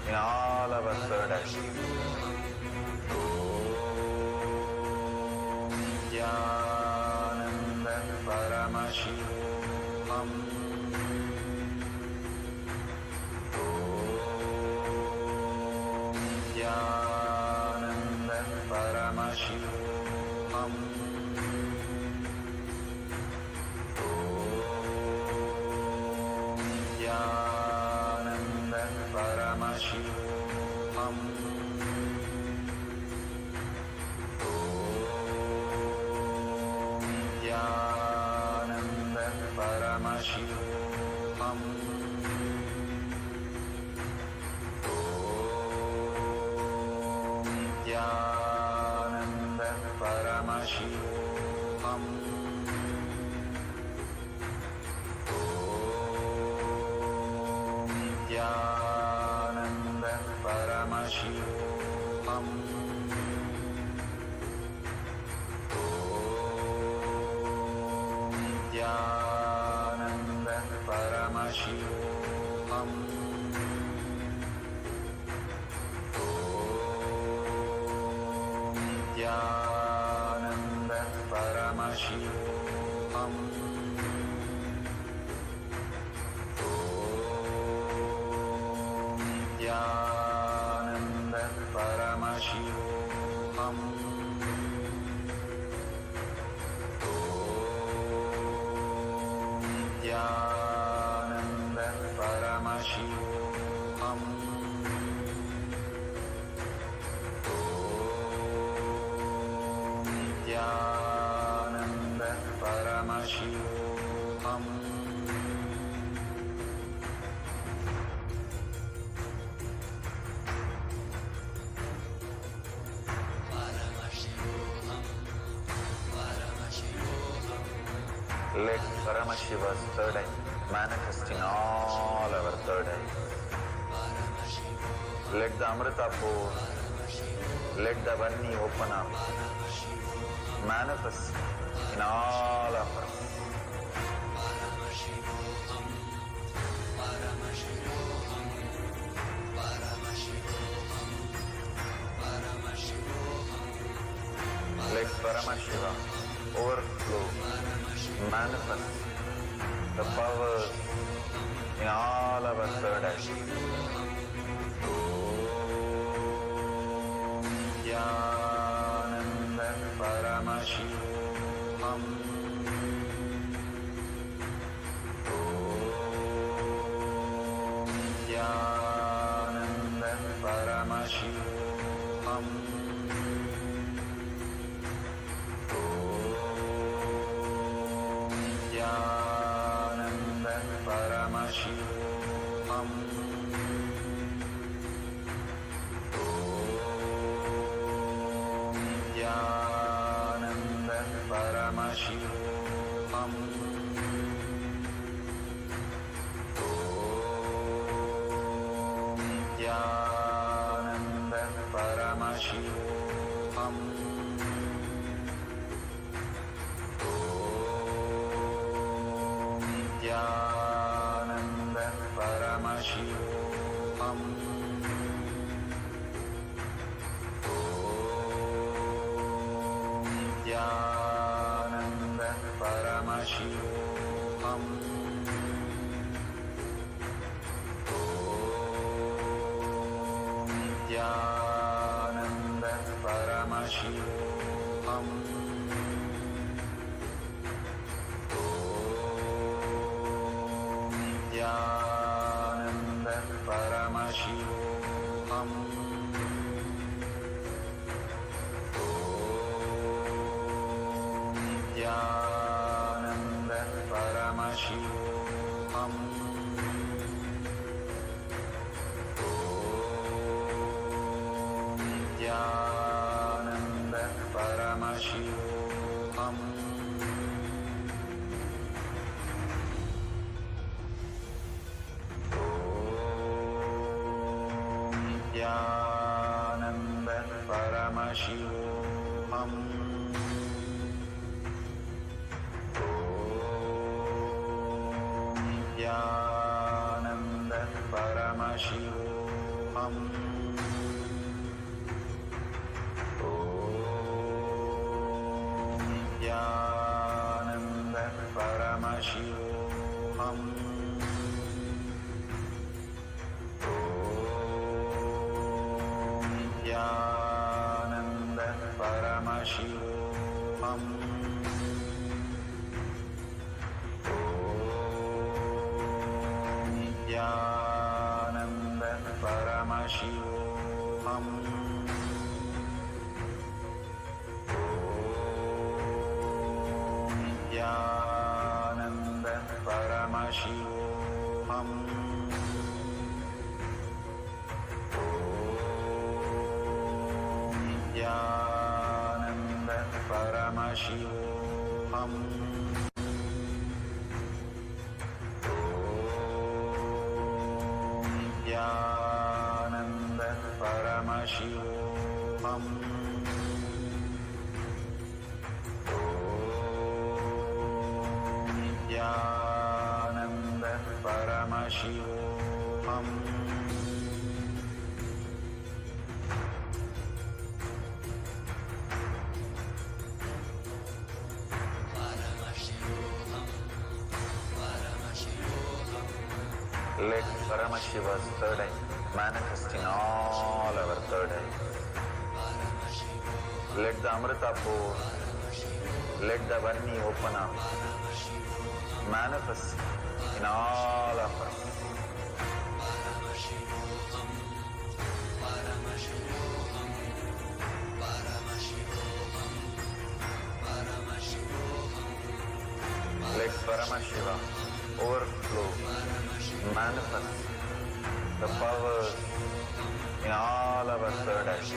in all our third eyes. Nithyananda Paramashivoham. Nithyananda Paramashivoham. Nithyananda Paramashivoham. Nithyananda Paramashivoham. Nithyananda Paramashivoham. Nithyananda Paramashivoham. Nithyananda Paramashivoham. Nithyananda Paramashivoham. Let Paramashiva's third eye manifest in all our third eyes. Let the Amrita pour, let the Vanni open up, manifest in all of us. Let Paramashiva overflow, manifest the powers in all our third eyes. Nithyananda Paramashivoham. Nithyananda Paramashivoham. Nithyananda Paramashivoham. Nithyananda Paramashivoham. Nithyananda Paramashivoham. Nithyananda Paramashivoham. Nithyananda Paramashivoham. Nithyananda Paramashivoham. Nithyananda Paramashivoham. Nithyananda Paramashivoham. Nithyananda Paramashivoham. Nithyananda Paramashivoham. Nithyananda Paramashivoham. Nithyananda Paramashivoham. Nithyananda Paramashivoham. Nithyananda Paramashivoham. Nithyananda Paramashivoham. Nithyananda Paramashivoham. Nithyananda Paramashivoham. Nithyananda Paramashivoham. Let Paramashiva's third eye manifest in all our third eyes. Let the Amrita pour, let the Varni open up, manifest in all of us. Let Paramashiva overflow, manifest the powers in all our third eyes.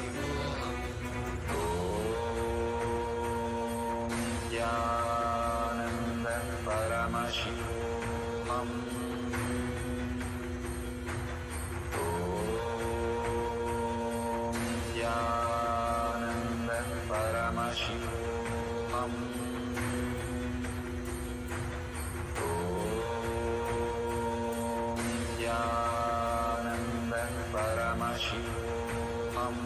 Om Nithyananda Paramashivoham. Om Nithyananda Paramashivoham. Paramashivoham. Om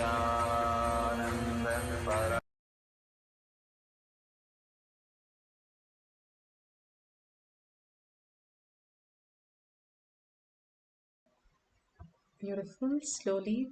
Nithyananda Paramashivoham. Beautiful. Slowly